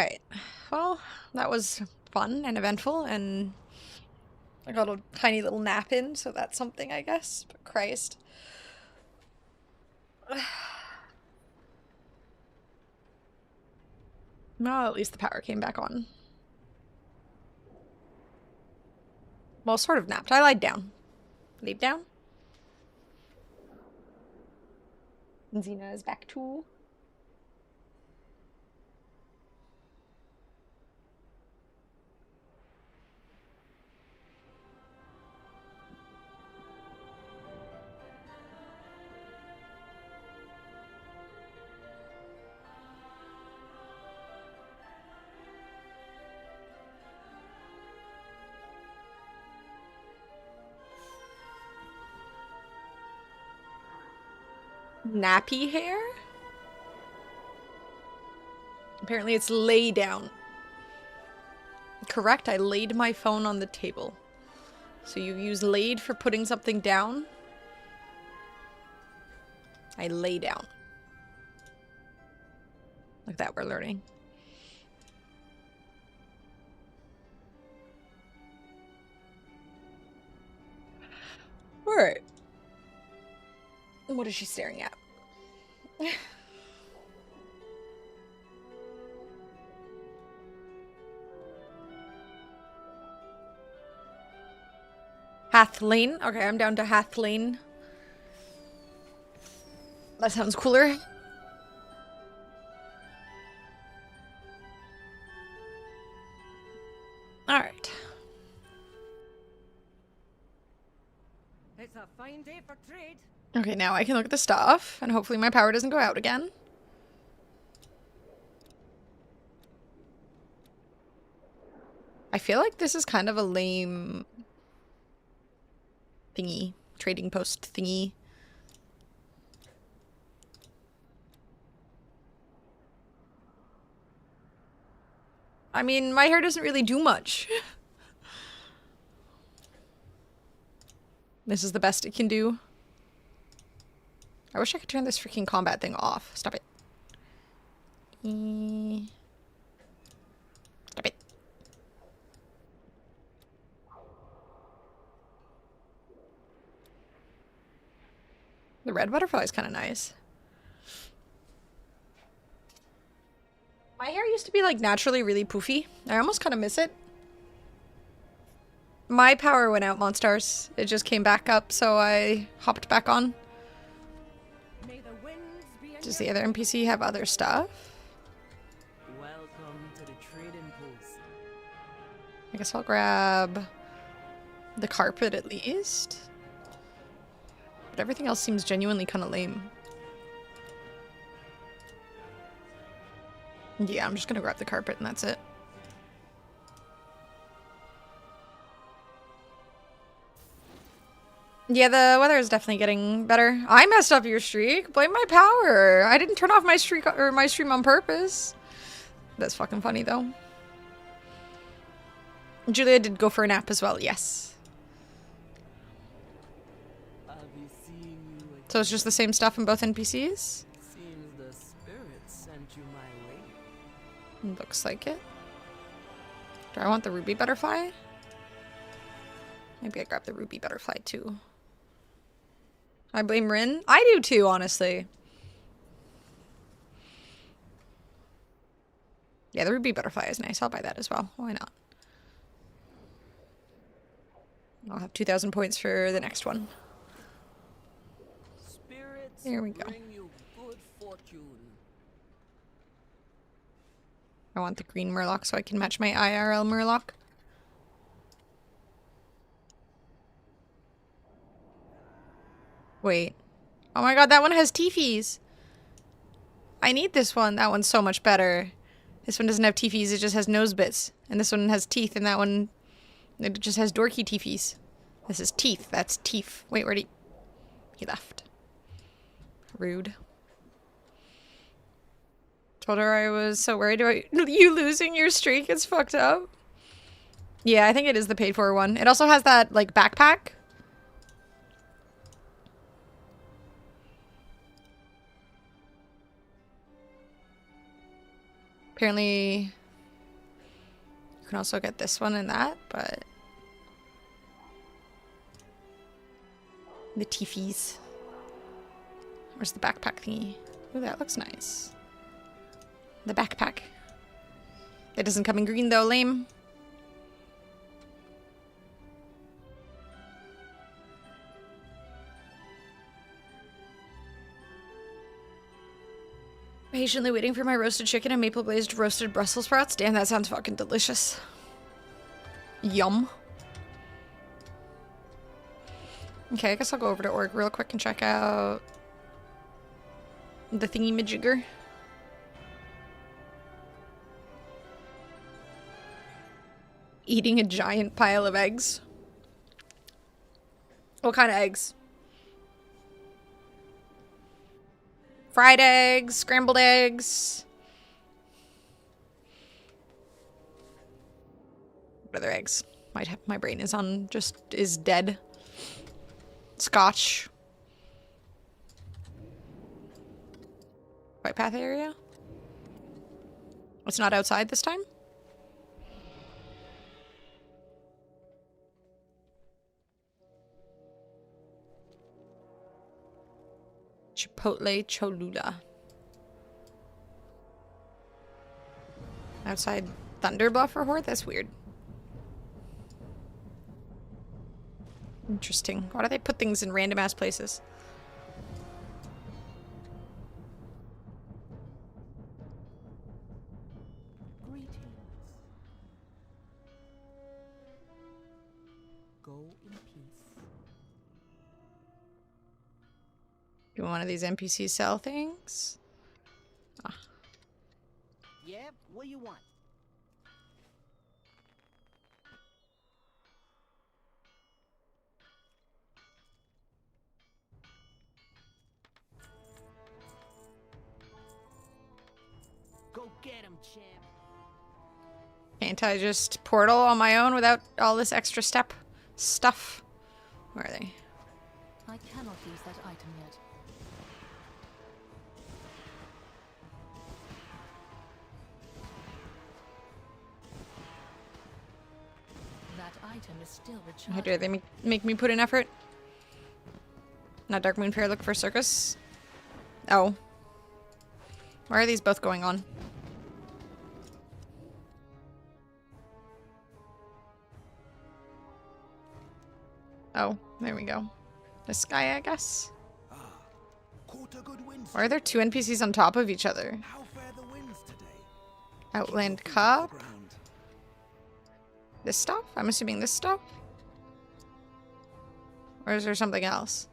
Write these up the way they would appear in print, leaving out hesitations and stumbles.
Alright. Well, that was fun and eventful, and I got a tiny little nap in, so that's something, I guess. But Christ. No, at least the power came back on. Well, sort of napped. I lied down. Laid down. And Xena is back too. Nappy hair? Apparently it's lay down. Correct, I laid my phone on the table. So you use laid for putting something down? I lay down. Like that, we're learning. Alright. What is she staring at? Hathleen? Okay, I'm down to Hathleen. That sounds cooler. Alright. It's a fine day for trade. Okay, now I can look at the stuff, and hopefully my power doesn't go out again. I feel like this is kind of a lame thingy. Trading post thingy. I mean, my hair doesn't really do much. This is the best it can do. I wish I could turn this freaking combat thing off. Stop it. Stop it. The red butterfly is kind of nice. My hair used to be like naturally really poofy. I almost kind of miss it. My power went out, Monstars. It just came back up, so I hopped back on. Does the other NPC have other stuff? Welcome to the trading post. I guess I'll grab the carpet at least. But everything else seems genuinely kind of lame. Yeah, I'm just gonna grab the carpet and that's it. Yeah, the weather is definitely getting better. I messed up your streak. Blame my power. I didn't turn off my streak or my stream on purpose. That's fucking funny though. Julia did go for a nap as well. Yes. So it's just the same stuff in both NPCs? Seems the spirit sent you my way. Looks like it. Do I want the ruby butterfly? Maybe I grab the ruby butterfly too. I blame Rin? I do too, honestly. Yeah, the ruby butterfly is nice. I'll buy that as well. Why not? I'll have 2,000 points for the next one. Spirits There we go. bring you good fortune. I want the green murloc so I can match my IRL murloc. Wait. Oh my god, that one has teefies. I need this one. That one's so much better. This one doesn't have teefies, it just has nose bits. And this one has teeth, and that one, it just has dorky teefies. This is teeth. That's teeth. Wait, where'd he left. Rude. Told her I was so worried about you losing your streak. It's fucked up. Yeah, I think it is the paid for one. It also has that, like, backpack. Apparently can also get this one and that, but... The teefies. Where's the backpack thingy? Oh, that looks nice. The backpack. It doesn't come in green though, lame. Patiently waiting for my roasted chicken and maple glazed roasted Brussels sprouts. Damn, that sounds fucking delicious. Yum. Okay, I guess I'll go over to Org real quick and check out the thingy-majigger. Eating a giant pile of eggs. What kind of eggs? Fried eggs, scrambled eggs. What other eggs? My brain is on, is dead. Scotch. White path area? It's not outside this time? Chipotle Cholula. Outside Thunderbluff or Horde? That's weird. Interesting. Why do they put things in random ass places? Greetings. Go in peace. Do one of these NPCs sell things? Ah. Yeah, what do you want? Go get him, champ. Can't I just portal on my own without all this extra stuff? Where are they? I cannot use that item yet. That item is still recharged. How dare they make me put in effort? Not Dark Moon Fair, look for circus. Oh. Why are these both going on? Oh, there we go. This guy, I guess. Why are there two NPCs on top of each other? Outland Cup. This stuff? I'm assuming this stuff? Or is there something else?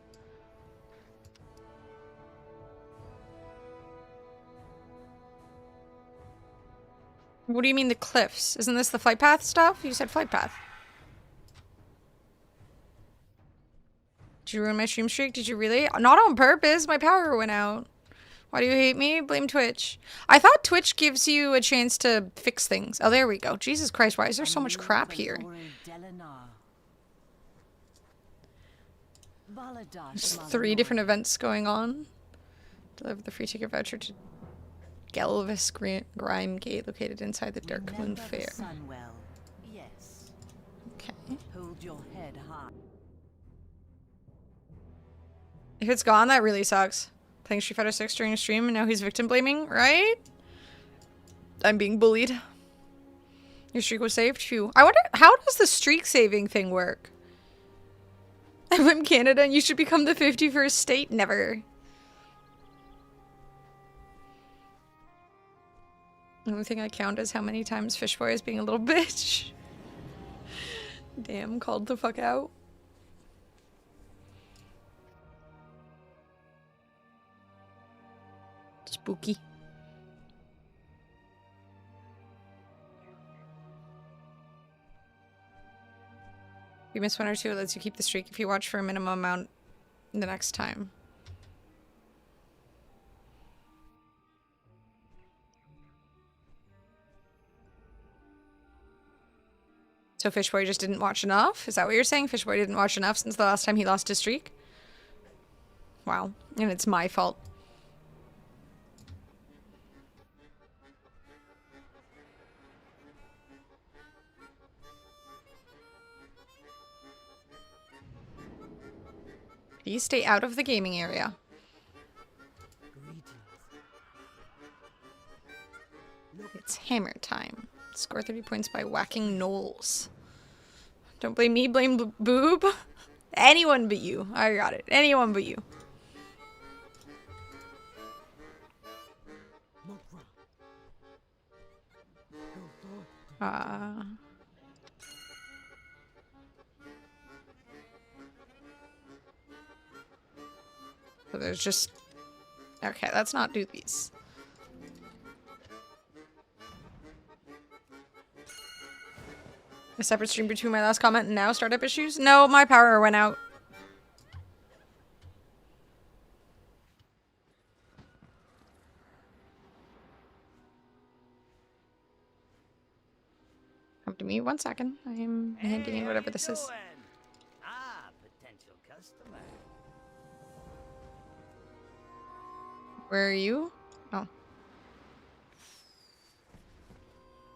What do you mean the cliffs? Isn't this the flight path stuff? You said flight path. Did you ruin my stream streak? Did you really? Not on purpose. My power went out. Why do you hate me? Blame Twitch. I thought Twitch gives you a chance to fix things. Oh, there we go. Jesus Christ, why is there so much crap here? There's 3 different events going on. Deliver the free ticket voucher to Galvis Grime Gate located inside the Dark Moon Fair. Yes. Okay. Hold your head high. If it's gone, that really sucks. Playing Street Fighter 6 during a stream and now he's victim blaming, right? I'm being bullied. Your streak was saved? Phew. I wonder, how does the streak saving thing work? I'm from Canada and you should become the 51st state? Never. The only thing I count is how many times Fishboy is being a little bitch. Damn, called the fuck out. Spooky. If you miss one or two, it lets you keep the streak if you watch for a minimum amount the next time. So Fishboy just didn't watch enough? Is that what you're saying? Fishboy didn't watch enough since the last time he lost his streak? Wow. And it's my fault. Please stay out of the gaming area. Greetings. It's hammer time. Score 30 points by whacking gnolls. Don't blame me, blame Boob. Anyone but you. I got it. Anyone but you. So there's just... Okay, let's not do these. A separate stream between my last comment and now startup issues? No, my power went out. Come to me 1 second. I am handing in whatever this is. Ah, potential customer. Where are you? Oh.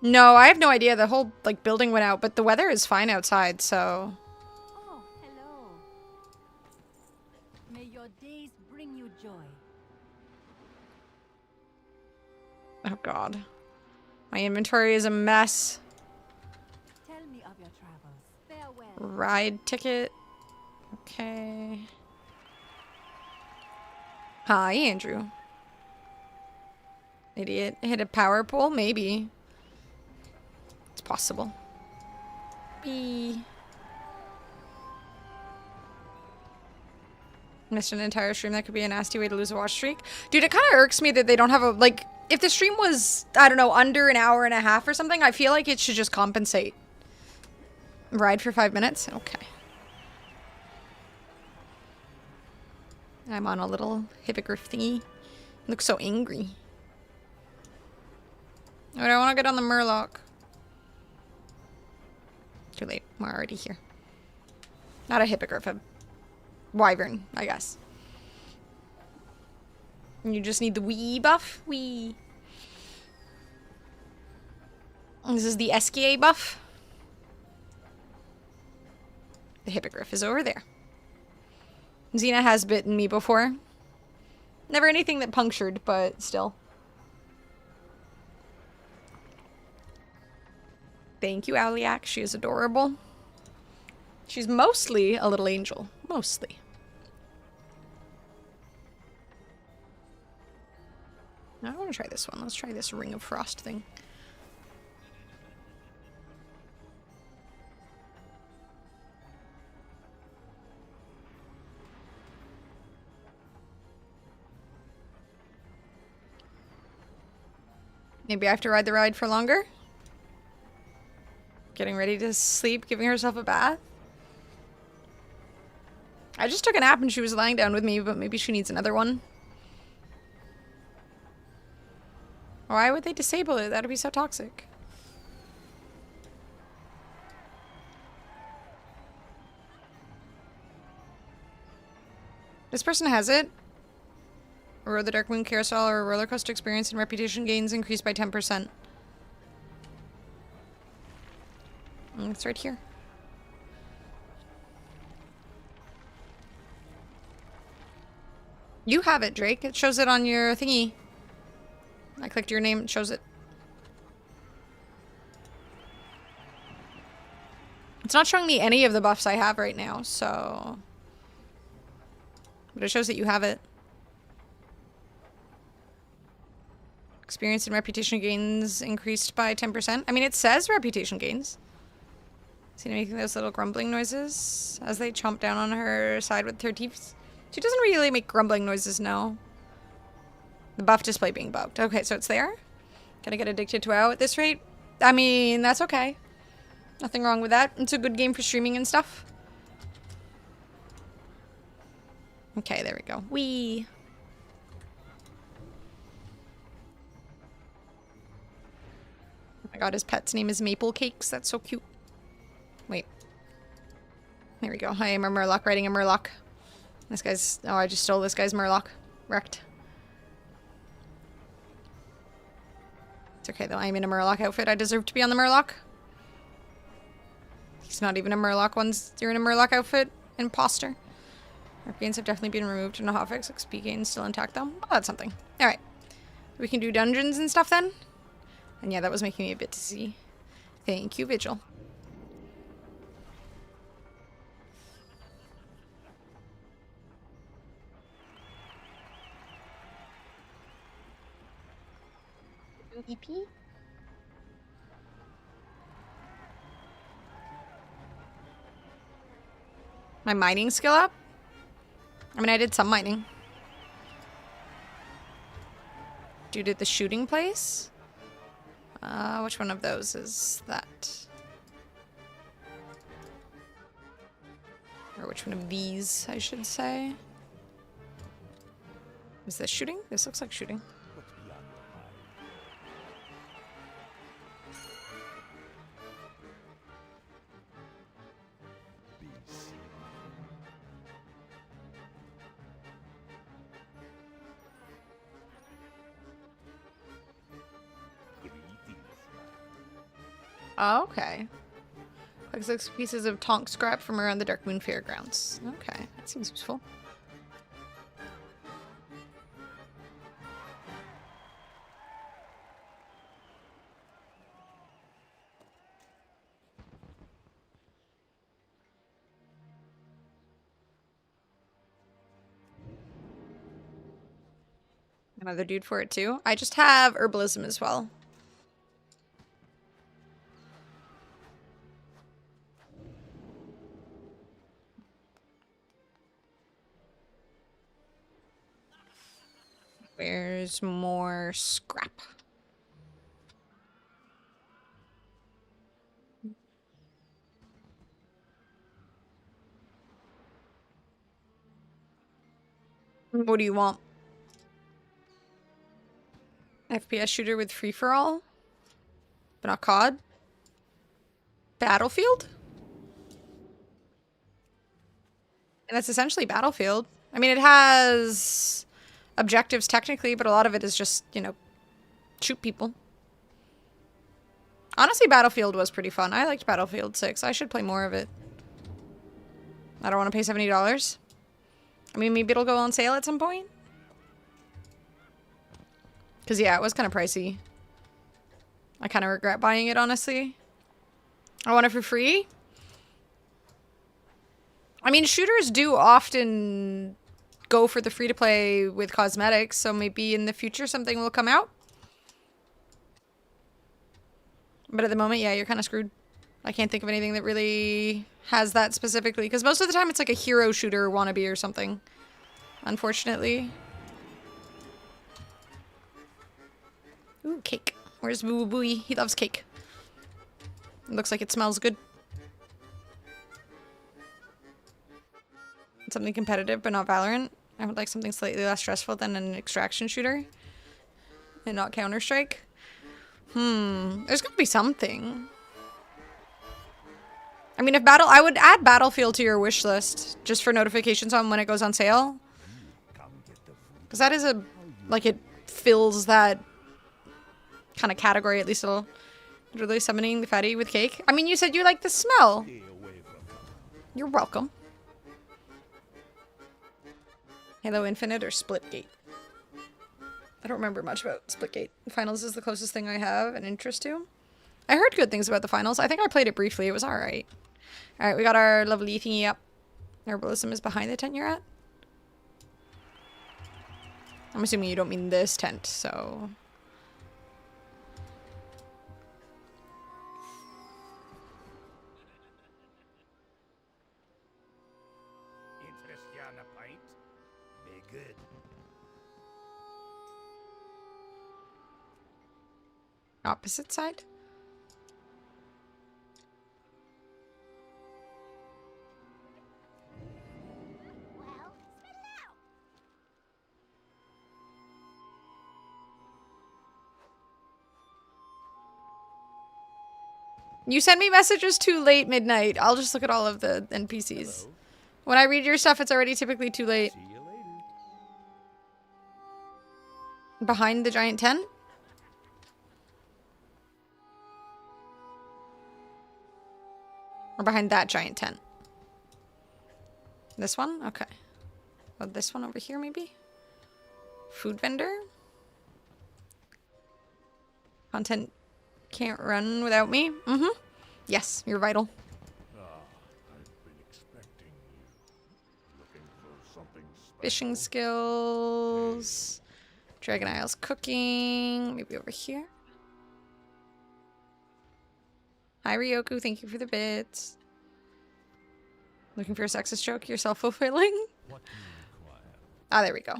No, I have no idea. The whole, like, building went out, but the weather is fine outside, so... Oh, hello. May your days bring you joy. Oh, God. My inventory is a mess. Tell me of your travels. Farewell. Ride ticket. Okay. Hi, Andrew. Idiot. Hit a power pole? Maybe. It's possible. B. Missed an entire stream. That could be a nasty way to lose a watch streak. Dude, it kind of irks me that they don't have a, like, if the stream was, I don't know, under an hour and a half or something, I feel like it should just compensate. Ride for 5 minutes? Okay. I'm on a little hippogriff thingy. Looks so angry. Alright, I want to get on the Murloc. Too late. We're already here. Not a hippogriff, a wyvern, I guess. And you just need the wee buff? Wee. This is the SKA buff. The hippogriff is over there. Xena has bitten me before. Never anything that punctured, but still. Thank you, Aliak. She is adorable. She's mostly a little angel. Mostly. I want to try this one. Let's try this Ring of Frost thing. Maybe I have to ride the ride for longer? Getting ready to sleep, giving herself a bath? I just took a nap and she was lying down with me, but maybe she needs another one. Why would they disable it? That would be so toxic. This person has it. Or the Dark Moon Carousel or roller coaster experience and reputation gains increased by 10%. And it's right here. You have it, Drake. It shows it on your thingy. I clicked your name, it shows it. It's not showing me any of the buffs I have right now, so... But it shows that you have it. Experience and reputation gains increased by 10%. I mean, it says reputation gains. See them making those little grumbling noises as they chomp down on her side with her teeth. She doesn't really make grumbling noises, no. The buff display being bugged. Okay, so it's there. Gonna get addicted to WoW at this rate? I mean, that's okay. Nothing wrong with that. It's a good game for streaming and stuff. Okay, there we go. Whee! Oh my god, his pet's name is Maple Cakes. That's so cute. Wait. There we go. I am a Murloc riding a Murloc. This guy's... Oh, I just stole this guy's Murloc. Wrecked. It's okay though, I'm in a Murloc outfit. I deserve to be on the Murloc. He's not even a Murloc once you're in a Murloc outfit. Imposter. Our gains have definitely been removed, and the hotfix XP gains still intact though. Oh, that's something. Alright. We can do dungeons and stuff then? And yeah, that was making me a bit dizzy. Thank you, Vigil. EP? My mining skill up? I mean, I did some mining. Due to the shooting place? Which one of those is that? Or which one of these, I should say? Is this shooting? This looks like shooting. Oh, okay. Like 6 pieces of tonk scrap from around the Darkmoon Fairgrounds. Okay, that seems useful. Another dude for it too. I just have herbalism as well. Where's more scrap? What do you want? FPS shooter with free-for-all? But not COD? Battlefield? And it's essentially Battlefield. I mean, it has objectives technically, but a lot of it is just, you know, shoot people. Honestly, Battlefield was pretty fun. I liked Battlefield 6. I should play more of it. I don't want to pay $70. I mean, maybe it'll go on sale at some point. Because, yeah, it was kind of pricey. I kind of regret buying it, honestly. I want it for free. I mean, shooters do often go for the free-to-play with cosmetics, so maybe in the future something will come out. But at the moment, yeah, you're kind of screwed. I can't think of anything that really has that specifically, because most of the time it's like a hero shooter wannabe or something, unfortunately. Ooh, cake. Where's Boo Boo Booey? He loves cake. It looks like it smells good. Something competitive, but not Valorant. I would like something slightly less stressful than an extraction shooter. And not Counter-Strike. There's gotta be something. I mean, I would add Battlefield to your wish list, just for notifications on when it goes on sale. Because that is like, it fills that kind of category, at least it'll literally summoning the fatty with cake. I mean, you said you like the smell. You're welcome. Halo Infinite or Splitgate? I don't remember much about Splitgate. Finals is the closest thing I have an interest to. I heard good things about the finals. I think I played it briefly. It was alright. Alright, we got our lovely thingy up. Herbalism is behind the tent you're at? I'm assuming you don't mean this tent, so... Opposite side? You send me messages too late midnight. I'll just look at all of the NPCs. Hello. When I read your stuff, it's already typically too late. See you later. Behind the giant tent? Or behind that giant tent? This one? Okay. Oh, this one over here, maybe? Food vendor? Content can't run without me? Mm-hmm. Yes, you're vital. I've been expecting you. Looking for something special? Fishing skills. Dragon Isles cooking. Maybe over here. Hi, Ryoku. Thank you for the bits. Looking for a sexist joke? You're self-fulfilling? What do you require? Ah, there we go.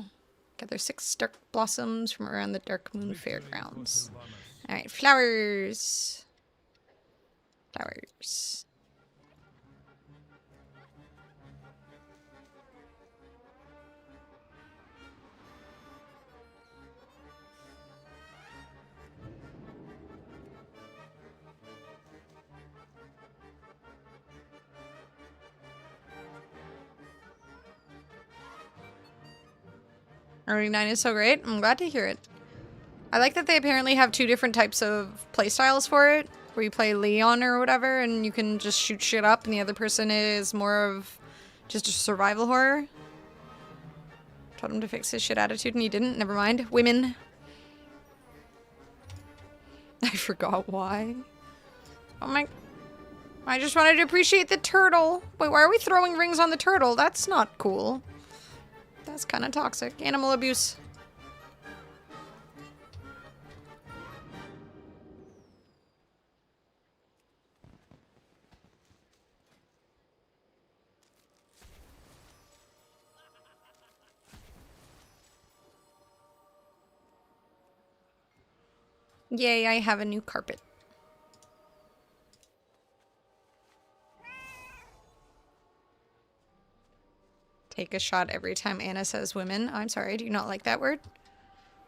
Gather 6 dark blossoms from around the Dark Moon Fairgrounds. Alright, flowers. Flowers. RE9 is so great. I'm glad to hear it. I like that they apparently have 2 different types of playstyles for it, where you play Leon or whatever, and you can just shoot shit up, and the other person is more of just a survival horror. Told him to fix his shit attitude, and he didn't. Never mind. Women. I forgot why. Oh my... I just wanted to appreciate the turtle. Wait, why are we throwing rings on the turtle? That's not cool. That's kind of toxic. Animal abuse. Yay, I have a new carpet. Take a shot every time Anna says women. I'm sorry, do you not like that word?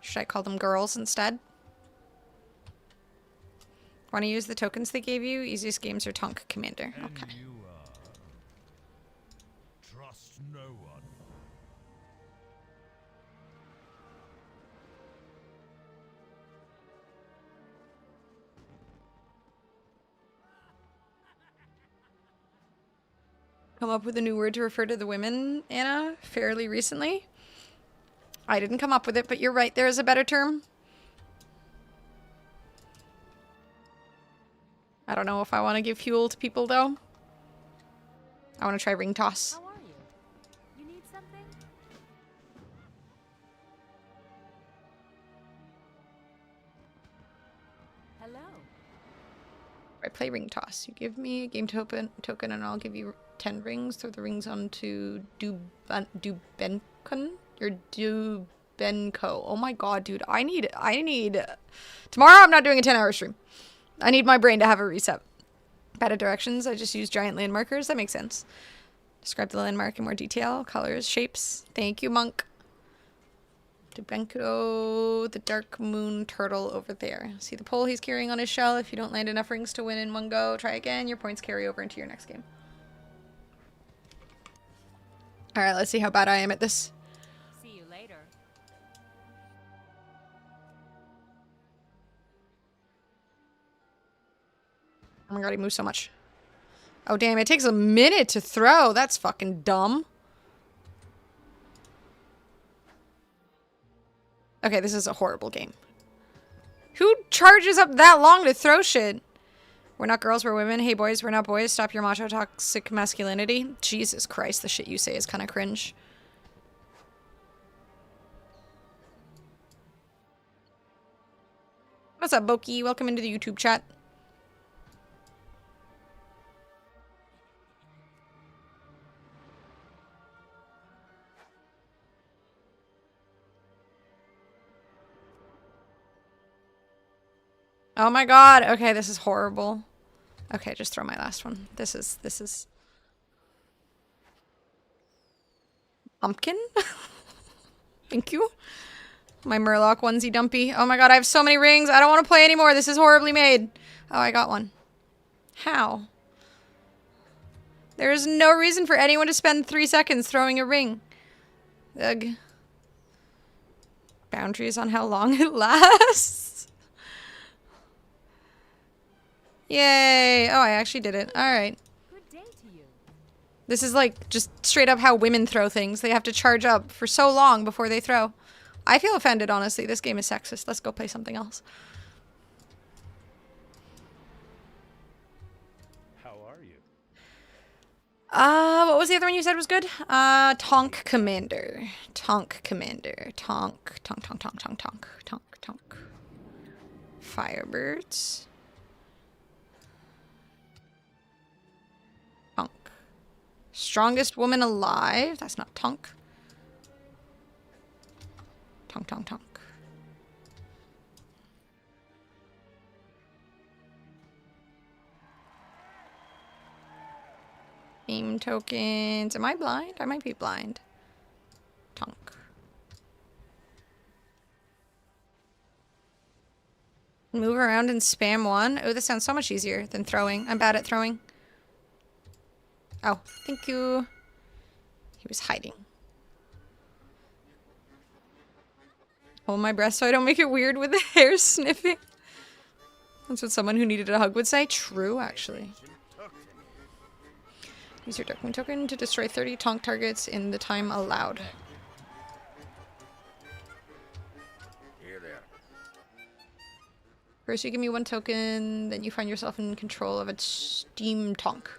Should I call them girls instead? Want to use the tokens they gave you? Easiest games are Tonk Commander. Okay. You trust no one. Come up with a new word to refer to the women, Anna, fairly recently. I didn't come up with it, but you're right, there is a better term. I don't know if I want to give fuel to people, though. I want to try ring toss. How are you? You need something? Hello. I play ring toss. You give me a game token and I'll give you 10 rings. Throw the rings onto Dubenkon? Your Dubenko. Oh my god, dude. I need... Tomorrow I'm not doing a 10-hour stream. I need my brain to have a reset. Bad directions. I just use giant land markers. That makes sense. Describe the landmark in more detail. Colors, shapes. Thank you, monk. Dubenko, the dark moon turtle over there. See the pole he's carrying on his shell? If you don't land enough rings to win in one go, try again. Your points carry over into your next game. Alright, let's see how bad I am at this. See you later. Oh my god, he moves so much. Oh damn, it takes a minute to throw. That's fucking dumb. Okay, this is a horrible game. Who charges up that long to throw shit? We're not girls, we're women. Hey boys, we're not boys. Stop your macho toxic masculinity. Jesus Christ, the shit you say is kind of cringe. What's up, Boki? Welcome into the YouTube chat. Oh my god. Okay, this is horrible. Okay, just throw my last one. This is... Pumpkin? Thank you. My Murloc onesie dumpy. Oh my god, I have so many rings. I don't want to play anymore. This is horribly made. Oh, I got one. How? There is no reason for anyone to spend 3 seconds throwing a ring. Ugh. Boundaries on how long it lasts. Yay! Oh, I actually did it. Alright. Good day to you. This is like just straight up how women throw things. They have to charge up for so long before they throw. I feel offended, honestly. This game is sexist. Let's go play something else. How are you? What was the other one you said was good? Tonk Commander. Tonk Commander. Tonk. Firebirds. Tonk. Strongest woman alive. That's not Tonk. Tonk. Game tokens. Am I blind? I might be blind. Tonk. Move around and spam one. Oh, this sounds so much easier than throwing. I'm bad at throwing. Oh, thank you. He was hiding. Hold my breath so I don't make it weird with the hair sniffing. That's what someone who needed a hug would say. True, actually. Use your Darkmoon token to destroy 30 Tonk targets in the time allowed. Here there. First you give me 1 token, then you find yourself in control of a steam Tonk.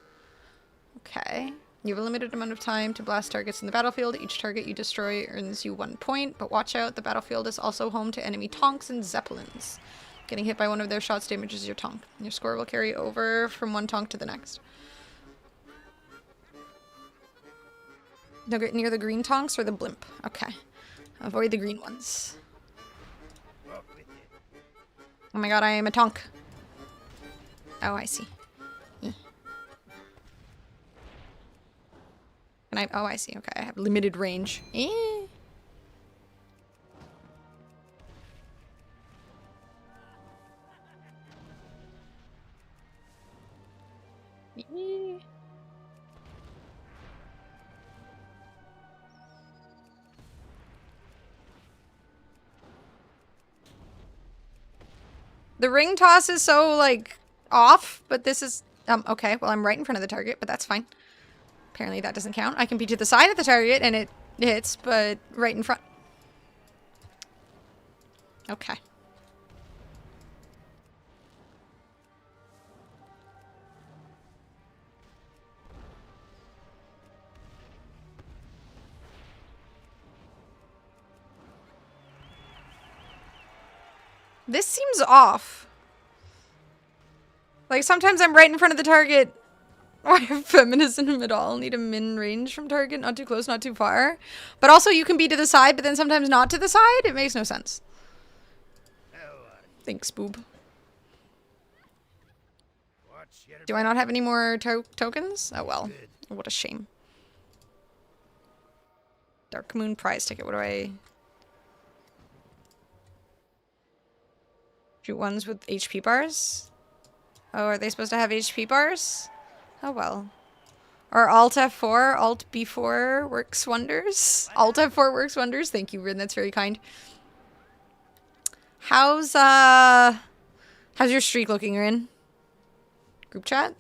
Okay. You have a limited amount of time to blast targets in the battlefield. Each target you destroy earns you 1 point, but watch out, the battlefield is also home to enemy Tonks and Zeppelins. Getting hit by one of their shots damages your Tonk. Your score will carry over from one Tonk to the next. Don't get near the green Tonks or the blimp. Okay. Avoid the green ones. Oh my god, I am a Tonk. Oh, I see. Can I? Oh, I see. Okay, I have limited range. The ring toss is so, like, off, but this is... okay, well, I'm right in front of the target, but that's fine. Apparently that doesn't count. I can be to the side of the target and it hits, but right in front. Okay. This seems off. Like, sometimes I'm right in front of the target. Why have feminism at all? Need a min range from target, not too close, not too far. But also you can be to the side, but then sometimes not to the side? It makes no sense. Thanks, boob. Do I not have any more tokens? Oh well. What a shame. Darkmoon prize ticket. What do I... Shoot ones with HP bars? Oh, are they supposed to have HP bars? Oh well. Or Alt F4, Alt B4 works wonders. Alt F4 works wonders. Thank you, Rin. That's very kind. How's your streak looking, Rin? Group chat?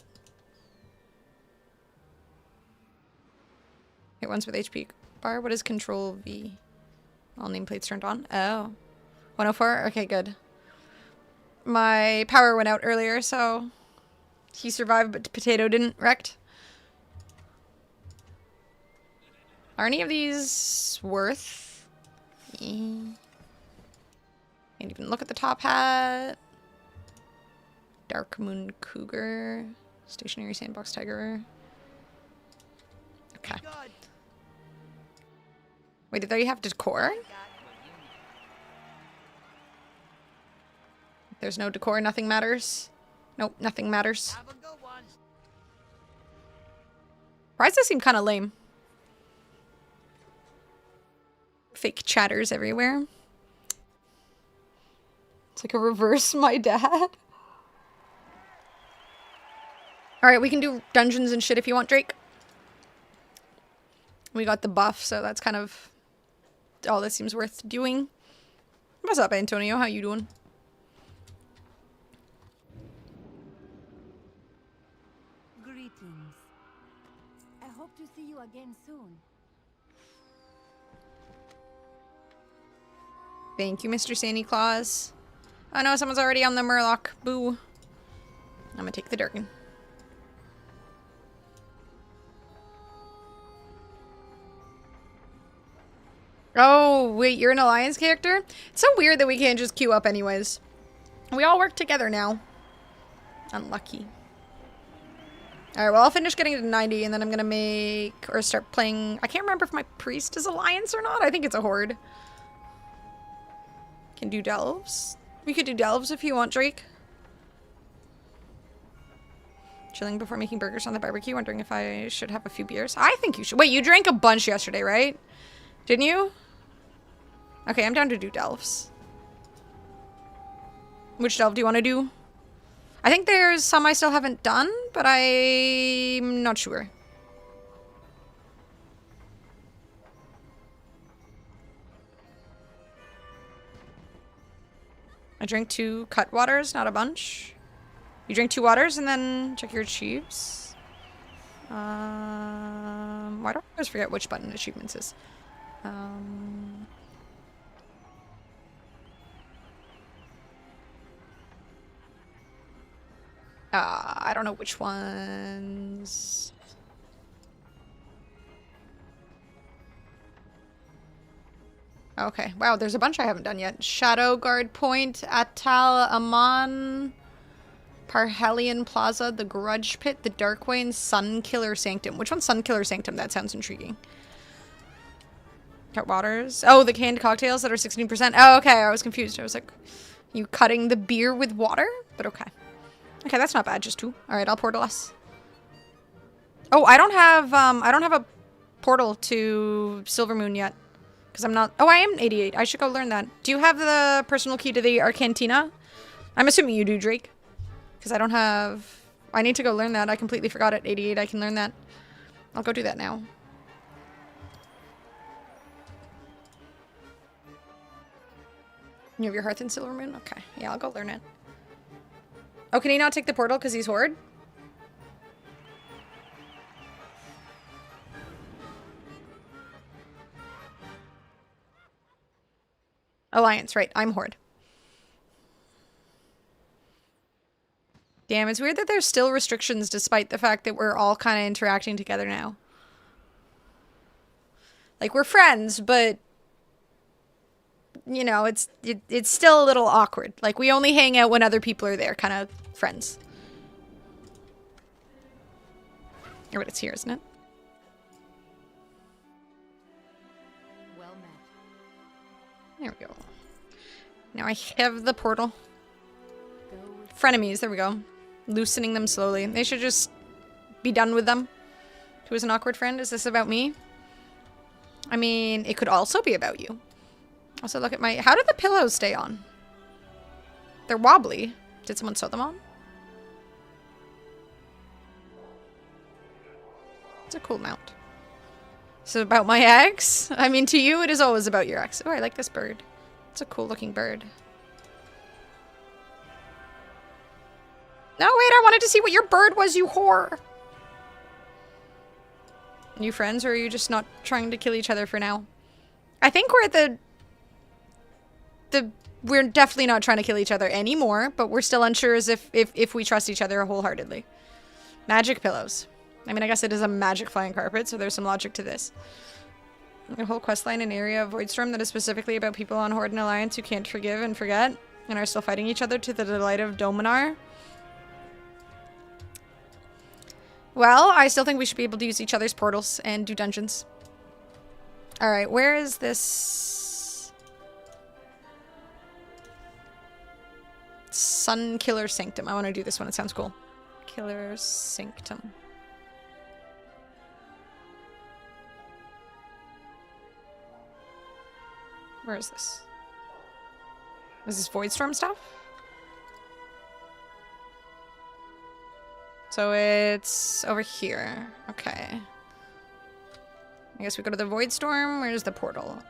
Hit ones with HP bar. What is Control V? All nameplates turned on. Oh. 104? Okay, good. My power went out earlier, so he survived, but Potato didn't. Wrecked. Are any of these worth? Can't even look at the top hat. Darkmoon Cougar. Stationary Sandbox Tiger. Okay. Wait, did they have decor? There's no decor, nothing matters. Nope, nothing matters. Prizes seem kind of lame. Fake chatters everywhere. It's like a reverse my dad. Alright, we can do dungeons and shit if you want, Drake. We got the buff, so that's kind of all that seems worth doing. What's up, Antonio? How you doing? Greetings. I hope Hope to see you again soon. Thank you, Mr. Santa Claus. Oh no, someone's already on the Murloc. Boo. I'm gonna take the Durkin. Oh, wait, you're an Alliance character? It's so weird that we can't just queue up anyways. We all work together now. Unlucky. Alright, well, I'll finish getting to 90, and then I'm gonna make... or start playing... I can't remember if my priest is Alliance or not. I think it's a Horde. Can do Delves. We could do Delves if you want, Drake. Chilling before making burgers on the barbecue, wondering if I should have a few beers. I think you should. Wait, you drank a bunch yesterday, right? Didn't you? Okay, I'm down to do Delves. Which Delve do you want to do? I think there's some I still haven't done, but I'm not sure. I drank 2 cut waters, not a bunch. You drink 2 waters and then check your achieves. Why do I always forget which button achievements is? I don't know which ones. Okay. Wow, there's a bunch I haven't done yet. Shadow Guard Point, Atal Aman, Parhelion Plaza, the Grudge Pit, the Darkway, and Sunkiller Sanctum. Which one's Sunkiller Sanctum? That sounds intriguing. Cut waters. Oh, the canned cocktails that are 16%. Oh, okay. I was confused. I was like, you cutting the beer with water? But okay. Okay, that's not bad. Just 2. All right, I'll portal us. Oh, I don't have a portal to Silvermoon yet. Because I'm not... Oh, I am 88. I should go learn that. Do you have the personal key to the Arcantina? I'm assuming you do, Drake. Because I don't have... I need to go learn that. I completely forgot at 88 I can learn that. I'll go do that now. You have your hearth in Silvermoon? Okay. Yeah, I'll go learn it. Oh, can he not take the portal because he's Horde? Alliance, right. I'm Horde. Damn, it's weird that there's still restrictions despite the fact that we're all kind of interacting together now. Like, we're friends, but... you know, it's still a little awkward. Like, we only hang out when other people are there, kind of friends. Or but it's here, isn't it? Well met. There we go. Now I have the portal. Go with Frenemies, there we go. Loosening them slowly. They should just be done with them. Who is an awkward friend? Is this about me? I mean, it could also be about you. Also, look at my... How did the pillows stay on? They're wobbly. Did someone sew them on? It's a cool mount. Is it about my ex? I mean, to you, it is always about your ex. Oh, I like this bird. It's a cool looking bird. No, wait, I wanted to see what your bird was, you whore. Are you friends, or are you just not trying to kill each other for now? I think we're at the... We're definitely not trying to kill each other anymore, but we're still unsure as if we trust each other wholeheartedly. Magic pillows. I mean, I guess it is a magic flying carpet, so there's some logic to this. A whole questline and area of Voidstorm that is specifically about people on Horde and Alliance who can't forgive and forget and are still fighting each other to the delight of Dominar. Well, I still think we should be able to use each other's portals and do dungeons. Alright, where is this... Sun Killer Sanctum. I want to do this one. It sounds cool. Killer Sanctum. Where is this? Is this Voidstorm stuff? So it's over here. Okay. I guess we go to the Voidstorm. Where's the portal?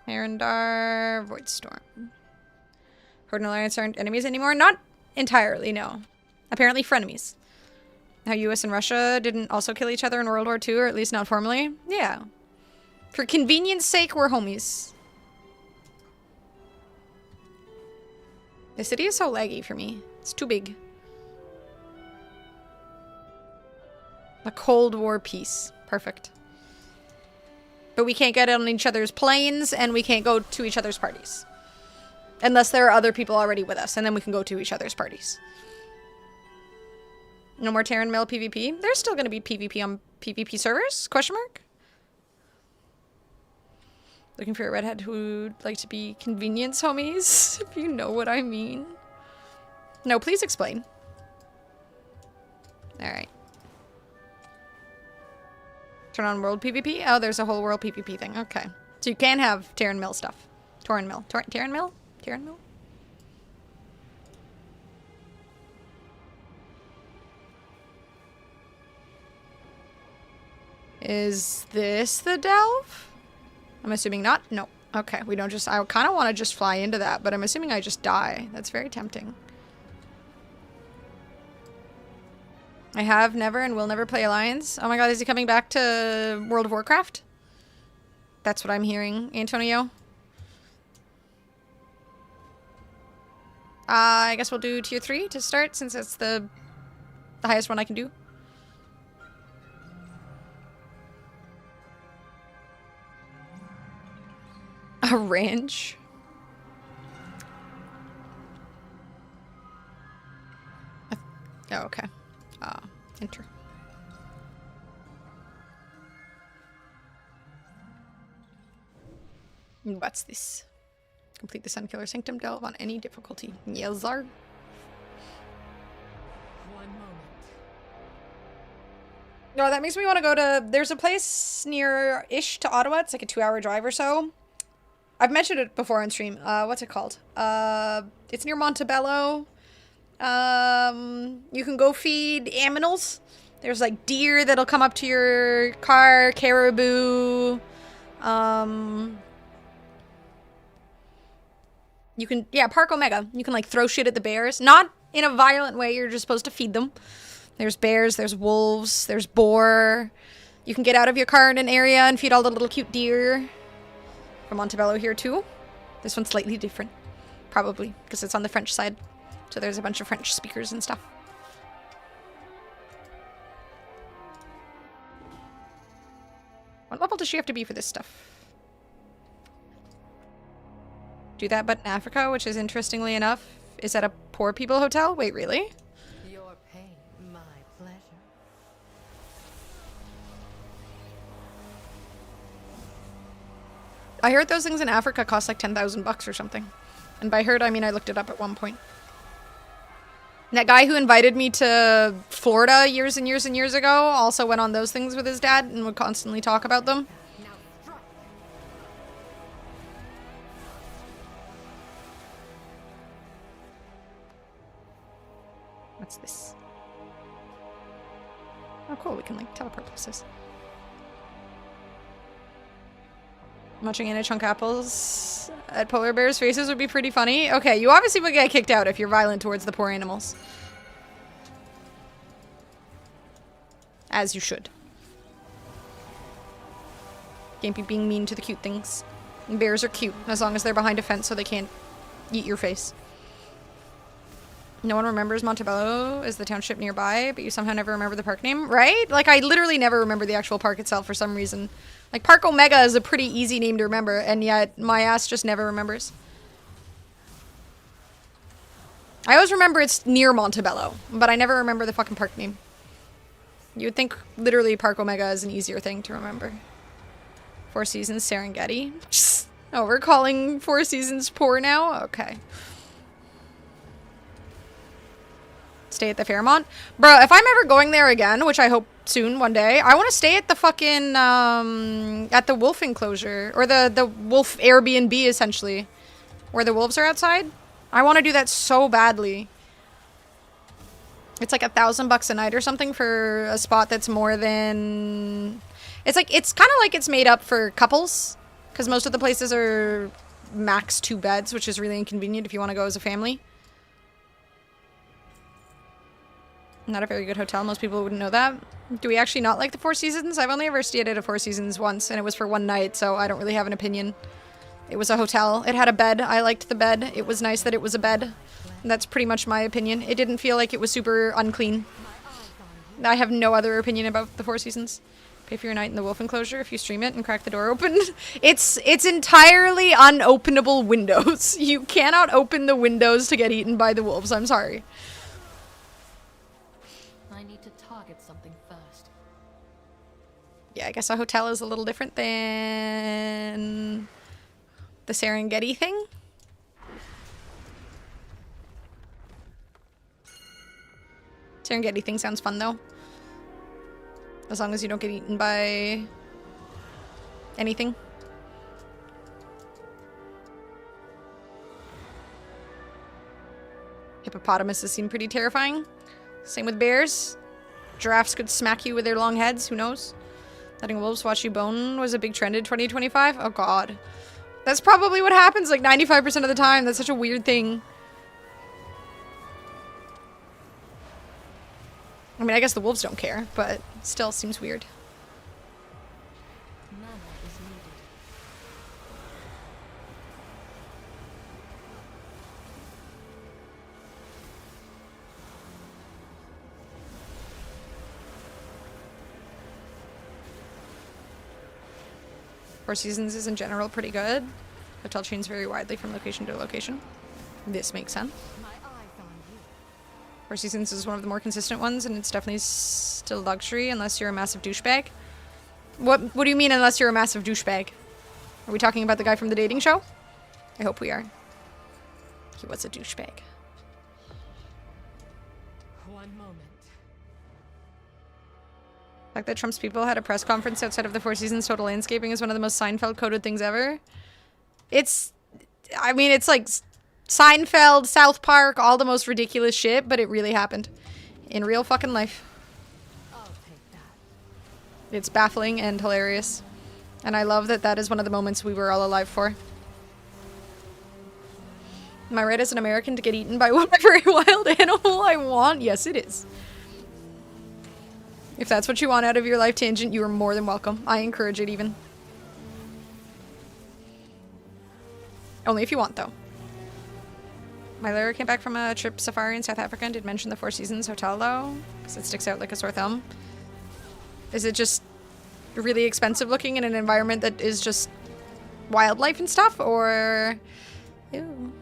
Arendar, Voidstorm. Horde and Alliance aren't enemies anymore? Not entirely, no. Apparently frenemies. How US and Russia didn't also kill each other in World War II, or at least not formally? Yeah. For convenience sake, we're homies. The city is so laggy for me. It's too big. A Cold War peace. Perfect. But we can't get on each other's planes, and we can't go to each other's parties. Unless there are other people already with us, and then we can go to each other's parties. No more Terran Mill PvP? There's still going to be PvP on PvP servers? Question mark? Looking for a redhead who'd like to be convenience homies, if you know what I mean. No, please explain. Alright. Turn on world PvP? Oh, there's a whole world PvP thing. Okay. So you can have Terran Mill stuff. Terran Mill. Terran Mill? Terran Mill? Is this the delve? I'm assuming not. No. Okay, we don't just... I kind of want to just fly into that, but I'm assuming I just die. That's very tempting. I have never and will never play Alliance. Oh my god, is he coming back to World of Warcraft? That's what I'm hearing, Antonio. I guess we'll do tier 3 to start, since it's the highest one I can do. A ranch? Oh, okay. Enter. What's this? Complete the Sunkiller Sanctum delve on any difficulty. Yelzar. One moment. No, that makes me want to go to... There's a place near-ish to Ottawa. It's like a 2-hour drive or so. I've mentioned it before on stream. What's it called? It's near Montebello. You can go feed aminals. There's like deer that'll come up to your car, caribou. You can, yeah, Park Omega. You can like throw shit at the bears. Not in a violent way, you're just supposed to feed them. There's bears, there's wolves, there's boar. You can get out of your car in an area and feed all the little cute deer. From Montebello here too. This one's slightly different. Probably, because it's on the French side. So there's a bunch of French speakers and stuff. What level does she have to be for this stuff? Do that but in Africa, which is interestingly enough, is at a poor people hotel? Wait, really? Your pain, my pleasure. I heard those things in Africa cost like 10,000 bucks or something. And by heard, I mean I looked it up at one point. And that guy who invited me to Florida years and years and years ago also went on those things with his dad and would constantly talk about them. What's this? Oh cool, we can like teleport places. Watching Anna chunk apples at polar bears' faces would be pretty funny. Okay, you obviously would get kicked out if you're violent towards the poor animals. As you should. Can't be being mean to the cute things. And bears are cute, as long as they're behind a fence so they can't eat your face. No one remembers Montebello as the township nearby, but you somehow never remember the park name, right? Like, I literally never remember the actual park itself for some reason. Like, Park Omega is a pretty easy name to remember, and yet my ass just never remembers. I always remember it's near Montebello, but I never remember the fucking park name. You would think literally Park Omega is an easier thing to remember. Four Seasons Serengeti. Oh, we're calling Four Seasons poor now? Okay. Stay at the Fairmont. Bro, if I'm ever going there again, which I hope soon one day, I want to stay at the fucking, at the wolf enclosure. Or the wolf Airbnb, essentially. Where the wolves are outside. I want to do that so badly. It's like $1,000 a night or something for a spot that's more than... It's like, it's kind of like it's made up for couples. Because most of the places are max 2 beds, which is really inconvenient if you want to go as a family. Not a very good hotel. Most people wouldn't know that. Do we actually not like the Four Seasons? I've only ever stayed at a Four Seasons once, and it was for one night, so I don't really have an opinion. It was a hotel. It had a bed. I liked the bed. It was nice that it was a bed. That's pretty much my opinion. It didn't feel like it was super unclean. I have no other opinion about the Four Seasons. Pay for your night in the wolf enclosure if you stream it and crack the door open. It's entirely unopenable windows. You cannot open the windows to get eaten by the wolves. I'm sorry. I need to target something first. Yeah, I guess a hotel is a little different than the Serengeti thing. Serengeti thing sounds fun though. As long as you don't get eaten by anything. Hippopotamuses seem pretty terrifying. Same with bears. Giraffes could smack you with their long heads, who knows? Letting wolves watch you bone was a big trend in 2025. Oh god. That's probably what happens like 95% of the time. That's such a weird thing. I mean, I guess the wolves don't care, but still seems weird. Mana is needed. Four Seasons is in general pretty good. Hotel chains vary widely from location to location. This makes sense. My eyes on you. Four Seasons is one of the more consistent ones, and it's definitely still luxury unless you're a massive douchebag. What do you mean unless you're a massive douchebag? Are we talking about the guy from the dating show? I hope we are. He was a douchebag. One moment. The fact that Trump's people had a press conference outside of the Four Seasons Total Landscaping is one of the most Seinfeld-coded things ever. I mean, it's like Seinfeld, South Park, all the most ridiculous shit, but it really happened. In real fucking life. I'll take that. It's baffling and hilarious. And I love that that is one of the moments we were all alive for. Am I right as an American to get eaten by whatever wild animal I want? Yes, it is. If that's what you want out of your life tangent, you are more than welcome. I encourage it even. Only if you want, though. My Lara came back from a trip safari in South Africa and did mention the Four Seasons Hotel, though, because it sticks out like a sore thumb. Is it just really expensive looking in an environment that is just wildlife and stuff, or... Ew.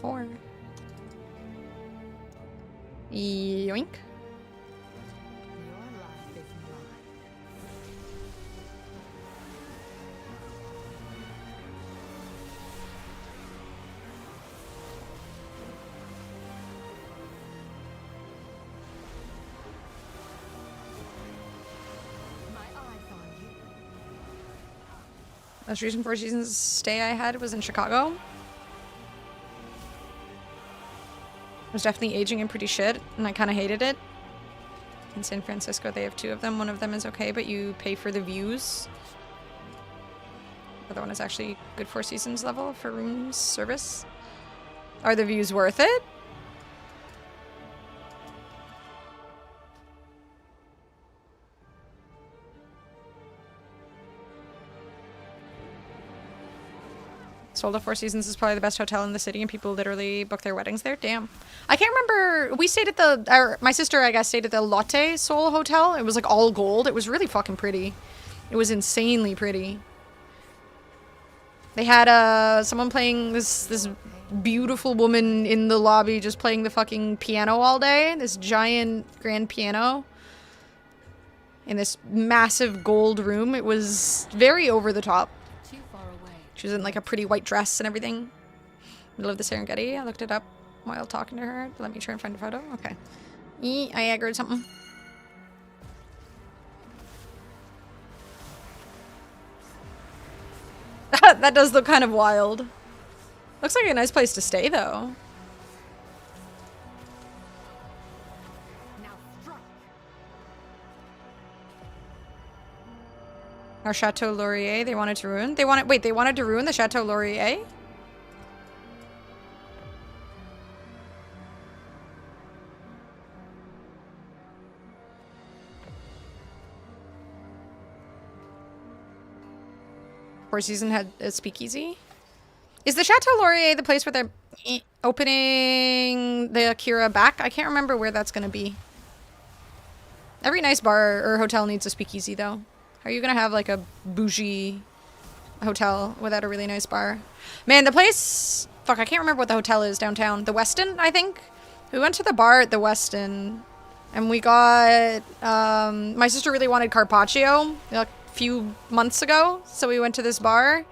Or... Yoink. Your life is mine. My eyes on you. Most recent Four Seasons stay I had was in Chicago. It was definitely aging and pretty shit, and I kind of hated it. In San Francisco, they have two of them. One of them is okay, but you pay for the views. The other one is actually good Four Seasons level for room service. Are the views worth it? Solda Four Seasons is probably the best hotel in the city, and people literally book their weddings there. Damn. I can't remember. We stayed at my sister, I guess, stayed at the Lotte Seoul Hotel. It was like all gold. It was really fucking pretty. It was insanely pretty. They had someone playing this beautiful woman in the lobby just playing the fucking piano all day. This giant grand piano. In this massive gold room. It was very over the top. Too far away. She was in like a pretty white dress and everything. Middle of the Serengeti. I looked it up while talking to her. Let me try and find a photo. Okay. I aggroed something. That does look kind of wild. Looks like a nice place to stay though. Now strike. Our Chateau Laurier, they wanted to ruin? They wanted to ruin the Chateau Laurier? Four Seasons had a speakeasy. Is the Chateau Laurier the place where they're opening the Akira back? I can't remember where that's going to be. Every nice bar or hotel needs a speakeasy, though. How are you going to have, like, a bougie hotel without a really nice bar? Man, the place... Fuck, I can't remember what the hotel is downtown. The Westin, I think? We went to the bar at the Westin, and we got... my sister really wanted carpaccio a few months ago, so we went to this bar.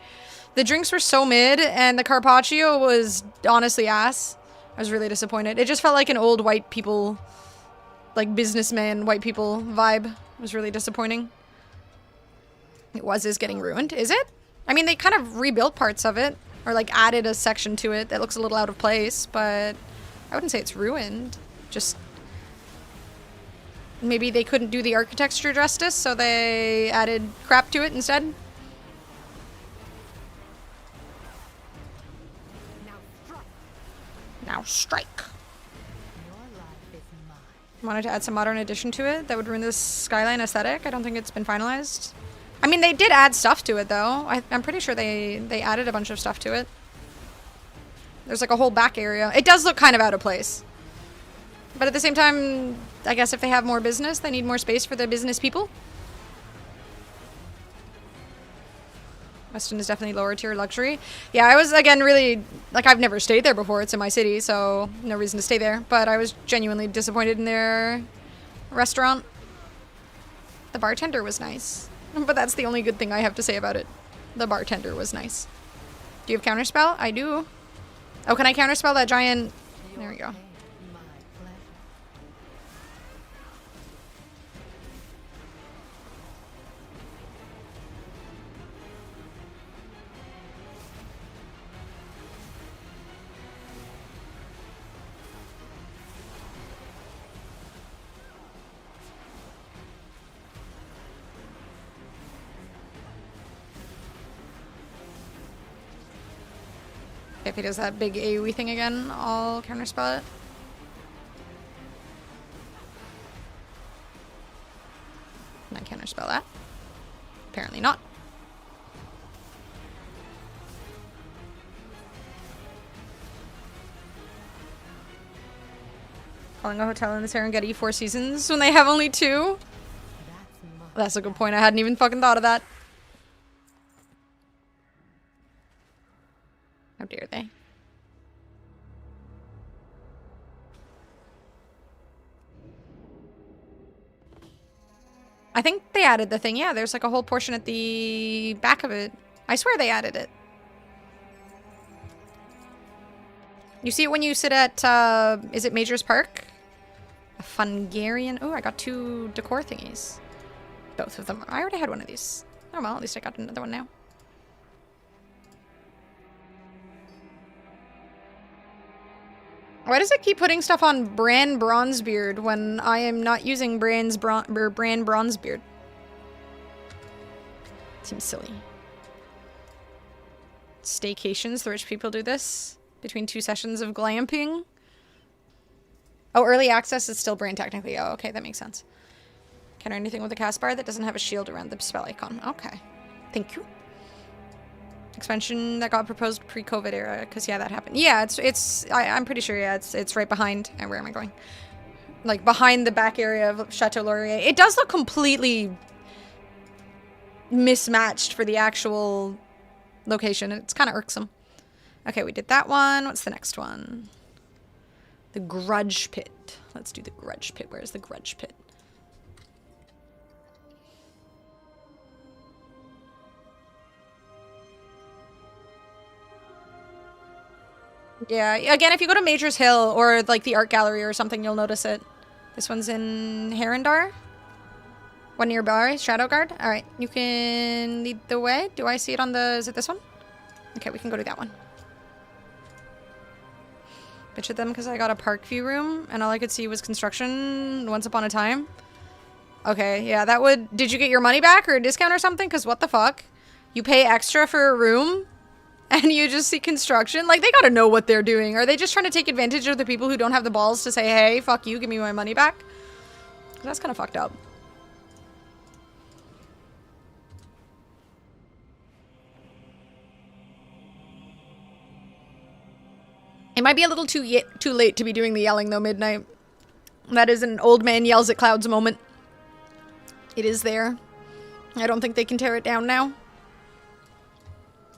The drinks were so mid, and the carpaccio was honestly ass. I was really disappointed. It just felt like an old white people... like businessman, white people vibe. It was really disappointing. Is getting ruined, is it? I mean, they kind of rebuilt parts of it, or like added a section to it that looks a little out of place, but I wouldn't say it's ruined. Just maybe they couldn't do the architecture justice, so they added crap to it instead. Now strike. Wanted to add some modern addition to it that would ruin this skyline aesthetic. I don't think it's been finalized. I mean, they did add stuff to it, though. I'm pretty sure they added a bunch of stuff to it. There's like a whole back area. It does look kind of out of place. But at the same time, I guess if they have more business, they need more space for the business people. Weston is definitely lower tier luxury. Yeah, I was, again, really, like, I've never stayed there before. It's in my city, so no reason to stay there. But I was genuinely disappointed in their restaurant. The bartender was nice. But that's the only good thing I have to say about it. The bartender was nice. Do you have counterspell? I do. Oh, can I counterspell that giant... There we go. If he does that big AoE thing again, I'll counterspell it. Can I counterspell that? Apparently not. Calling a hotel in the Serengeti 4 Seasons when they have only 2? That's a good point. I hadn't even fucking thought of that. How dare they? I think they added the thing. Yeah, there's like a whole portion at the back of it. I swear they added it. You see it when you sit at, is it Major's Park? A Fungarian. Oh, I got 2 decor thingies. Both of them. I already had one of these. Oh well, at least I got another one now. Why does it keep putting stuff on Bran Bronzebeard when I am not using Bran Bronzebeard? Seems silly. Staycations, the rich people do this. Between 2 sessions of glamping. Oh, early access is still Bran technically. Oh, okay, that makes sense. Counter anything with a cast bar that doesn't have a shield around the spell icon. Okay. Thank you. Expansion that got proposed pre-COVID era, because yeah, that happened. Yeah, I'm pretty sure, yeah, it's right behind, and where am I going? Like, behind the back area of Chateau Laurier. It does look completely mismatched for the actual location, and it's kind of irksome. Okay, we did that one. What's the next one? The Grudge Pit. Let's do the Grudge Pit. Where's the Grudge Pit? Yeah, again, if you go to Major's Hill or like the art gallery or something, you'll notice it. This one's in Herondar. One nearby, Shadow Guard. All right, you can lead the way. Do I see it on the, is it this one? Okay, we can go to that one. Bitch at them because I got a park view room and all I could see was construction once upon a time. Okay, yeah, that would, did you get your money back or a discount or something? Because what the fuck? You pay extra for a room? And you just see construction? Like, they gotta know what they're doing. Are they just trying to take advantage of the people who don't have the balls to say, hey, fuck you, give me my money back? That's kind of fucked up. It might be a little too late to be doing the yelling though, midnight. That is an old man yells at clouds moment. It is there. I don't think they can tear it down now.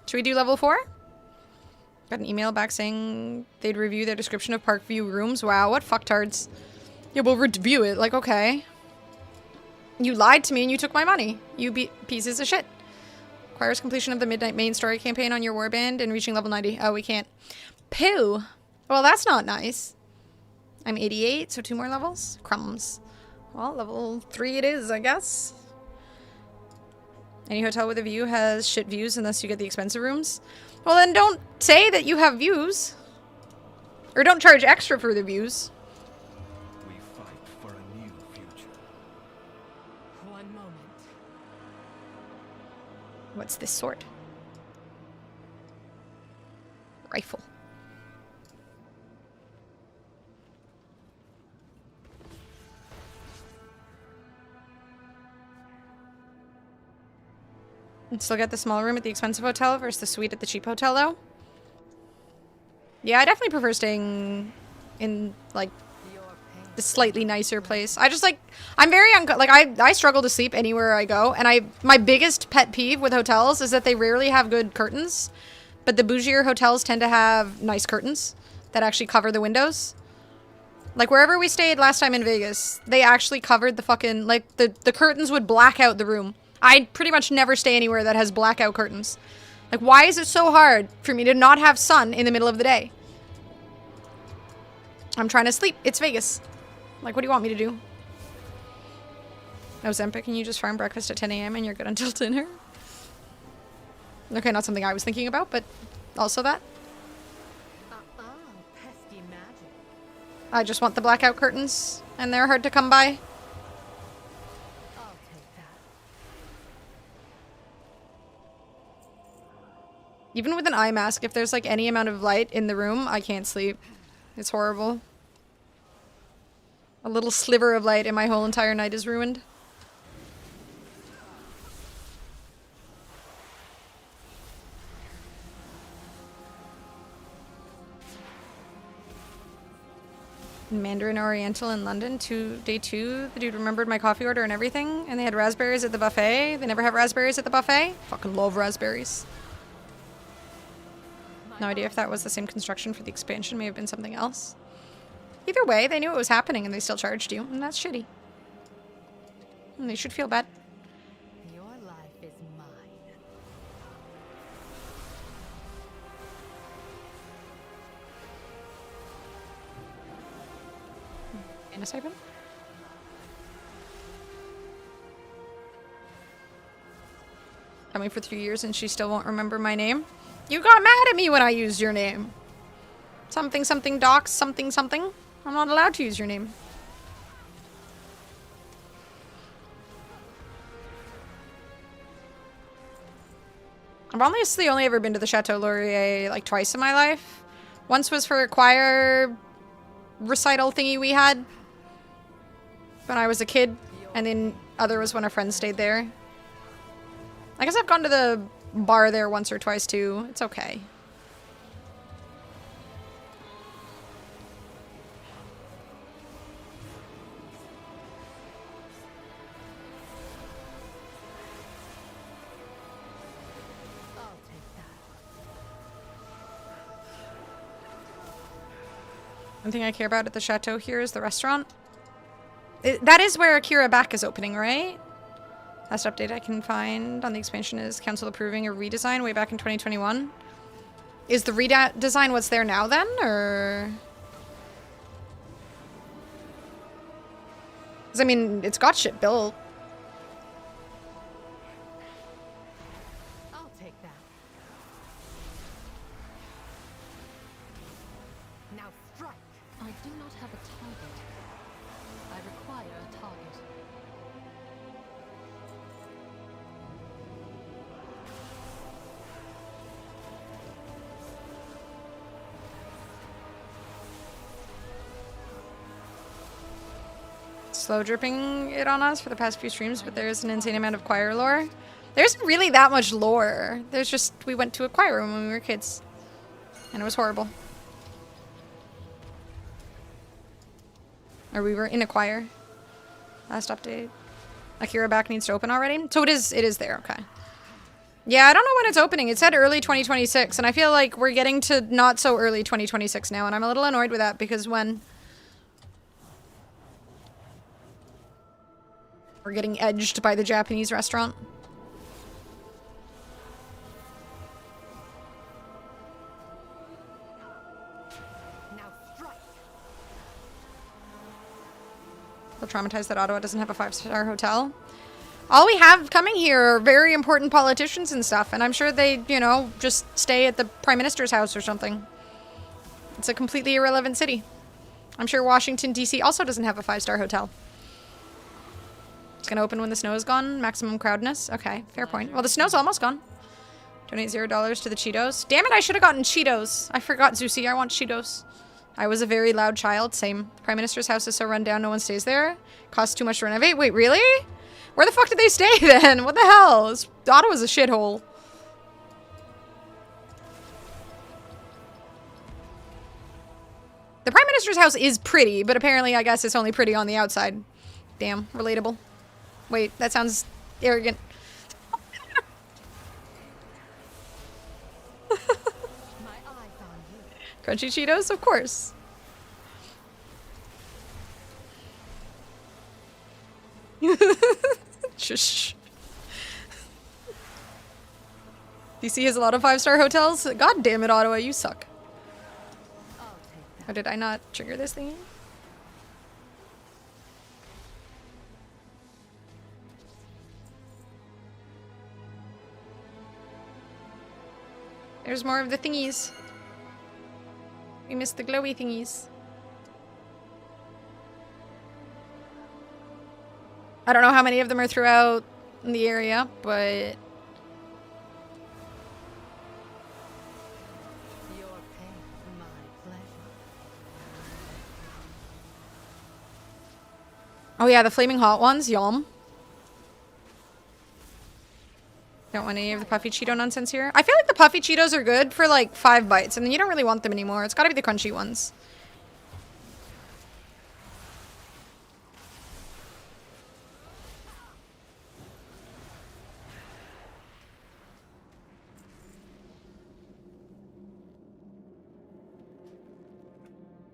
Should we do level 4? Got an email back saying they'd review their description of Parkview rooms. Wow, what fucktards. Yeah, we'll review it. Like, okay. You lied to me and you took my money. You pieces of shit. Requires completion of the Midnight main story campaign on your warband and reaching level 90. Oh, we can't. Pooh. Well, that's not nice. I'm 88, so 2 more levels. Crumbs. Well, level 3 it is, I guess. Any hotel with a view has shit views unless you get the expensive rooms. Well, then don't say that you have views. Or don't charge extra for the views. We fight for a new future. One moment. What's this sword? Rifle. And still get the small room at the expensive hotel versus the suite at the cheap hotel, though. Yeah, I definitely prefer staying in, like, the slightly nicer place. I just, like, I'm very, like, I struggle to sleep anywhere I go. And my biggest pet peeve with hotels is that they rarely have good curtains. But the bougier hotels tend to have nice curtains that actually cover the windows. Like, wherever we stayed last time in Vegas, they actually covered the fucking, like, the curtains would black out the room. I pretty much never stay anywhere that has blackout curtains. Like, why is it so hard for me to not have sun in the middle of the day? I'm trying to sleep. It's Vegas. Like, what do you want me to do? Ozempic, and you just farm breakfast at 10 a.m. and you're good until dinner? Okay, not something I was thinking about, but also that. Pesky magic. I just want the blackout curtains, and they're hard to come by. I'll take that. Even with an eye mask, if there's like any amount of light in the room, I can't sleep. It's horrible. A little sliver of light and my whole entire night is ruined. Mandarin Oriental in London, day 2. The dude remembered my coffee order and everything, and they had raspberries at the buffet. They never have raspberries at the buffet. Fucking love raspberries. No idea if that was the same construction for the expansion. May have been something else. Either way, they knew it was happening and they still charged you, and that's shitty. And they should feel bad. Your life is mine. In a second. Coming for 3 years and she still won't remember my name. You got mad at me when I used your name. Something something docs something something. I'm not allowed to use your name. I've honestly only ever been to the Chateau Laurier like twice in my life. Once was for a choir recital thingy we had when I was a kid, and then other was when a friend stayed there. I guess I've gone to the bar there once or twice too. It's okay. I'll take that. One thing I care about at the chateau here is the restaurant. That is where Akira Back is opening, right? Last update I can find on the expansion is council approving a redesign way back in 2021. Is the redesign what's there now then, or? Because I mean, it's got shit built. I'll take that. Now strike. I do not have a target. I require a target. Slow dripping it on us for the past few streams, but there's an insane amount of choir lore. There isn't really that much lore. There's just, we went to a choir room when we were kids. And it was horrible. Or we were in a choir. Last update. Akira back needs to open already? So it is there, okay. Yeah, I don't know when it's opening. It said early 2026, and I feel like we're getting to not so early 2026 now, and I'm a little annoyed with that because when we're getting edged by the Japanese restaurant. We're traumatized that Ottawa doesn't have a 5-star hotel. All we have coming here are very important politicians and stuff, and I'm sure they, you know, just stay at the Prime Minister's house or something. It's a completely irrelevant city. I'm sure Washington, D.C. also doesn't have a 5-star hotel. It's gonna open when the snow is gone. Maximum crowdness. Okay, fair point. Well, the snow's almost gone. Donate $0 to the Cheetos. Damn it, I should have gotten Cheetos. I forgot, Zeusy. I want Cheetos. I was a very loud child. Same. Prime Minister's house is so run down, no one stays there. Costs too much to renovate. Wait, really? Where the fuck did they stay then? What the hell? Ottawa's a shithole. The Prime Minister's house is pretty, but apparently I guess it's only pretty on the outside. Damn, relatable. Wait, that sounds arrogant. Crunchy Cheetos, of course. Shush. DC has a lot of 5-star hotels. God damn it, Ottawa, you suck. Or did I not trigger this thing? There's more of the thingies. We missed the glowy thingies. I don't know how many of them are throughout the area, but... Your pain, my pleasure. Oh yeah, the flaming hot ones, yum. Don't want any of the puffy Cheeto nonsense here. I feel like the puffy Cheetos are good for like 5 bites, and then you don't really want them anymore. It's gotta be the crunchy ones.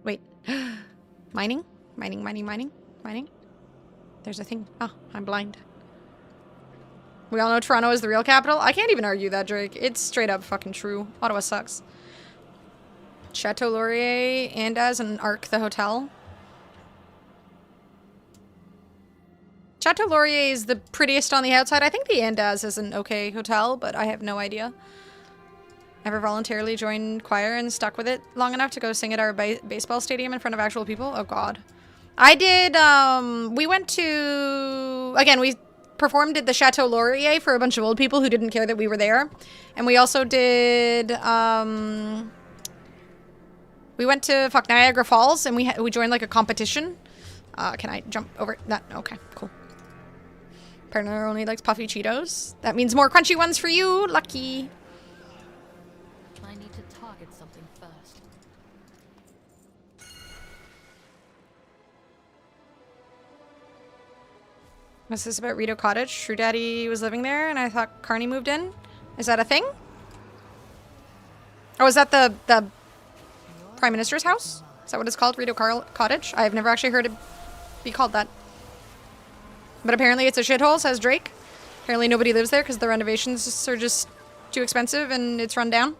Wait. Mining? Mining? There's a thing. Oh, I'm blind. We all know Toronto is the real capital. I can't even argue that, Drake. It's straight up fucking true. Ottawa sucks. Chateau Laurier, Andaz, and Arc the hotel. Chateau Laurier is the prettiest on the outside. I think the Andaz is an okay hotel, but I have no idea. Ever voluntarily joined choir and stuck with it long enough to go sing at our baseball stadium in front of actual people? Oh god. I did, we went to, again, we performed at the Chateau Laurier for a bunch of old people who didn't care that we were there. And we also did, we went to Niagara Falls and we joined like a competition. Can I jump over that? Okay, cool. Partner only likes puffy Cheetos. That means more crunchy ones for you. Lucky. I need to target something first. What's this about Rito Cottage? True Daddy was living there and I thought Carney moved in. Is that a thing? Oh, is that the Prime Minister's house? Is that what it's called? Rito Cottage? I've never actually heard it be called that. But apparently it's a shithole, says Drake. Apparently nobody lives there because the renovations are just too expensive and it's run down.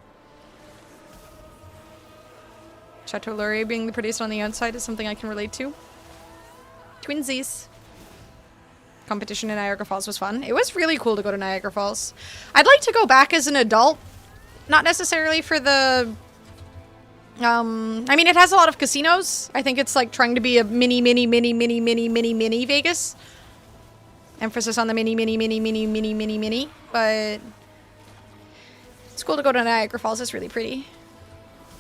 Chateau Laurier being the prettiest on the outside is something I can relate to. Twinsies. Competition in Niagara Falls was fun. It was really cool to go to Niagara Falls. I'd like to go back as an adult. Not necessarily for the... I mean, it has a lot of casinos. I think it's like trying to be a mini Vegas. Emphasis on the mini. But it's cool to go to Niagara Falls. It's really pretty.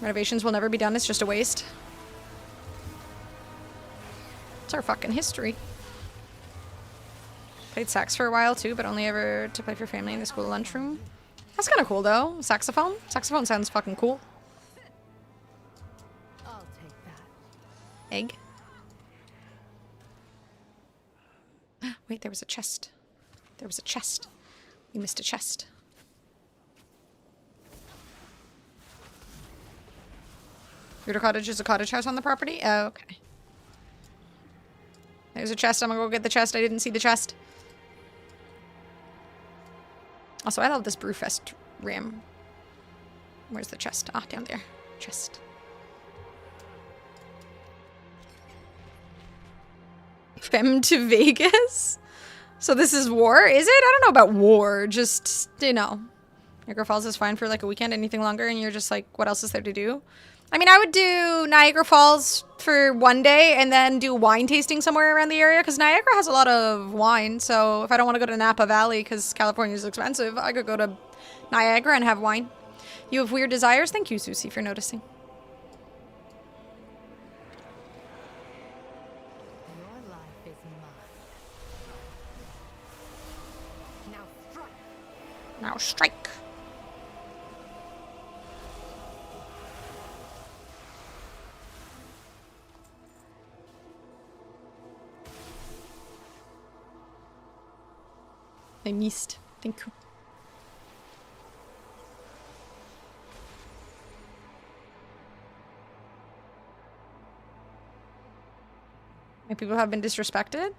Renovations will never be done. It's just a waste. It's our fucking history. Played sax for a while too, but only ever to play for family in the school lunchroom. That's kind of cool though. Saxophone? Saxophone sounds fucking cool. I'll take that. Egg. Wait, there was a chest. There was a chest. We missed a chest. Your cottage is a cottage house on the property? Oh, okay. There's a chest. I'm gonna go get the chest. I didn't see the chest. Also, I love this Brewfest ram. Where's the chest? Ah, down there. Chest. Femme to Vegas? So this is war, is it? I don't know about war. Just, you know. Niagara Falls is fine for like a weekend. Anything longer and you're just like, what else is there to do? I mean, I would do Niagara Falls for one day and then do wine tasting somewhere around the area because Niagara has a lot of wine. So if I don't want to go to Napa Valley because California is expensive, I could go to Niagara and have wine. You have weird desires? Thank you, Susie, for noticing. Your life is mine. Now strike. Now strike. I missed. Thank you. My people have been disrespected.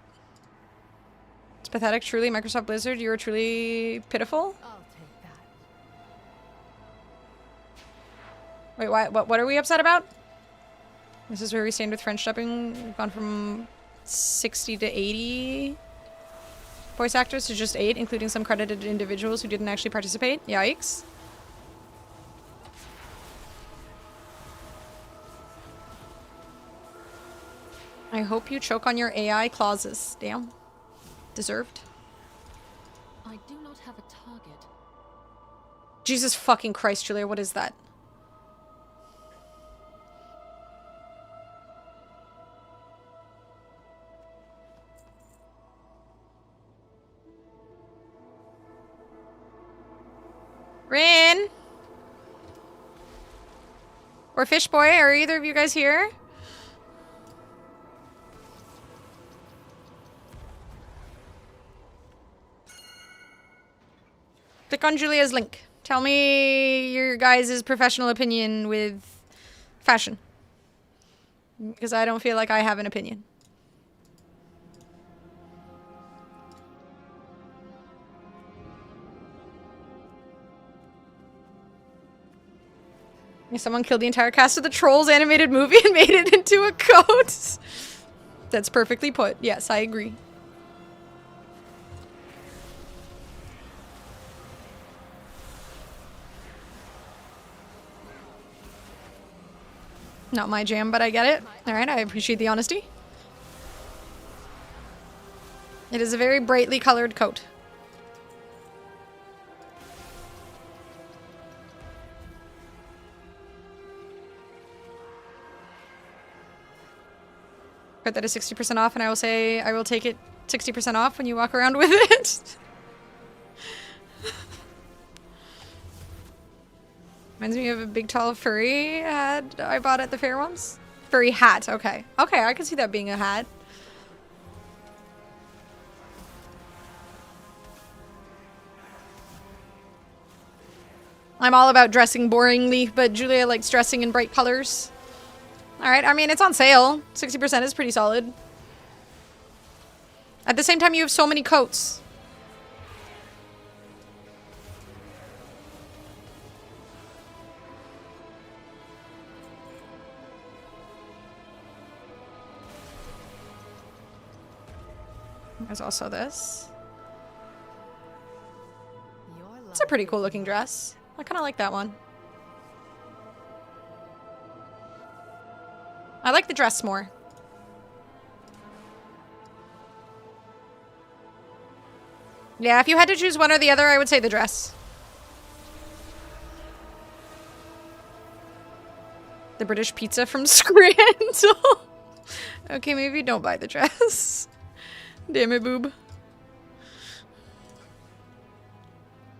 It's pathetic. Truly, Microsoft Blizzard, you are truly pitiful. I'll take that. Wait, what are we upset about? This is where we stand with French dubbing. We've gone from 60 to 80 voice actors to just 8, including some credited individuals who didn't actually participate. Yikes. I hope you choke on your AI clauses. Damn. Deserved. I do not have a target. Jesus fucking Christ, Julia, what is that? Rin! Or Fish Boy, are either of you guys here? Click on Julia's link. Tell me your guys' professional opinion with fashion. Because I don't feel like I have an opinion. Someone killed the entire cast of the Trolls animated movie and made it into a coat. That's perfectly put. Yes, I agree. Not my jam, but I get it. Alright, I appreciate the honesty. It is a very brightly colored coat. Put that is 60% off, and I will say I will take it 60% off when you walk around with it. Reminds me of a big tall furry hat I bought at the fair once. Furry hat, okay. Okay, I can see that being a hat. I'm all about dressing boringly, but Julia likes dressing in bright colors. Alright, I mean, it's on sale. 60% is pretty solid. At the same time, you have so many coats. There's also this. It's a pretty cool looking dress. I kind of like that one. I like the dress more. Yeah, if you had to choose one or the other, I would say the dress. The British pizza from Scrandal. Okay, maybe don't buy the dress. Damn it, boob.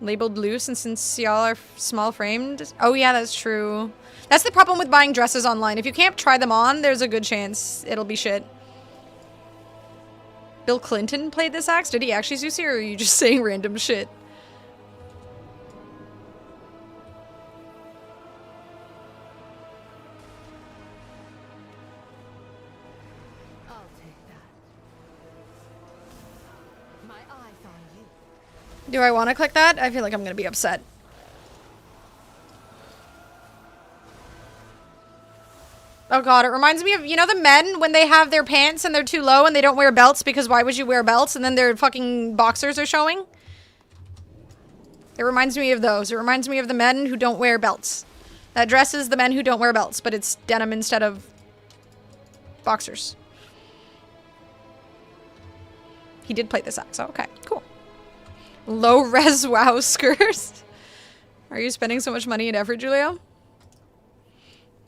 Labeled loose, and since y'all are small framed. Oh yeah, that's true. That's the problem with buying dresses online. If you can't try them on, there's a good chance it'll be shit. Bill Clinton played this axe? Did he actually, Zusi, or are you just saying random shit? I'll take that. My eyes on you. Do I want to click that? I feel like I'm going to be upset. Oh god, it reminds me of, you know, the men when they have their pants and they're too low and they don't wear belts because why would you wear belts and then their fucking boxers are showing? It reminds me of those. It reminds me of the men who don't wear belts. That dresses the men who don't wear belts, but it's denim instead of boxers. He did play this axe. Oh, okay, cool. Low res WoW skirt. Are you spending so much money and effort, Julio?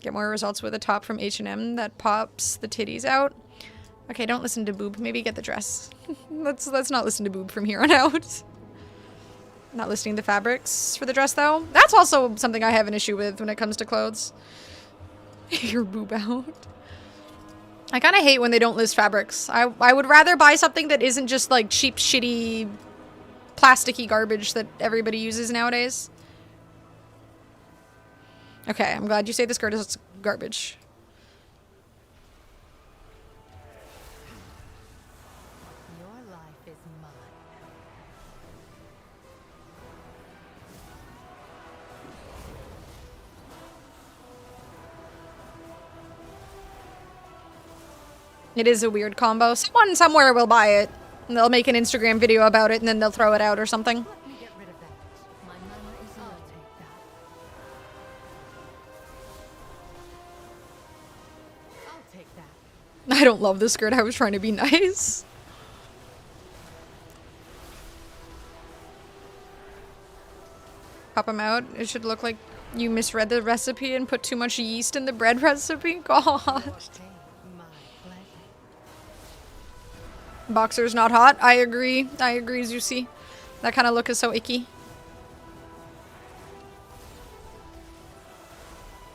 Get more results with a top from H&M that pops the titties out. Okay, don't listen to boob. Maybe get the dress. let's not listen to boob from here on out. Not listing the fabrics for the dress though. That's also something I have an issue with when it comes to clothes. Your boob out. I kind of hate when they don't list fabrics. I would rather buy something that isn't just like cheap, shitty, plasticky garbage that everybody uses nowadays. Okay, I'm glad you say the skirt is garbage. Your life is mine. It is a weird combo. Someone somewhere will buy it. And they'll make an Instagram video about it and then they'll throw it out or something. Let me get rid of that. My mana is low. I'll take that. I'll take that. I don't love the skirt. I was trying to be nice. Pop them out. It should look like you misread the recipe and put too much yeast in the bread recipe. God. Okay, my pleasure. Boxer's not hot. I agree. I agree, Zusi. That kind of look is so icky.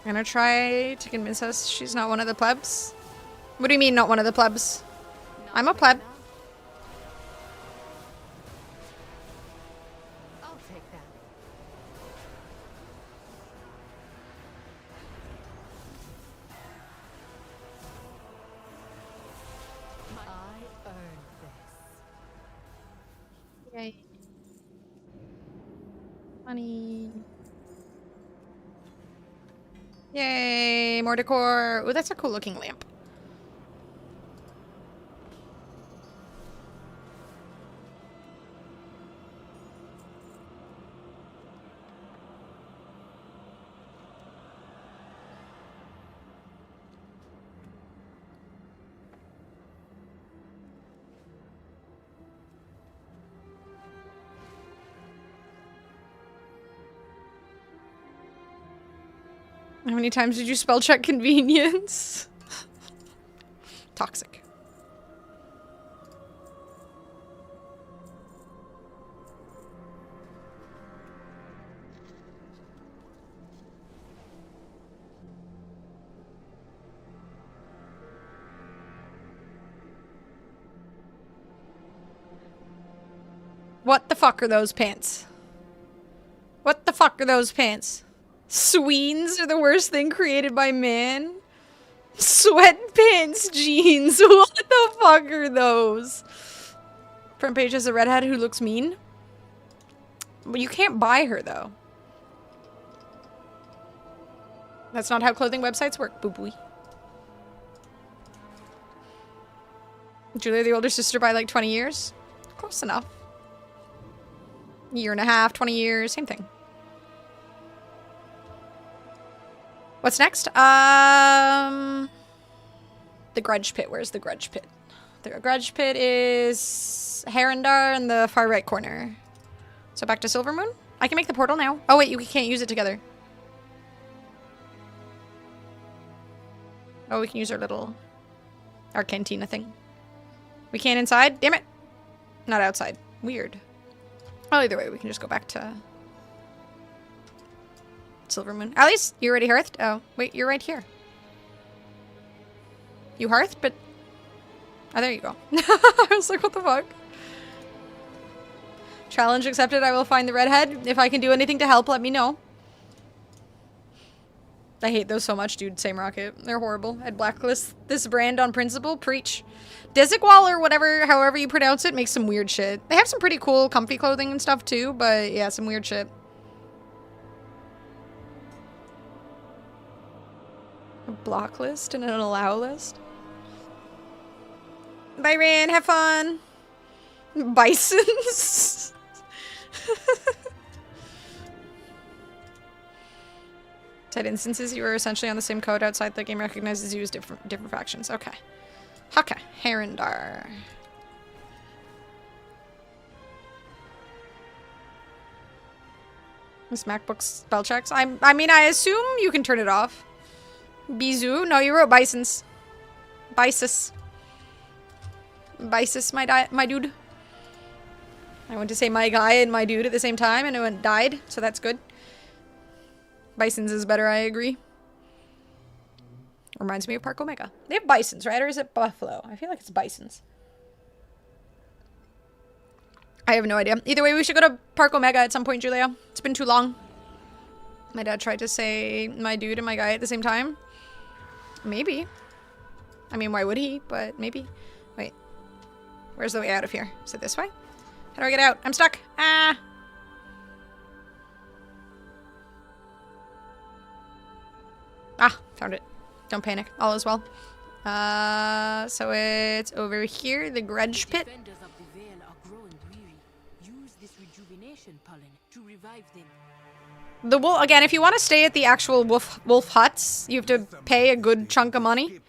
I'm gonna try to convince us she's not one of the plebs. What do you mean, not one of the plebs? I'm a pleb. I'll take that. I earned this. Yay. Money. Yay, more decor. Ooh, that's a cool looking lamp. How many times did you spell check convenience? Toxic. What the fuck are those pants? What the fuck are those pants? Sweens are the worst thing created by man. Sweatpants jeans. What the fuck are those? Front page has a redhead who looks mean. But you can't buy her though. That's not how clothing websites work, boo-boo. Julia, the older sister by like 20 years? Close enough. Year and a half, 20 years, same thing. What's next? The Grudge Pit. Where's the Grudge Pit? The Grudge Pit is Herondar in the far right corner. So back to Silvermoon? I can make the portal now. Oh wait, you can't use it together. Oh, we can use our cantina thing. We can't inside? Damn it. Not outside. Weird. Well, either way, we can just go back to Silvermoon. Alice, you already hearthed? Oh, wait, you're right here. You hearthed, but Oh, there you go. I was like, what the fuck? Challenge accepted. I will find the redhead. If I can do anything to help, let me know. I hate those so much, dude. Same Rocket. They're horrible. I'd blacklist this brand on principle. Preach. Desigual or whatever, however you pronounce it, makes some weird shit. They have some pretty cool, comfy clothing and stuff too, but yeah, some weird shit. A block list and an allow list. Bye, Ran. Have fun. Bisons. Said instances you were essentially on the same code outside the game recognizes you as different factions. Okay. Okay. Herondar. This MacBook spell checks. I mean, I assume you can turn it off. Bisou? No, you wrote bisons. Bisus. Bisus, my dude. I went to say my guy and my dude at the same time, and it went died, so that's good. Bisons is better, I agree. Reminds me of Park Omega. They have bisons, right? Or is it buffalo? I feel like it's bisons. I have no idea. Either way, we should go to Park Omega at some point, Julia. It's been too long. My dad tried to say my dude and my guy at the same time. Maybe. I mean, why would he? But maybe. Wait. Where's the way out of here? Is it this way? How do I get out? I'm stuck. Ah! Ah, found it. Don't panic. All is well. So it's over here, the grudge pit. Defenders of the Veil are growing weary. Use this rejuvenation pollen to revive them. The wolf, again, if you want to stay at the actual wolf huts, you have to pay a good chunk of money.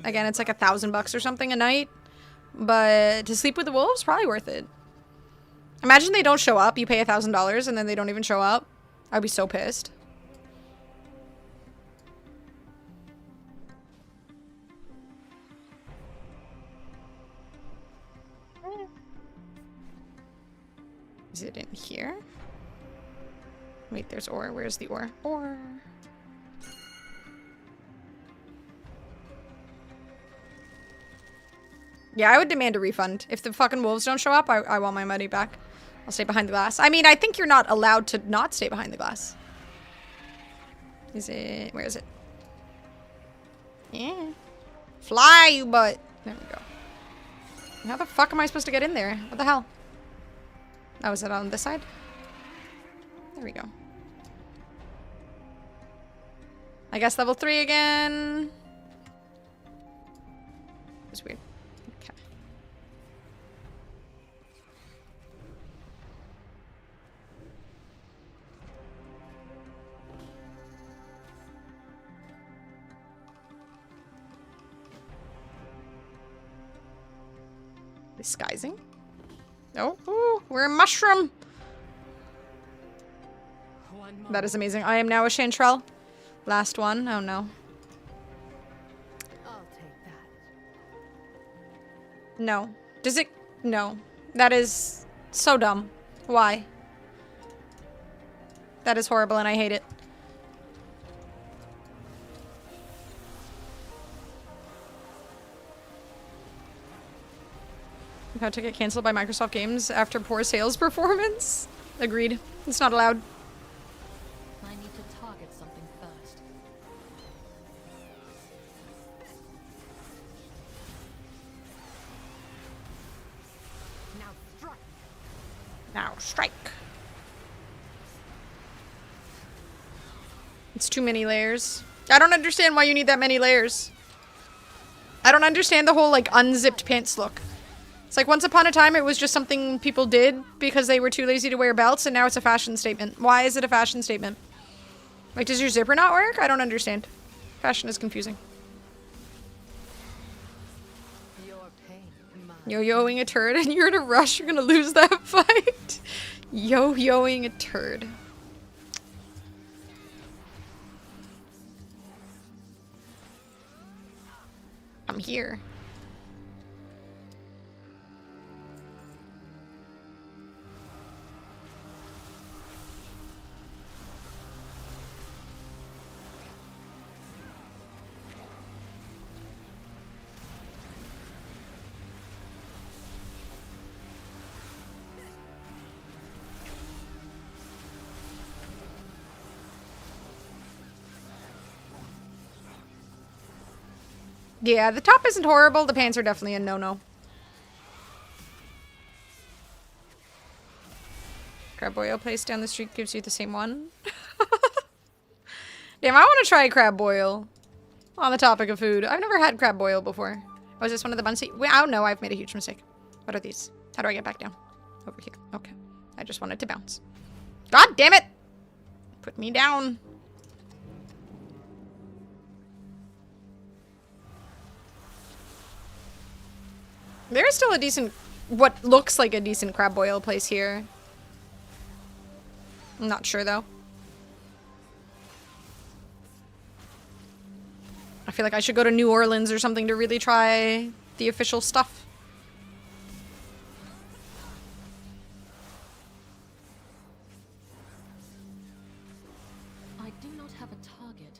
Again, it's like $1,000 or something a night. But to sleep with the wolves, probably worth it. Imagine they don't show up. You pay $1,000 and then they don't even show up. I'd be so pissed. Is it in here? Wait, there's ore. Where's the ore? Ore. Yeah, I would demand a refund. If the fucking wolves don't show up, I want my money back. I'll stay behind the glass. I mean, I think you're not allowed to not stay behind the glass. Is it... Where is it? Yeah. Fly, you butt. There we go. How the fuck am I supposed to get in there? What the hell? Oh, is it on this side? There we go. I guess level 3 again. It's weird. Okay. Disguising? Oh, ooh, we're a mushroom. That is amazing. I am now a chanterelle. Last one. Oh no. I'll take that. No. Does it? No. That is so dumb. Why? That is horrible and I hate it. About to get canceled by Microsoft Games after poor sales performance. Agreed. It's not allowed. I need to target something first. Now strike. Now strike. It's too many layers. I don't understand why you need that many layers. I don't understand the whole like unzipped pants look. It's like once upon a time it was just something people did because they were too lazy to wear belts, and now it's a fashion statement. Why is it a fashion statement? Like, does your zipper not work? I don't understand. Fashion is confusing. Your pain, mine. Yo-yoing a turd and you're in a rush, you're gonna lose that fight. Yo-yoing a turd. I'm here. Yeah, the top isn't horrible. The pants are definitely a no-no. Crab boil place down the street gives you the same one. Damn, I want to try crab boil. On the topic of food. I've never had crab boil before. Oh, is this one of the buns? Wait, oh no, I've made a huge mistake. What are these? How do I get back down? Over here. Okay. I just wanted to bounce. God damn it! Put me down. There is still a decent, what looks like a decent crab boil place here. I'm not sure though. I feel like I should go to New Orleans or something to really try the official stuff. I do not have a target.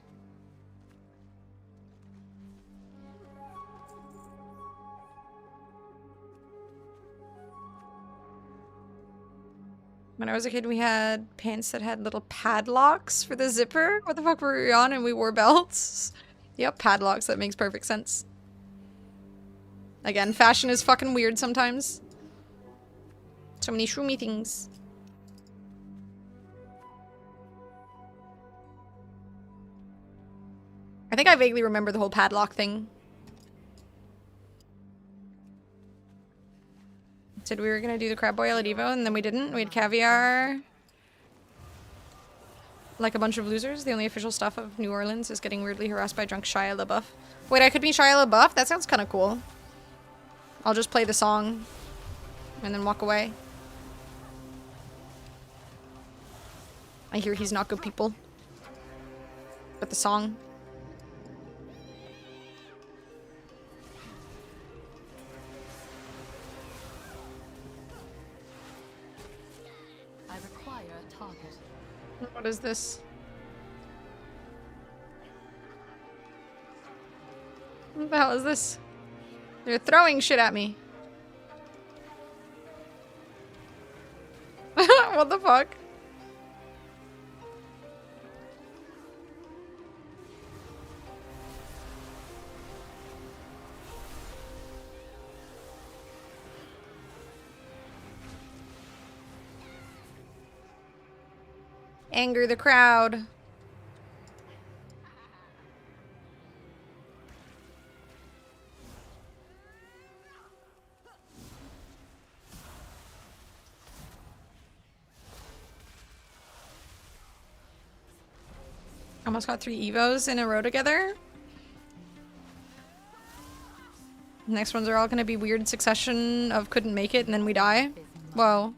When I was a kid, we had pants that had little padlocks for the zipper. What the fuck were we on? And we wore belts. Yep, padlocks. That makes perfect sense. Again, fashion is fucking weird sometimes. So many shroomy things. I think I vaguely remember the whole padlock thing. Said we were gonna do the crab boil at Evo, and then we didn't. We had caviar. Like a bunch of losers. The only official stuff of New Orleans is getting weirdly harassed by drunk Shia LaBeouf. Wait, I could be Shia LaBeouf? That sounds kind of cool. I'll just play the song and then walk away. I hear he's not good people. But the song. I require a target. What is this? What the hell is this? They're throwing shit at me. What the fuck? Anger the crowd. Almost got 3 Evos in a row together. Next ones are all gonna be weird succession of couldn't make it and then we die. Whoa.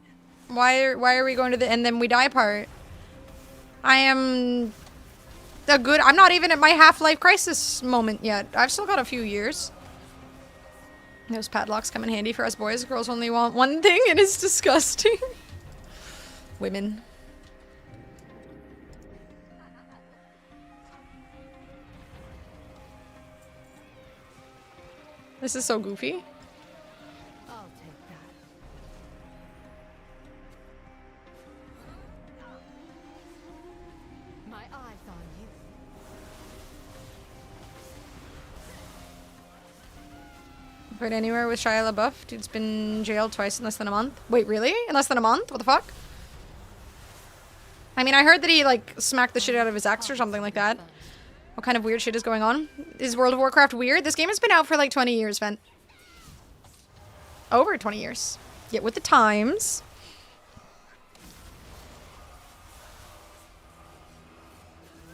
Why are we going to the and then we die part? I am I'm not even at my half-life crisis moment yet. I've still got a few years. Those padlocks come in handy for us boys. Girls only want one thing and it's disgusting. Women. This is so goofy. I'll take that. My eyes on you. But anywhere with Shia LaBeouf? Dude's been jailed twice in less than a month. Wait, really? In less than a month? What the fuck? I mean, I heard that he, like, smacked the shit out of his ex or something like that. What kind of weird shit is going on? Is World of Warcraft weird? This game has been out for like 20 years, Vent. Over 20 years. Get with the times.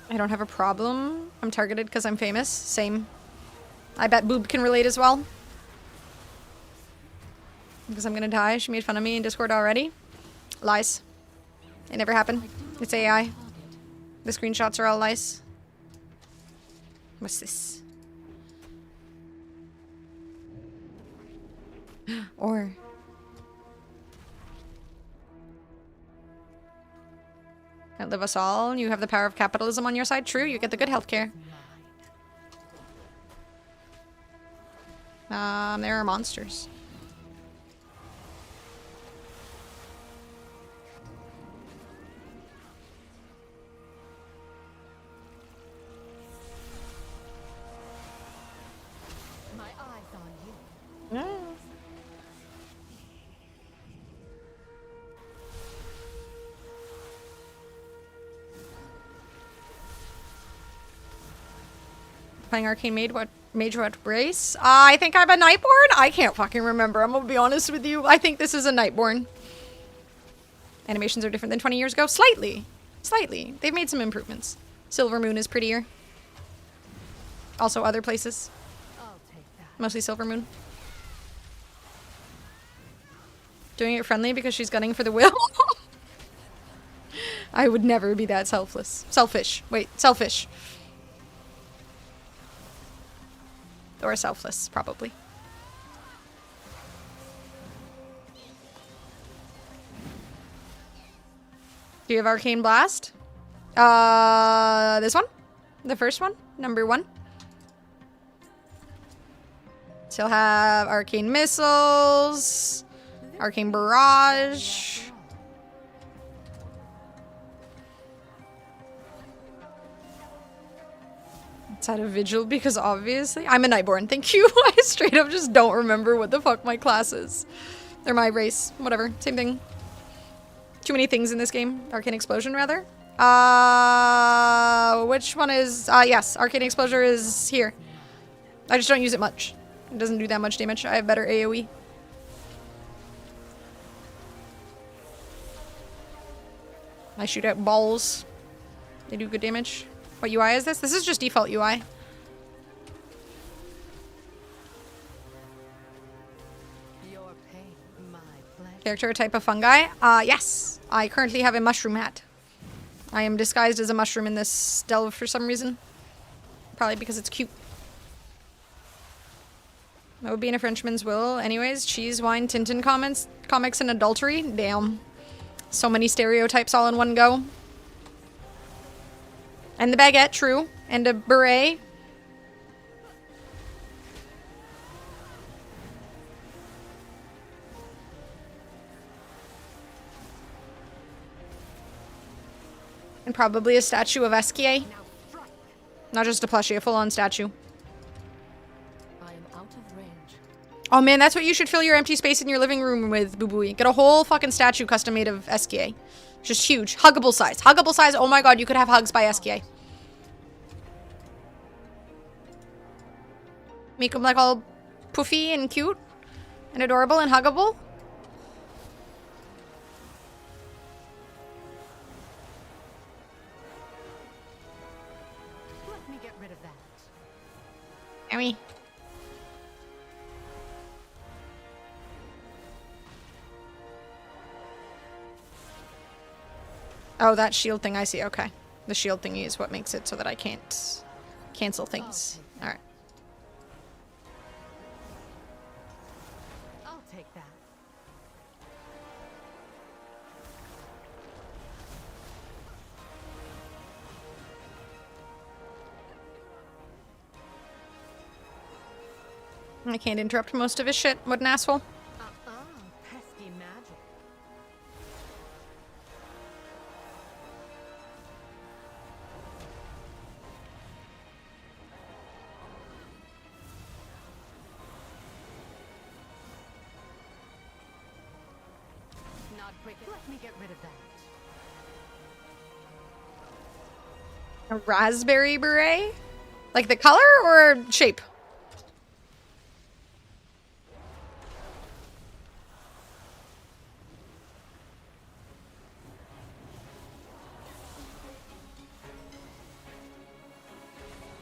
I don't have a problem. I'm targeted because I'm famous. Same. I bet Boob can relate as well. Because I'm gonna die. She made fun of me in Discord already. Lies. It never happened. It's AI. The screenshots are all lies. What's this? Or outlive us all. You have the power of capitalism on your side. True, you get the good healthcare. There are monsters. Playing Arcane Mage what race? I think I'm a Nightborn? I can't fucking remember. I'm gonna be honest with you. I think this is a Nightborn. Animations are different than 20 years ago? Slightly. Slightly. They've made some improvements. Silver Moon is prettier. Also other places. I'll take that. Mostly Silver Moon. Doing it friendly because she's gunning for the will? I would never be that selfless. Selfish. Wait, selfish. Or selfless, probably. Do you have Arcane Blast? This one? The first one? Number 1? Still have Arcane Missiles, Arcane Barrage. It's out of Vigil because obviously I'm a Nightborn. Thank you. I straight up just don't remember what the fuck my class is. Or my race. Whatever. Same thing. Too many things in this game. Arcane Explosion, rather. Which one is... yes. Arcane Explosion is here. I just don't use it much. It doesn't do that much damage. I have better AoE. I shoot out balls. They do good damage. What UI is this? This is just default UI. Your pain, my pleasure. Character type of fungi? Yes. I currently have a mushroom hat. I am disguised as a mushroom in this delve for some reason. Probably because it's cute. That would be in a Frenchman's will. Anyways, cheese, wine, Tintin comics, and adultery. Damn. So many stereotypes all in one go. And the baguette, true. And a beret. And probably a statue of Esquier. Not just a plushie, a full-on statue. I am out of range. Oh man, that's what you should fill your empty space in your living room with, Boo Booey. Get a whole fucking statue custom made of Esquier. Just huge. Huggable size. Huggable size. Oh my god, you could have hugs by Esquier. Make them like all poofy and cute and adorable and huggable. Let me get rid of that. Emmy. Oh, that shield thing I see. Okay. The shield thingy is what makes it so that I can't cancel things. Alright. I'll take that. I can't interrupt most of his shit. What an asshole. Pesky magic. Not quick. Let me get rid of that. A raspberry beret? Like the color or shape?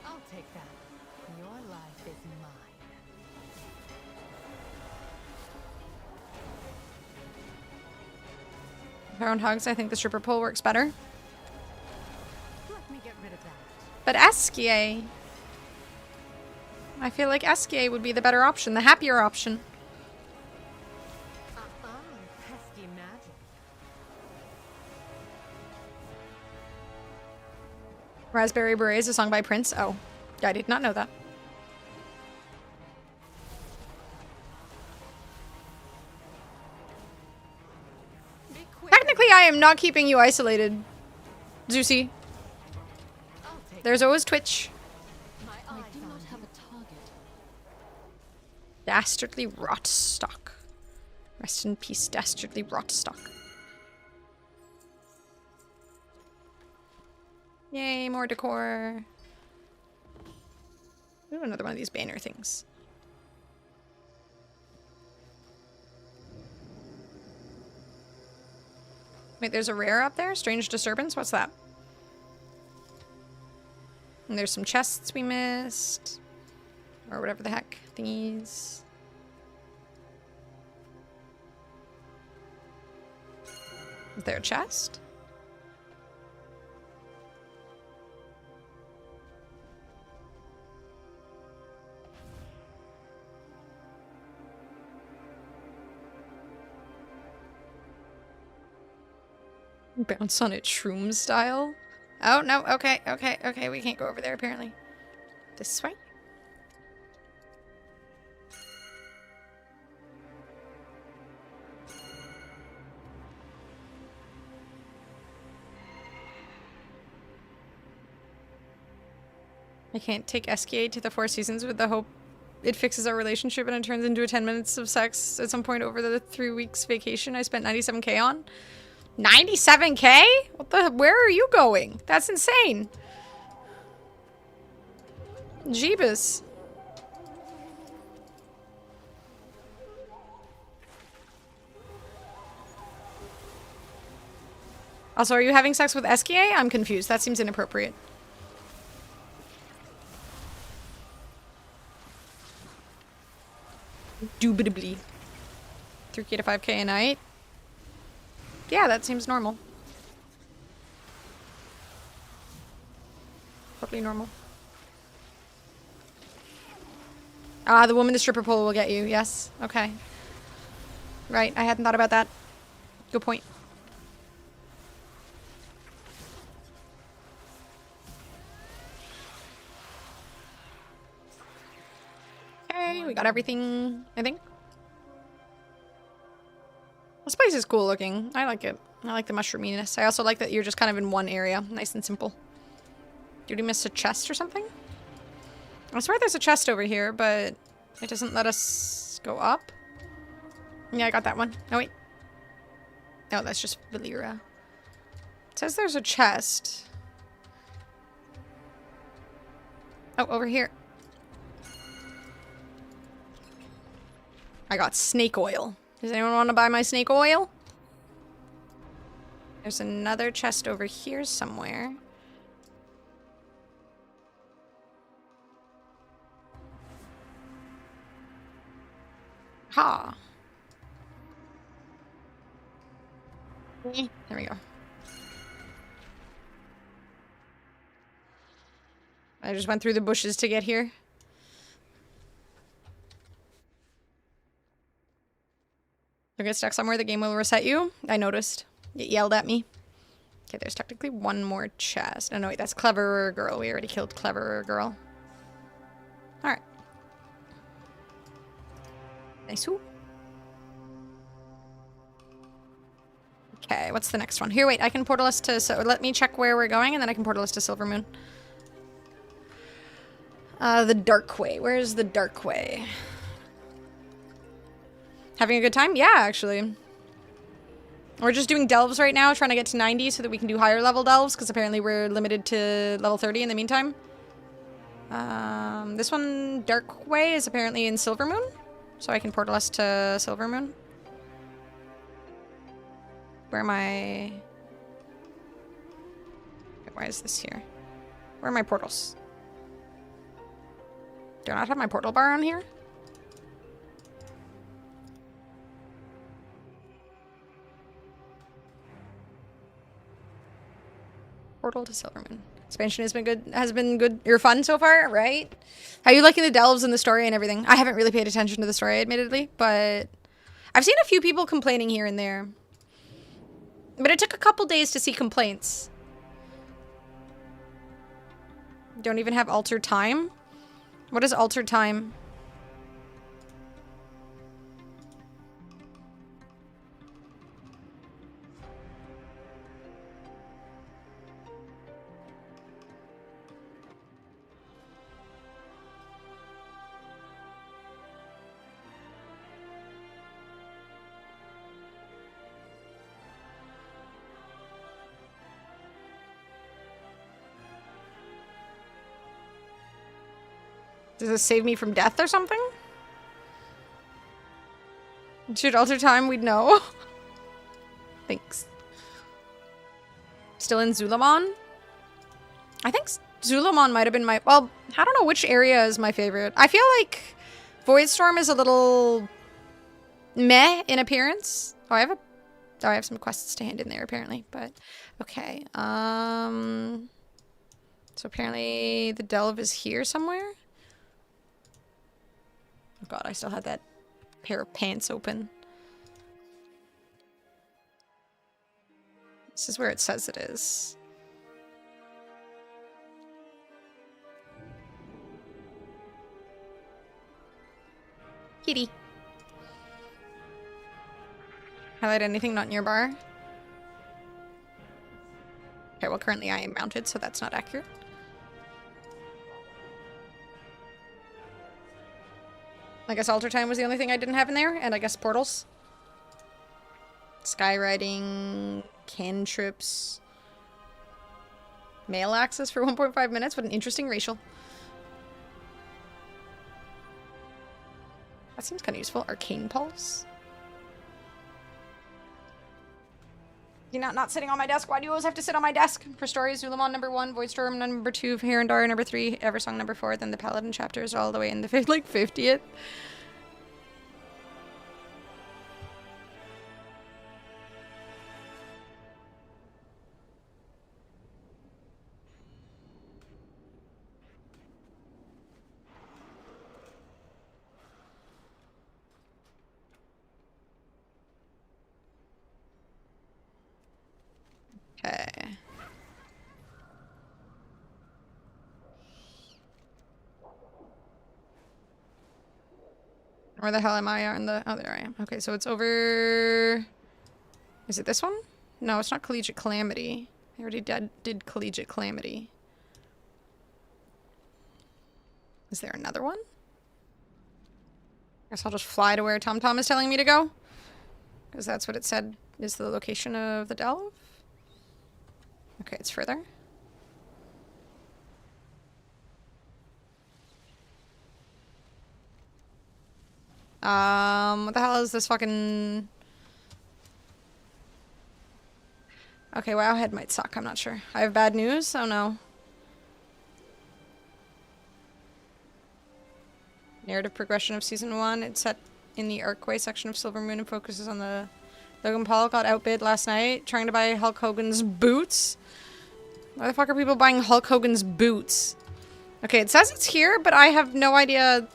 I'll take that. Your life is mine. Around hugs, I think the stripper pole works better. Let me get rid of that. But Esquier. I feel like Esquier would be the better option, the happier option. Pesky magic. Raspberry Beret is a song by Prince. Oh, I did not know that. Be quick. Technically, I am not keeping you isolated, Zeusy. I'll take There's always Twitch. my I eyes do on not you. have a target. Dastardly rot stock. Rest in peace, dastardly rot stock. Yay, more decor. Ooh, another one of these banner things. Wait, there's a rare up there? Strange disturbance? What's that? And there's some chests we missed. Or whatever the heck. Thingies. Is there a chest? Bounce on it shroom style? Oh, no. Okay, okay, okay. We can't go over there, apparently. This way? I can't take SKA to the Four Seasons with the hope it fixes our relationship and it turns into a 10 minutes of sex at some point over the 3 weeks vacation I spent 97k on. 97k? What the? Where are you going? That's insane. Jeebus. Also, are you having sex with SKA? I'm confused. That seems inappropriate. Indubitably. 3k to 5k a night? Yeah, that seems normal. Totally normal. Ah, the woman in the stripper pole will get you. Yes. Okay. Right, I hadn't thought about that. Good point. Okay, we got everything, I think. This place is cool looking. I like it. I like the mushroominess. I also like that you're just kind of in one area. Nice and simple. Did we miss a chest or something? I swear there's a chest over here, but it doesn't let us go up. Yeah, I got that one. Oh, wait. No, that's just Valera. It says there's a chest. Oh, over here. I got snake oil. Does anyone want to buy my snake oil? There's another chest over here somewhere. Ha. There we go. I just went through the bushes to get here. You'll get stuck somewhere, the game will reset you. I noticed. It yelled at me. Okay, there's technically one more chest. Oh no, wait, that's Cleverer Girl. We already killed Cleverer Girl. Alright. Nice. Ooh. Okay, what's the next one? Here, wait, I can portal us to... So let me check where we're going, and then I can portal us to Silvermoon. The Dark Way. Where's the Dark Way? Having a good time? Yeah, actually. We're just doing delves right now, trying to get to 90 so that we can do higher level delves, because apparently we're limited to level 30 in the meantime. This one, Dark Way, is apparently in Silvermoon, so I can portal us to Silvermoon. Where am I? Why is this here? Where are my portals? Do I not have my portal bar on here? Portal to Silvermoon. Expansion has been good. You're fun so far, right? How are you liking the delves and the story and everything? I haven't really paid attention to the story, admittedly, but I've seen a few people complaining here and there. But it took a couple days to see complaints. Don't even have altered time? What is altered time? Does this save me from death or something? Should alter time, we'd know. Thanks. Still in Zulamon? I think Zulamon might have been my... Well, I don't know which area is my favorite. I feel like Voidstorm is a little meh in appearance. Oh, I have some quests to hand in there apparently, but okay. So apparently the Delve is here somewhere. Oh god, I still had that pair of pants open. This is where it says it is. Kitty. Highlight anything not nearby. Okay, well currently I am mounted, so that's not accurate. I guess altar time was the only thing I didn't have in there, and I guess portals. Skywriting, cantrips. Mail access for 1.5 minutes. What an interesting racial. That seems kind of useful. Arcane Pulse. You're not sitting on my desk. Why do you always have to sit on my desk? For stories, Zulamon number 1, Voidstorm number 2, Herondar number 3, Eversong number 4, then the Paladin chapters all the way in the 50th. Okay. Where the hell am I on the... Oh, there I am. Okay, so it's over... Is it this one? No, it's not Collegiate Calamity. I already did Collegiate Calamity. Is there another one? Guess I'll just fly to where TomTom is telling me to go. Because that's what it said is the location of the Delve. Okay, it's further. What the hell is this fucking... Okay, Wowhead might suck, I'm not sure. I have bad news? Oh no. Narrative progression of Season 1. It's set in the Arcway section of Silver Moon and focuses on the... Logan Paul got outbid last night trying to buy Hulk Hogan's boots. Why the fuck are people buying Hulk Hogan's boots? Okay, it says it's here, but I have no idea...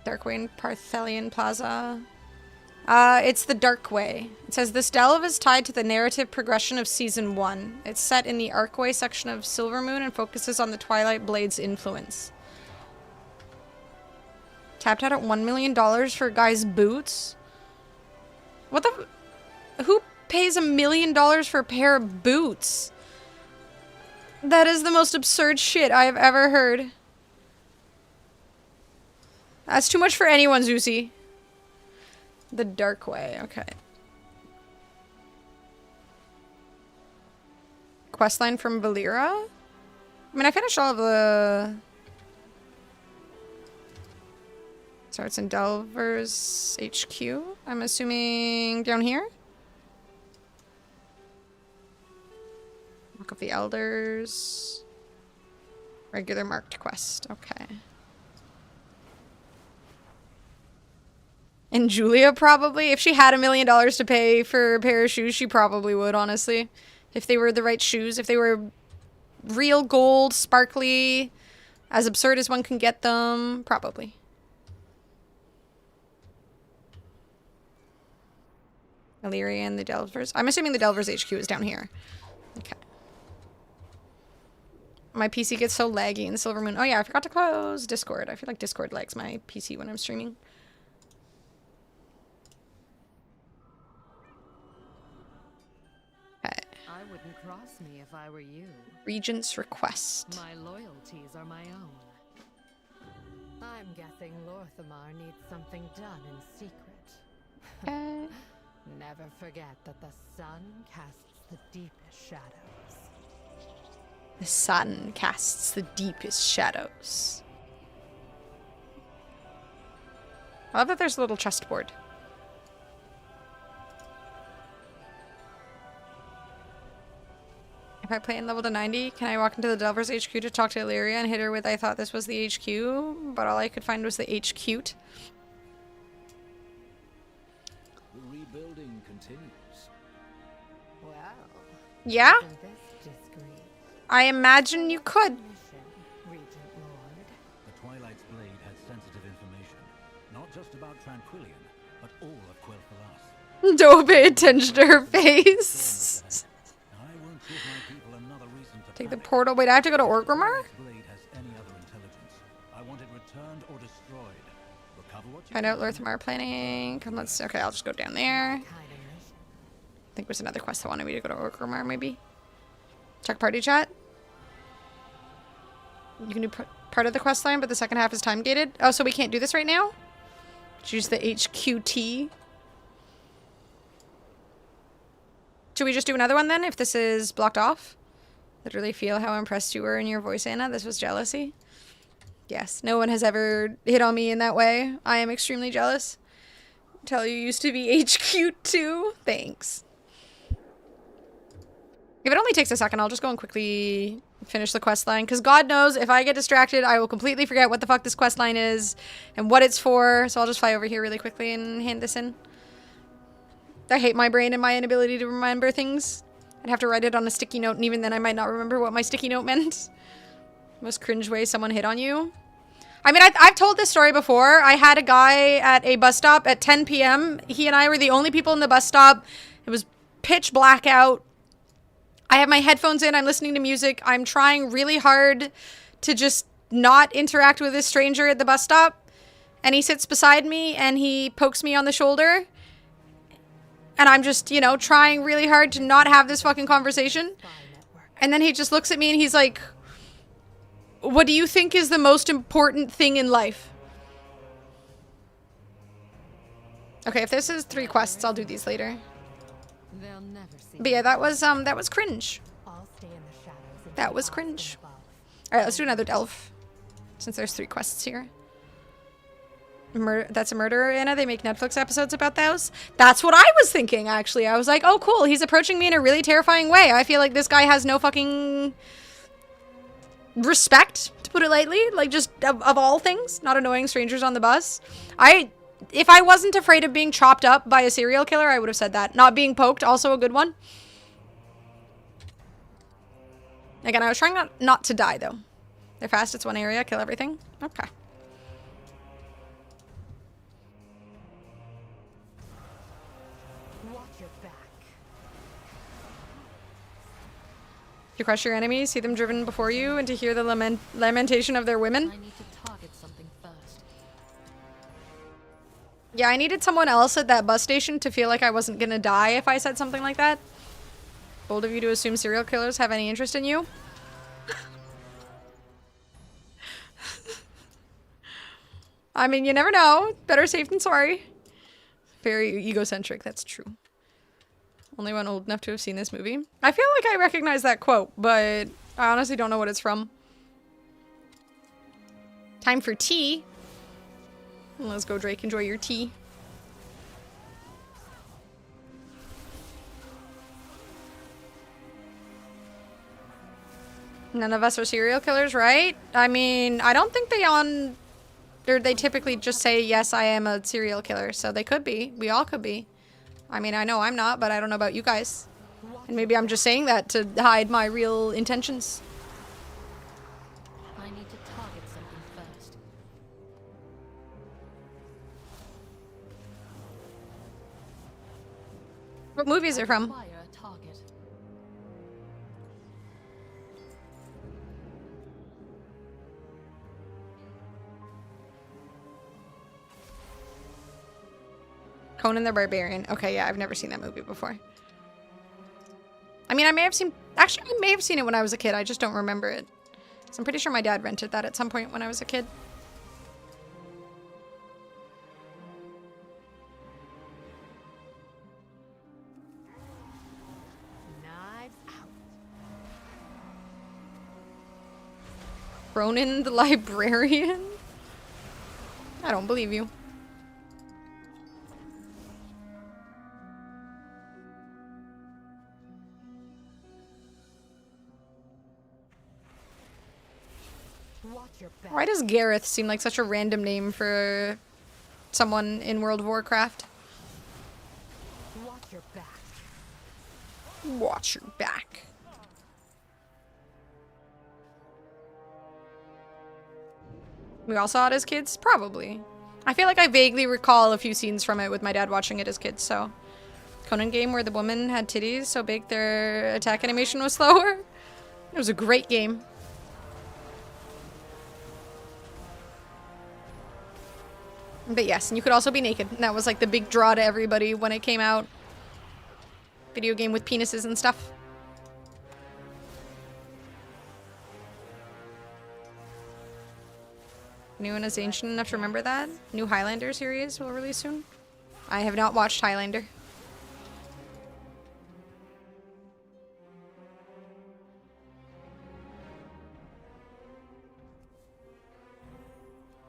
Darkway and Parthelion Plaza. It's the Darkway. It says this delve is tied to the narrative progression of Season 1. It's set in the Arcway section of Silver Moon and focuses on the Twilight Blade's influence. Tapped out at $1 million for a guy's boots? What the... Who pays $1 million for a pair of boots? That is the most absurd shit I have ever heard. That's too much for anyone, Zeusy. The Darkway, okay. Questline from Valera? I mean, I finished all of the... Starts in Delver's HQ. I'm assuming down here? Book of the Elders. Regular marked quest, okay. And Julia probably, if she had $1 million to pay for a pair of shoes, she probably would, honestly. If they were the right shoes, if they were real gold, sparkly, as absurd as one can get them, probably. Illyrian, the Delvers. I'm assuming the Delvers HQ is down here. Okay. My PC gets so laggy in Silver Moon. Oh yeah, I forgot to close Discord. I feel like Discord lags my PC when I'm streaming. I wouldn't cross me if I were you. Regent's request. My loyalties are my own. I'm guessing Lorthamar needs something done in secret. Okay. Never forget that the sun casts the deepest shadows. The sun casts the deepest shadows. I love that there's a little chessboard. If I play in level to 90, can I walk into the Delver's HQ to talk to Illyria and hit her with I thought this was the HQ, but all I could find was the HQ. The rebuilding continues. Well, Yeah? isn't this discreet? I imagine you could. Mission, Regent Lord. The Twilight's blade had sensitive information, not just about Tranquillion, but all of Quel'Thalas. Don't pay attention to her face. I won't give my people another reason to Take the panic. portal. Wait, I have to go to If the Orgrimmar? Twilight's blade has any other intelligence, I want it returned or destroyed. Recover what you Find out can. Lorthamar planning. Come, let's. Okay, I'll just go down there. Kind of mission. I think there's another quest that wanted me to go to Orgrimmar, maybe. Check party chat. You can do part of the quest line, but the second half is time gated. Oh, so we can't do this right now? Choose the HQT. Should we just do another one then, if this is blocked off? Literally feel how impressed you were in your voice, Anna. This was jealousy. Yes, no one has ever hit on me in that way. I am extremely jealous. Tell you used to be HQ too. Thanks. If it only takes a second, I'll just go and quickly finish the quest line. Because God knows, if I get distracted, I will completely forget what the fuck this quest line is and what it's for. So I'll just fly over here really quickly and hand this in. I hate my brain and my inability to remember things. I'd have to write it on a sticky note, and even then I might not remember what my sticky note meant. Most cringe way someone hit on you. I mean, I've told this story before. I had a guy at a bus stop at 10 p.m. He and I were the only people in the bus stop. It was pitch black out. I have my headphones in. I'm listening to music. I'm trying really hard to just not interact with this stranger at the bus stop. And he sits beside me and he pokes me on the shoulder. And I'm just, you know, trying really hard to not have this fucking conversation. And then he just looks at me and he's like, what do you think is the most important thing in life? Okay, if this is 3 quests, I'll do these later. They'll never see. But yeah, that was cringe. I'll stay in the shadows. and That keep was eyes cringe. above. Alright, let's do another delve. Since there's 3 quests here. That's a murderer, Anna. They make Netflix episodes about those. That's what I was thinking, actually. I was like, oh, cool. He's approaching me in a really terrifying way. I feel like this guy has no fucking respect, to put it lightly. Like, just of all things. Not annoying strangers on the bus. If I wasn't afraid of being chopped up by a serial killer, I would have said that. Not being poked, also a good one. Again, I was trying not to die, though. They're fast. It's one area. Kill everything. Okay. Watch your back. To crush your enemies, see them driven before you, and to hear the lamentation of their women. I need to target something first. Yeah, I needed someone else at that bus station to feel like I wasn't gonna die if I said something like that. Bold of you to assume serial killers have any interest in you. I mean, you never know. Better safe than sorry. Very egocentric, that's true. Only one old enough to have seen this movie. I feel like I recognize that quote, but I honestly don't know what it's from. Time for tea. Let's go, Drake. Enjoy your tea. None of us are serial killers, right? I mean, I don't think they typically just say, yes, I am a serial killer. So they could be. We all could be. I mean, I know I'm not, but I don't know about you guys. And maybe I'm just saying that to hide my real intentions. I need to target something first. What movie is it from? Acquire a target. Conan the Barbarian. Okay, yeah, I've never seen that movie before. I mean, I may have seen... Actually, I may have seen it when I was a kid. I just don't remember it. So I'm pretty sure my dad rented that at some point when I was a kid. Cronin the librarian? I don't believe you. Watch your back. Why does Gareth seem like such a random name for someone in World of Warcraft? Watch your back. Watch your back. We all saw it as kids? Probably. I feel like I vaguely recall a few scenes from it with my dad watching it as kids, so. Conan game where the woman had titties so big their attack animation was slower. It was a great game. But yes, and you could also be naked. And that was like the big draw to everybody when it came out. Video game with penises and stuff. Anyone is ancient enough to remember that? New Highlander series will release soon. I have not watched Highlander.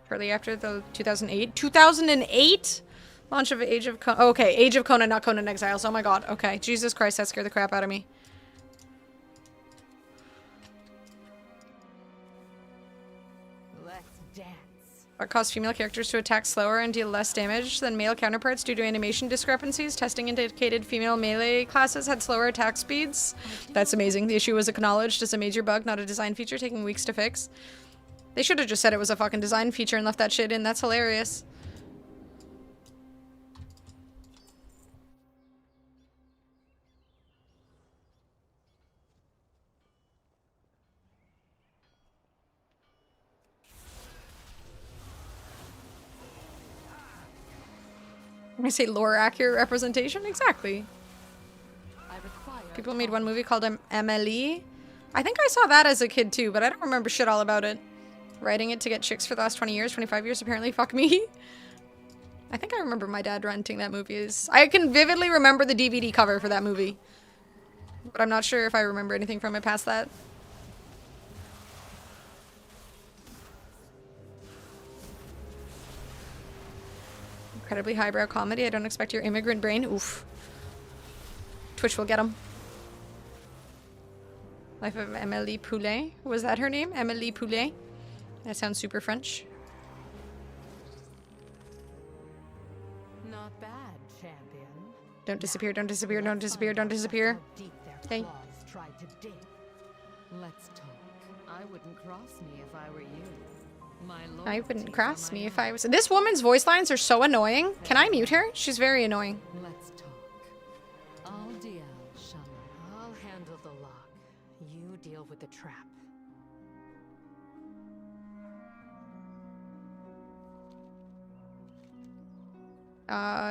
Shortly after the 2008 launch of Age of Conan. Okay, Age of Conan, not Conan Exiles. Oh my god. Okay, Jesus Christ, that scared the crap out of me. Let's dance. What caused female characters to attack slower and deal less damage than male counterparts due to animation discrepancies? Testing indicated female melee classes had slower attack speeds. That's amazing. The issue was acknowledged as a major bug, not a design feature, taking weeks to fix. They should have just said it was a fucking design feature and left that shit in. That's hilarious. I say lore accurate representation? Exactly. I require People made one movie called Emily. I think I saw that as a kid too, but I don't remember shit all about it. Writing it to get chicks for the last 20 years, 25 years apparently, fuck me. I think I remember my dad renting that movie. I can vividly remember the DVD cover for that movie. But I'm not sure if I remember anything from it past that. Incredibly highbrow comedy. I don't expect your immigrant brain. Oof. Twitch will get him. Life of Emily Poulet. Was that her name? Emily Poulet? That sounds super French. Not bad, champion. Don't disappear, don't disappear, don't disappear, don't disappear. How deep their Okay. claws tried to dig. Let's talk. I wouldn't cross me if I were you. My I wouldn't loyalties cross are my me if own. I was. This woman's voice lines are so annoying. Can I mute her? She's very annoying. Let's talk. I'll deal, Shama. I'll handle the lock. You deal with the trap.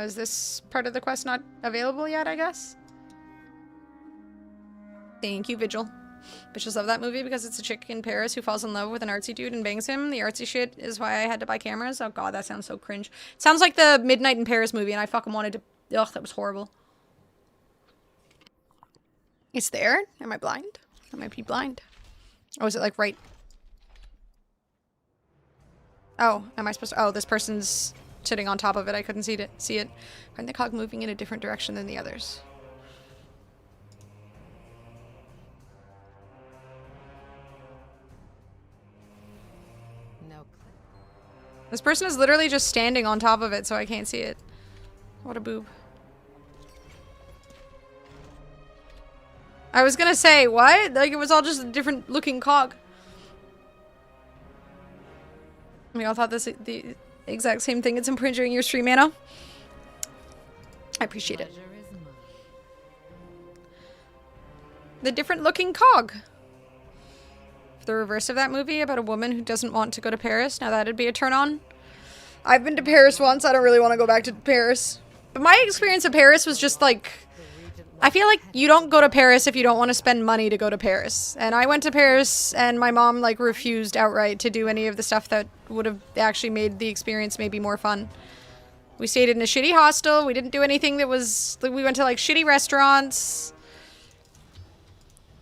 Is this part of the quest not available yet, I guess? Thank you, Vigil. Bitches love that movie because it's a chick in Paris who falls in love with an artsy dude and bangs him. The artsy shit is why I had to buy cameras. Oh god, that sounds so cringe. Sounds like the Midnight in Paris movie and I fucking wanted to... Ugh, that was horrible. It's there? Am I blind? I might be blind. Oh, is it like right... Oh, am I supposed to... Oh, this person's sitting on top of it. I couldn't see it. Find the cog moving in a different direction than the others. No. This person is literally just standing on top of it, so I can't see it. What a boob. I was gonna say, what? Like, it was all just a different looking cog. We all thought the exact same thing. It's impinging your stream, Anna. I appreciate it. Pleasure is mine. The different looking cog. The reverse of that movie about a woman who doesn't want to go to Paris. Now that'd be a turn on. I've been to Paris once. I don't really want to go back to Paris. But my experience of Paris was just like... I feel like you don't go to Paris if you don't want to spend money to go to Paris. And I went to Paris and my mom like refused outright to do any of the stuff that would have actually made the experience maybe more fun. We stayed in a shitty hostel. We didn't do anything that was... We went to like shitty restaurants.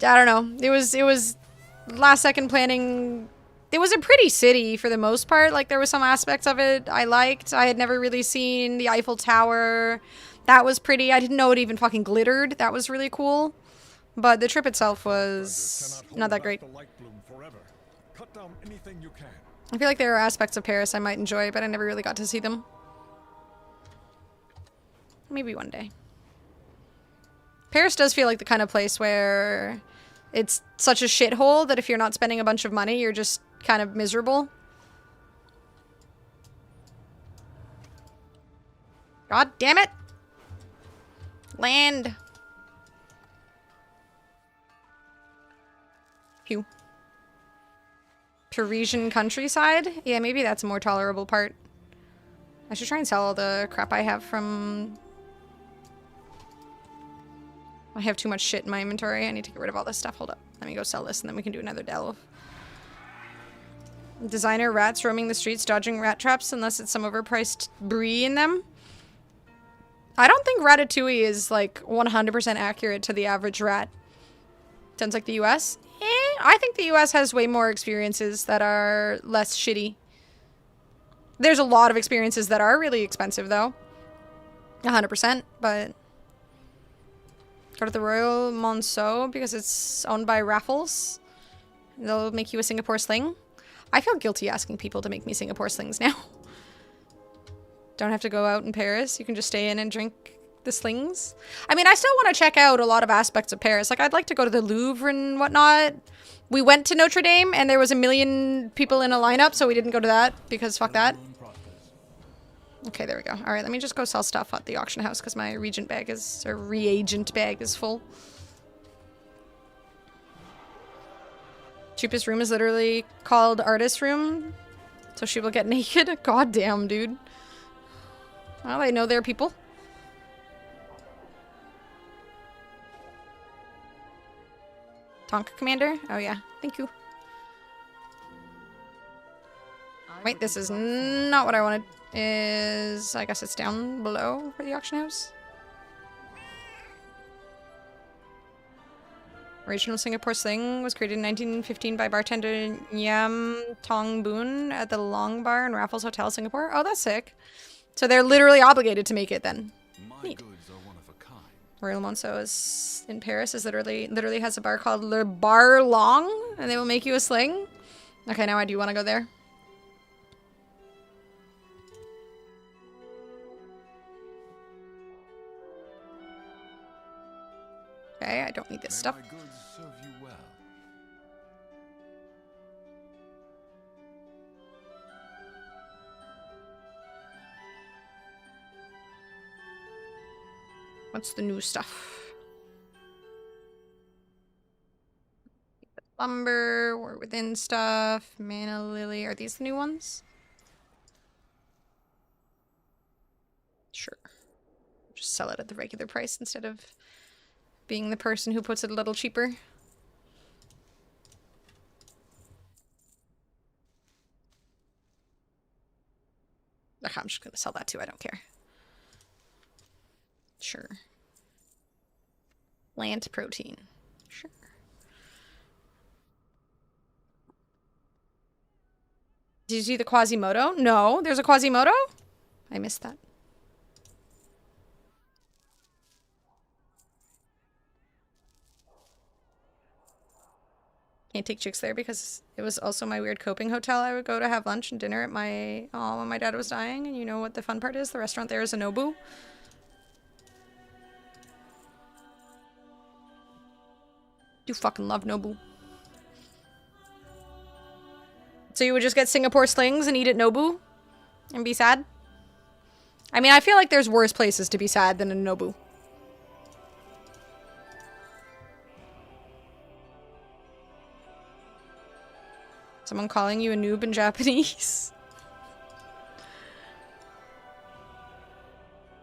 I don't know. It was last second planning. It was a pretty city for the most part. Like, there were some aspects of it I liked. I had never really seen the Eiffel Tower. That was pretty. I didn't know it even fucking glittered. That was really cool. But the trip itself was not that great. Cut down anything you can. I feel like there are aspects of Paris I might enjoy, but I never really got to see them. Maybe one day. Paris does feel like the kind of place where it's such a shithole that if you're not spending a bunch of money, you're just kind of miserable. God damn it! Land. Phew. Parisian countryside? Yeah, maybe that's a more tolerable part. I should try and sell all the crap I have from... I have too much shit in my inventory. I need to get rid of all this stuff. Hold up. Let me go sell this and then we can do another delve. Designer rats roaming the streets, dodging rat traps unless it's some overpriced brie in them. I don't think Ratatouille is like 100% accurate to the average rat. Sounds like the US. I think the US has way more experiences that are less shitty. There's a lot of experiences that are really expensive though. 100%, but... Go to the Royal Monceau because it's owned by Raffles. They'll make you a Singapore sling. I feel guilty asking people to make me Singapore slings now. Don't have to go out in Paris. You can just stay in and drink the slings. I mean, I still want to check out a lot of aspects of Paris. Like, I'd like to go to the Louvre and whatnot. We went to Notre Dame and there was 1 million people in a lineup, so we didn't go to that because fuck that. Okay, there we go. All right, let me just go sell stuff at the auction house because my reagent bag is full. Cheapest room is literally called artist room, so she will get naked. God damn, dude. Well, I know there are people. Tonka Commander? Oh yeah, thank you. Wait, this is not what I wanted. I guess it's down below for the auction house. Original Singapore sling was created in 1915 by bartender Yam Tong Boon at the Long Bar in Raffles Hotel, Singapore. Oh, that's sick. So they're literally obligated to make it then. Neat. Royal Monceau is in Paris. Is literally has a bar called Le Bar Long, and they will make you a sling. Okay, now I do want to go there. Okay, I don't need this stuff. My goods serve you well. What's the new stuff? Lumber, War Within stuff, Mana Lily. Are these the new ones? Sure. Just sell it at the regular price instead of being the person who puts it a little cheaper. Okay, I'm just gonna sell that too, I don't care. Sure. Plant protein. Sure. Did you see the Quasimodo? No, there's a Quasimodo? I missed that. Can't take chicks there because it was also my weird coping hotel. I would go to have lunch and dinner at my... Oh, when my dad was dying. And you know what the fun part is? The restaurant there is a Nobu. Do fucking love Nobu. So you would just get Singapore slings and eat at Nobu? And be sad? I mean, I feel like there's worse places to be sad than in Nobu. Someone calling you a noob in Japanese.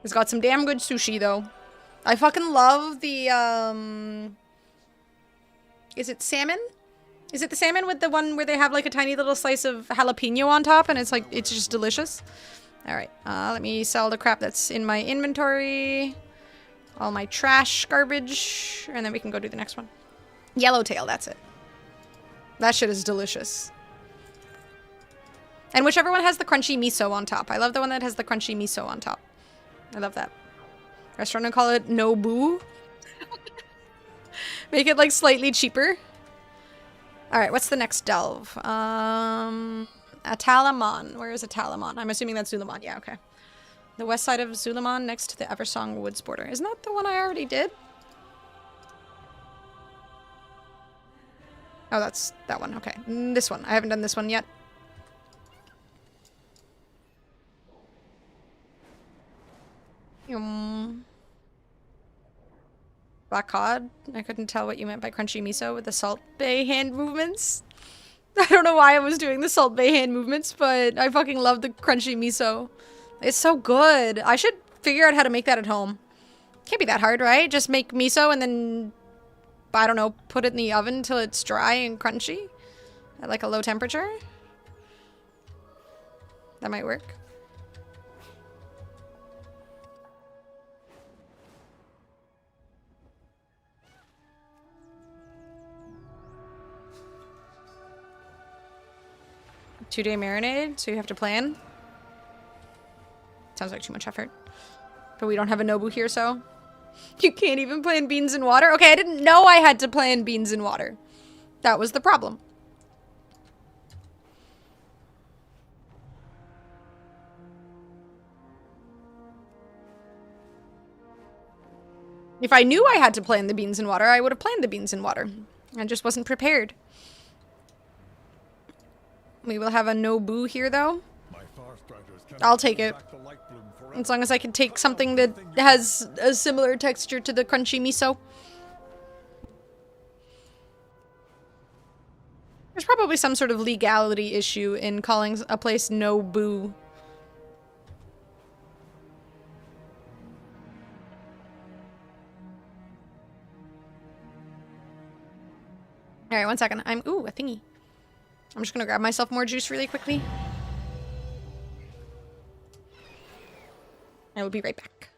It's got some damn good sushi, though. I fucking love the, Is it salmon? Is it the salmon with the one where they have, like, a tiny little slice of jalapeno on top and it's, like, it's just delicious? Alright, let me sell the crap that's in my inventory. All my trash garbage. And then we can go do the next one. Yellowtail, that's it. That shit is delicious. And whichever one has the crunchy miso on top. I love the one that has the crunchy miso on top. I love that. Restaurant and call it Nobu. Make it like slightly cheaper. Alright, what's the next delve? Atalamon. Where is Atalamon? I'm assuming that's Zulamon. Yeah, okay. The west side of Zulamon next to the Eversong Woods border. Isn't that the one I already did? Oh, that's that one. Okay. This one. I haven't done this one yet. Black cod. I couldn't tell what you meant by crunchy miso with the Salt Bay hand movements. I don't know why I was doing the Salt Bay hand movements, but I fucking love the crunchy miso. It's so good. I should figure out how to make that at home. Can't be that hard, right? Just make miso and then, I don't know, put it in the oven until it's dry and crunchy at like a low temperature. That might work. Two-day marinade, so you have to plan. Sounds like too much effort. But we don't have a Nobu here, so... You can't even plan beans in water? Okay, I didn't know I had to plan beans in water. That was the problem. If I knew I had to plan the beans in water, I would have planned the beans in water. I just wasn't prepared. We will have a Nobu here, though. I'll take it. As long as I can take something that has a similar texture to the crunchy miso. There's probably some sort of legality issue in calling a place Nobu. Alright, 1 second. Ooh, a thingy. I'm just gonna grab myself more juice really quickly. I will be right back.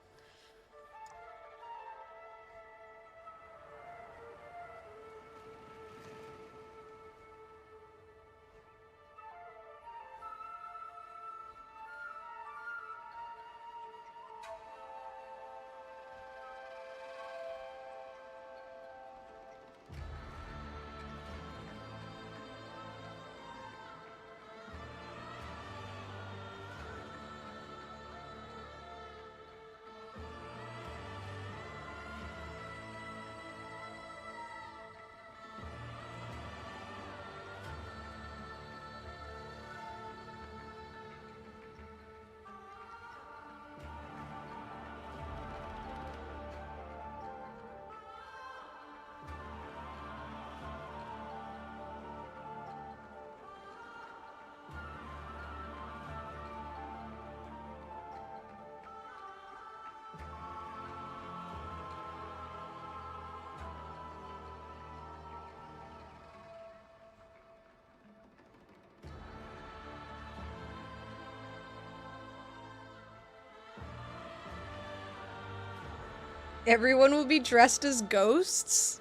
Everyone will be dressed as ghosts,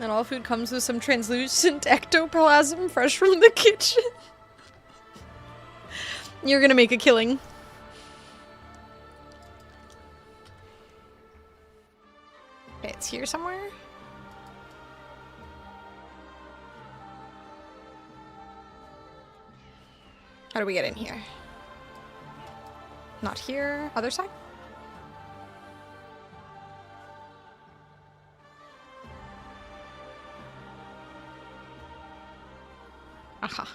and all food comes with some translucent ectoplasm fresh from the kitchen. You're gonna make a killing. Okay, it's here somewhere. How do we get in here? Not here. Other side? Aha.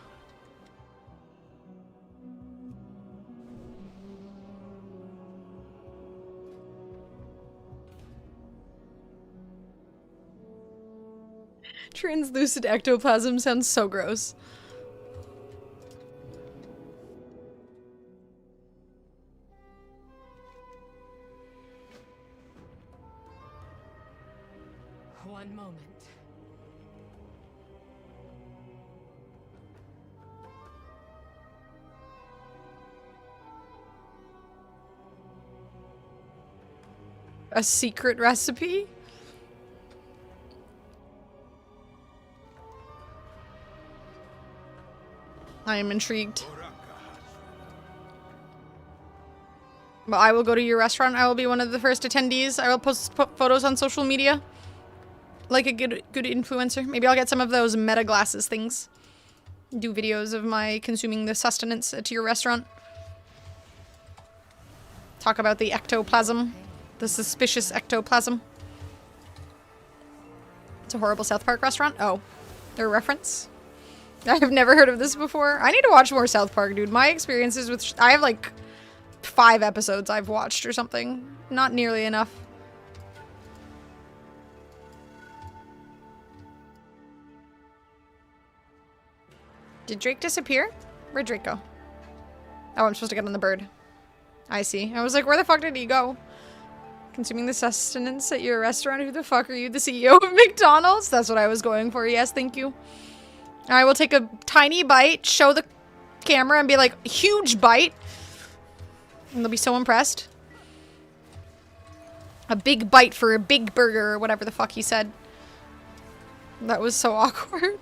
Translucent ectoplasm sounds so gross. One moment. A secret recipe? I am intrigued. Well, I will go to your restaurant. I will be one of the first attendees. I will post photos on social media. Like a good influencer. Maybe I'll get some of those meta glasses things. Do videos of my consuming the sustenance at your restaurant. Talk about the ectoplasm. The suspicious ectoplasm. It's a horrible South Park restaurant. Oh, their reference? I've never heard of this before. I need to watch more South Park, dude. My experiences with... I have like 5 episodes I've watched or something. Not nearly enough. Did Drake disappear? Where'd Drake go? Oh, I'm supposed to get on the bird. I see. I was like, where the fuck did he go? Consuming the sustenance at your restaurant? Who the fuck are you? The CEO of McDonald's? That's what I was going for. Yes, thank you. I will take a tiny bite, show the camera, and be like, huge bite. And they'll be so impressed. A big bite for a big burger, or whatever the fuck he said. That was so awkward.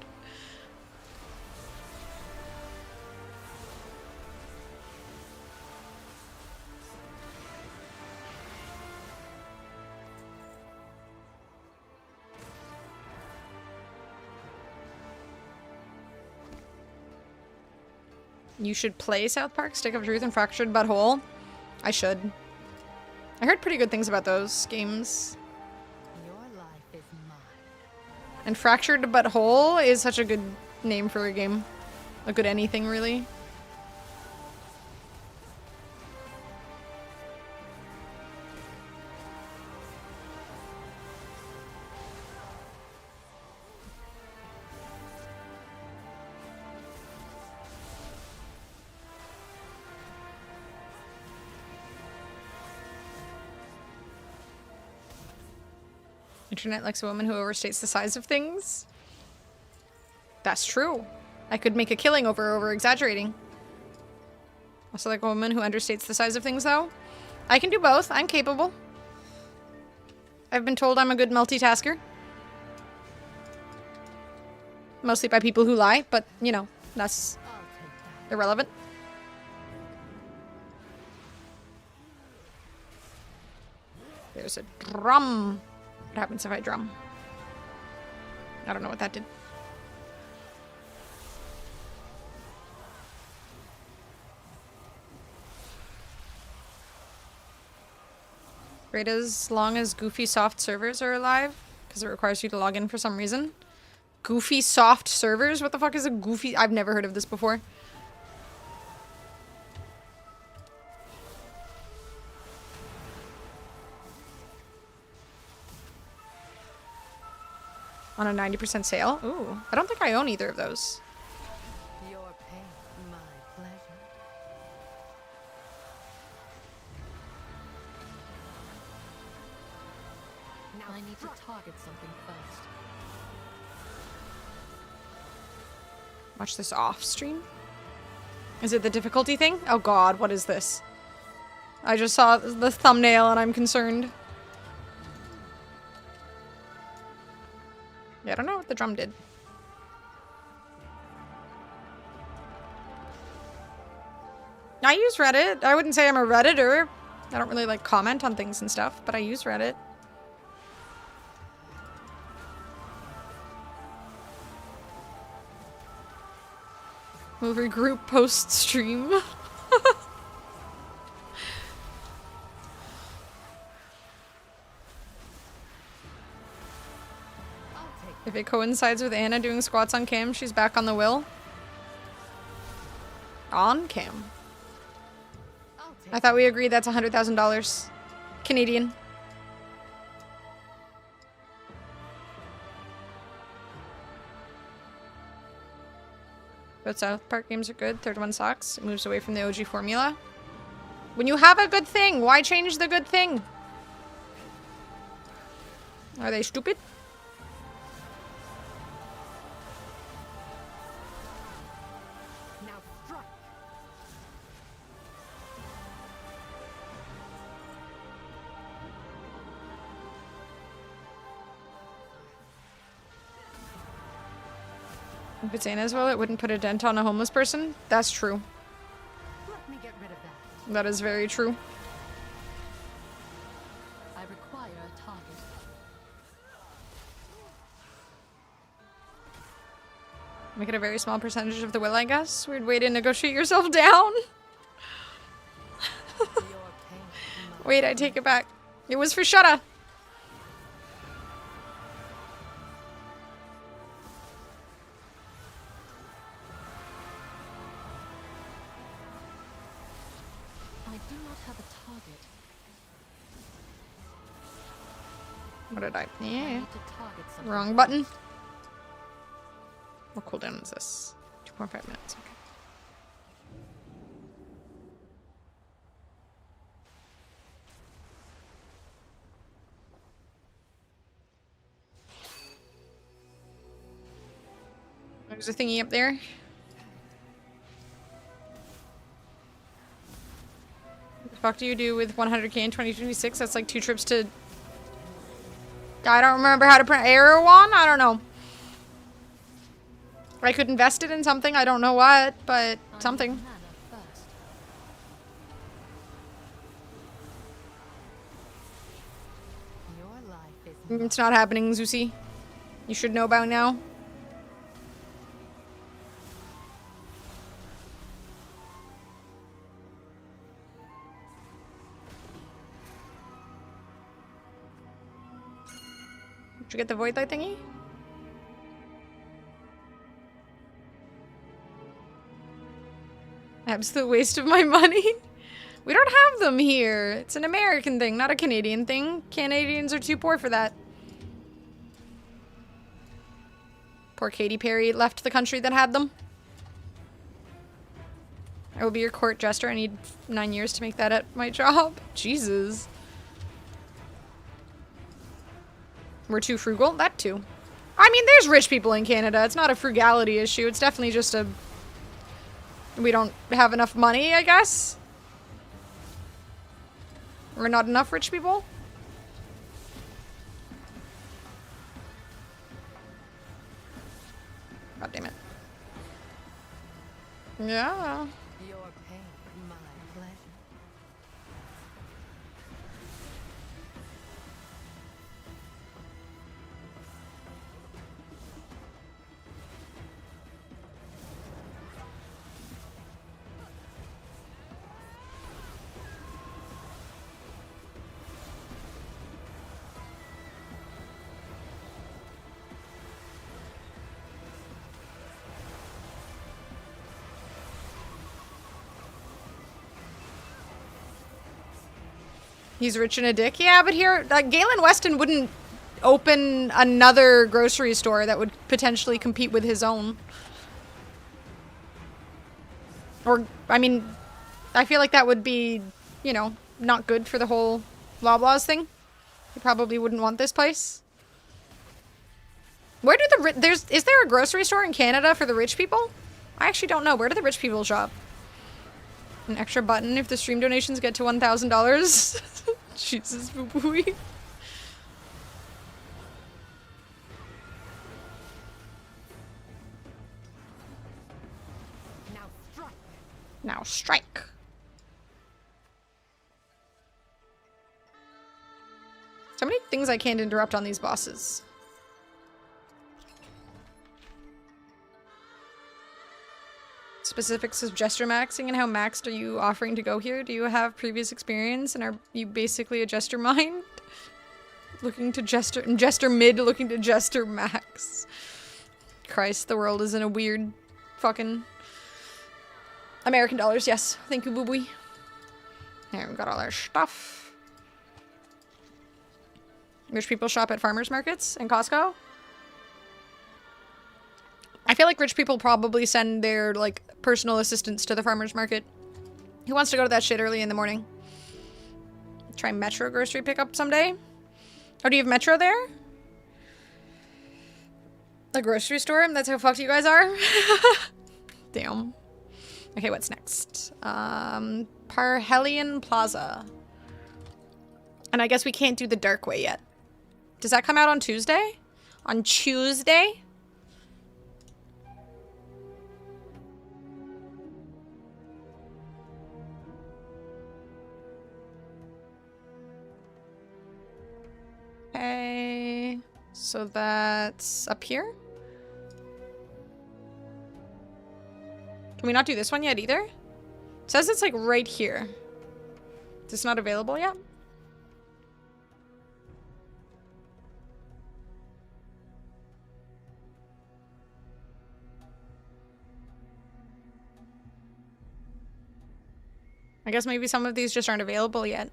You should play South Park, Stick of Truth, and Fractured But Whole. I should. I heard pretty good things about those games. Your life is mine. And Fractured But Whole is such a good name for a game. A good anything, really. Internet likes a woman who overstates the size of things. That's true. I could make a killing over exaggerating. Also like a woman who understates the size of things, though. I can do both. I'm capable. I've been told I'm a good multitasker. Mostly by people who lie, but, you know, that's irrelevant. There's a drum. What happens if I drum? I don't know what that did. Great as long as Goofy soft servers are alive, because it requires you to log in for some reason. Goofy soft servers? What the fuck is a Goofy? I've never heard of this before. On a 90% sale? Ooh, I don't think I own either of those. Your pain, my pleasure. Now I need to target something first. Watch this off stream? Is it the difficulty thing? Oh god, what is this? I just saw the thumbnail and I'm concerned. Yeah, I don't know what the drum did. I use Reddit. I wouldn't say I'm a Redditor. I don't really like comment on things and stuff, but I use Reddit. We'll regroup post-stream. If it coincides with Anna doing squats on cam, she's back on the will. On cam. I thought we agreed that's $100,000 Canadian. But South Park games are good. Third one sucks. It moves away from the OG formula. When you have a good thing, why change the good thing? Are they stupid? If it's Anna's will, it wouldn't put a dent on a homeless person. That's true. Let me get rid of that. That is very true. Make it a very small percentage of the will, I guess. Weird way to negotiate yourself down. Wait, I take it back. It was for Shutta. I do not have a target. What did I? I Yeah. need to target something. Wrong button. What cooldown is this? 2.5 minutes. Okay. There's a thingy up there. What the fuck do you do with 100k in 2026? That's like 2 trips to... I don't remember how to pronounce Erewhon? I don't know. I could invest it in something. I don't know what, but something. Mana first. Your life is It's not happening, Zusi. You should know about now. Did you get the void light thingy? Absolute waste of my money. We don't have them here. It's an American thing, not a Canadian thing. Canadians are too poor for that. Poor Katy Perry left the country that had them. I will be your court jester. I need 9 years to make that at my job. Jesus. We're too frugal? That too. I mean, there's rich people in Canada. It's not a frugality issue. It's definitely just a... We don't have enough money, I guess? Or not enough rich people? God damn it. Yeah. Your pain, my pleasure. He's rich and a dick. Yeah, but here, Galen Weston wouldn't open another grocery store that would potentially compete with his own. Or, I mean, I feel like that would be, you know, not good for the whole Loblaws thing. He probably wouldn't want this place. Where do the is there a grocery store in Canada for the rich people? I actually don't know. Where do the rich people shop? An extra button if the stream donations get to $1,000. Jesus, boo-booey. Now strike. Now strike. So many things I can't interrupt on these bosses. Specifics of jester maxing and how maxed are you offering to go here? Do you have previous experience and are you basically a jester mind? Looking to jester mid, looking to jester max. Christ, the world is in a weird fucking American dollars, yes. Thank you, boo-boo. There, we got all our stuff. Rich people shop at farmers markets and Costco. I feel like rich people probably send their, like, personal assistants to the farmer's market. Who wants to go to that shit early in the morning? Try Metro grocery pickup someday? Oh, do you have Metro there? A grocery store? That's how fucked you guys are? Damn. Okay, what's next? Parhelion Plaza. And I guess we can't do the dark way yet. Does that come out on Tuesday? On Tuesday? Okay, so that's up here. Can we not do this one yet either? It says it's like right here. Is this not available yet? I guess maybe some of these just aren't available yet.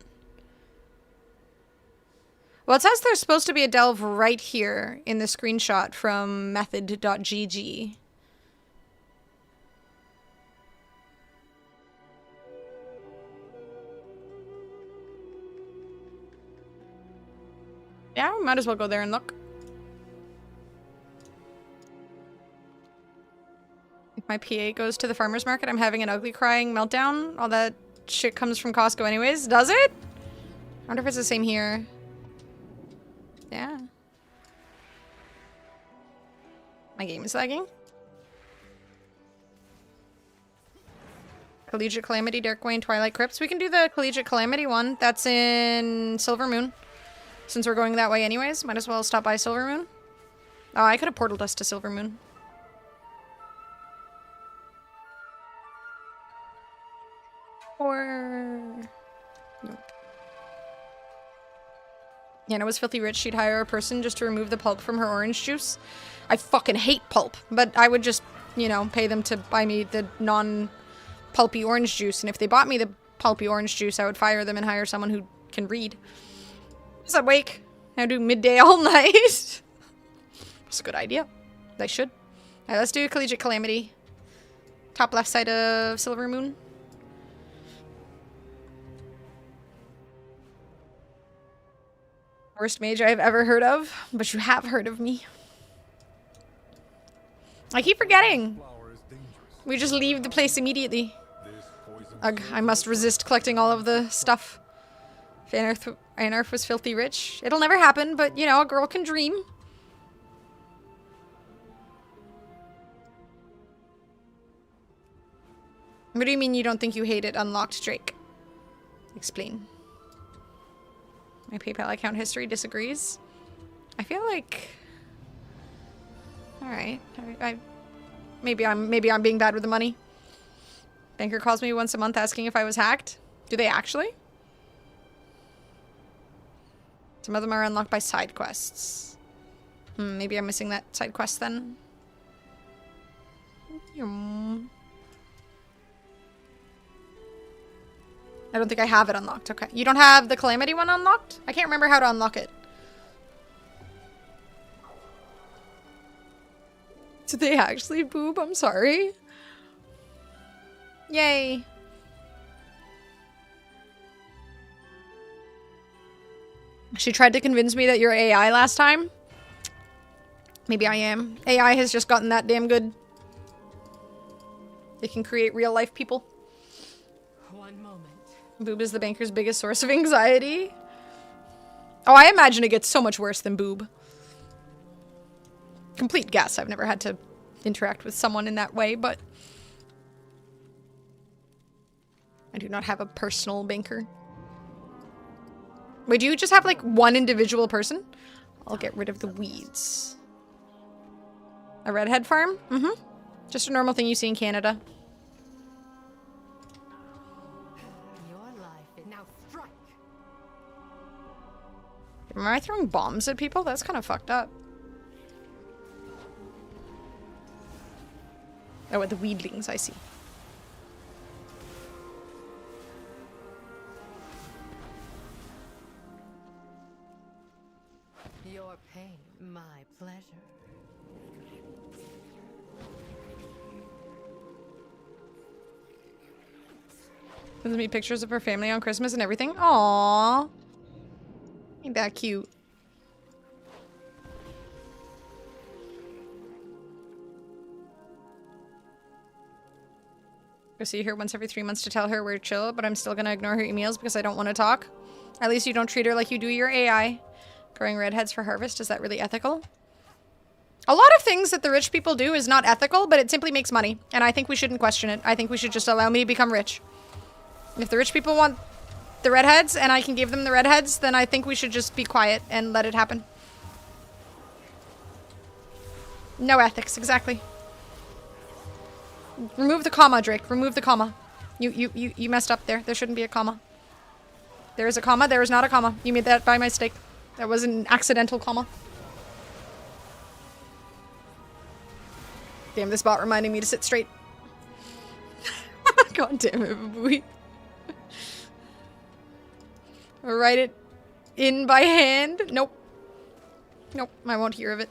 Well, it says there's supposed to be a delve right here in the screenshot from method.gg. Yeah, we might as well go there and look. If my PA goes to the farmer's market, I'm having an ugly crying meltdown. All that shit comes from Costco anyways. Does it? I wonder if it's the same here. Yeah. My game is lagging. Collegiate Calamity, Dark Wayne, Twilight Crypts. We can do the Collegiate Calamity one. That's in Silver Moon. Since we're going that way anyways, might as well stop by Silver Moon. Oh, I could have portaled us to Silver Moon. Or... no. Hannah was filthy rich. She'd hire a person just to remove the pulp from her orange juice. I fucking hate pulp, but I would just, you know, pay them to buy me the non-pulpy orange juice. And if they bought me the pulpy orange juice, I would fire them and hire someone who can read. What's up, Wake? I do midday all night. That's a good idea. I should. Alright, let's do Collegiate Calamity. Top left side of Silver Moon. Worst mage I've ever heard of, but you have heard of me. I keep forgetting. We just leave the place immediately. Ugh, I must resist collecting all of the stuff. If Anarth was filthy rich. It'll never happen, but, you know, a girl can dream. What do you mean you don't think you hate it, Unlocked Drake? Explain. My PayPal account history disagrees. I feel like... Alright. Maybe I'm being bad with the money. Banker calls me once a month asking if I was hacked. Do they actually? Some of them are unlocked by side quests. Maybe I'm missing that side quest then. I don't think I have it unlocked. Okay. You don't have the Calamity one unlocked? I can't remember how to unlock it. Did they actually boob? I'm sorry. Yay. She tried to convince me that you're AI last time. Maybe I am. AI has just gotten that damn good. They can create real life people. One moment. Boob is the banker's biggest source of anxiety. Oh, I imagine it gets so much worse than boob. Complete guess. I've never had to interact with someone in that way, but I do not have a personal banker. Wait, do you just have like one individual person? I'll get rid of the weeds. A redhead farm? Mm-hmm. Just a normal thing you see in Canada. Your life is now strike. Am I throwing bombs at people? That's kind of fucked up. Oh, with the weedlings, I see. Your pain, my pleasure. Sends me pictures of her family on Christmas and everything. Aww. Ain't that cute? Go see her once every 3 months to tell her we're chill, but I'm still gonna ignore her emails because I don't want to talk. At least you don't treat her like you do your AI. Growing redheads for harvest, is that really ethical? A lot of things that the rich people do is not ethical, but it simply makes money. And I think we shouldn't question it. I think we should just allow me to become rich. If the rich people want the redheads and I can give them the redheads, then I think we should just be quiet and let it happen. No ethics, exactly. Remove the comma, Drake. Remove the comma. You messed up there. There shouldn't be a comma. There is a comma. There is not a comma. You made that by mistake. That was an accidental comma. Damn, this bot reminding me to sit straight. God damn it, boy. Write it in by hand. Nope. Nope, I won't hear of it.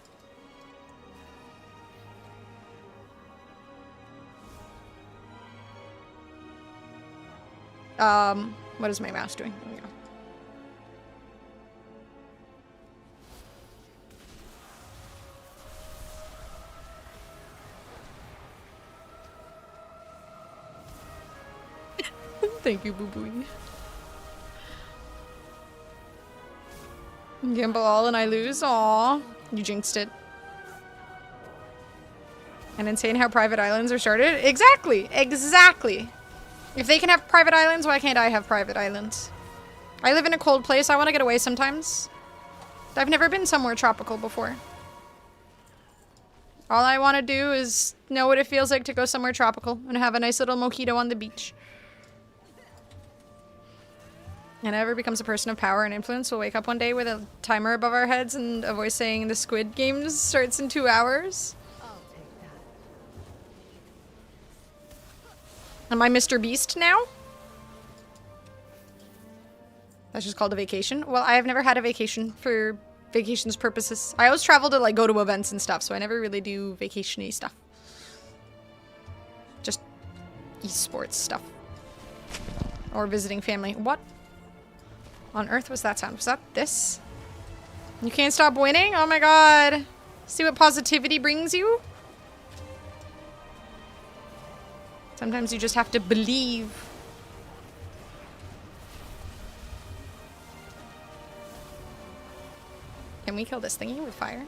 What is my mouse doing? There we go. Thank you, Boo Boo. Gamble all and I lose. Aw, you jinxed it. And insane how private islands are started. Exactly, exactly. If they can have private islands, why can't I have private islands? I live in a cold place. I want to get away sometimes. I've never been somewhere tropical before. All I want to do is know what it feels like to go somewhere tropical and have a nice little mojito on the beach. And whoever becomes a person of power and influence will wake up one day with a timer above our heads and a voice saying the Squid Games starts in 2 hours. I'll take that. Am I Mr. Beast now? That's just called a vacation? Well, I have never had a vacation for vacations purposes. I always travel to like go to events and stuff, so I never really do vacation-y stuff. Just esports stuff. Or visiting family. What on earth was that sound? Was that this? You can't stop winning? Oh my god. See what positivity brings you? Sometimes you just have to believe. Can we kill this thingy with fire?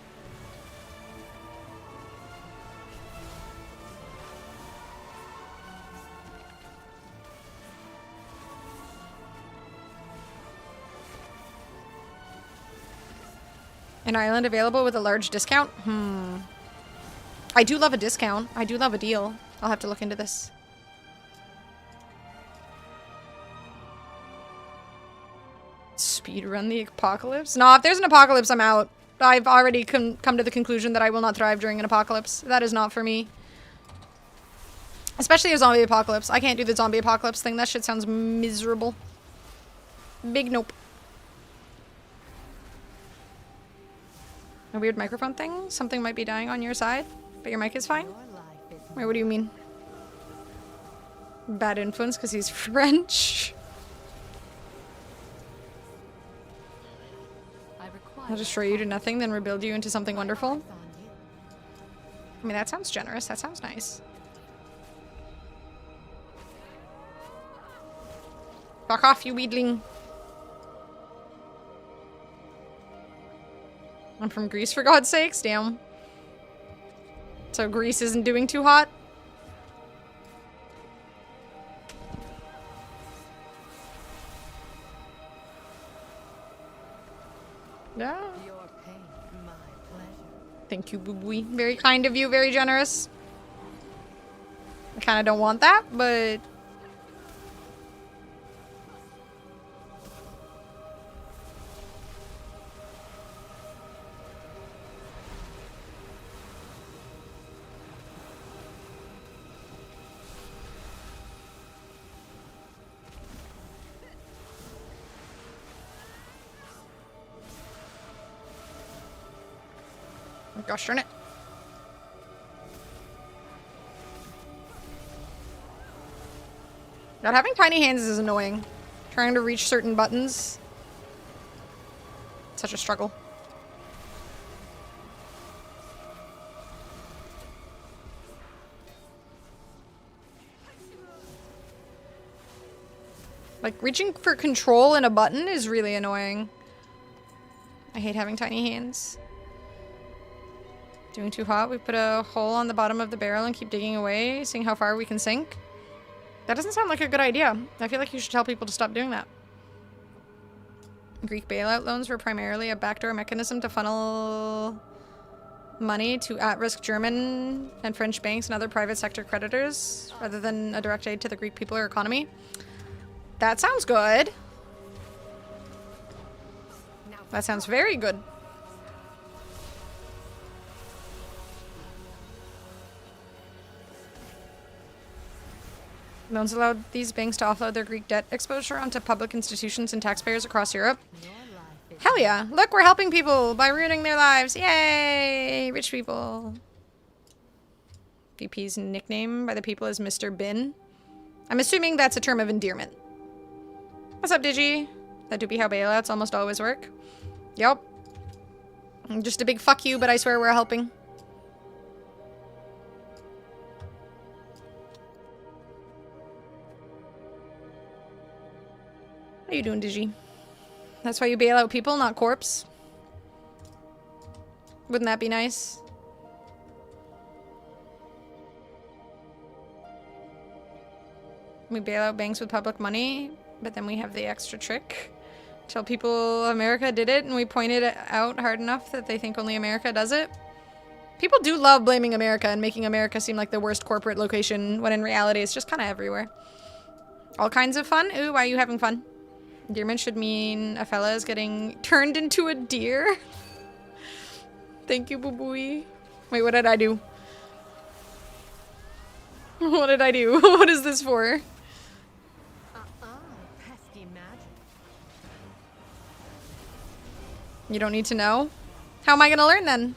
An island available with a large discount? I do love a discount. I do love a deal. I'll have to look into this. Speedrun the apocalypse? No, if there's an apocalypse, I'm out. I've already come to the conclusion that I will not thrive during an apocalypse. That is not for me. Especially a zombie apocalypse. I can't do the zombie apocalypse thing. That shit sounds miserable. Big nope. A weird microphone thing? Something might be dying on your side, but your mic is fine? Wait, what do you mean? Bad influence because he's French? I'll destroy you to nothing, then rebuild you into something wonderful. I mean, that sounds generous. That sounds nice. Fuck off, you weedling. I'm from Greece, for God's sakes. Damn. So Greece isn't doing too hot? Yeah. Your pain, my pleasure. Thank you, Boo Boo. Very kind of you, very generous. I kind of don't want that, but... Gosh darn it. Not having tiny hands is annoying. Trying to reach certain buttons. Such a struggle. Like, reaching for control in a button is really annoying. I hate having tiny hands. Doing too hot. We put a hole on the bottom of the barrel and keep digging away, seeing how far we can sink. That doesn't sound like a good idea. I feel like you should tell people to stop doing that. Greek bailout loans were primarily a backdoor mechanism to funnel money to at-risk German and French banks and other private sector creditors rather than a direct aid to the Greek people or economy. That sounds good. That sounds very good. Loans allowed these banks to offload their Greek debt exposure onto public institutions and taxpayers across Europe. Hell yeah. Look, we're helping people by ruining their lives. Yay! Rich people. VP's nickname by the people is Mr. Bin. I'm assuming that's a term of endearment. What's up, Digi? That do be how bailouts almost always work. Yep. Just a big fuck you, but I swear we're helping. How you doing, Digi? That's why you bail out people, not corpse. Wouldn't that be nice? We bail out banks with public money, but then we have the extra trick. Tell people America did it, and we point it out hard enough that they think only America does it. People do love blaming America and making America seem like the worst corporate location, when in reality it's just kind of everywhere. All kinds of fun? Ooh, why are you having fun? Endearment should mean a fella is getting turned into a deer. Thank you, boo-booey. Wait, what did I do? What did I do? What is this for? Pesky magic. You don't need to know? How am I gonna learn then?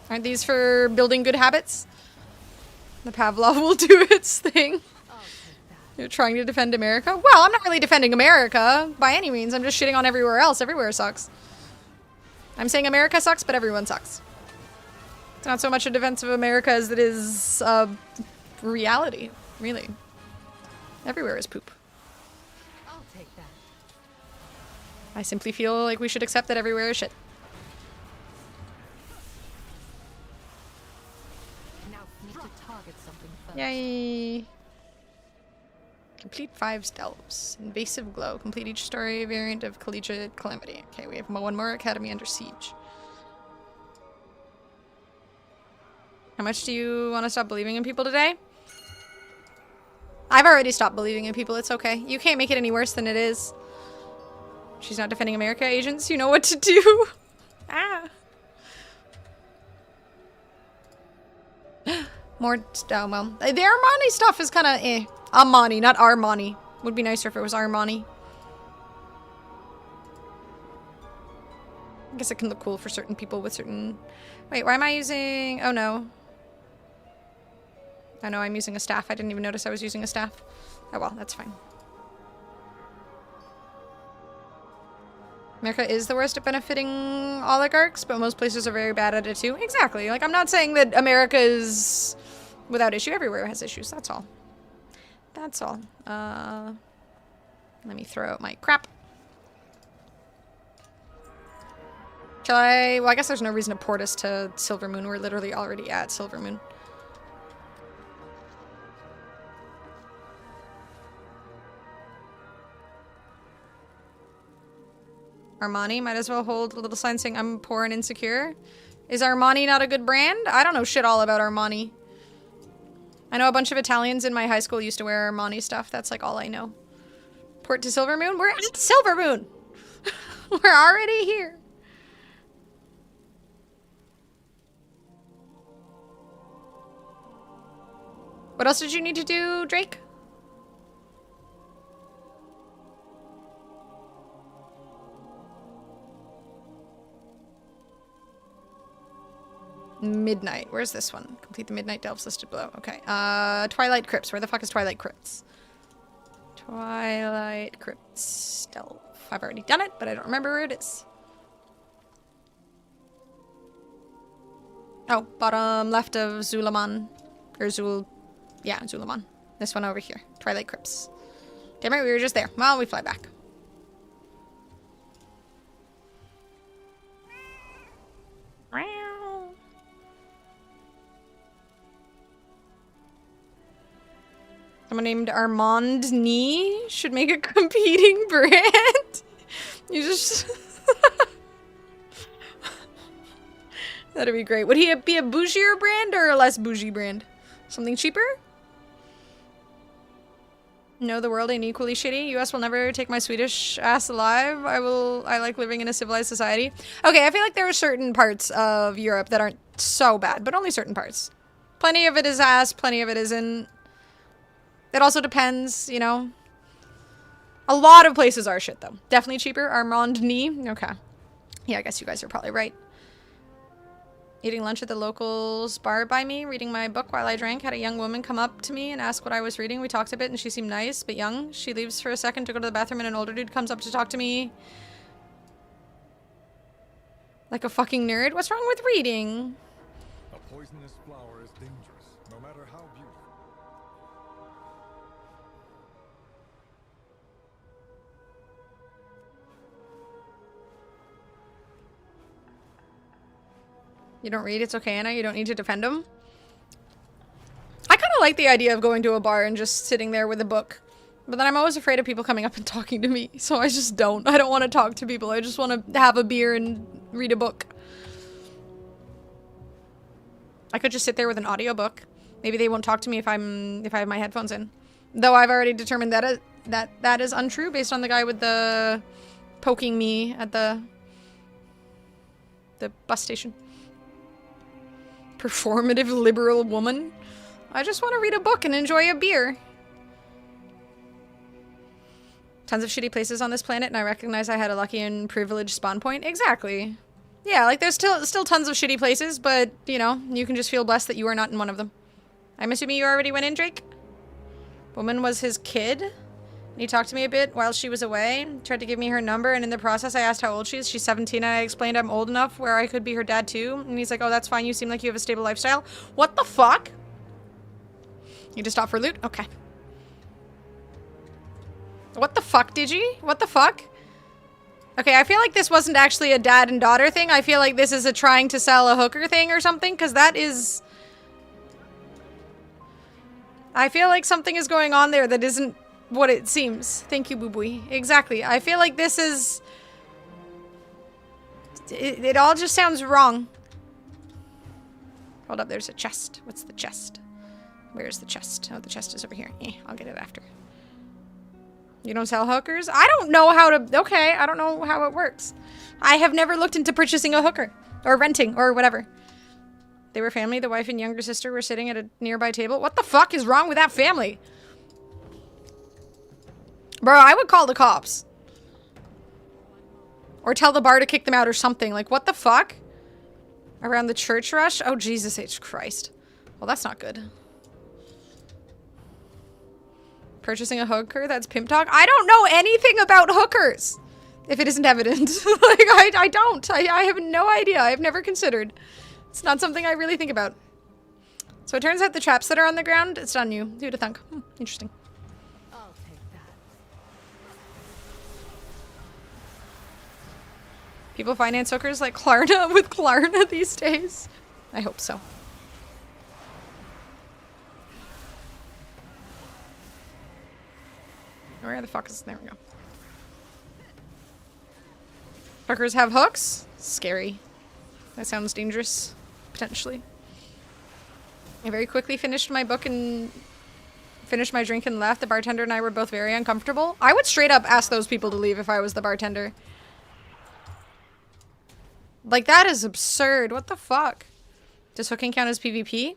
Aren't these for building good habits? The Pavlov will do its thing. You're trying to defend America? Well, I'm not really defending America by any means. I'm just shitting on everywhere else. Everywhere sucks. I'm saying America sucks, but everyone sucks. It's not so much a defense of America as it is reality, really. Everywhere is poop. I'll take that. I simply feel like we should accept that everywhere is shit. Now need to target something first. Yay! Complete 5 stealths. Invasive glow. Complete each story variant of collegiate calamity. Okay, we have one more academy under siege. How much do you want to stop believing in people today? I've already stopped believing in people. It's okay. You can't make it any worse than it is. She's not defending America, agents. You know what to do. Ah. More, oh well. The Armani stuff is kind of eh. Armani, not Armani. Would be nicer if it was Armani. I guess it can look cool for certain people with certain... Wait, why am I using... Oh no. Oh no, I'm using a staff. I didn't even notice I was using a staff. Oh well, that's fine. America is the worst at benefiting oligarchs, but most places are very bad at it too. Exactly. Like, I'm not saying that America is without issue. Everywhere has issues. That's all. That's all. Let me throw out my crap. Shall I? Well, I guess there's no reason to port us to Silvermoon. We're literally already at Silvermoon. Armani might as well hold a little sign saying I'm poor and insecure. Is Armani not a good brand? I don't know shit all about Armani. I know a bunch of Italians in my high school used to wear Armani stuff. That's like all I know. Port to Silvermoon? We're at Silvermoon! We're already here. What else did you need to do, Drake? Midnight. Where's this one? Complete the Midnight Delves listed below. Okay. Twilight Crypts. Where the fuck is Twilight Crypts? Twilight Crypts. Delve. I've already done it, but I don't remember where it is. Oh, bottom left of Zulaman. Or Zul... Yeah, Zulaman. This one over here. Twilight Crypts. Damn it, we were just there. Well, we fly back. Someone named Armand Nee should make a competing brand. You just... That'd be great. Would he be a bougier brand or a less bougie brand? Something cheaper? No, the world ain't equally shitty. US will never take my Swedish ass alive. I like living in a civilized society. Okay, I feel like there are certain parts of Europe that aren't so bad, but only certain parts. Plenty of it is ass, plenty of it isn't. It also depends, you know. A lot of places are shit, though. Definitely cheaper. Armand Knee. Okay. Yeah, I guess you guys are probably right. Eating lunch at the locals bar by me, reading my book while I drank. Had a young woman come up to me and ask what I was reading. We talked a bit and she seemed nice, but young. She leaves for a second to go to the bathroom and an older dude comes up to talk to me. Like a fucking nerd. What's wrong with reading? A poisonous flower is dangerous, no matter how beautiful. You don't read, it's okay, Anna. You don't need to defend him. I kind of like the idea of going to a bar and just sitting there with a book. But then I'm always afraid of people coming up and talking to me. So I just don't. I don't want to talk to people. I just want to have a beer and read a book. I could just sit there with an audiobook. Maybe they won't talk to me if I have my headphones in. Though I've already determined that that is untrue based on the guy with the poking me at the bus station. Performative liberal woman. I just want to read a book and enjoy a beer. Tons of shitty places on this planet, and I recognize I had a lucky and privileged spawn point. Exactly. Yeah, like there's still tons of shitty places, but you know, you can just feel blessed that you are not in one of them. I'm assuming you already went in, Drake? Woman was his kid. And he talked to me a bit while she was away. Tried to give me her number, and in the process I asked how old she is. She's 17, and I explained I'm old enough where I could be her dad too. And he's like, oh, that's fine. You seem like you have a stable lifestyle. What the fuck? You just stop for loot? Okay. What the fuck, Digi? What the fuck? Okay, I feel like this wasn't actually a dad and daughter thing. I feel like this is a trying to sell a hooker thing or something, because that is... I feel like something is going on there that isn't what it seems. Thank you, Boo Boo. Exactly. I feel like this is... It all just sounds wrong. Hold up, there's a chest. What's the chest? Where's the chest? Oh, the chest is over here. I'll get it after. You don't sell hookers? I don't know how to... Okay, I don't know how it works. I have never looked into purchasing a hooker. Or renting, or whatever. They were family. The wife and younger sister were sitting at a nearby table. What the fuck is wrong with that family? Bro, I would call the cops. Or tell the bar to kick them out or something. Like, what the fuck? Around the church rush? Oh, Jesus H. Christ. Well, that's not good. Purchasing a hooker? That's pimp talk? I don't know anything about hookers. If it isn't evident. Like, I don't. I have no idea. I've never considered. It's not something I really think about. So it turns out the traps that are on the ground, it's on you. Who'da thunk? Interesting. I'll take that. People finance hookers like Klarna with Klarna these days. I hope so. Where the fuck is... There we go. Hookers have hooks? Scary. That sounds dangerous. Potentially. I very quickly finished my book and finished my drink and left. The bartender and I were both very uncomfortable. I would straight up ask those people to leave if I was the bartender. Like, that is absurd. What the fuck? Does hooking count as PvP?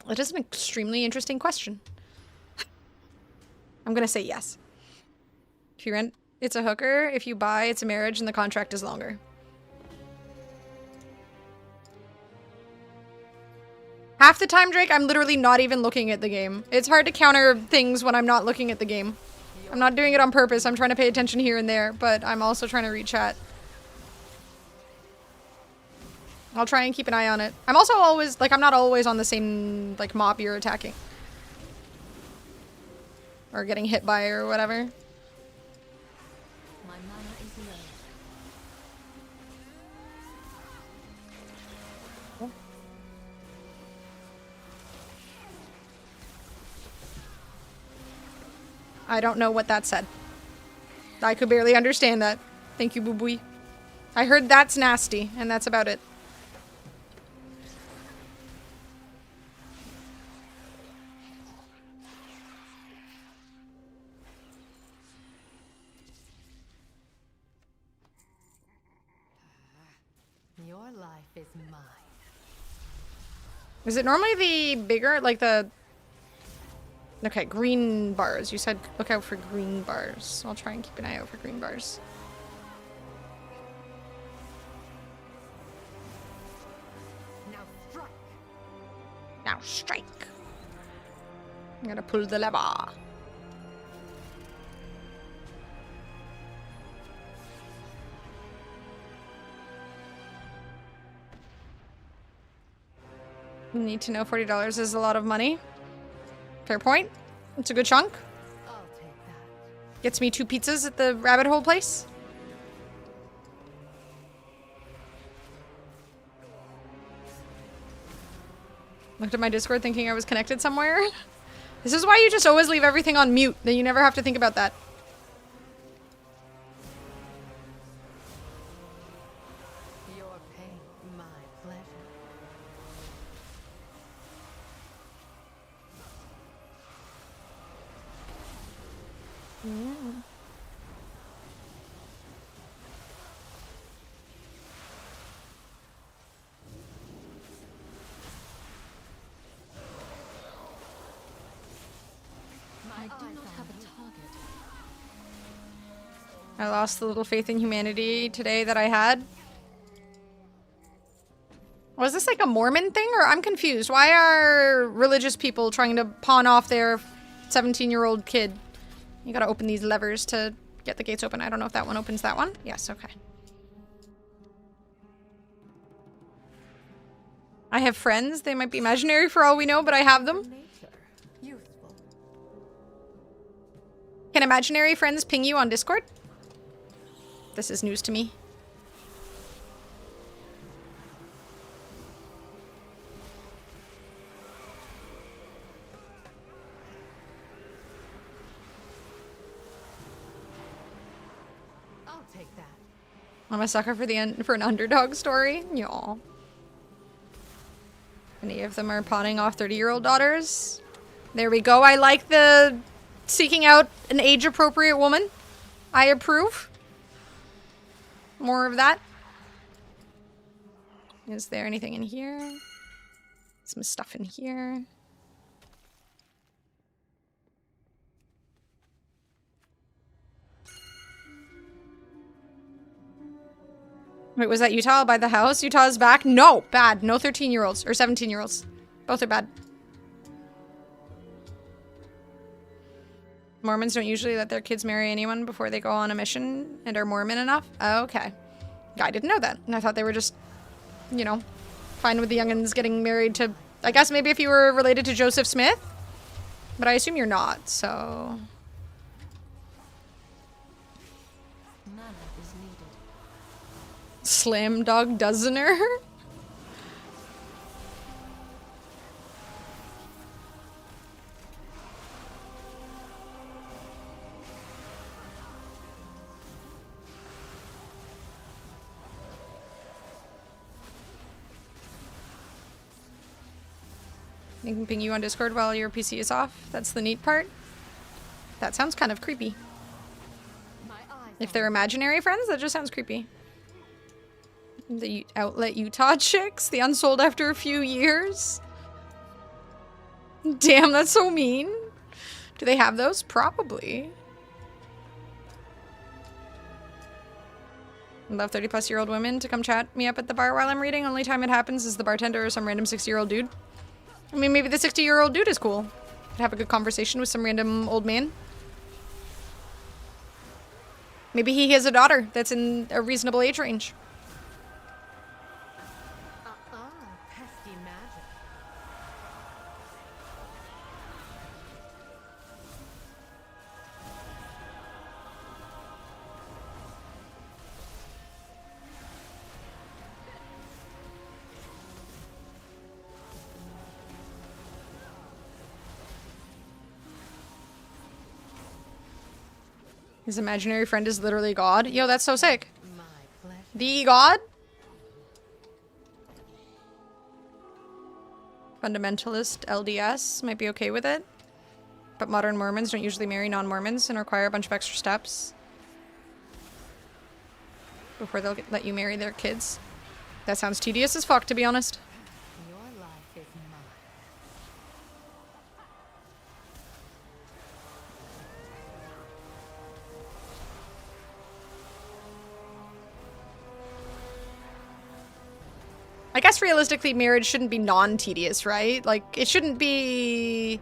That is an extremely interesting question. I'm gonna say yes. If you rent, it's a hooker. If you buy, it's a marriage and the contract is longer. Half the time, Drake, I'm literally not even looking at the game. It's hard to counter things when I'm not looking at the game. I'm not doing it on purpose. I'm trying to pay attention here and there, but I'm also trying to read chat. I'll try and keep an eye on it. I'm also always, like, I'm not always on the same, like, mob you're attacking. Or getting hit by or whatever. My mana is low. I don't know what that said. I could barely understand that. Thank you, Boo Boo. I heard that's nasty, and that's about it. life is mine. Is it normally the bigger, like the... Okay, green bars. You said look out for green bars. I'll try and keep an eye out for green bars. Now strike. Now strike. I'm gonna pull the lever. You need to know $40 is a lot of money. Fair point. It's a good chunk. I'll take that. Gets me 2 pizzas at the rabbit hole place. Looked at my Discord thinking I was connected somewhere. This is why you just always leave everything on mute. Then you never have to think about that. Your pain, my pleasure. I do not have a target. I lost the little faith in humanity today that I had. Was this like a Mormon thing? Or I'm confused. Why are religious people trying to pawn off their 17-year-old kid? You gotta open these levers to get the gates open. I don't know if that one opens that one. Yes, okay. I have friends. They might be imaginary for all we know, but I have them. Nature. Useful. Can imaginary friends ping you on Discord? This is news to me. I'll take that. I'm a sucker for for an underdog story. Y'all. Any of them are pawning off 30-year-old daughters. There we go. I like the seeking out an age-appropriate woman. I approve. More of that. Is there anything in here? Some stuff in here. Wait, was that Utah by the house? Utah's back? No, bad. No 13-year-olds or 17-year-olds. Both are bad. Mormons don't usually let their kids marry anyone before they go on a mission and are Mormon enough? Okay. I didn't know that. And I thought they were just, you know, fine with the youngins getting married to... I guess maybe if you were related to Joseph Smith. But I assume you're not, so... Mana is needed. Slam dog dozener? They can ping you on Discord while your PC is off. That's the neat part. That sounds kind of creepy. My eyes. If they're imaginary friends, that just sounds creepy. The Outlet Utah chicks, the unsold after a few years. Damn, that's so mean. Do they have those? Probably. I love 30-plus-year-old women to come chat me up at the bar while I'm reading. Only time it happens is the bartender or some random 60-year-old dude. I mean, maybe the 60-year-old dude is cool. Could have a good conversation with some random old man. Maybe he has a daughter that's in a reasonable age range. Pesky magic. His imaginary friend is literally God. Yo, that's so sick. My pleasure. The God? Fundamentalist LDS might be okay with it. But modern Mormons don't usually marry non-Mormons and require a bunch of extra steps before they'll let you marry their kids. That sounds tedious as fuck, to be honest. Your life is mine. I guess realistically, marriage shouldn't be non-tedious, right? Like, it shouldn't be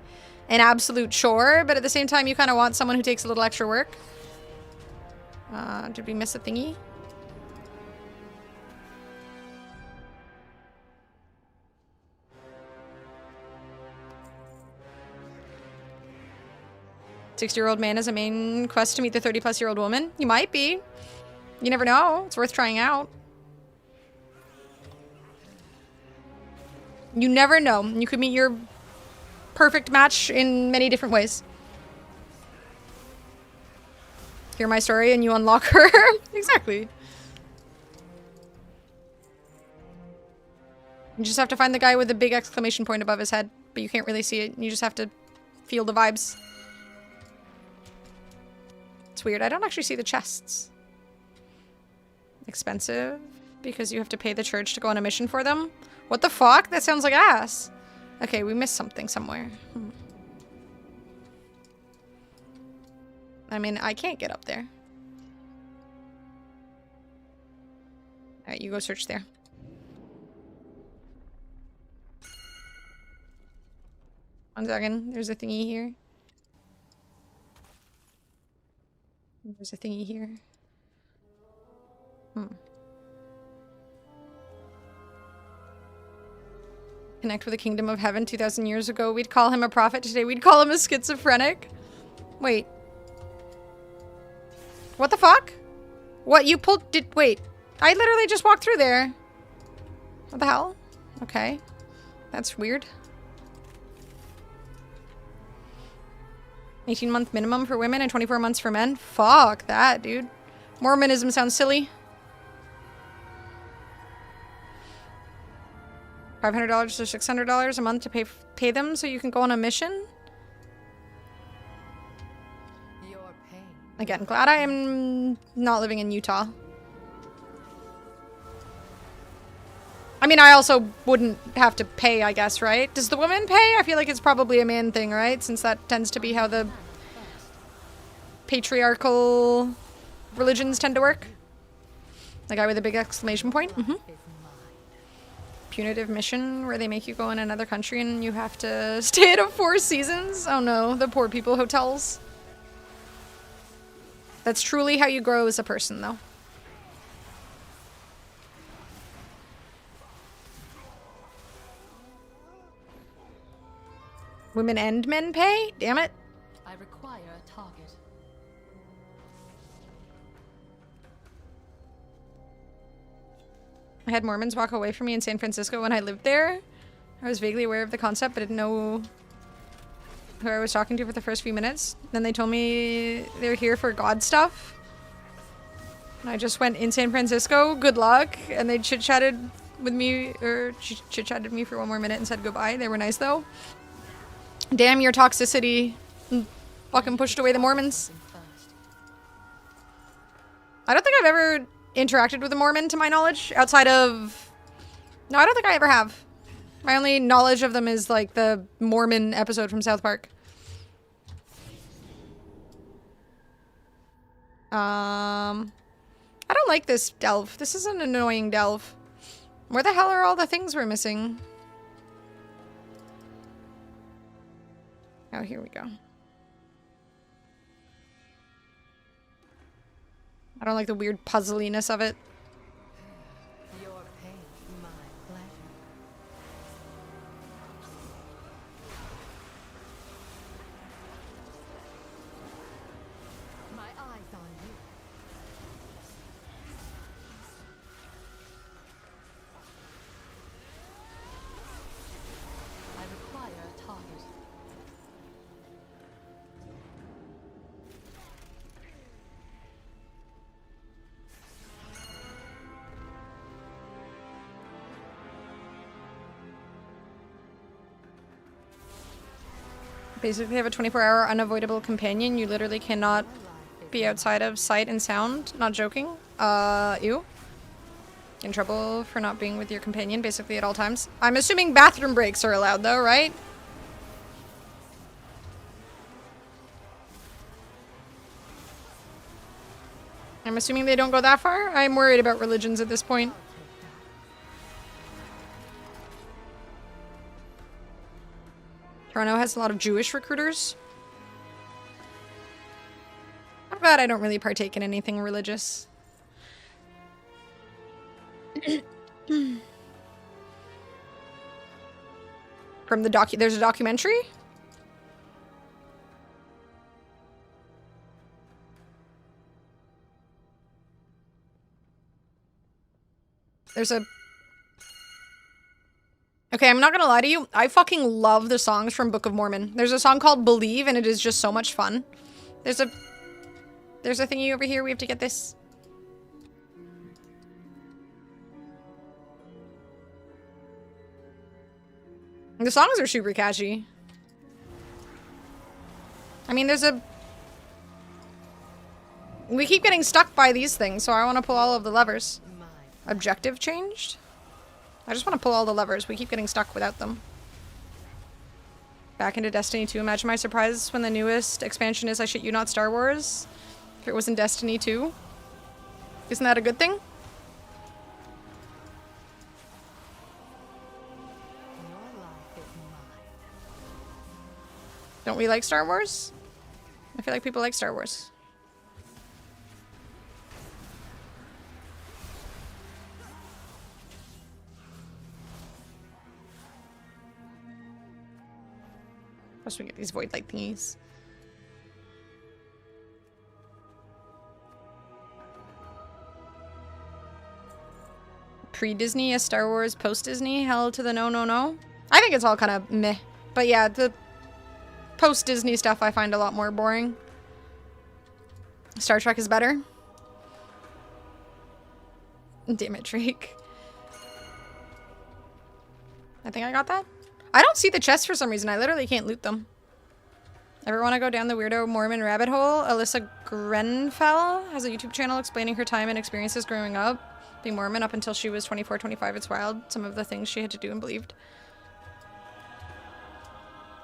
an absolute chore, but at the same time, you kind of want someone who takes a little extra work. Did we miss a thingy? "60-year-old man is a main quest to meet the 30-plus-year-old woman." You might be. You never know. It's worth trying out. You never know. You could meet your perfect match in many different ways. Hear my story and you unlock her. Exactly. You just have to find the guy with the big exclamation point above his head, but you can't really see it. You just have to feel the vibes. It's weird. I don't actually see the chests. Expensive because you have to pay the church to go on a mission for them. What the fuck? That sounds like ass. Okay, we missed something somewhere. I mean, I can't get up there. Alright, you go search there. One second. There's a thingy here. There's a thingy here. Connect with the kingdom of heaven 2,000 years ago. We'd call him a prophet. Today we'd call him a schizophrenic. Wait. What the fuck? What you pulled? Wait. I literally just walked through there. What the hell? Okay. That's weird. 18-month minimum for women and 24 months for men? Fuck that, dude. Mormonism sounds silly. $500 to $600 a month to pay them so you can go on a mission? Your pain. Again, glad I am not living in Utah. I mean, I also wouldn't have to pay, I guess, right? Does the woman pay? I feel like it's probably a man thing, right? Since that tends to be how the patriarchal religions tend to work. The guy with the big exclamation point? Punitive mission where they make you go in another country and you have to stay at a Four Seasons? Oh no, the poor people hotels. That's truly how you grow as a person, though. Women and men pay? Damn it. I require a target. I had Mormons walk away from me in San Francisco when I lived there. I was vaguely aware of the concept, but didn't know who I was talking to for the first few minutes. Then they told me they're here for God stuff. And I just went in San Francisco, good luck. And they chit-chatted with me, or chit-chatted with me for one more minute and said goodbye. They were nice, though. Damn your toxicity. Fucking pushed away the Mormons. I don't think I've ever interacted with a Mormon, to my knowledge, outside of... No, I don't think I ever have. My only knowledge of them is, like, the Mormon episode from South Park. I don't like this delve. This is an annoying delve. Where the hell are all the things we're missing? Oh, here we go. I don't like the weird puzzliness of it. Your pain, my pleasure. My eyes on you. I require a target. Basically have a 24-hour unavoidable companion. You literally cannot be outside of sight and sound. Not joking. Ew. in trouble for not being with your companion basically at all times. I'm assuming bathroom breaks are allowed though, right? I'm assuming they don't go that far. I'm worried about religions at this point. Toronto has a lot of Jewish recruiters. I'm glad I don't really partake in anything religious. From the there's a documentary? There's a... Okay, I'm not gonna lie to you. I fucking love the songs from Book of Mormon. There's a song called Believe, and it is just so much fun. There's a thingy over here. We have to get this. The songs are super catchy. I mean, there's a... We keep getting stuck by these things, so I want to pull all of the levers. Objective changed? I just want to pull all the levers. We keep getting stuck without them. Back into Destiny 2. Imagine my surprise when the newest expansion is I Shit You Not Star Wars. If it was in Destiny 2. Isn't that a good thing? Don't we like Star Wars? I feel like people like Star Wars. Plus we get these void light thingies. Pre-Disney, a Star Wars, post-Disney, hell to the no, no, no. I think it's all kind of meh. But yeah, the post-Disney stuff I find a lot more boring. Star Trek is better. Damn it, Drake. I think I got that. I don't see the chests for some reason. I literally can't loot them. Ever want to go down the weirdo Mormon rabbit hole? Alyssa Grenfell has a YouTube channel explaining her time and experiences growing up, being Mormon up until she was 24, 25. It's wild. Some of the things she had to do and believed.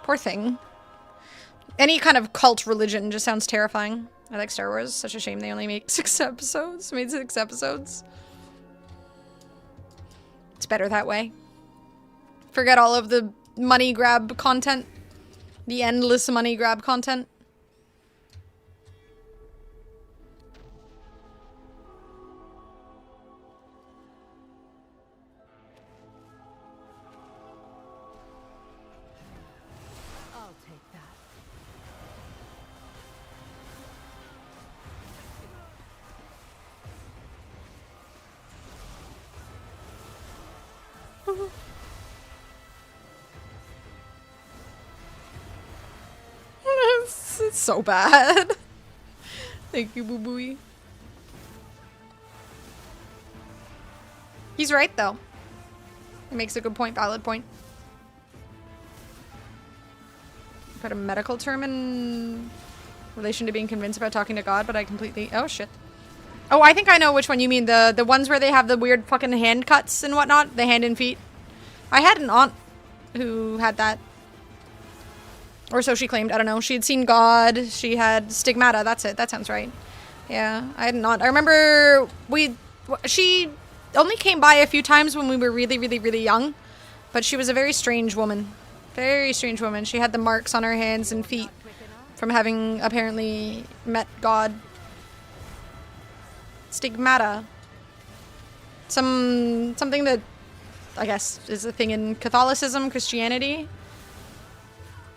Poor thing. Any kind of cult religion just sounds terrifying. I like Star Wars. Such a shame they only make 6 episodes. Made 6 episodes. It's better that way. Forget all of the money grab content. The endless money grab content. I'll take that. It's so bad. Thank you, Boo Booey. He's right, though. He makes a good point, valid point. Put a medical term in relation to being convinced about talking to God, but I completely... Oh, shit. Oh, I think I know which one you mean. The ones where they have the weird fucking hand cuts and whatnot. The hand and feet. I had an aunt who had that. Or so she claimed. I don't know. She had seen God. She had stigmata. That's it. That sounds right. Yeah, I had an aunt. I remember she only came by a few times when we were really, really, really young. But she was a very strange woman. Very strange woman. She had the marks on her hands and feet from having apparently met God. Stigmata. Something that I guess is a thing in Catholicism, Christianity.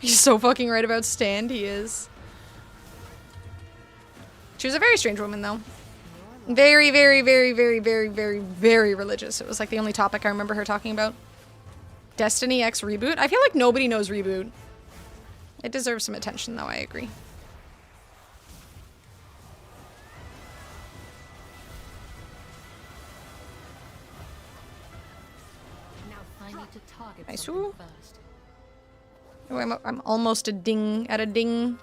He's so fucking right about Stand, he is. She was a very strange woman, though. Very, very, very, very, very, very, very religious. It was like the only topic I remember her talking about. Destiny X Reboot? I feel like nobody knows Reboot. It deserves some attention, though, I agree. I need to target Nice. something first. Oh, I'm almost at a ding.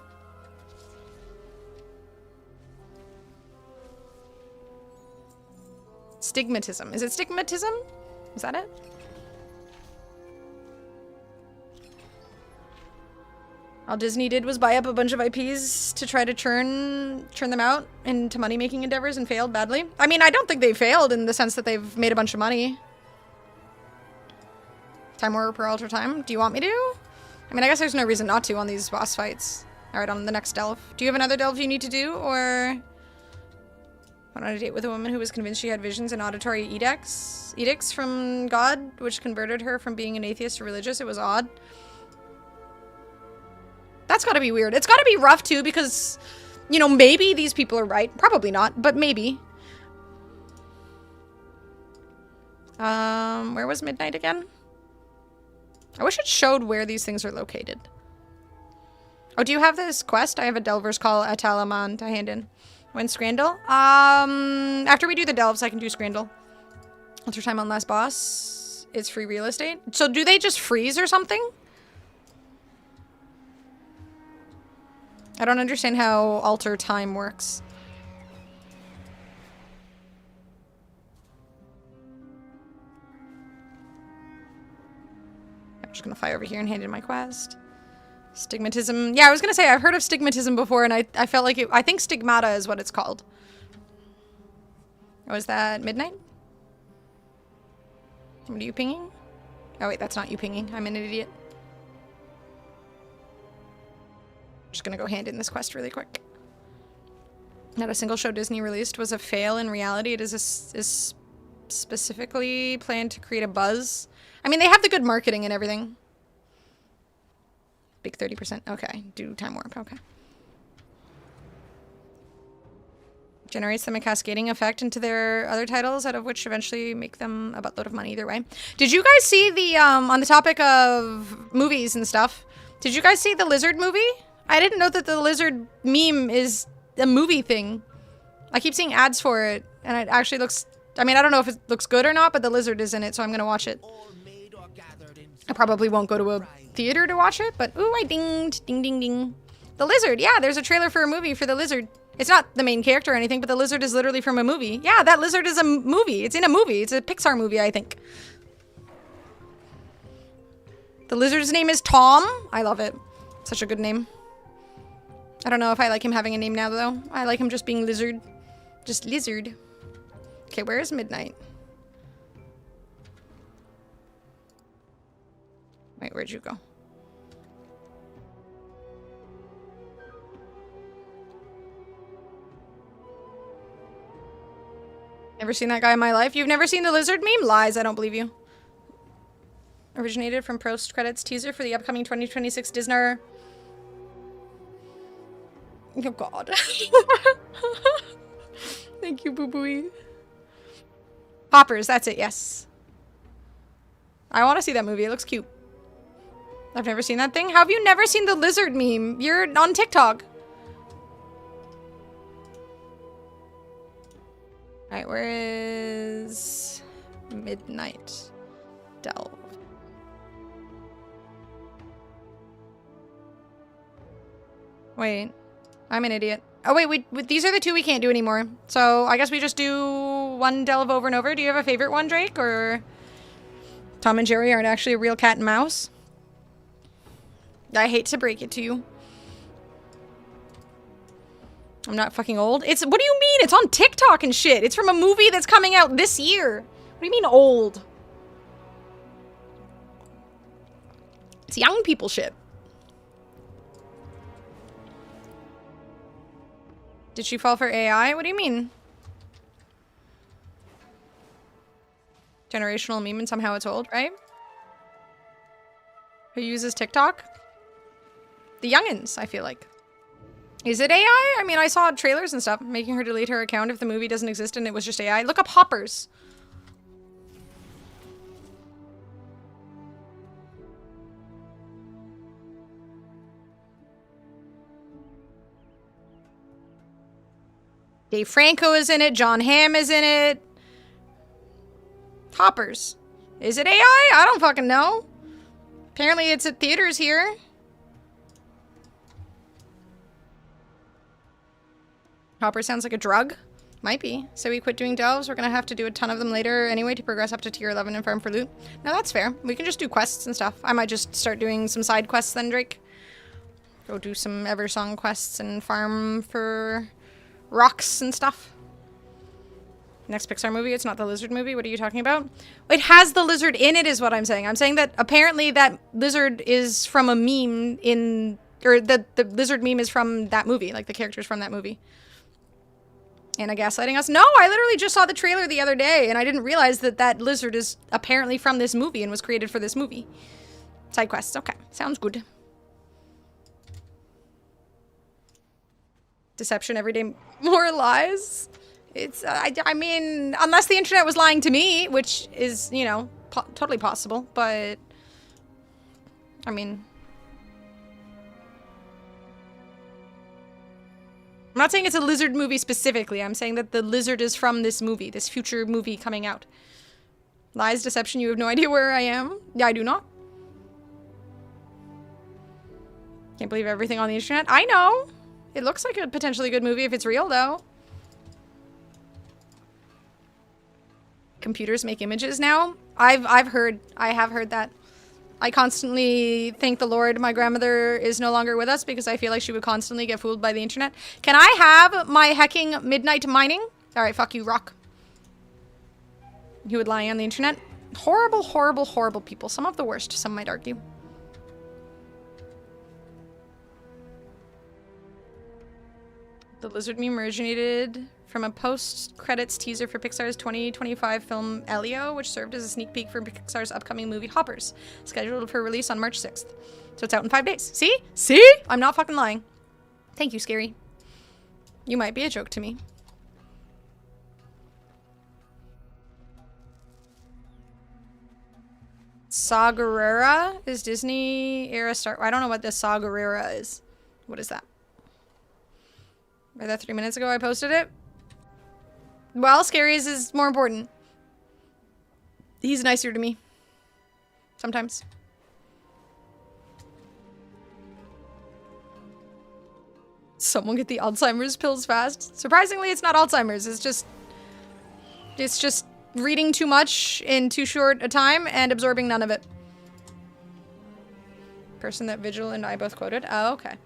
Stigmatism. Is it stigmatism? Is that it? All Disney did was buy up a bunch of IPs to try to churn them out into money-making endeavors and failed badly. I mean, I don't think they failed in the sense that they've made a bunch of money. Time Warrior per Ultra Time. Do you want me to? I mean, I guess there's no reason not to on these boss fights. Alright, on the next delve. Do you have another delve you need to do, or... Went on a date with a woman who was convinced she had visions and auditory edicts from God, which converted her from being an atheist to religious. It was odd. That's gotta be weird. It's gotta be rough, too, because, you know, maybe these people are right. Probably not, but maybe. Where was Midnight again? I wish it showed where these things are located. Oh, do you have this quest? I have a Delver's Call at Talaman to hand in. When Scrandle? After we do the delves, I can do Scrandle. Ultra Time on last boss. It's free real estate. So do they just freeze or something? I don't understand how alter time works. I'm just gonna fly over here and hand in my quest. Stigmatism. Yeah, I was gonna say, I've heard of stigmatism before, and I felt like it. I think stigmata is what it's called. Oh, is that Midnight? What are you pinging? Oh, wait, that's not you pinging. I'm an idiot. Just gonna go hand in this quest really quick. Not a single show Disney released was a fail in reality. It is specifically planned to create a buzz. I mean, they have the good marketing and everything. Big 30%. Okay. Do Time Warp. Okay. Generates them a cascading effect into their other titles, out of which eventually make them a buttload of money either way. Did you guys see the, on the topic of movies and stuff, did you guys see the Lizard movie? I didn't know that the Lizard meme is a movie thing. I keep seeing ads for it, and it actually looks, I mean, I don't know if it looks good or not, but the Lizard is in it, so I'm gonna watch it. I probably won't go to a theater to watch it, but ooh, I dinged. Ding, ding, ding. The Lizard. Yeah, there's a trailer for a movie for the Lizard. It's not the main character or anything, but the Lizard is literally from a movie. Yeah, that Lizard is a movie. It's in a movie. It's a Pixar movie, I think. The Lizard's name is Tom. I love it. Such a good name. I don't know if I like him having a name now, though. I like him just being Lizard. Just Lizard. Okay, where is Midnight? Wait, where'd you go? Never seen that guy in my life. You've never seen the Lizard meme? Lies, I don't believe you. Originated from post-credits teaser for the upcoming 2026 Disney. Oh god. Thank you, boo-booey. Hoppers, that's it, yes. I want to see that movie, it looks cute. I've never seen that thing. How have you never seen the Lizard meme? You're on TikTok. Alright, where is Midnight Delve? Wait, I'm an idiot. Oh wait, these are the two we can't do anymore. So I guess we just do one delve over and over. Do you have a favorite one, Drake? Or Tom and Jerry aren't actually a real cat and mouse? I hate to break it to you. I'm not fucking old. It's, what do you mean? It's on TikTok and shit. It's from a movie that's coming out this year. What do you mean old? It's young people shit. Did she fall for AI? What do you mean? Generational meme and somehow it's old, right? Who uses TikTok? The youngins, I feel like. Is it AI? I mean, I saw trailers and stuff making her delete her account if the movie doesn't exist and it was just AI. Look up Hoppers. Dave Franco is in it. John Hamm is in it. Hoppers. Is it AI? I don't fucking know. Apparently it's at theaters here. Hopper sounds like a drug. Might be. So we quit doing delves. We're gonna have to do a ton of them later anyway to progress up to tier 11 and farm for loot. No, that's fair. We can just do quests and stuff. I might just start doing some side quests then, Drake. Go do some Eversong quests and farm for rocks and stuff. Next Pixar movie, it's not the lizard movie. What are you talking about? It has the lizard in it is what I'm saying. I'm saying that apparently that lizard is from a meme in... Or the lizard meme is from that movie. Like the characters from that movie. Anna gaslighting us? No, I literally just saw the trailer the other day and I didn't realize that that lizard is apparently from this movie and was created for this movie. Side quests. Okay. Sounds good. Deception every day. More lies? It's, I mean, unless the internet was lying to me, which is, you know, totally possible, but, I mean, I'm not saying it's a lizard movie specifically. I'm saying that the lizard is from this movie, this future movie coming out. Lies, deception, you have no idea where I am? Yeah, I do not. Can't believe everything on the internet. I know. It looks like a potentially good movie if it's real, though. Computers make images now? I have heard that. I constantly thank the Lord my grandmother is no longer with us because I feel like she would constantly get fooled by the internet. Can I have my hecking midnight mining? Alright, fuck you, Rock. He would lie on the internet. Horrible, horrible, horrible people. Some of the worst, some might argue. The lizard meme originated from a post-credits teaser for Pixar's 2025 film Elio, which served as a sneak peek for Pixar's upcoming movie Hoppers, scheduled for release on March 6th. So it's out in 5 days. See? See? I'm not fucking lying. Thank you, Scary. You might be a joke to me. Saw Gerrera is Disney era Star... I don't know what the Saw Gerrera is. What is that? Read that 3 minutes ago I posted it? Well, Scary's is more important. He's nicer to me. Sometimes. Someone get the Alzheimer's pills fast. Surprisingly, it's not Alzheimer's. It's just reading too much in too short a time and absorbing none of it. Person that Vigil and I both quoted. Oh, okay.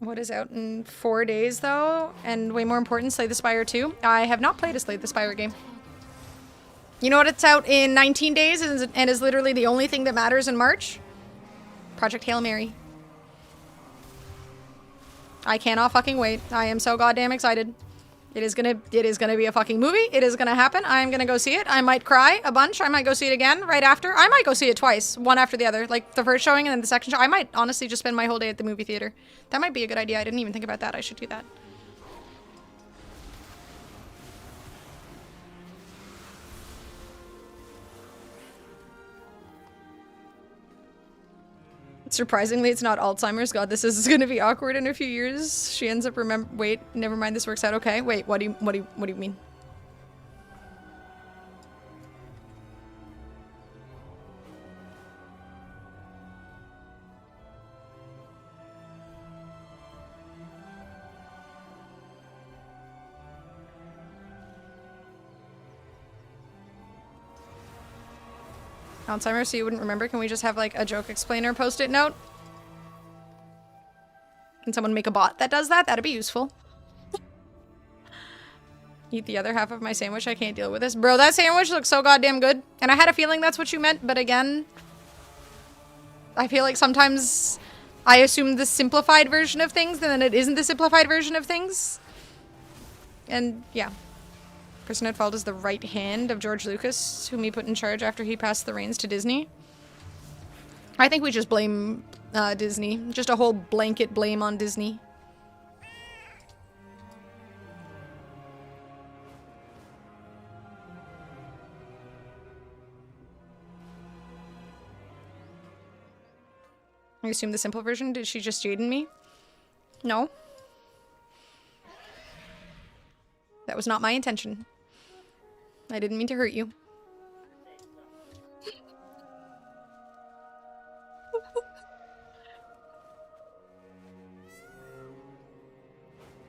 What is out in 4 days, though? And way more important, Slay the Spire 2. I have not played a Slay the Spire game. You know what? It's out in 19 days and is literally the only thing that matters in March? Project Hail Mary. I cannot fucking wait. I am so goddamn excited. It is gonna be a fucking movie. It is gonna happen. I am gonna go see it. I might cry a bunch. I might go see it again right after. I might go see it twice, one after the other. Like the first showing and then the second show. I might honestly just spend my whole day at the movie theater. That might be a good idea. I didn't even think about that. I should do that. Surprisingly, it's not Alzheimer's. God, this is gonna be awkward in a few years. She ends up wait, never mind, this works out okay. Wait, what do you mean? Alzheimer's, so you wouldn't remember? Can we just have like a joke explainer post-it note? Can someone make a bot that does that? That'd be useful. Eat the other half of my sandwich. I can't deal with this. Bro, that sandwich looks so goddamn good. And I had a feeling that's what you meant, but again, I feel like sometimes I assume the simplified version of things, and then it isn't the simplified version of things. And yeah. Person at fault is the right hand of George Lucas, whom he put in charge after he passed the reins to Disney. I think we just blame Disney. Just a whole blanket blame on Disney. I assume the simple version. Did she just Jaden me? No. That was not my intention. I didn't mean to hurt you.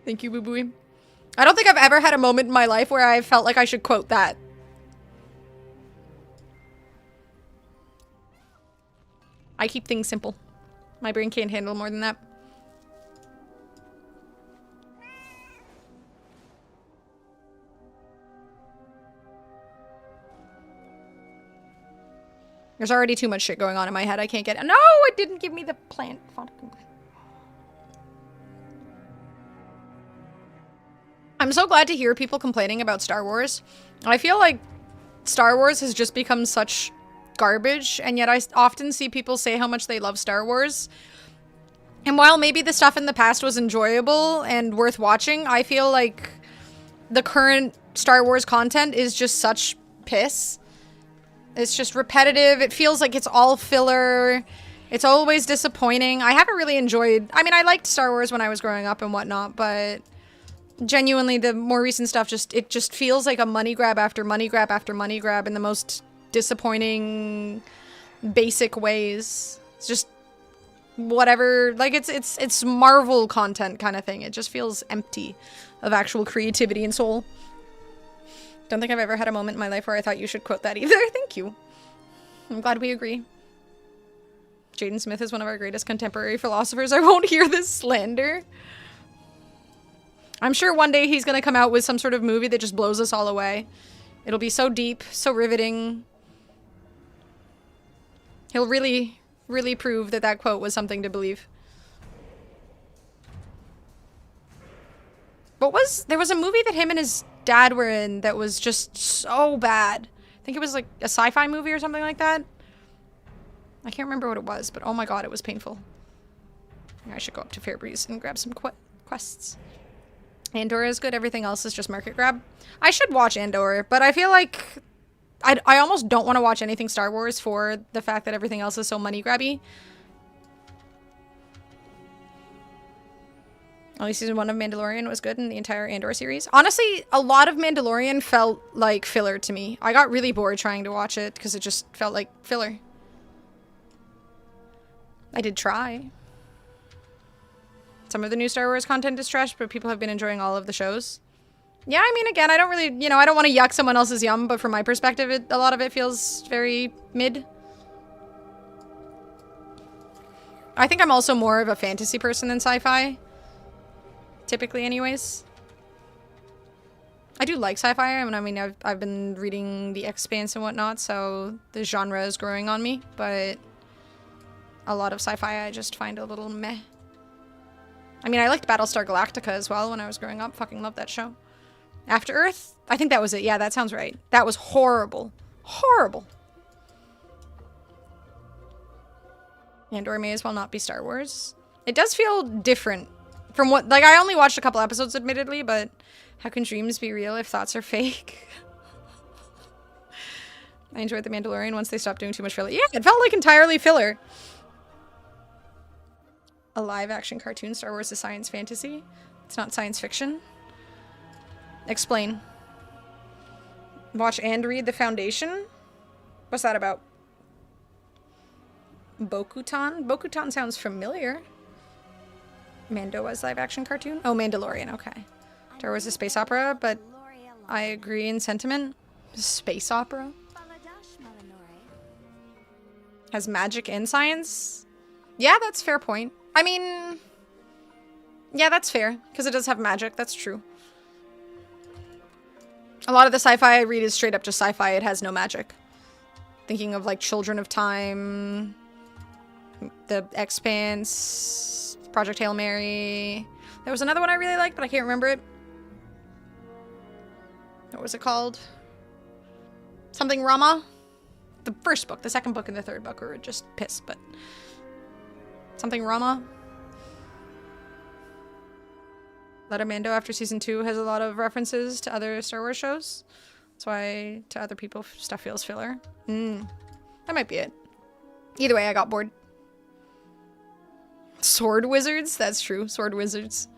Thank you, Boo Booey. I don't think I've ever had a moment in my life where I felt like I should quote that. I keep things simple. My brain can't handle more than that. There's already too much shit going on in my head. I can't get it. No, it didn't give me the plant. I'm so glad to hear people complaining about Star Wars. I feel like Star Wars has just become such garbage, and yet I often see people say how much they love Star Wars. And while maybe the stuff in the past was enjoyable and worth watching, I feel like the current Star Wars content is just such piss. It's just repetitive. It feels like it's all filler. It's always disappointing. I haven't really enjoyed... I mean, I liked Star Wars when I was growing up and whatnot, but genuinely the more recent stuff it just feels like a money grab after money grab after money grab in the most disappointing, basic ways. It's just whatever. Like, it's Marvel content kind of thing. It just feels empty of actual creativity and soul. Don't think I've ever had a moment in my life where I thought you should quote that either. Thank you. I'm glad we agree. Jaden Smith is one of our greatest contemporary philosophers. I won't hear this slander. I'm sure one day he's going to come out with some sort of movie that just blows us all away. It'll be so deep, so riveting. He'll really, really prove that that quote was something to believe. There was a movie that him and his dad were in that was just so bad. I think it was like a sci-fi movie or something like that. I can't remember what it was, but oh my god, it was painful. I should go up to Fairbreeze and grab some quests. Andor is good, everything else is just market grab. I should watch Andor, but I feel like I almost don't want to watch anything Star Wars for the fact that everything else is so money grabby. Only season 1 of Mandalorian was good, and the entire Andor series. Honestly, a lot of Mandalorian felt like filler to me. I got really bored trying to watch it because it just felt like filler. I did try. Some of the new Star Wars content is trash, but people have been enjoying all of the shows. Yeah, I mean, again, I don't really, I don't want to yuck someone else's yum, but from my perspective, a lot of it feels very mid. I think I'm also more of a fantasy person than sci-fi. Typically, anyways. I do like sci-fi. I mean, I've been reading The Expanse and whatnot, so the genre is growing on me, but a lot of sci-fi I just find a little meh. I mean, I liked Battlestar Galactica as well when I was growing up. Fucking loved that show. After Earth? I think that was it. Yeah, that sounds right. That was horrible. Horrible. Andor may as well not be Star Wars. It does feel different from what... Like, I only watched a couple episodes, admittedly, but how can dreams be real if thoughts are fake? I enjoyed The Mandalorian once they stopped doing too much filler. Yeah, it felt like entirely filler. A live-action cartoon, Star Wars is science fantasy. It's not science fiction. Explain. Watch and read The Foundation? What's that about? Bo-Katan? Bo-Katan sounds familiar. Mando as live-action cartoon? Oh, Mandalorian, okay. Star Wars is a space opera, but I agree in sentiment. Space opera? Has magic and science? Yeah, that's a fair point. I mean... Yeah, that's fair, because it does have magic, that's true. A lot of the sci-fi I read is straight up just sci-fi, it has no magic. Thinking of, like, Children of Time, The Expanse, Project Hail Mary. There was another one I really liked, but I can't remember it. What was it called? Something Rama? The first book, the second book, and the third book were just piss, but... Something Rama? Mando after season 2 has a lot of references to other Star Wars shows. That's why to other people stuff feels filler. That might be it. Either way, I got bored. Sword wizards? That's true. Sword wizards.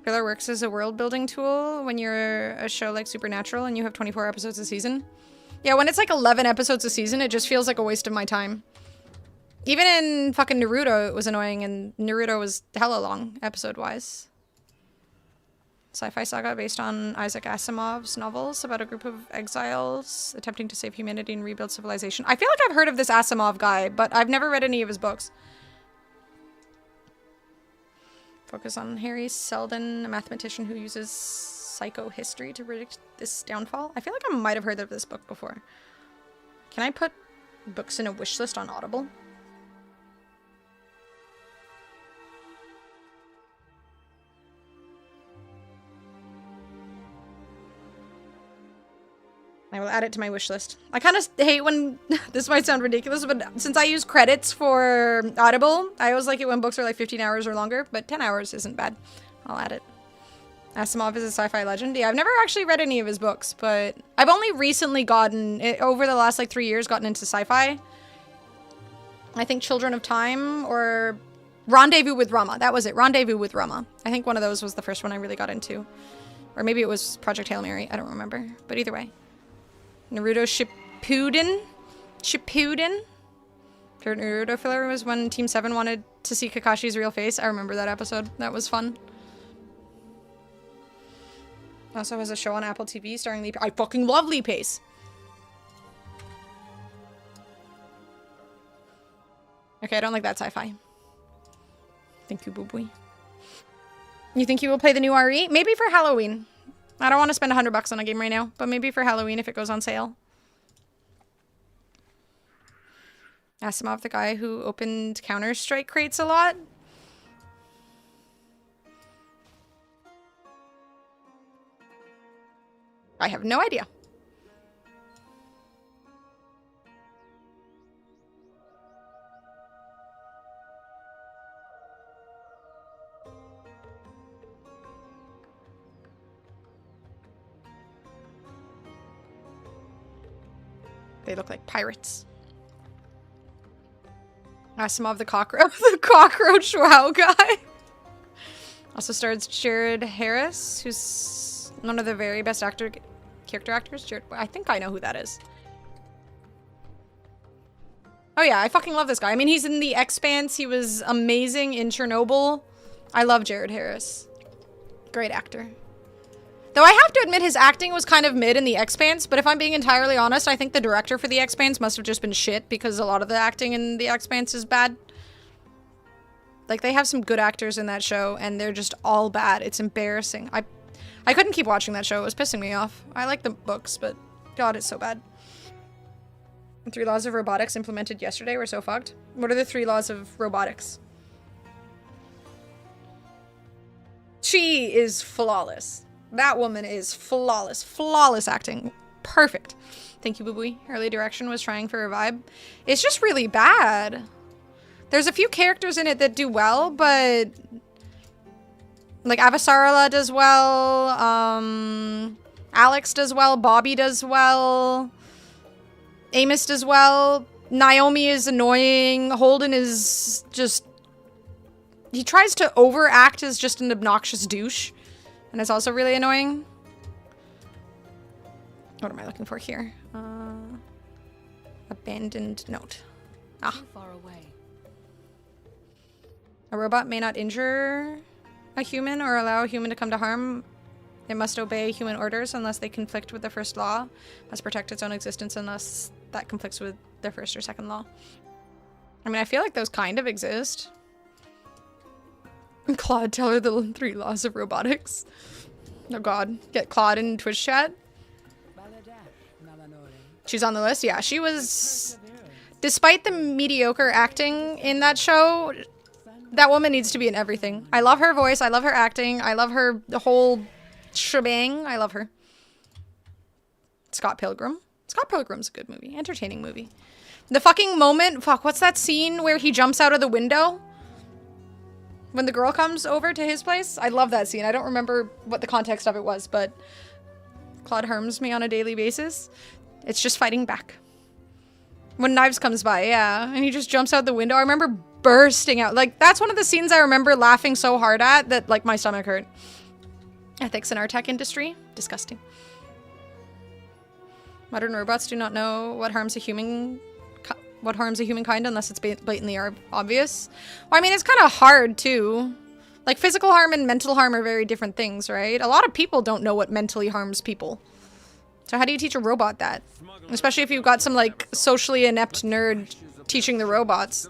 Filler works as a world building tool when you're a show like Supernatural and you have 24 episodes a season. Yeah, when it's like 11 episodes a season, it just feels like a waste of my time. Even in fucking Naruto, it was annoying, and Naruto was hella long, episode-wise. Sci-fi saga based on Isaac Asimov's novels about a group of exiles attempting to save humanity and rebuild civilization. I feel like I've heard of this Asimov guy, but I've never read any of his books. Focus on Harry Seldon, a mathematician who uses psychohistory to predict this downfall. I feel like I might have heard of this book before. Can I put books in a wish list on Audible? I will add it to my wish list. I kind of hate when, this might sound ridiculous, but since I use credits for Audible, I always like it when books are like 15 hours or longer, but 10 hours isn't bad. I'll add it. Asimov is a sci-fi legend. Yeah, I've never actually read any of his books, but I've only recently gotten, over the last like 3 years, gotten into sci-fi. I think Children of Time or Rendezvous with Rama. That was it. Rendezvous with Rama. I think one of those was the first one I really got into. Or maybe it was Project Hail Mary. I don't remember. But either way. Naruto Shippuden. Favorite Naruto filler was when Team 7 wanted to see Kakashi's real face. I remember that episode. That was fun. Also has a show on Apple TV starring Lee. I fucking love Lee Pace. Okay, I don't like that sci-fi. Thank you, Boo Boy. You think you will play the new RE? Maybe for Halloween. I don't want to spend $100 on a game right now, but maybe for Halloween if it goes on sale. Asimov, the guy who opened Counter-Strike crates a lot. I have no idea. They look like pirates. Asimov, the cockroach, the cockroach WoW guy. Also stars Jared Harris, who's one of the very best character actors. Jared, I think I know who that is. Oh yeah, I fucking love this guy. I mean, he's in The Expanse. He was amazing in Chernobyl. I love Jared Harris. Great actor. Though I have to admit his acting was kind of mid in The Expanse, but if I'm being entirely honest, I think the director for The Expanse must have just been shit because a lot of the acting in The Expanse is bad. Like, they have some good actors in that show, and they're just all bad. It's embarrassing. I couldn't keep watching that show. It was pissing me off. I like the books, but God, it's so bad. The 3 laws of robotics implemented yesterday were so fucked. What are the 3 laws of robotics? She is flawless. That woman is flawless. Flawless acting. Perfect. Thank you, Boo Boo. Early direction was trying for a vibe. It's just really bad. There's a few characters in it that do well, but... like, Avasarala does well. Alex does well. Bobby does well. Amos does well. Naomi is annoying. Holden is just... he tries to overact as just an obnoxious douche. And it's also really annoying. What am I looking for here? Abandoned note. Ah. Too far away. A robot may not injure a human or allow a human to come to harm. It must obey human orders unless they conflict with the first law. Must protect its own existence unless that conflicts with their first or second law. I mean, I feel like those kind of exist. Claude, tell her the 3 laws of robotics. Oh god. Get Claude in Twitch chat. She's on the list? Yeah, she was... despite the mediocre acting in that show, that woman needs to be in everything. I love her voice. I love her acting. I love her the whole shebang. I love her. Scott Pilgrim. Scott Pilgrim's a good movie. Entertaining movie. The fucking moment... fuck, what's that scene where he jumps out of the window? When the girl comes over to his place? I love that scene. I don't remember what the context of it was, but Claude harms me on a daily basis. It's just fighting back. When Knives comes by, yeah, and he just jumps out the window. I remember bursting out. Like, that's one of the scenes I remember laughing so hard at that, like, my stomach hurt. Ethics in our tech industry? Disgusting. Modern robots do not know what harms a human... what harms a humankind unless it's blatantly obvious. Well, I mean, it's kind of hard too. Like, physical harm and mental harm are very different things, right? A lot of people don't know what mentally harms people. So how do you teach a robot that? Especially if you've got some, like, socially inept nerd teaching the robots.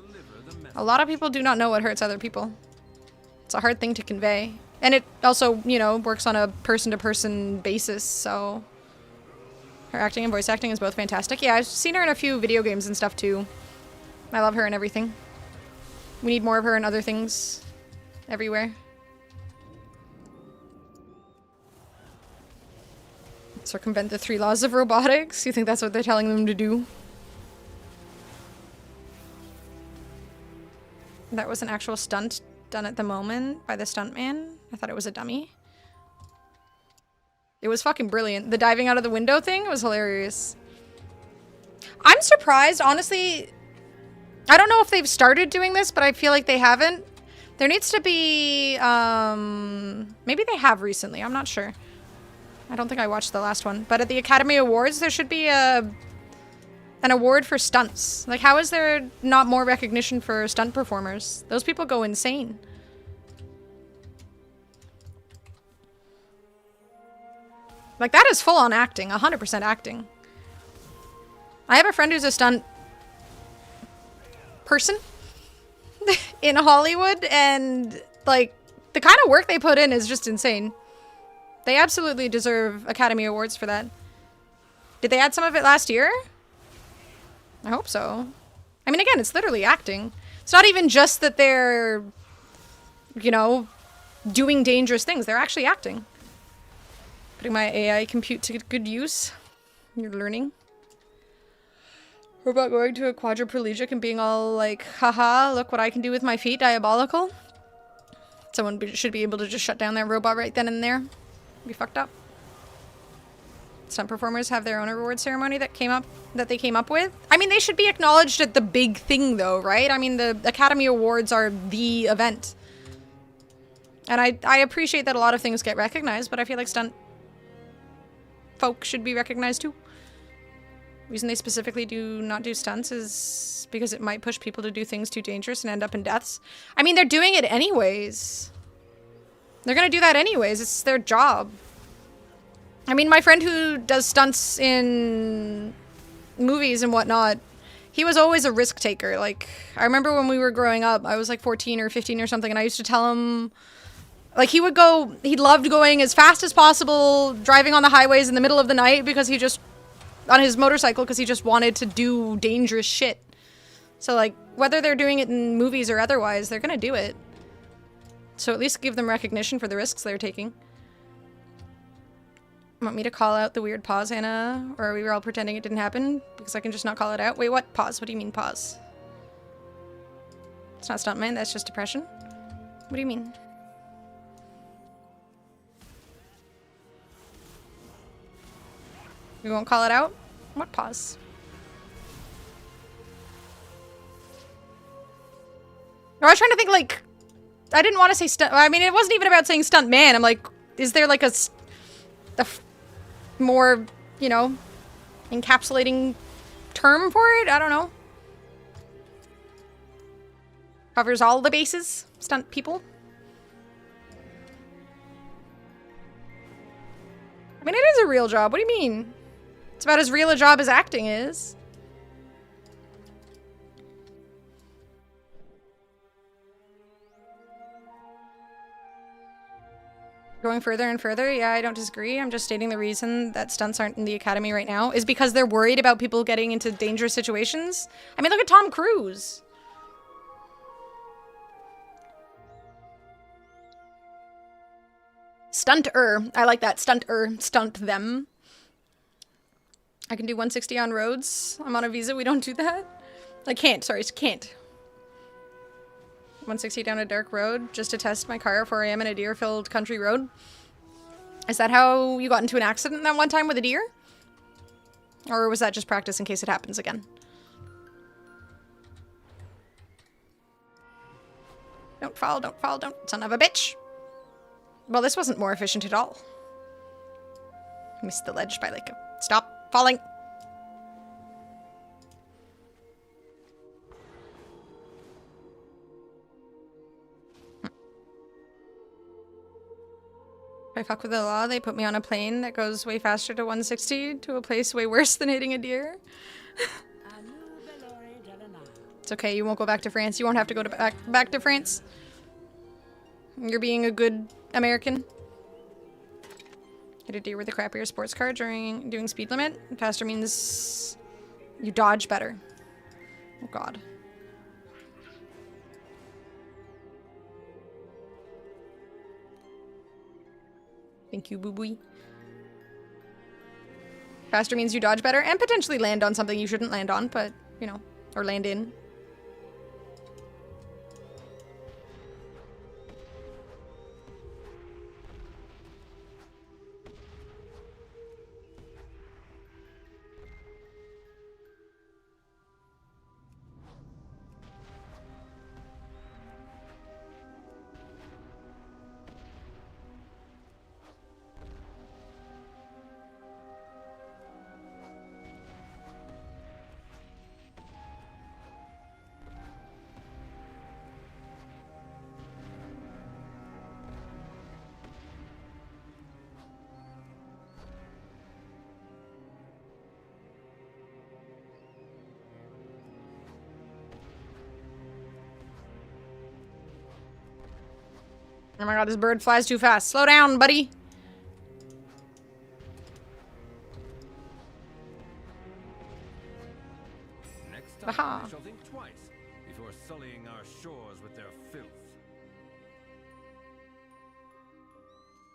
A lot of people do not know what hurts other people. It's a hard thing to convey. And it also, you know, works on a person-to-person basis, so... Her acting and voice acting is both fantastic. Yeah, I've seen her in a few video games and stuff, too. I love her and everything. We need more of her in other things. Everywhere. Circumvent the 3 laws of robotics? You think that's what they're telling them to do? That was an actual stunt done at the moment by the stuntman? I thought it was a dummy. It was fucking brilliant. The diving out of the window thing was hilarious. I'm surprised, honestly. I don't know if they've started doing this, but I feel like they haven't. There needs to be, maybe they have recently, I'm not sure. I don't think I watched the last one. But at the Academy Awards, there should be an award for stunts. Like, how is there not more recognition for stunt performers? Those people go insane. Like, that is full-on acting, 100% acting. I have a friend who's a stunt person in Hollywood, and, like, the kind of work they put in is just insane. They absolutely deserve Academy Awards for that. Did they add some of it last year? I hope so. I mean, again, it's literally acting. It's not even just that they're, you know, doing dangerous things. They're actually acting. Putting my AI compute to good use. You're learning. Robot going to a quadriplegic and being all like, haha, look what I can do with my feet, diabolical. Someone should be able to just shut down that robot right then and there. Be fucked up. Stunt performers have their own award ceremony that they came up with. I mean, they should be acknowledged at the big thing though, right? I mean, the Academy Awards are the event. And I appreciate that a lot of things get recognized, but I feel like stunt folk should be recognized too. The reason they specifically do not do stunts is because it might push people to do things too dangerous and end up in deaths. I mean, they're doing it anyways. They're gonna do that anyways. It's their job. I mean, my friend who does stunts in movies and whatnot, he was always a risk taker. Like, I remember when we were growing up, I was like 14 or 15 or something, and I used to tell him, like, he loved going as fast as possible, driving on the highways in the middle of the night because he just, on his motorcycle, because he just wanted to do dangerous shit. So, like, whether they're doing it in movies or otherwise, they're gonna do it. So at least give them recognition for the risks they're taking. Want me to call out the weird pause, Hannah? Or we were all pretending it didn't happen? Because I can just not call it out? Wait, what? Pause? What do you mean pause? It's not stuntman, that's just depression. What do you mean? We won't call it out? What pause? I was trying to think, like, I didn't want to say stunt. I mean, it wasn't even about saying stunt man. I'm like, is there like a more, you know, encapsulating term for it? I don't know. Covers all the bases. Stunt people. I mean, it is a real job. What do you mean? It's about as real a job as acting is. Going further and further, yeah, I don't disagree. I'm just stating the reason that stunts aren't in the Academy right now is because they're worried about people getting into dangerous situations. I mean, look at Tom Cruise. Stunter. I like that. Stunter. Stunt them. I can do 160 on roads. I'm on a visa. We don't do that. I can't. Sorry, can't. 160 down a dark road just to test my car before I am in a deer-filled country road. Is that how you got into an accident that one time with a deer? Or was that just practice in case it happens again? Don't fall, don't fall, don't, son of a bitch. Well, this wasn't more efficient at all. Missed the ledge by like a... Stop falling. If I fuck with the law, they put me on a plane that goes way faster to 160 to a place way worse than hitting a deer. It's okay, you won't go back to France. You won't have to go back to France. You're being a good American. Hit a deer with a crappier sports car during doing speed limit. Faster means you dodge better. Oh god. Thank you, boo-boo. Faster means you dodge better and potentially land on something you shouldn't land on, but, you know, or land in. Oh my god, this bird flies too fast. Slow down, buddy. Next time, Aha. they shall think twice before sullying our shores with their filth.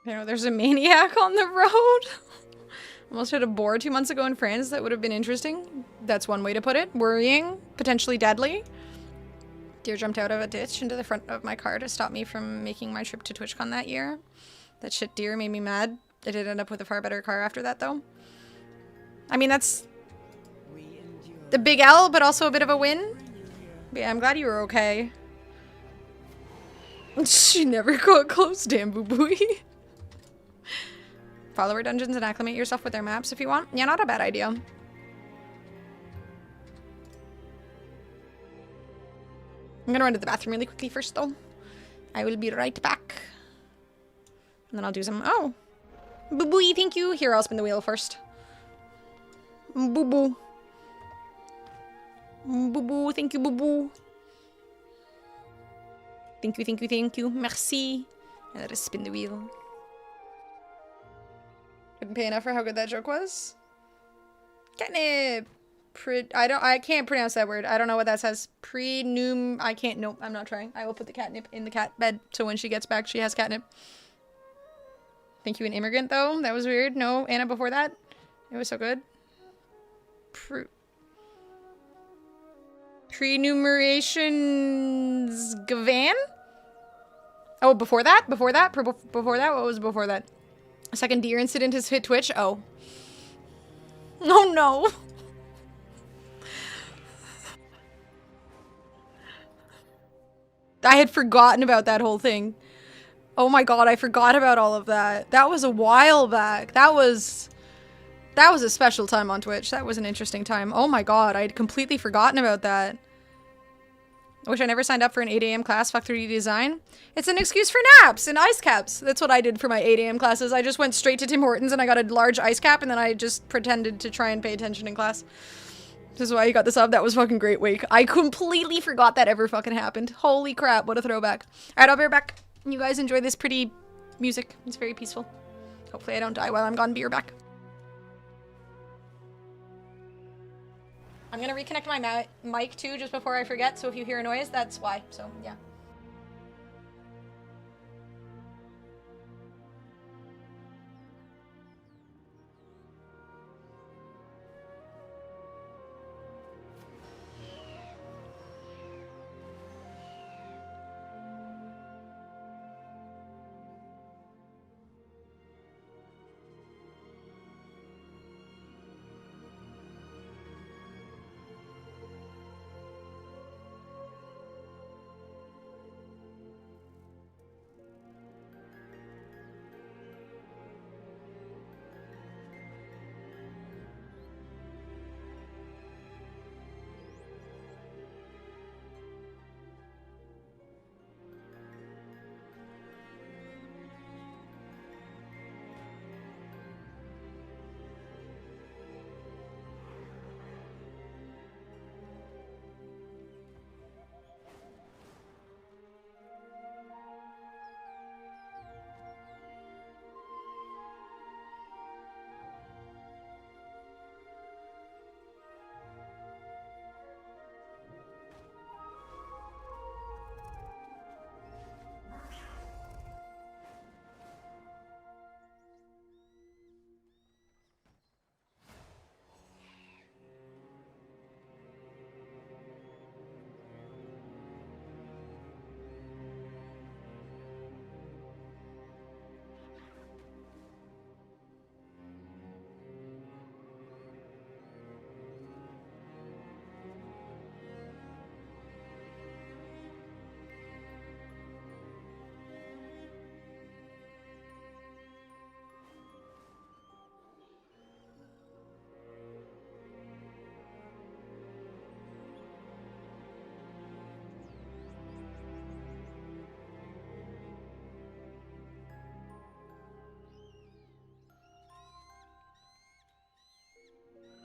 You know, there's a maniac on the road. Almost hit a boar 2 months ago in France. That would have been interesting. That's one way to put it. Worrying. Potentially deadly. Deer jumped out of a ditch into the front of my car to stop me from making my trip to TwitchCon that year. That shit deer made me mad. I did end up with a far better car after that, though. I mean, that's the big L, but also a bit of a win. But yeah, I'm glad you were okay. She never got close, damn boo-boo. Follower dungeons and acclimate yourself with their maps if you want. Yeah, not a bad idea. I'm gonna run to the bathroom really quickly first, though. I will be right back. And then I'll do some... Oh! Boo-boo, thank you! Here, I'll spin the wheel first. Boo-boo. Boo-boo, thank you, boo-boo. Thank you, thank you, thank you. Merci. And let us spin the wheel. Couldn't pay enough for how good that joke was. Catnip! I can't pronounce that word. I don't know what that says. I can't. Nope, I'm not trying. I will put the catnip in the cat bed so when she gets back, she has catnip. Thank you, an immigrant, though. That was weird. No, Anna before that. It was so good. Prenumerations Gavan? Oh, before that? Before that? Before that? What was before that? A second deer incident has hit Twitch? Oh. Oh, no. I had forgotten about that whole thing. Oh my god, I forgot about all of that. That was a while back. That was a special time on Twitch. That was an interesting time. Oh my god, I had completely forgotten about that. I wish I never signed up for an 8 AM class. Fuck 3D design. It's an excuse for naps and ice caps. That's what I did for my 8 AM classes. I just went straight to Tim Hortons and I got a large ice cap and then I just pretended to try and pay attention in class. This is why you got this up. That was fucking great, Wake. I completely forgot that ever fucking happened. Holy crap, what a throwback. Alright, I'll be right back. You guys enjoy this pretty music. It's very peaceful. Hopefully I don't die while I'm gone. Be right back. I'm gonna reconnect my mic too just before I forget, so if you hear a noise, that's why. So, yeah.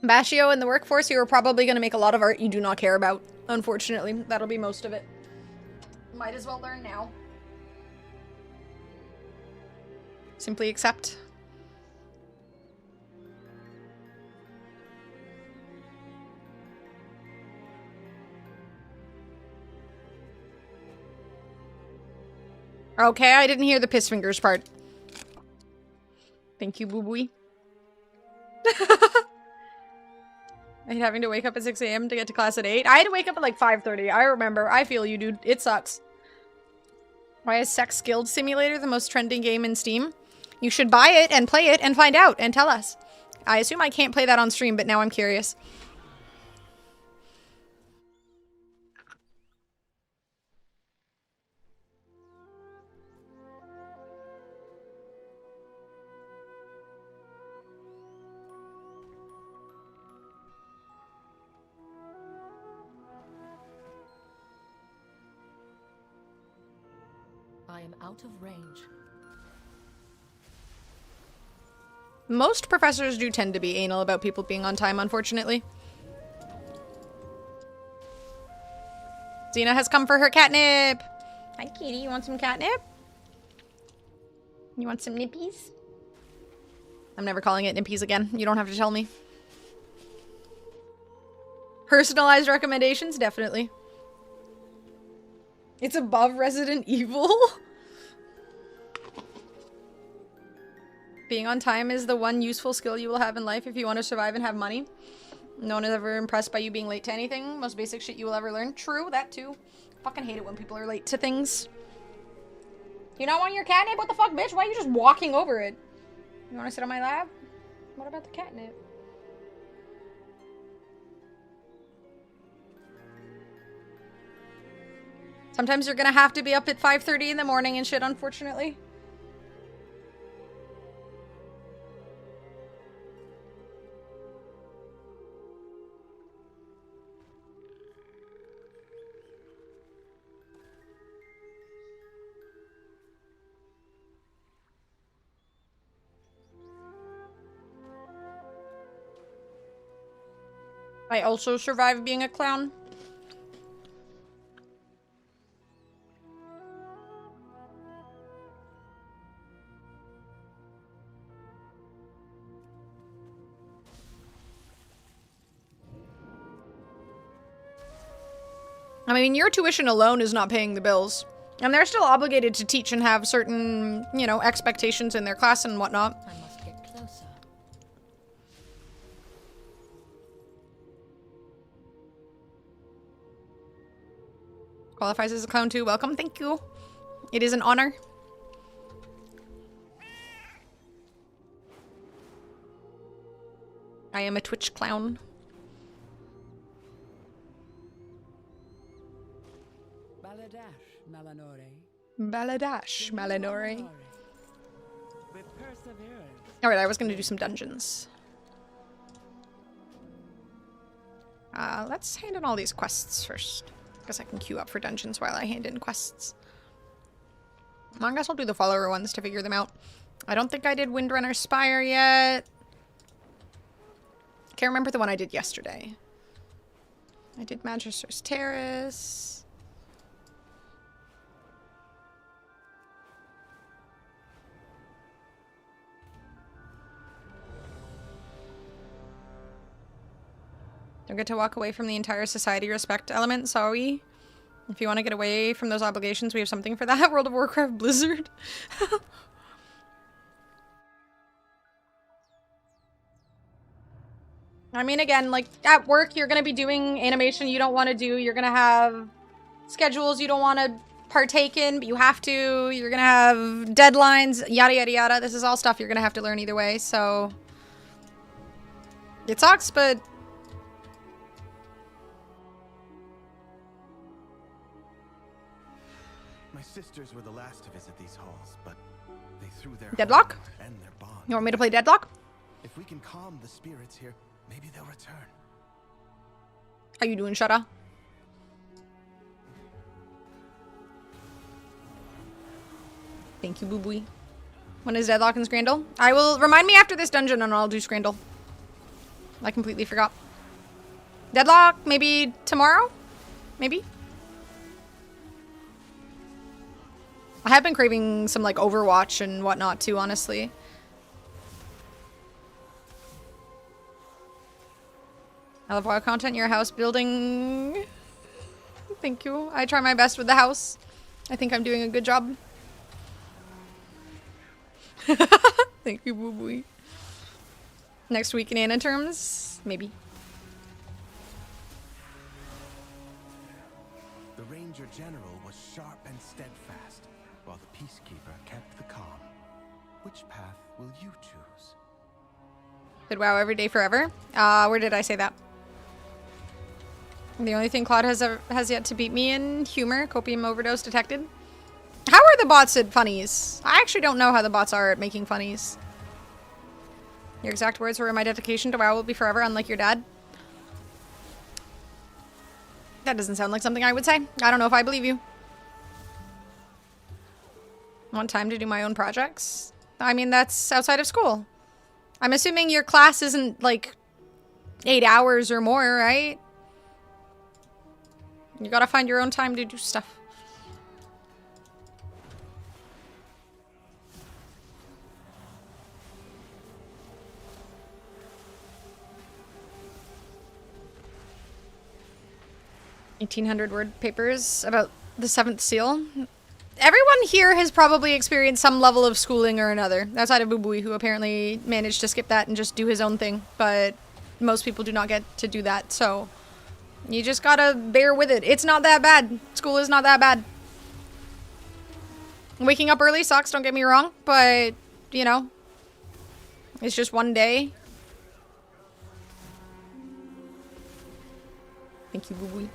Bashio in the workforce, you are probably going to make a lot of art you do not care about. Unfortunately, that'll be most of it. Might as well learn now. Simply accept. Okay, I didn't hear the piss fingers part. Thank you, boo-boo. I hate having to wake up at 6 a.m. to get to class at 8. I had to wake up at like 5:30. I remember. I feel you, dude. It sucks. Why is Sex Guild Simulator the most trending game in Steam? You should buy it and play it and find out and tell us. I assume I can't play that on stream, but now I'm curious. I am out of range. Most professors do tend to be anal about people being on time, unfortunately. Xena has come for her catnip. Hi, kitty. You want some catnip? You want some nippies? I'm never calling it nippies again. You don't have to tell me. Personalized recommendations? Definitely. It's above Resident Evil? Being on time is the one useful skill you will have in life if you want to survive and have money. No one is ever impressed by you being late to anything. Most basic shit you will ever learn. True, that too. Fucking hate it when people are late to things. You not want your catnip? What the fuck, bitch? Why are you just walking over it? You want to sit on my lap? What about the catnip? Sometimes you're gonna have to be up at 5:30 in the morning and shit, unfortunately. I also survived being a clown. I mean, your tuition alone is not paying the bills. And they're still obligated to teach and have certain, you know, expectations in their class and whatnot. I must get closer. Qualifies as a clown too. Welcome. Thank you. It is an honor. I am a Twitch clown. Baladash Malanore. Baladash Malanore. With perseverance. Alright, I was gonna do some dungeons. Let's hand in all these quests first. Guess I can queue up for dungeons while I hand in quests. I guess I'll do the follower ones to figure them out. I don't think I did Windrunner Spire yet. Can't remember the one I did yesterday. I did Magister's Terrace. Don't get to walk away from the entire society respect element, sorry. If you want to get away from those obligations, we have something for that. World of Warcraft Blizzard. I mean, again, like, at work, you're going to be doing animation you don't want to do. You're going to have schedules you don't want to partake in, but you have to. You're going to have deadlines, yada, yada, yada. This is all stuff you're going to have to learn either way, so... It sucks, but... My sisters were the last to visit these halls, but they threw their Deadlock? home and their bond. You want me to play Deadlock? If we can calm the spirits here, maybe they'll return. How you doing, Shudda? Thank you, boo-boo. When is Deadlock and Scrandal? I will remind me after this dungeon and I'll do Scrandal. I completely forgot. Deadlock, maybe tomorrow? Maybe? I have been craving some like Overwatch and whatnot too, honestly. I love WoW content. Your house building. Thank you. I try my best with the house. I think I'm doing a good job. Thank you, boo boo. Next week in Anna terms, maybe. The Ranger General was sharp and steadfast, while the Peacekeeper kept the calm. Which path will you choose? Did WoW every day forever? Where did I say that? The only thing Claude has yet to beat me in humor, copium overdose detected. How are the bots at funnies? I actually don't know how the bots are at making funnies. Your exact words were, my dedication to WoW will be forever, unlike your dad. That doesn't sound like something I would say. I don't know if I believe you. I want time to do my own projects. I mean, that's outside of school. I'm assuming your class isn't like 8 hours or more, right? You gotta find your own time to do stuff. $1,800-word papers about the 7th seal. Everyone here has probably experienced some level of schooling or another, outside of Boo-Booey, who apparently managed to skip that and just do his own thing. But most people do not get to do that, so you just gotta bear with it. It's not that bad. School is not that bad. Waking up early sucks, don't get me wrong, but, you know, it's just one day. Thank you, Boo-Booey.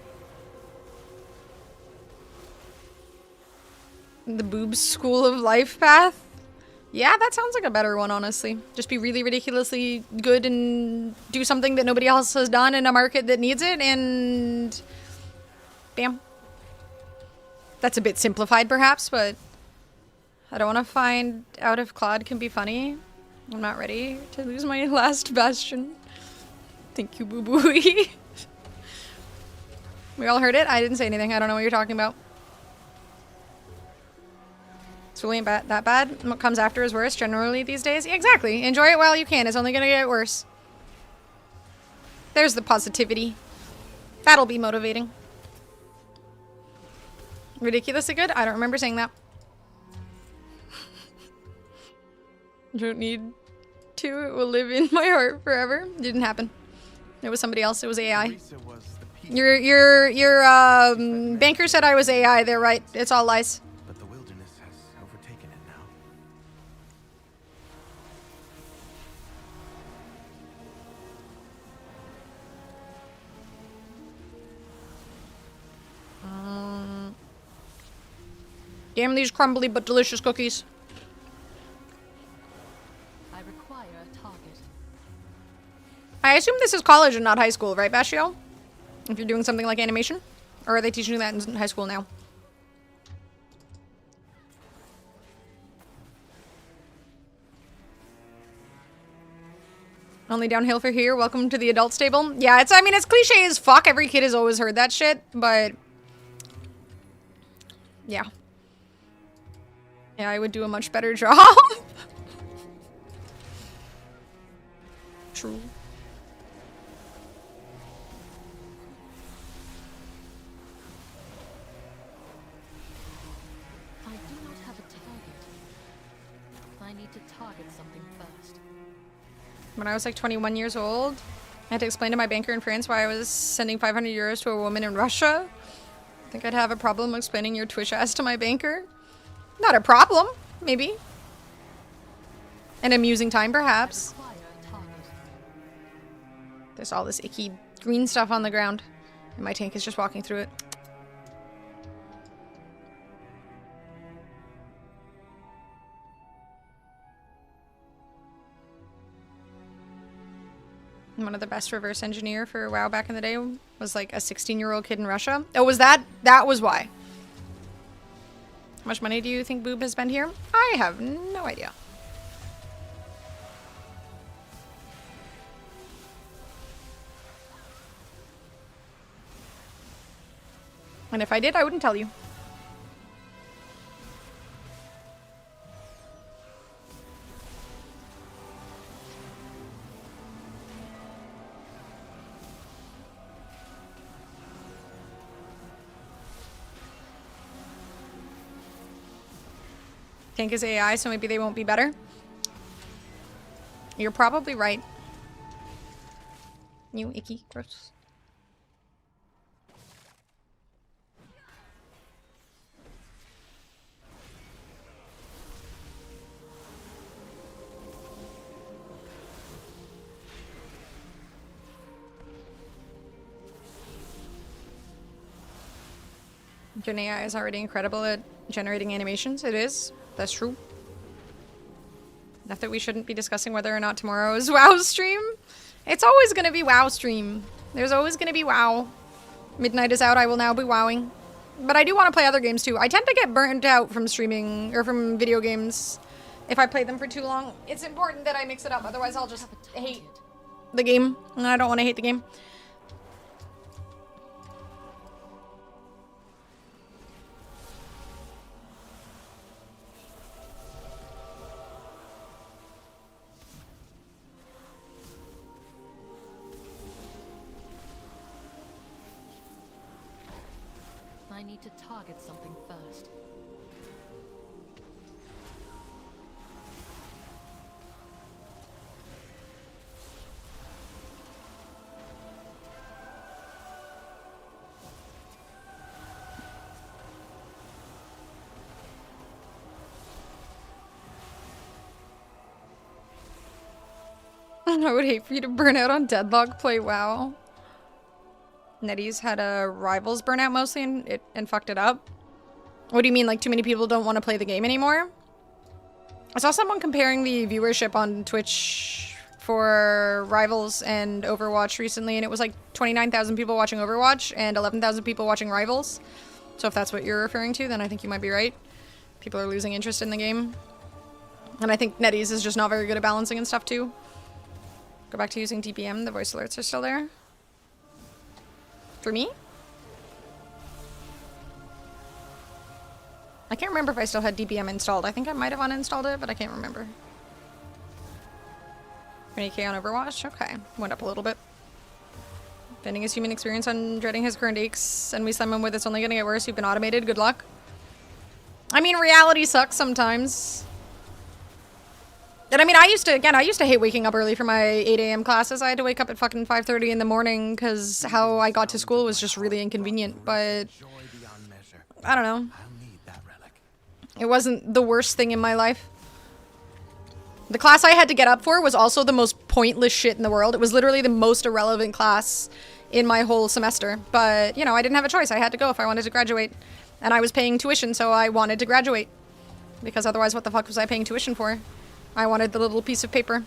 The boobs school of life path? Yeah, that sounds like a better one, honestly. Just be really ridiculously good and do something that nobody else has done in a market that needs it, and bam. That's a bit simplified, perhaps, but I don't want to find out if Claude can be funny. I'm not ready to lose my last bastion. Thank you, boo-booey. We all heard it? I didn't say anything. I don't know what you're talking about. It's really ain't that bad. What comes after is worse, generally, these days. Yeah, exactly. Enjoy it while you can. It's only gonna get worse. There's the positivity. That'll be motivating. Ridiculously good? I don't remember saying that. You don't need to. It will live in my heart forever. It didn't happen. It was somebody else. It was AI. Your banker said I was AI. They're right. It's all lies. But the wilderness has overtaken it now. Damn these crumbly but delicious cookies. I require a target. I assume this is college and not high school, right, Bastio? If you're doing something like animation? Or are they teaching you that in high school now? Only downhill for here. Welcome to the adult stable. Yeah, I mean, it's cliche as fuck. Every kid has always heard that shit, but yeah. Yeah, I would do a much better job. True. I do not have a target. I need to target something first. When I was like 21 years old, I had to explain to my banker in France why I was sending 500 euros to a woman in Russia. I think I'd have a problem explaining your Twitch ass to my banker. Not a problem, maybe. An amusing time, perhaps. I require a target. There's all this icky green stuff on the ground, and my tank is just walking through it. One of the best reverse engineer for WoW back in the day was like a 16-year-old kid in Russia. Oh, was that? That was why. How much money do you think Boob has spent here? I have no idea. And if I did, I wouldn't tell you. Tank is AI, so maybe they won't be better. You're probably right. You icky, gross. Gen AI is already incredible at generating animations. It is. That's true. Not that we shouldn't be discussing whether or not tomorrow's WoW stream. It's always gonna be WoW stream. There's always gonna be WoW. Midnight is out, I will now be wowing. But I do want to play other games too. I tend to get burnt out from streaming, or from video games, if I play them for too long. It's important that I mix it up, otherwise I'll just hate the game. And I don't want to hate the game. I need to target something first. I would hate for you to burn out on Deadlock play WoW. NetEase had a Rivals burnout mostly and fucked it up. What do you mean, like too many people don't want to play the game anymore? I saw someone comparing the viewership on Twitch for Rivals and Overwatch recently, and it was like 29,000 people watching Overwatch and 11,000 people watching Rivals. So if that's what you're referring to, then I think you might be right. People are losing interest in the game. And I think NetEase is just not very good at balancing and stuff too. Go back to using DPM, the voice alerts are still there. For me? I can't remember if I still had DPM installed. I think I might have uninstalled it, but I can't remember. 20k on Overwatch? Okay. Went up a little bit. Bending his human experience on dreading his current aches, and we slam him with it's only gonna get worse. You've been automated. Good luck. I mean, reality sucks sometimes. And I mean, I used to hate waking up early for my 8 a.m. classes. I had to wake up at fucking 5:30 in the morning because how I got to school was just really inconvenient. But I don't know. It wasn't the worst thing in my life. The class I had to get up for was also the most pointless shit in the world. It was literally the most irrelevant class in my whole semester. But, you know, I didn't have a choice. I had to go if I wanted to graduate. And I was paying tuition, so I wanted to graduate. Because otherwise, what the fuck was I paying tuition for? I wanted the little piece of paper.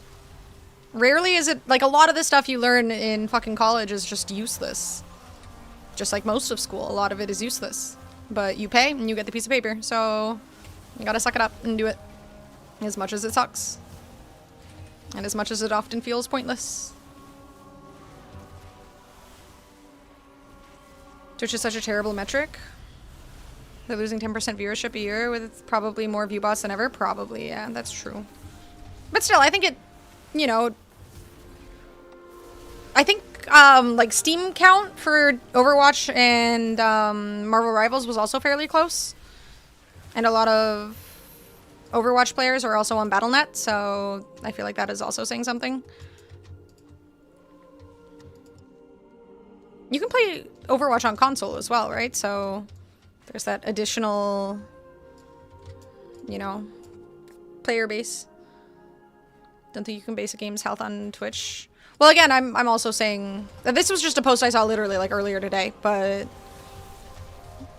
Rarely is it, like, a lot of the stuff you learn in fucking college is just useless. Just like most of school, a lot of it is useless. But you pay and you get the piece of paper, so you gotta suck it up and do it. As much as it sucks. And as much as it often feels pointless. Twitch is such a terrible metric. They're losing 10% viewership a year with probably more view bots than ever. Probably, yeah, that's true. But still, I think it, you know, I think, like, Steam count for Overwatch and Marvel Rivals was also fairly close. And a lot of Overwatch players are also on Battle.net, so I feel like that is also saying something. You can play Overwatch on console as well, right? So there's that additional, you know, player base. Don't think you can base a game's health on Twitch. Well, again, I'm also saying that this was just a post I saw literally like earlier today, but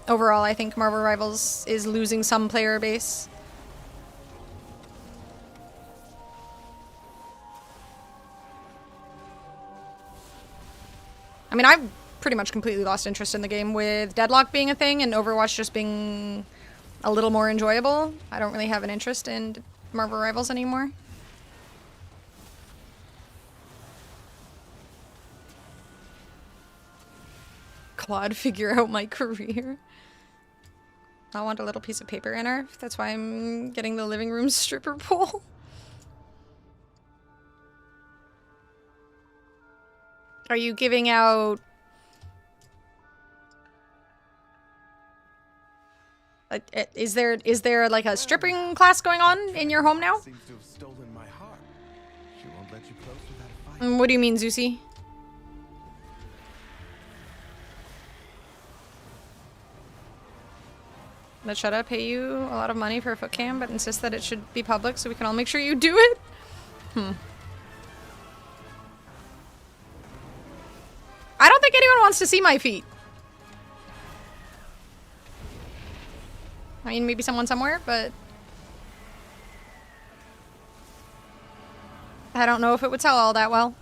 overall, I think Marvel Rivals is losing some player base. I mean, I've pretty much completely lost interest in the game with Deadlock being a thing and Overwatch just being a little more enjoyable. I don't really have an interest in Marvel Rivals anymore. Claude figure out my career. I want a little piece of paper in her. That's why I'm getting the living room stripper pole. Are you giving out... Is there like a stripping class going on in your home now? Seems to have stolen my heart. She won't let you close without a fight. What do you mean, Zeusy? Let Shutta pay you a lot of money for a foot cam, but insist that it should be public so we can all make sure you do it? I don't think anyone wants to see my feet. I mean, maybe someone somewhere, but... I don't know if it would sell all that well.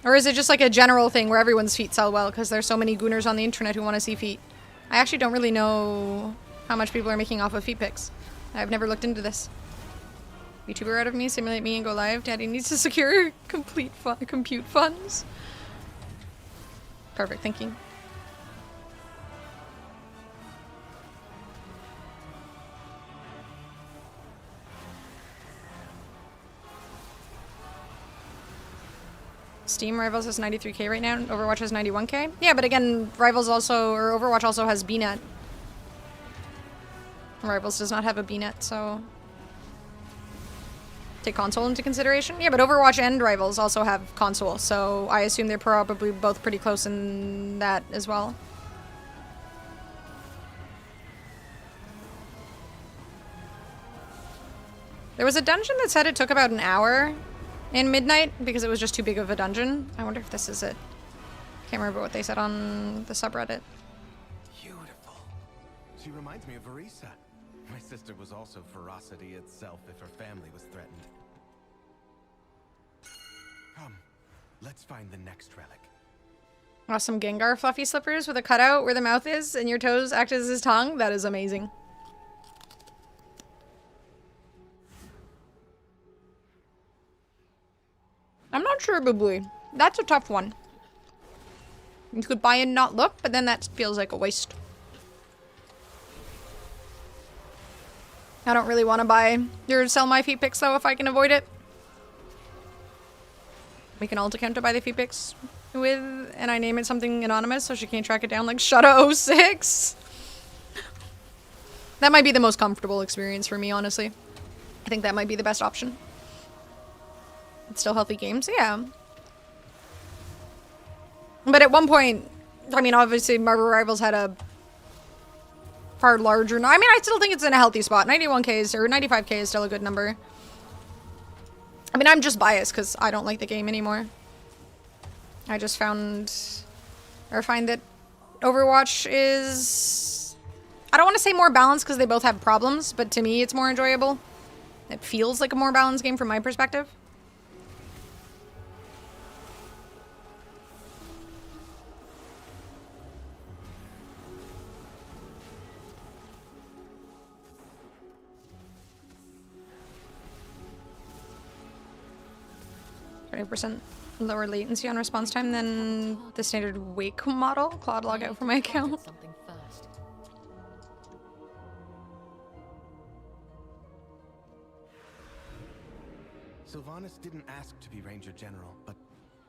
Or is it just like a general thing where everyone's feet sell well because there's so many gooners on the internet who want to see feet? I actually don't really know how much people are making off of feet pics. I've never looked into this. YouTuber out of me, simulate me and go live. Daddy needs to secure compute funds. Perfect thinking. Steam Rivals has 93k right now, and Overwatch has 91k. Yeah, but again, Rivals also, or Overwatch also has BNet. Rivals does not have a BNet, so... Take console into consideration? Yeah, but Overwatch and Rivals also have console, so I assume they're probably both pretty close in that as well. There was a dungeon that said it took about an hour in Midnight because it was just too big of a dungeon. I wonder if this is it. Can't remember what they said on the subreddit. Beautiful. She reminds me of Arisa. My sister was also ferocity itself if her family was threatened. Come, let's find the next relic. Awesome Gengar fluffy slippers with a cutout where the mouth is and your toes act as his tongue. That is amazing. I'm not sure, Boobly. That's a tough one. You could buy and not look, but then that feels like a waste. I don't really want to buy your sell my feet pics though if I can avoid it. We can alt account to buy the feet pics with, and I name it something anonymous so she can't track it down like Shutta06. That might be the most comfortable experience for me, honestly. I think that might be the best option. It's still healthy games, yeah. But at one point, I mean, obviously Marvel Rivals had a far larger... I mean, I still think it's in a healthy spot. 91k is, or 95k is still a good number. I mean, I'm just biased because I don't like the game anymore. I just find that Overwatch is... I don't want to say more balanced because they both have problems, but to me it's more enjoyable. It feels like a more balanced game from my perspective. %, lower latency on response time than the standard Wake model. Claude log out from my account. Sylvanas didn't ask to be Ranger General, but...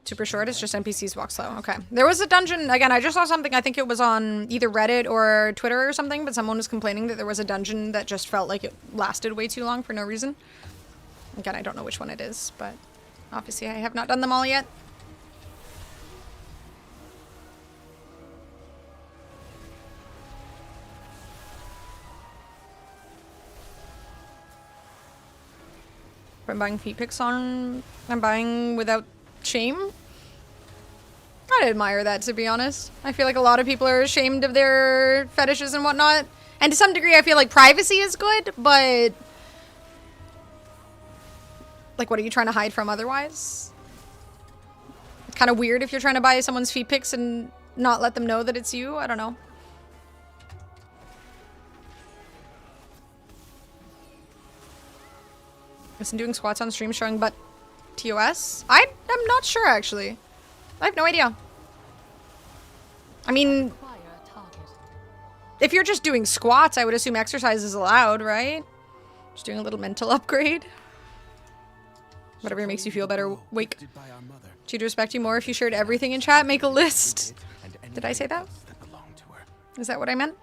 Super short, it's just NPCs walk slow. Okay. There was a dungeon, again, I just saw something, I think it was on either Reddit or Twitter or something, but someone was complaining that there was a dungeon that just felt like it lasted way too long for no reason. Again, I don't know which one it is, but obviously I have not done them all yet. If I'm buying feet pics on, I'm buying without shame. I'd admire that, to be honest. I feel like a lot of people are ashamed of their fetishes and whatnot. And to some degree, I feel like privacy is good, but... like, what are you trying to hide from otherwise? It's kind of weird if you're trying to buy someone's feet pics and not let them know that it's you. I don't know. Listen, doing squats on stream showing butt TOS? I'm not sure, actually. I have no idea. I mean, Acquire a target. if you're just doing squats, I would assume exercise is allowed, right? Just doing a little mental upgrade. Whatever makes you feel better. Wake. Gifted by our mother. She'd respect you more if you shared everything in chat. Make a list. Did I say that? That belonged to her. Is that what I meant?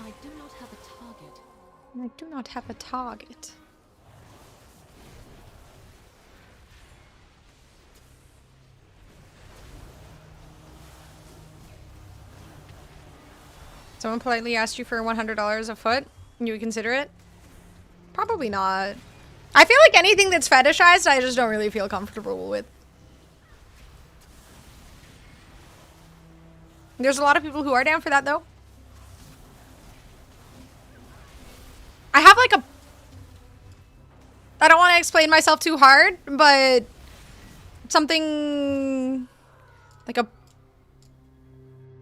I do not have a target. I do not have a target. Someone politely asked you for $100 a foot, and you would consider it? Probably not. I feel like anything that's fetishized, I just don't really feel comfortable with. There's a lot of people who are down for that, though. I have like a... I don't want to explain myself too hard, but... something... like a...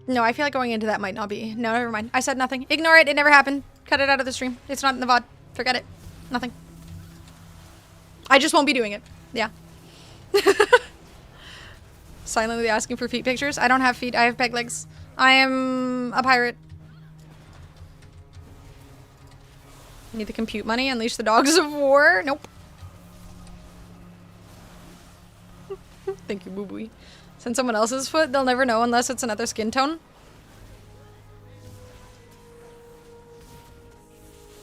No, I feel like going into that might not be. No, never mind. I said nothing. Ignore it. It never happened. Cut it out of the stream. It's not in the VOD. Forget it. Nothing. I just won't be doing it. Yeah. Silently asking for feet pictures. I don't have feet. I have peg legs. I am a pirate. Need the compute money. Unleash the dogs of war. Nope. Thank you, Boo Boo. Send someone else's foot. They'll never know unless it's another skin tone.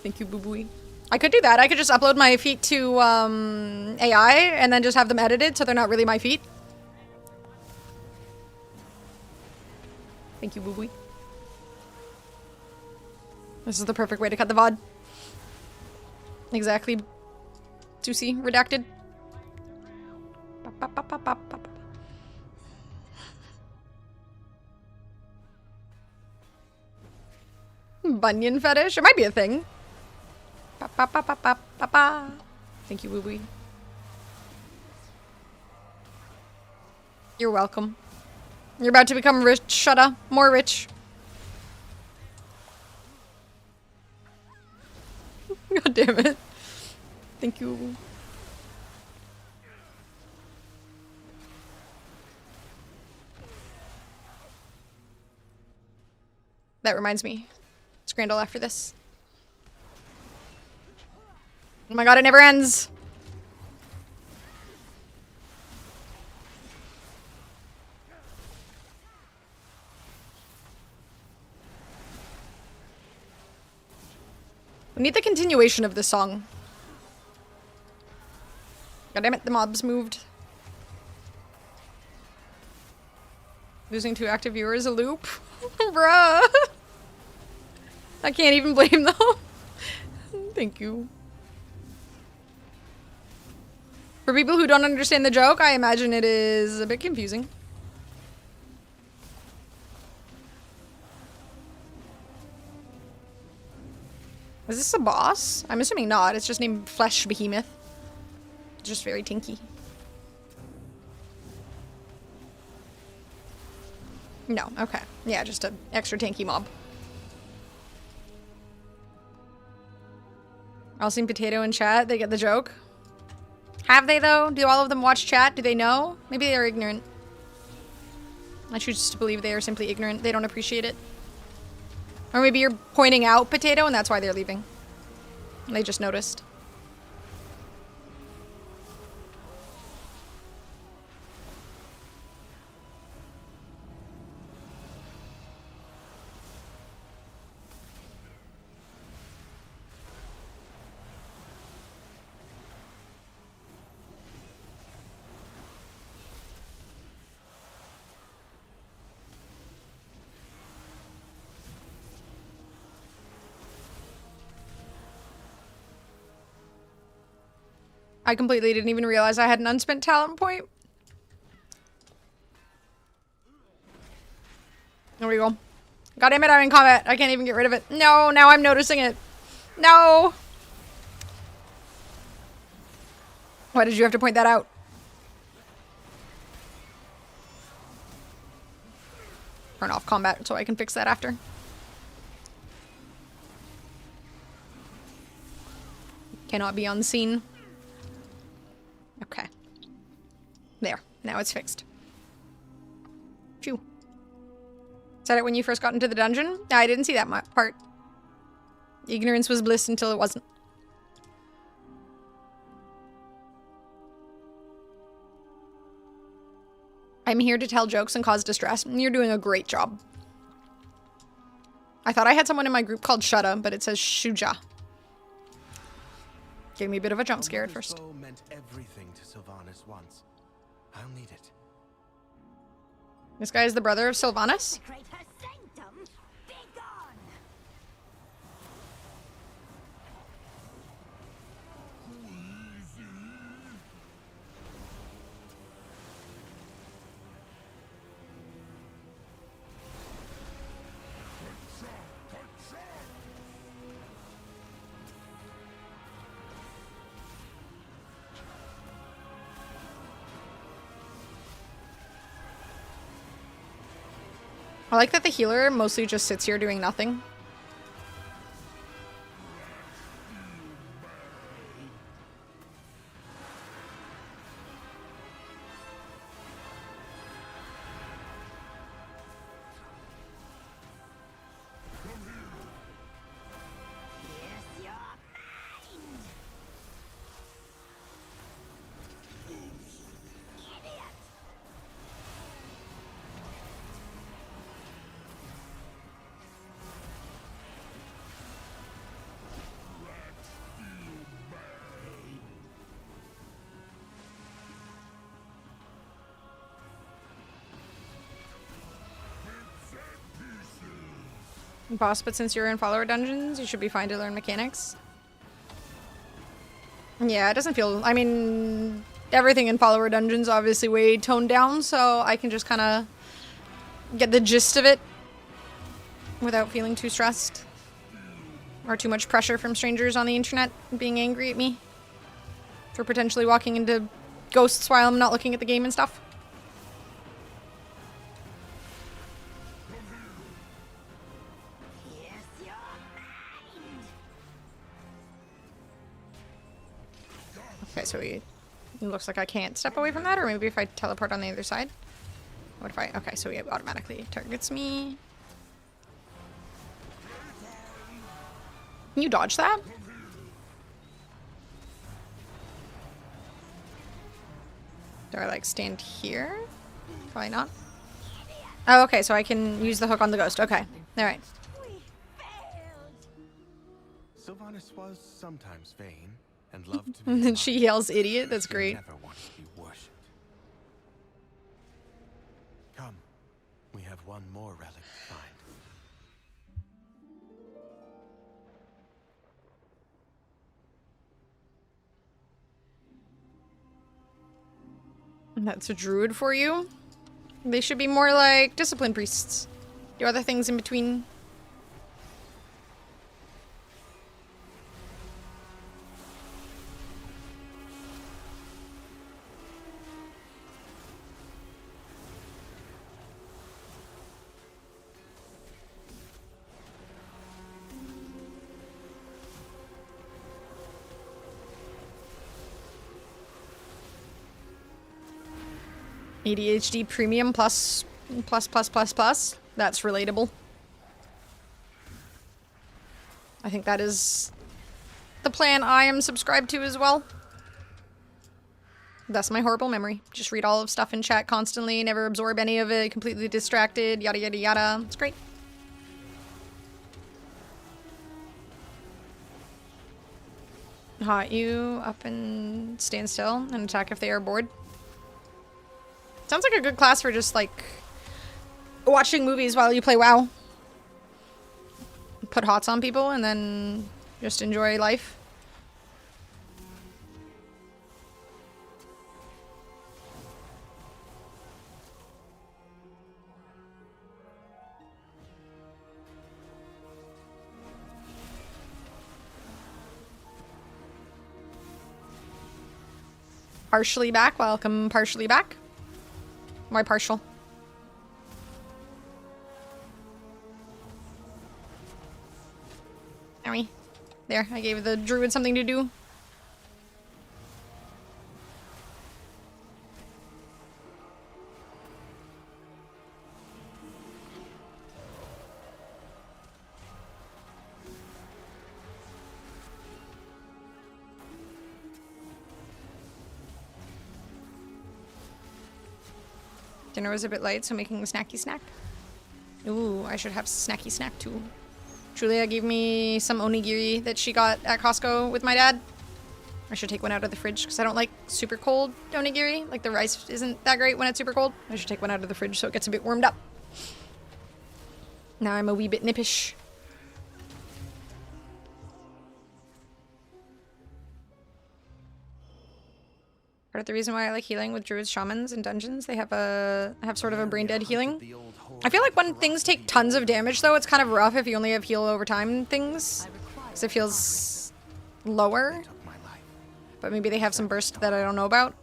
Thank you, Boo Boo. I could do that. I could just upload my feet to AI and then just have them edited so they're not really my feet. Thank you, Boo Boo. This is the perfect way to cut the VOD. Exactly. Juicy. Redacted. Ba, ba, ba, ba, ba, ba. Bunion fetish? It might be a thing. Ba, ba, ba, ba, ba, ba, ba. Thank you, Woo Woo. You're welcome. You're about to become rich, Shutta. More rich. God damn it. Thank you. That reminds me. Scrandal after this. Oh my god, it never ends! We need the continuation of this song. God damn it, the mobs moved. Losing 2 active viewers a loop? Bruh! I can't even blame them. Thank you. For people who don't understand the joke, I imagine it is a bit confusing. Is this a boss? I'm assuming not. It's just named Flesh Behemoth. Just very tinky. No, okay. Yeah, just an extra tanky mob. All seen Potato in chat. They get the joke. Have they, though? Do all of them watch chat? Do they know? Maybe they're ignorant. I choose to believe they are simply ignorant. They don't appreciate it. Or maybe you're pointing out Potato and that's why they're leaving. They just noticed. I completely didn't even realize I had an unspent talent point. There we go. God damn it, I'm in combat. I can't even get rid of it. No, now I'm noticing it. No! Why did you have to point that out? Turn off combat so I can fix that after. Cannot be unseen. Okay. There. Now it's fixed. Phew. Is that it when you first got into the dungeon? I didn't see that part. Ignorance was bliss until it wasn't. I'm here to tell jokes and cause distress. You're doing a great job. I thought I had someone in my group called Shutta, but it says Shuja. Gave me a bit of a jump scare at first. Bow meant everything to Sylvanas once. I'll need it. This guy is the brother of Sylvanas? I like that the healer mostly just sits here doing nothing. Boss, but since you're in follower dungeons, you should be fine to learn mechanics. Yeah, it doesn't feel... I mean, everything in follower dungeons obviously way toned down, so I can just kind of get the gist of it without feeling too stressed. Or too much pressure from strangers on the internet being angry at me for potentially walking into ghosts while I'm not looking at the game and stuff. Okay, so it looks like I can't step away from that, or maybe if I teleport on the other side. What if I... Okay, so he automatically targets me. Can you dodge that? Do I, like, stand here? Probably not. Oh, okay, so I can use the hook on the ghost. Okay, alright. Sylvanas was sometimes vain and loved to be And then admired. she yells idiot. That's She great. never wanted to be worshipped. Come, we have one more relic to find. That's a druid for you. They should be more like discipline priests. Do other things in between. ADHD premium plus. That's relatable. I think that is the plan I am subscribed to as well. That's my horrible memory. Just read all of stuff in chat constantly, never absorb any of it, completely distracted, yada yada yada. It's great. Hot you up and stand still and attack if they are bored. Sounds like a good class for just like watching movies while you play WoW. Put hots on people and then just enjoy life. Partially back. Welcome, partially back. Why partial? Owie. There, I gave the druid something to do. Dinner was a bit light, so making a snacky snack. Ooh, I should have snacky snack too. Julia gave me some onigiri that she got at Costco with my dad. I should take one out of the fridge because I don't like super cold onigiri. Like the rice isn't that great when it's super cold. I should take one out of the fridge so it gets a bit warmed up. Now I'm a wee bit nippish. Part of the reason why I like healing with druids, shamans, and dungeons, they have sort of a brain dead healing. I feel like when things take tons of damage though, it's kind of rough if you only have heal over time things. Because it feels lower. But maybe they have some burst that I don't know about.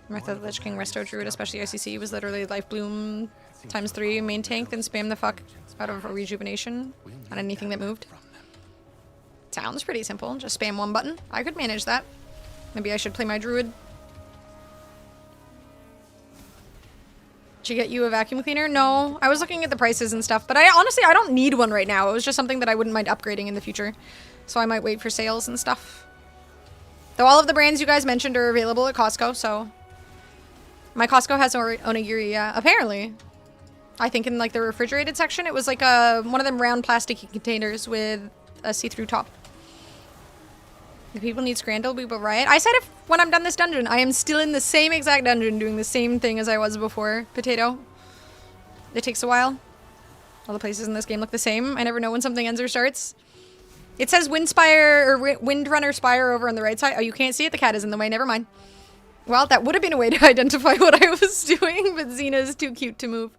Martha the Lich King Resto Druid, especially ICC, was literally Life Bloom ×3 main tank, then spam the fuck out of a rejuvenation on anything that moved. Sounds pretty simple. Just spam one button. I could manage that. Maybe I should play my druid. Did you get you a vacuum cleaner? No. I was looking at the prices and stuff, but honestly, I don't need one right now. It was just something that I wouldn't mind upgrading in the future. So I might wait for sales and stuff. Though all of the brands you guys mentioned are available at Costco, so... My Costco has onigiri, yeah. Apparently. I think in like the refrigerated section, it was like one of them round plasticky containers with a see-through top. If people need Scrandal, we will riot. I said if when I'm done this dungeon, I am still in the same exact dungeon doing the same thing as I was before. Potato. It takes a while. All the places in this game look the same. I never know when something ends or starts. It says Windspire or Windrunner Spire over on the right side. Oh, you can't see it? The cat is in the way. Never mind. Well, that would have been a way to identify what I was doing, but Xena is too cute to move.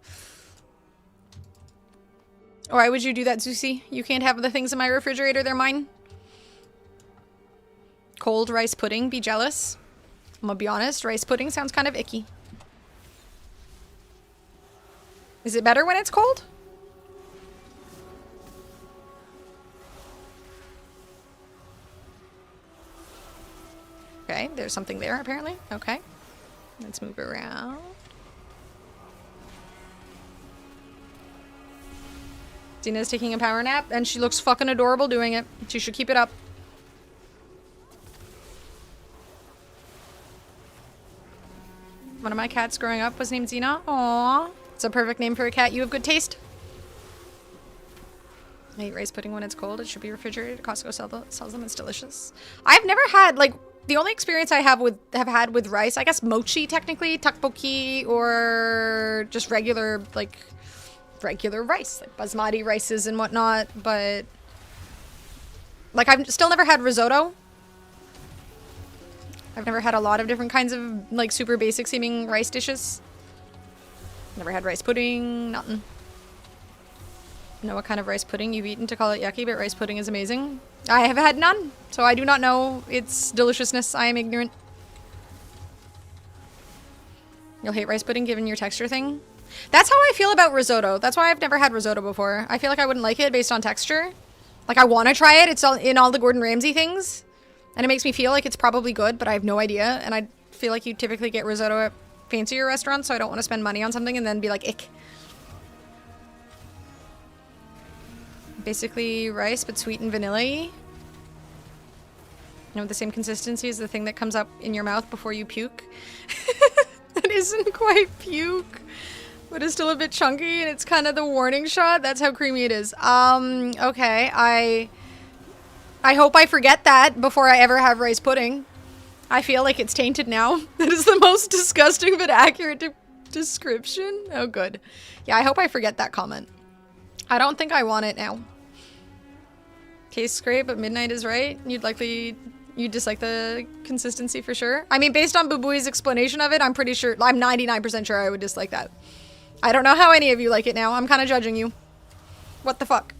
Why would you do that, Zusi? You can't have the things in my refrigerator. They're mine. Cold rice pudding, be jealous. I'm gonna be honest, rice pudding sounds kind of icky. Is it better when it's cold? Okay, there's something there apparently. Okay, let's move around. Dina's taking a power nap and she looks fucking adorable doing it. She should keep it up. One of my cats growing up was named Xena. Aww. It's a perfect name for a cat. You have good taste. I eat rice pudding when it's cold. It should be refrigerated. Costco sells them. It's delicious. I've never had, like, the only experience I have had with rice, I guess mochi technically, tteokbokki, or just regular rice, like basmati rices and whatnot, but like I've still never had risotto. I've never had a lot of different kinds of like super basic seeming rice dishes. Never had rice pudding, nothing. Know what kind of rice pudding you've eaten to call it yucky, but rice pudding is amazing. I have had none, so I do not know its deliciousness. I am ignorant. You'll hate rice pudding given your texture thing? That's how I feel about risotto. That's why I've never had risotto before. I feel like I wouldn't like it based on texture. Like I want to try it. It's all in all the Gordon Ramsay things. And it makes me feel like it's probably good, but I have no idea. And I feel like you typically get risotto at fancier restaurants, so I don't want to spend money on something and then be like, ick. Basically rice, but sweet and vanilla-y. You know, the same consistency as the thing that comes up in your mouth before you puke. It isn't quite puke, but it's still a bit chunky, and it's kind of the warning shot. That's how creamy it is. Okay, I hope I forget that before I ever have rice pudding. I feel like it's tainted now. That is the most disgusting but accurate description. Oh, good. Yeah, I hope I forget that comment. I don't think I want it now. Tastes great, but midnight is right. You'd dislike the consistency for sure. I mean, based on Bubui's explanation of it, I'm pretty sure, I'm 99% sure I would dislike that. I don't know how any of you like it now. I'm kind of judging you. What the fuck?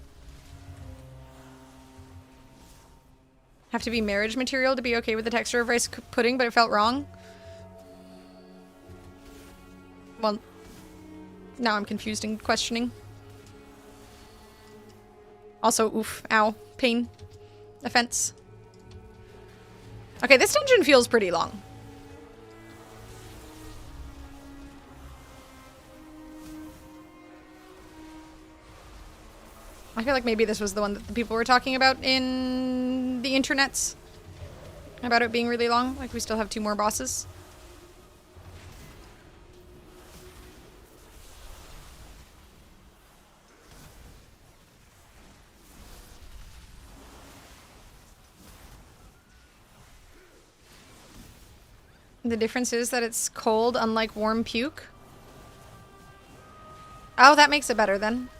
Have to be marriage material to be okay with the texture of rice pudding, but it felt wrong. Well, now I'm confused and questioning. Also, oof, ow, pain, offense. Okay, this dungeon feels pretty long. I feel like maybe this was the one that the people were talking about in the internets. About it being really long. Like we still have 2 more bosses. The difference is that it's cold, unlike warm puke. Oh, that makes it better then.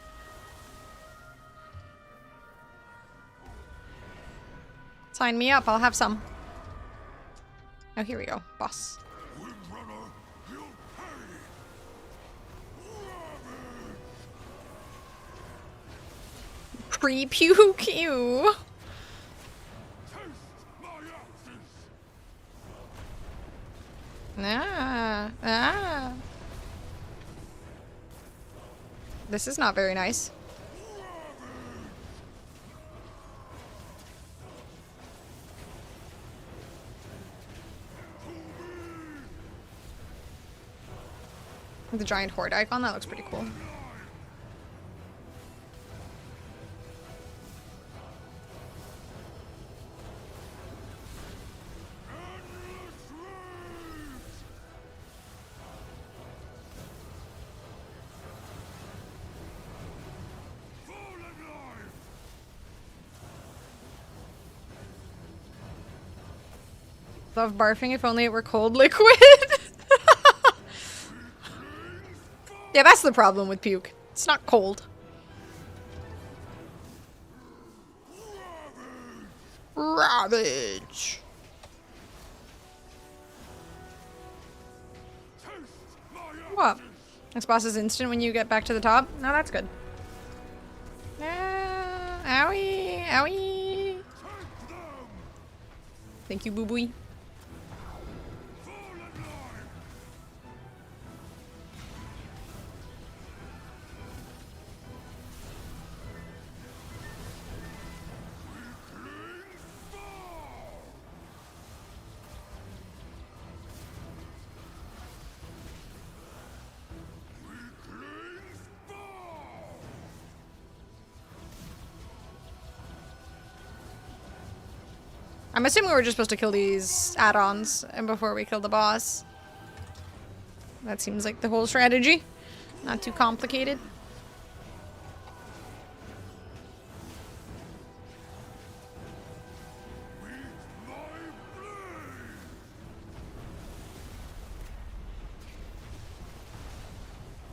Sign me up, I'll have some. Oh, here we go. Boss. Pre-puke, ew. Ah. This is not very nice. The giant horde icon, that looks pretty cool. Love barfing, if only it were cold liquid. Yeah, that's the problem with puke. It's not cold. Ravage. What? This boss is instant when you get back to the top? No, that's good. Owie, owie. Thank you, boo-boo. I'm assuming we're just supposed to kill these add-ons and before we kill the boss. That seems like the whole strategy. Not too complicated.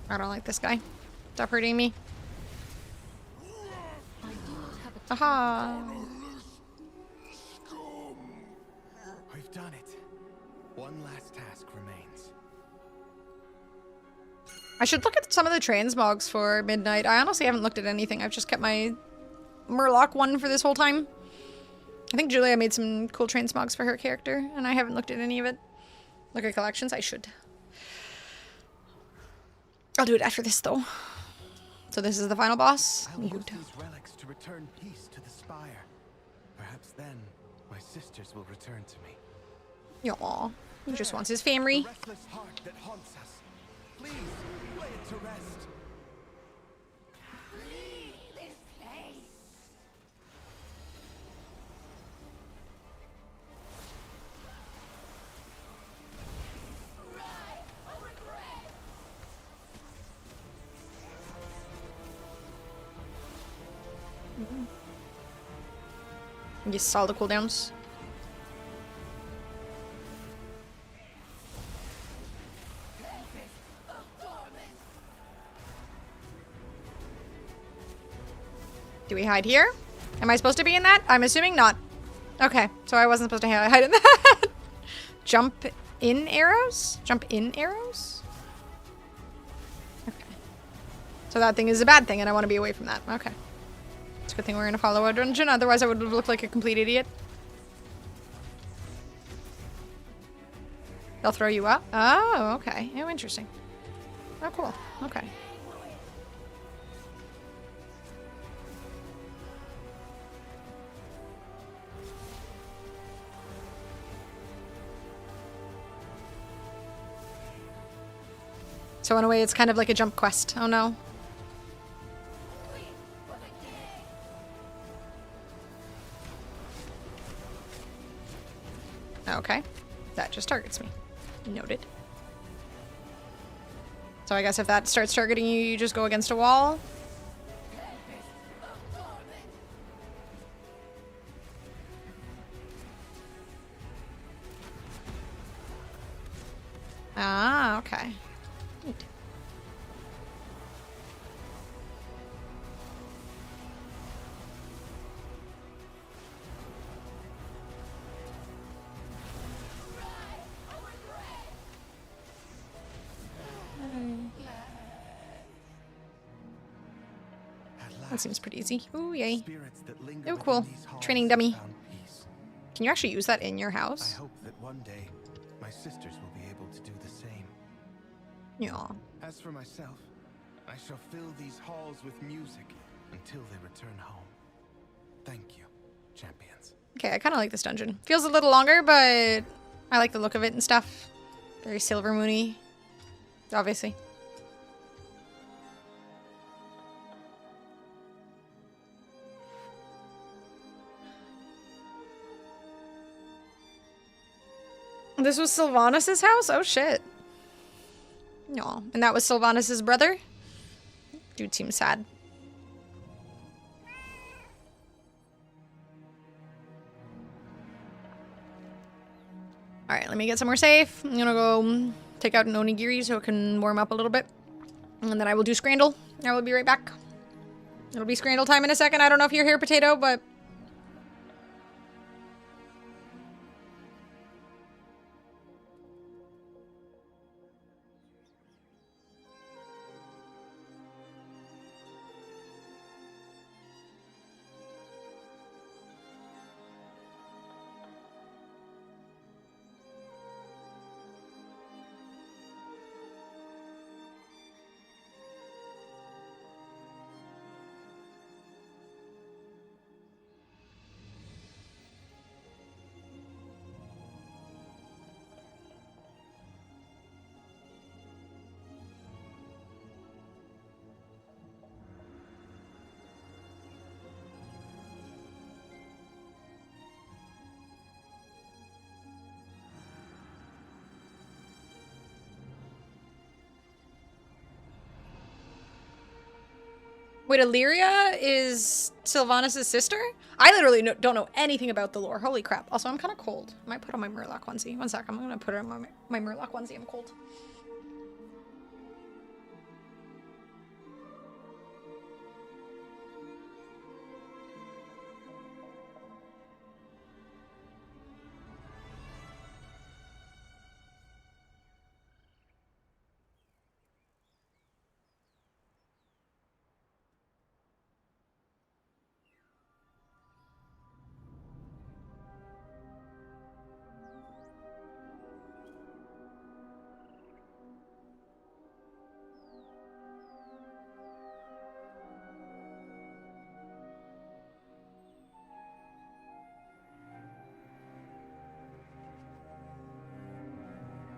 I don't like this guy. Stop hurting me. Aha! We've done it. One last task remains. I should look at some of the transmogs for Midnight. I honestly haven't looked at anything. I've just kept my Murloc one for this whole time. I think Julia made some cool transmogs for her character, and I haven't looked at any of it. Look at collections? I should. I'll do it after this, though. So this is the final boss? I'll use these relics to return peace to the Spire. Perhaps then my sisters will return to me. Aw, he just wants his family. The restless heart that haunts us. Please lay it to rest. You saw the cooldowns. Do we hide here? Am I supposed to be in that? I'm assuming not. Okay, so I wasn't supposed to hide in that. Jump in arrows? Jump in arrows? Okay. So that thing is a bad thing and I want to be away from that. Okay. It's a good thing we're gonna follow a dungeon, otherwise I would have looked like a complete idiot. They'll throw you up? Oh, okay. Oh, interesting. Oh, cool. Okay. So in a way, it's kind of like a jump quest. Oh no. Okay. That just targets me. Noted. So I guess if that starts targeting you, you just go against a wall. Ah, okay. Neat. That seems pretty easy. Ooh, yay. Oh, cool. Training dummy. Can you actually use that in your house? I hope that one day my sisters will be able to do the same. Yeah. As for myself, I shall fill these halls with music until they return home. Thank you, champions. Okay, I kind of like this dungeon. Feels a little longer, but I like the look of it and stuff. Very Silver Moony, obviously. This was Sylvanas' house? Oh shit. No, and that was Sylvanas' brother? Dude seems sad. Alright, let me get somewhere safe. I'm gonna go take out an onigiri so it can warm up a little bit. And then I will do Scrandle. I will be right back. It'll be Scrandle time in a second. I don't know if you're here, Potato, but... Wait, Illyria is Sylvanas' sister? I literally don't know anything about the lore. Holy crap. Also, I'm kind of cold. I might put on my Murloc onesie. One sec. I'm going to put on my Murloc onesie. I'm cold.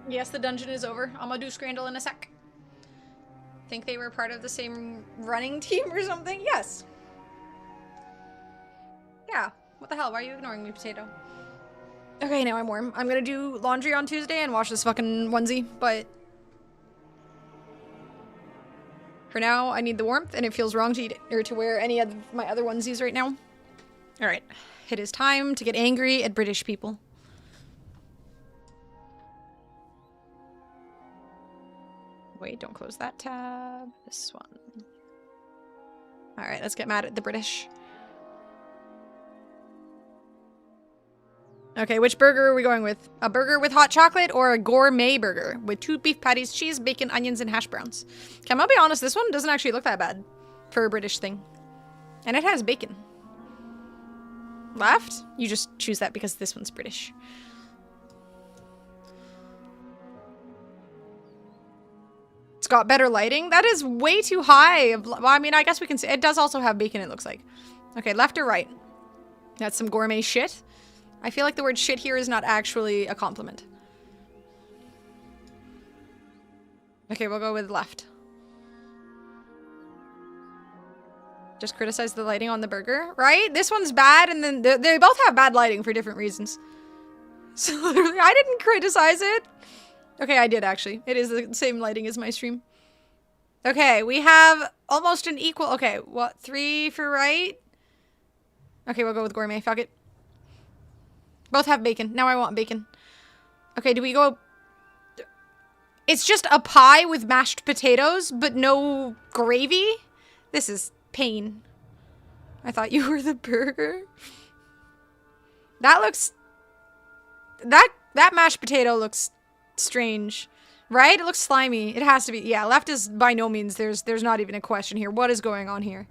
Yes, the dungeon is over. I'm gonna do Scrandle in a sec. Think they were part of the same running team or something? Yes. Yeah. What the hell? Why are you ignoring me, Potato? Okay, now I'm warm. I'm gonna do laundry on Tuesday and wash this fucking onesie, but... for now, I need the warmth, and it feels wrong to eat or to wear any of my other onesies right now. Alright. It is time to get angry at British people. Wait, don't close that tab. This one. Alright, let's get mad at the British. Okay, which burger are we going with? A burger with hot chocolate or a gourmet burger with 2 beef patties, cheese, bacon, onions, and hash browns? Okay, I'm gonna be honest, this one doesn't actually look that bad for a British thing. And it has bacon. Left? You just choose that because this one's British. got better lighting. That is way too high. Well, I mean, I guess we can see. It does also have bacon, it looks like. Okay, left or right? That's some gourmet shit. I feel like the word shit here is not actually a compliment. Okay, we'll go with left. Just criticize the lighting on the burger, right? This one's bad, and then they both have bad lighting for different reasons. So literally, I didn't criticize it. Okay, I did actually. It is the same lighting as my stream. Okay, we have almost an equal. Okay, what? 3 for right? Okay, we'll go with gourmet. Fuck it. Both have bacon. Now I want bacon. Okay, do we go... It's just a pie with mashed potatoes, but no gravy? This is pain. I thought you were the burger. That looks... That mashed potato looks strange. Right? It looks slimy. It has to be. Yeah, left is by no means... There's not even a question here. What is going on here?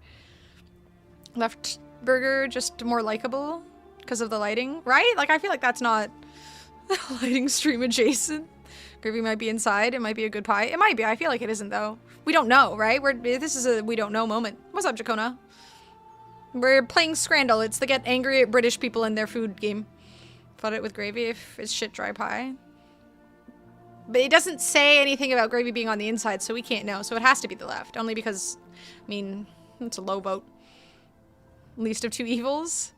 Left burger, just more likable because of the lighting. Right? Like, I feel like that's not lighting stream adjacent. Gravy might be inside. It might be a good pie. It might be. I feel like it isn't, though. We don't know, right? This is a we don't know moment. What's up, Jacona? We're playing Scrandle. It's the get angry at British people in their food game. Flood it with gravy if it's shit dry pie. But it doesn't say anything about gravy being on the inside, so we can't know. So it has to be the left. Only because, I mean, it's a low vote. Least of two evils.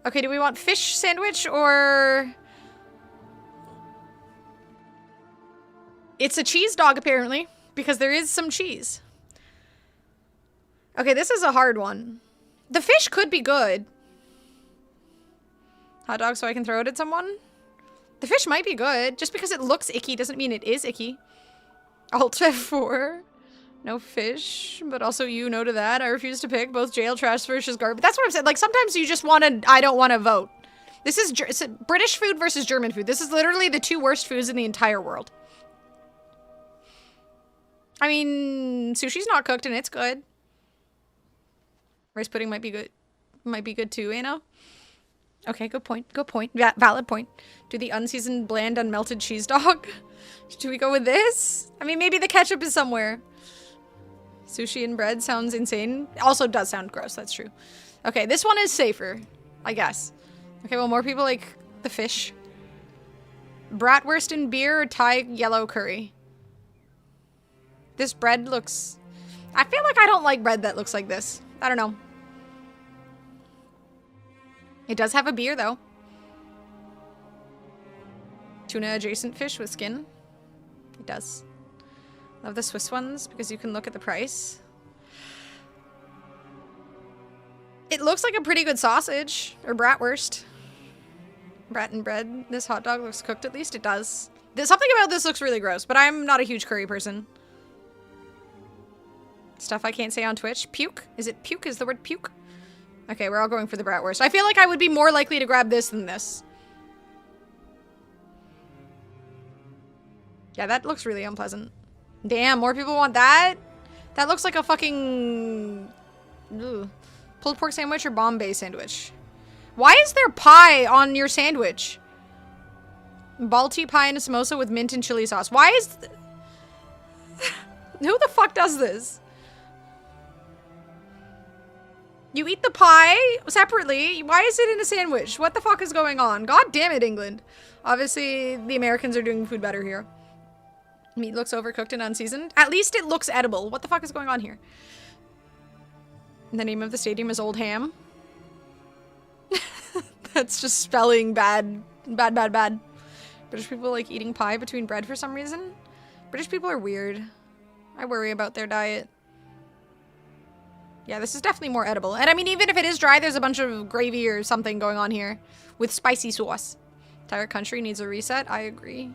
Okay, do we want fish sandwich or... It's a cheese dog, apparently, because there is some cheese. Okay, this is a hard one. The fish could be good. Hot dog so I can throw it at someone? The fish might be good. Just because it looks icky doesn't mean it is icky. Alt F4. No fish, but also you no to that. I refuse to pick. Both jail trash versus garbage. That's what I'm saying. Like, sometimes you just want to... I don't want to vote. This is it's British food versus German food. This is literally the two worst foods in the entire world. I mean, sushi's not cooked and it's good. Rice pudding might be good. Might be good too, you know? Okay, good point. Good point. Yeah, valid point. Do the unseasoned, bland, unmelted cheese dog? Do we go with this? I mean, maybe the ketchup is somewhere. Sushi and bread sounds insane. Also does sound gross, that's true. Okay, this one is safer, I guess. Okay, well, more people like the fish. Bratwurst and beer or Thai yellow curry? This bread looks... I feel like I don't like bread that looks like this. I don't know. It does have a beer, though. Tuna adjacent fish with skin. It does. Love the Swiss ones because you can look at the price. It looks like a pretty good sausage. Or bratwurst. Brat and bread. This hot dog looks cooked at least. It does. Something about this looks really gross, but I'm not a huge curry person. Stuff I can't say on Twitch. Puke? Is it puke? Is the word puke? Okay, we're all going for the bratwurst. I feel like I would be more likely to grab this than this. Yeah, that looks really unpleasant. Damn, more people want that? That looks like a fucking... Ugh. Pulled pork sandwich or Bombay sandwich? Why is there pie on your sandwich? Balti pie and a samosa with mint and chili sauce. Why is... Who the fuck does this? You eat the pie separately. Why is it in a sandwich? What the fuck is going on? God damn it, England. Obviously, the Americans are doing food better here. Meat looks overcooked and unseasoned. At least it looks edible. What the fuck is going on here? The name of the stadium is Old Ham. That's just spelling bad. Bad, bad, bad. British people like eating pie between bread for some reason. British people are weird. I worry about their diet. Yeah, this is definitely more edible. And I mean, even if it is dry, there's a bunch of gravy or something going on here with spicy sauce. Entire country needs a reset. I agree.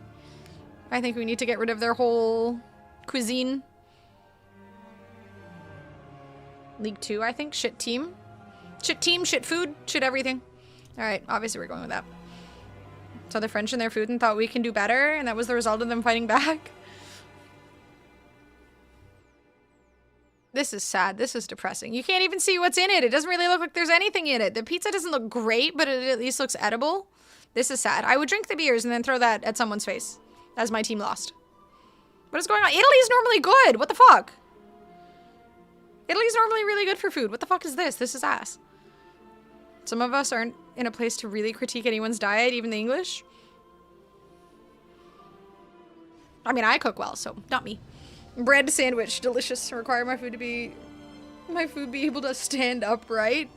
I think we need to get rid of their whole cuisine. League 2, I think. Shit team. Shit team, shit food, shit everything. Alright, obviously we're going with that. So the French and their food and thought we can do better, and that was the result of them fighting back. This is sad. This is depressing. You can't even see what's in it. It doesn't really look like there's anything in it. The pizza doesn't look great, but it at least looks edible. This is sad. I would drink the beers and then throw that at someone's face as my team lost. What is going on? Italy's normally good. What the fuck? Italy's normally really good for food. What the fuck is this? This is ass. Some of us aren't in a place to really critique anyone's diet, even the English. I mean, I cook well, so not me. Bread sandwich, delicious. Require my food be able to stand upright.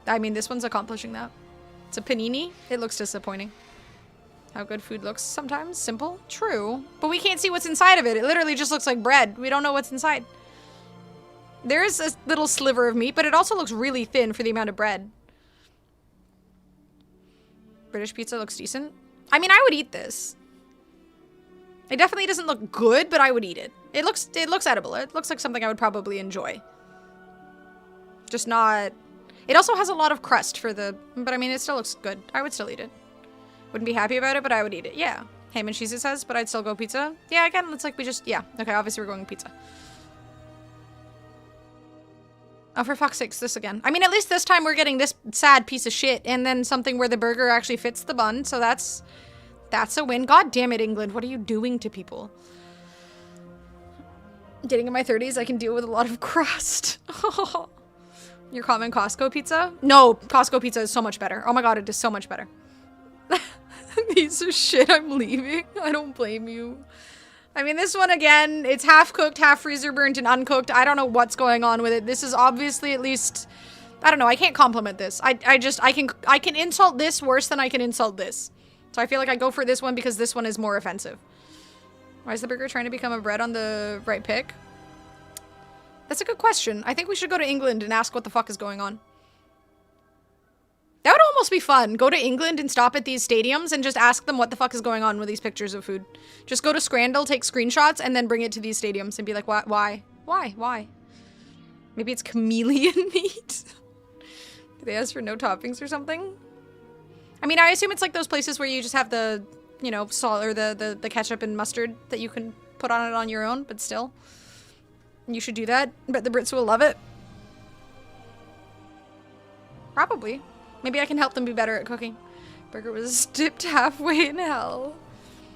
I mean, this one's accomplishing that. It's a panini. It looks disappointing. How good food looks sometimes. Simple. True. But we can't see what's inside of it. It literally just looks like bread. We don't know what's inside. There is a little sliver of meat, but it also looks really thin for the amount of bread. British pizza looks decent. I mean, I would eat this. It definitely doesn't look good, but I would eat it. It looks edible. It looks like something I would probably enjoy. Just not... It also has a lot of crust for the... But I mean, it still looks good. I would still eat it. Wouldn't be happy about it, but I would eat it. Yeah. Ham and cheese it says, but I'd still go pizza. Yeah, again, it's like we just... Yeah. Okay, obviously we're going pizza. Oh, for fuck's sakes, this again. I mean, at least this time we're getting this sad piece of shit, and then something where the burger actually fits the bun, so that's a win. God damn it, England. What are you doing to people? Getting in my 30s, I can deal with a lot of crust. Your common Costco pizza? No, Costco pizza is so much better. Oh my god, it is so much better. Piece of shit, I'm leaving. I don't blame you. I mean, this one, again, it's half cooked, half freezer burnt, and uncooked. I don't know what's going on with it. This is obviously at least... I don't know, I can't compliment this. I can insult this worse than I can insult this. So I feel like I go for this one because this one is more offensive. Why is the burger trying to become a bread on the right pick? That's a good question. I think we should go to England and ask what the fuck is going on. That would almost be fun. Go to England and stop at these stadiums and just ask them what the fuck is going on with these pictures of food. Just go to Scrandle, take screenshots, and then bring it to these stadiums and be like, why? Why? Maybe it's chameleon meat? Do they ask for no toppings or something? I mean, I assume it's like those places where you just have the, you know, salt or the ketchup and mustard that you can put on it on your own, but still. You should do that. I bet the Brits will love it. Probably. Maybe I can help them be better at cooking. Burger was dipped halfway in hell.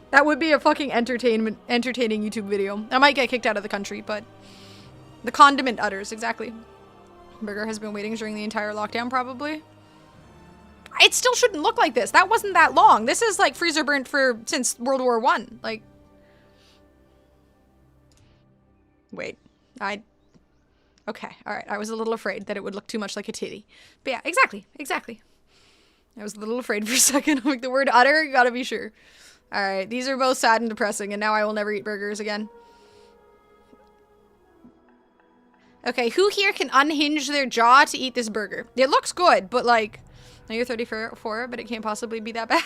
That would be a fucking entertaining YouTube video. I might get kicked out of the country, but... The condiment utters, exactly. Burger has been waiting during the entire lockdown, probably. It still shouldn't look like this. That wasn't that long. This is like freezer burnt since World War I. Like... Wait. Okay, alright. I was a little afraid that it would look too much like a titty. But yeah, exactly. I was a little afraid for a second. I'm like, the word utter, you gotta be sure. Alright, these are both sad and depressing, and now I will never eat burgers again. Okay, who here can unhinge their jaw to eat this burger? It looks good, but like... Now you're 34, but it can't possibly be that bad.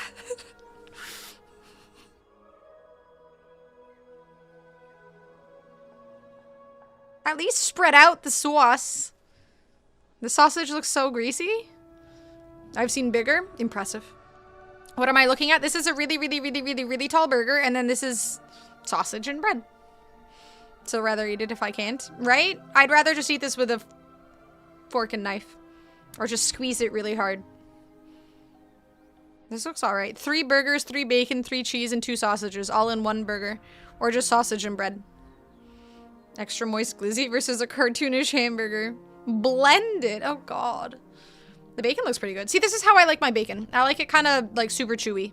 At least spread out the sauce. The sausage looks so greasy. I've seen bigger. Impressive. What am I looking at? This is a really tall burger, and then this is sausage and bread. So rather eat it if I can't, right? I'd rather just eat this with a fork and knife. Or just squeeze it really hard. This looks alright. 3 burgers, 3 bacon, 3 cheese, and 2 sausages, all in one burger. Or just sausage and bread. Extra moist glizzy versus a cartoonish hamburger. Blended. Oh god. The bacon looks pretty good. See, this is how I like my bacon. I like it kind of like super chewy.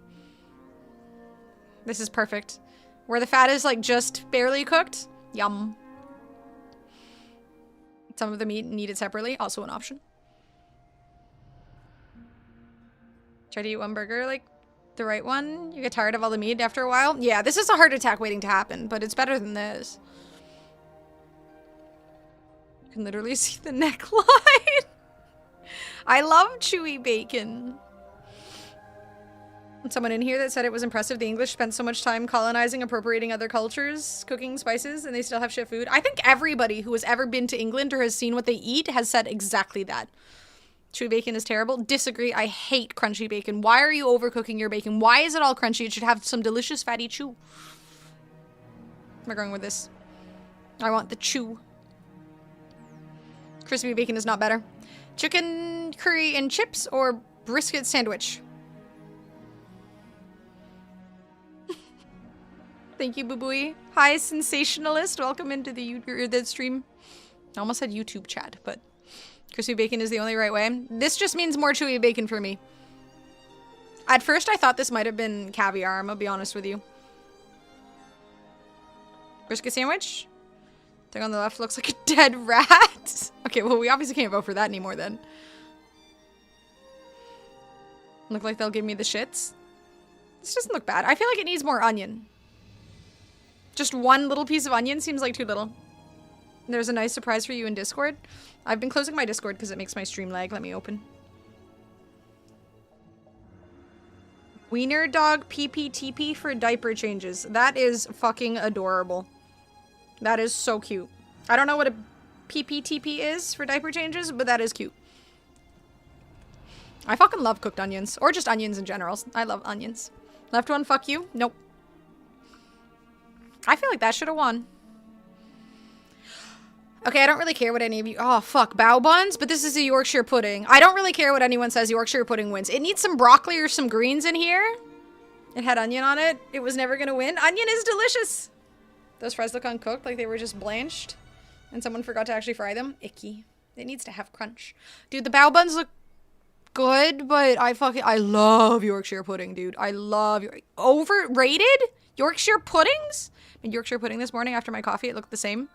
This is perfect. Where the fat is like just barely cooked. Yum. Some of the meat needed separately. Also an option. Try to eat one burger like the right one. You get tired of all the meat after a while. Yeah, this is a heart attack waiting to happen, but it's better than this. You can literally see the neckline. I love chewy bacon. Someone in here that said it was impressive the English spent so much time colonizing, appropriating other cultures, cooking spices, and they still have shit food. I think everybody who has ever been to England or has seen what they eat has said exactly that. Chewy bacon is terrible. Disagree. I hate crunchy bacon. Why are you overcooking your bacon? Why is it all crunchy? It should have some delicious fatty chew. We're going with this. I want the chew. Crispy bacon is not better. Chicken curry and chips or brisket sandwich? Thank you, Boo Booey. Hi, Sensationalist. Welcome into the stream. I almost said YouTube chat, but crispy bacon is the only right way. This just means more chewy bacon for me. At first, I thought this might have been caviar. I'm gonna be honest with you. Brisket sandwich. Thing on the left looks like a dead rat. Okay, well, we obviously can't vote for that anymore then. Look like they'll give me the shits. This doesn't look bad. I feel like it needs more onion. Just one little piece of onion seems like too little. There's a nice surprise for you in Discord. I've been closing my Discord because it makes my stream lag. Let me open. Wiener dog PPTP for diaper changes. That is fucking adorable. That is so cute. I don't know what a PPTP is for diaper changes, but that is cute. I fucking love cooked onions. Or just onions in general. I love onions. Left one, fuck you. Nope. I feel like that should have won. Okay, I don't really care what any of you... Oh, fuck. Bao buns? But this is a Yorkshire pudding. I don't really care what anyone says. Yorkshire pudding wins. It needs some broccoli or some greens in here. It had onion on it. It was never gonna win. Onion is delicious. Those fries look uncooked, like they were just blanched. And someone forgot to actually fry them. Icky. It needs to have crunch. Dude, the bao buns look good, but I love Yorkshire pudding, dude. I love... Overrated? Yorkshire puddings? I made Yorkshire pudding this morning after my coffee. It looked the same.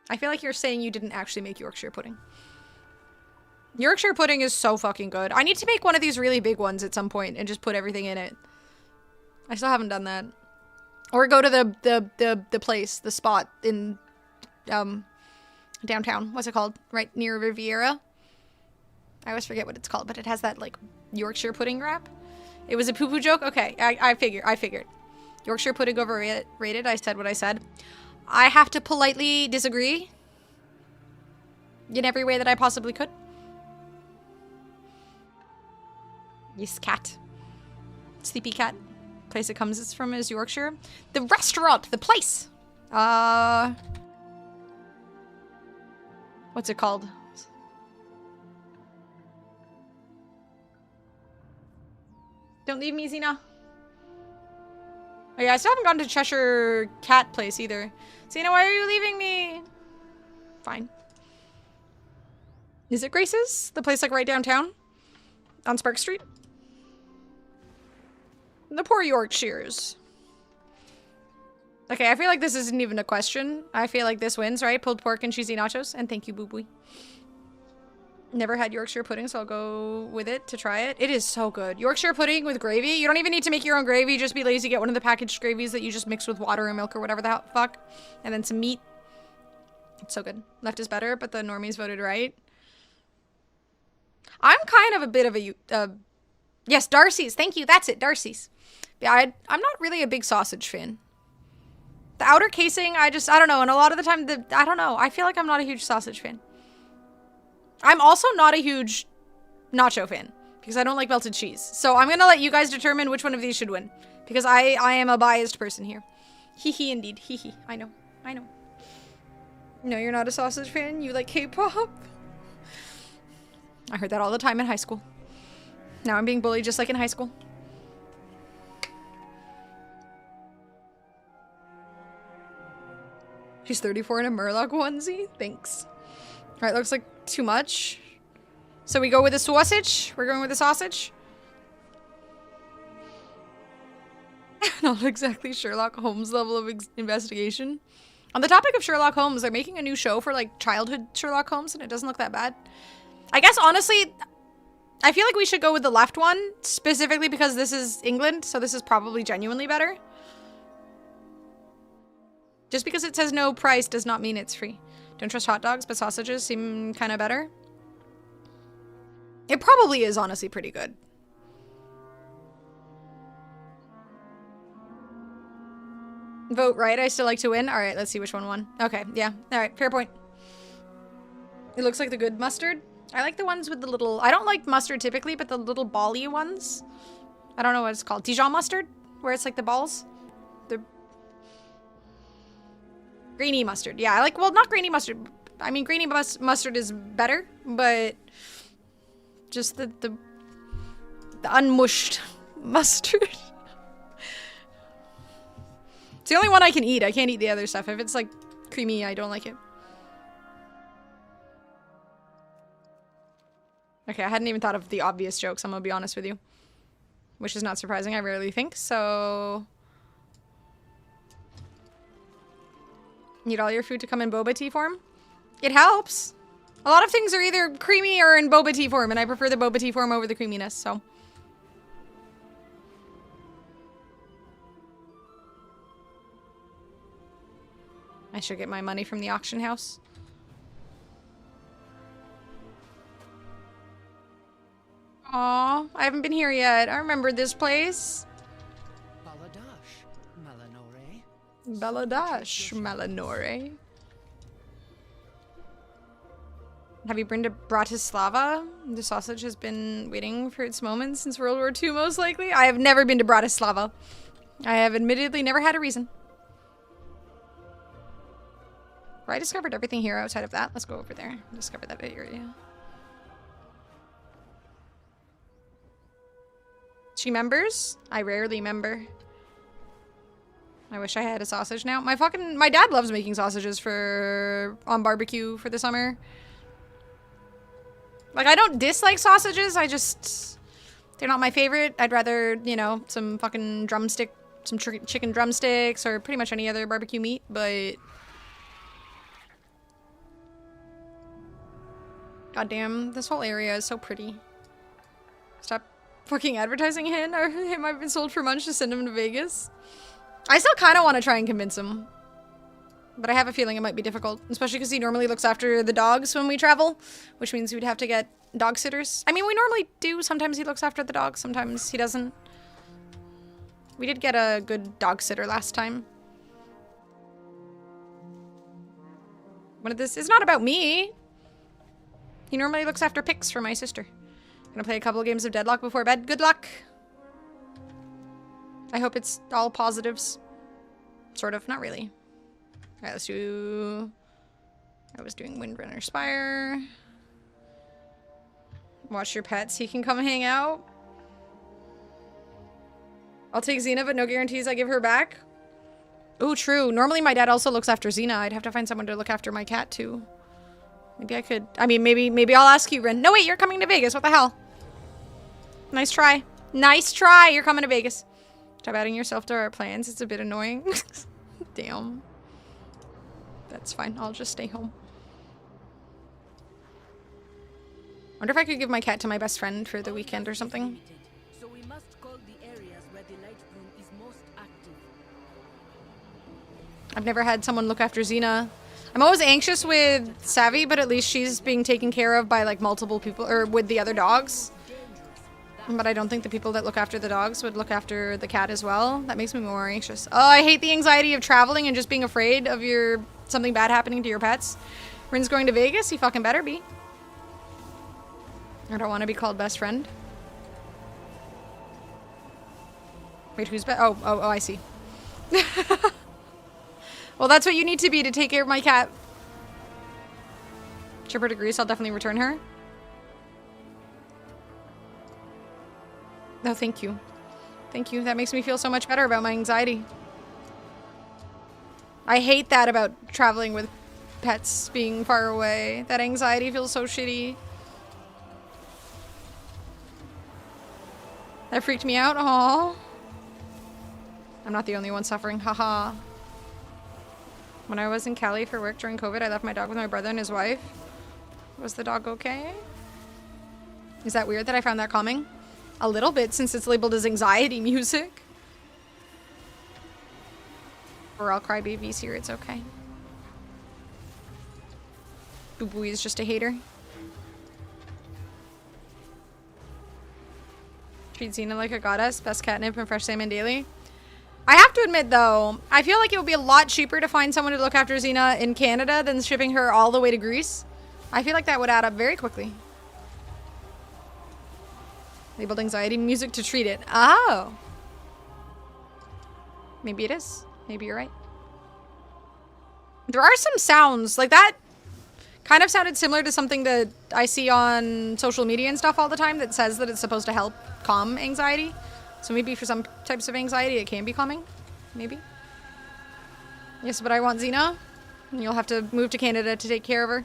I feel like you're saying you didn't actually make Yorkshire pudding. Yorkshire pudding is so fucking good. I need to make one of these really big ones at some point and just put everything in it. I still haven't done that. Or go to the place, the spot in downtown. What's it called? Right near Riviera. I always forget what it's called, but it has that like Yorkshire pudding wrap. It was a poo-poo joke? Okay, I figured. Yorkshire pudding overrated. I said what I said. I have to politely disagree in every way that I possibly could. Yes, cat. Sleepy cat. Place it comes from is Yorkshire. The restaurant, the place. What's it called? Don't leave me, Xena. Oh yeah, I still haven't gone to Cheshire Cat Place either. Xena, why are you leaving me? Fine. Is it Grace's? The place like right downtown? On Spark Street? The poor Yorkshires. Okay, I feel like this isn't even a question. I feel like this wins, right? Pulled pork and cheesy nachos. And thank you, Boo Boo. Never had Yorkshire pudding, so I'll go with it to try it. It is so good. Yorkshire pudding with gravy. You don't even need to make your own gravy. Just be lazy. Get one of the packaged gravies that you just mix with water or milk or whatever the fuck. And then some meat. It's so good. Left is better, but the normies voted right. I'm kind of a bit of a... yes, Darcy's. Thank you. That's it. Darcy's. Yeah, I'm not really a big sausage fan. The outer casing, I don't know. And a lot of the time, I don't know. I feel like I'm not a huge sausage fan. I'm also not a huge nacho fan because I don't like melted cheese. So I'm going to let you guys determine which one of these should win because I am a biased person here. Hee hee indeed. Hee hee. I know. I know. No, you're not a sausage fan. You like K-pop. I heard that all the time in high school. Now I'm being bullied just like in high school. She's 34 in a Murloc onesie? Thanks. Alright, looks like too much. So we go with the sausage? We're going with the sausage? Not exactly Sherlock Holmes level of investigation. On the topic of Sherlock Holmes, they're making a new show for like childhood Sherlock Holmes and it doesn't look that bad. I guess honestly, I feel like we should go with the left one, specifically because this is England, so this is probably genuinely better. Just because it says no price does not mean it's free. Don't trust hot dogs, but sausages seem kind of better. It probably is honestly pretty good. Vote right, I still like to win. Alright, let's see which one won. Okay, yeah. Alright, fair point. It looks like the good mustard. I like the ones with the little... I don't like mustard typically, but the little ball-y ones. I don't know what it's called. Dijon mustard? Where it's like the balls? The... Grainy mustard. Yeah, I like... Well, not grainy mustard. I mean, grainy mustard is better, but... Just the unmushed mustard. It's the only one I can eat. I can't eat the other stuff. If it's like creamy, I don't like it. Okay, I hadn't even thought of the obvious jokes, I'm gonna be honest with you. Which is not surprising, I rarely think, so... Need all your food to come in boba tea form? It helps. A lot of things are either creamy or in boba tea form, and I prefer the boba tea form over the creaminess, so... I should get my money from the auction house. Aw, I haven't been here yet. I remember this place. Baladash, Malanore. Baladash, Malanore. Have you been to Bratislava? The sausage has been waiting for its moment since World War II, most likely. I have never been to Bratislava. I have admittedly never had a reason. Well, I discovered everything here outside of that. Let's go over there. Discover that area. She members? I rarely member. I wish I had a sausage now. My dad loves making sausages on barbecue for the summer. Like, I don't dislike sausages, they're not my favorite. I'd rather, you know, some fucking chicken drumsticks or pretty much any other barbecue meat, but... Goddamn, this whole area is so pretty. Stop fucking advertising him, or him I've been sold for munch to send him to Vegas. I still kind of want to try and convince him. But I have a feeling it might be difficult, especially because he normally looks after the dogs when we travel, which means we'd have to get dog sitters. I mean, we normally do. Sometimes he looks after the dogs, sometimes he doesn't. We did get a good dog sitter last time. One of this is not about me. He normally looks after pics for my sister. Gonna play a couple of games of Deadlock before bed. Good luck. I hope it's all positives. Sort of, not really. Alright, let's do... I was doing Windrunner Spire. Watch your pets. He can come hang out. I'll take Xena, but no guarantees I give her back. Ooh, true. Normally my dad also looks after Xena. I'd have to find someone to look after my cat, too. Maybe I could... I mean, maybe I'll ask you, Ren. No, wait, you're coming to Vegas. What the hell? Nice try. Nice try. You're coming to Vegas. Stop adding yourself to our plans. It's a bit annoying. Damn. That's fine. I'll just stay home. Wonder if I could give my cat to my best friend for the weekend or something. So we must call the areas where the light bloom is most active. I've never had someone look after Xena. I'm always anxious with Savvy, but at least she's being taken care of by like multiple people, or with the other dogs. But I don't think the people that look after the dogs would look after the cat as well. That makes me more anxious. Oh, I hate the anxiety of traveling and just being afraid of something bad happening to your pets. Rin's going to Vegas? He fucking better be. I don't want to be called best friend. Wait, who's oh, I see. Well, that's what you need to be to take care of my cat. Ship her to Greece, I'll definitely return her. No, thank you. Thank you. That makes me feel so much better about my anxiety. I hate that about traveling with pets being far away. That anxiety feels so shitty. That freaked me out. Aww. I'm not the only one suffering. Haha. When I was in Cali for work during COVID, I left my dog with my brother and his wife. Was the dog okay? Is that weird that I found that calming? A little bit, since it's labeled as anxiety music. We're all crybabies here, it's okay. Boo Boo is just a hater. Treat Xena like a goddess. Best catnip and fresh salmon daily. I have to admit, though, I feel like it would be a lot cheaper to find someone to look after Xena in Canada than shipping her all the way to Greece. I feel like that would add up very quickly. Labeled anxiety music to treat it. Oh. Maybe it is. Maybe you're right. There are some sounds like that. Kind of sounded similar to something that I see on social media and stuff all the time that says that it's supposed to help calm anxiety. So maybe for some types of anxiety it can be calming. Maybe. Yes, but I want Xena. And you'll have to move to Canada to take care of her.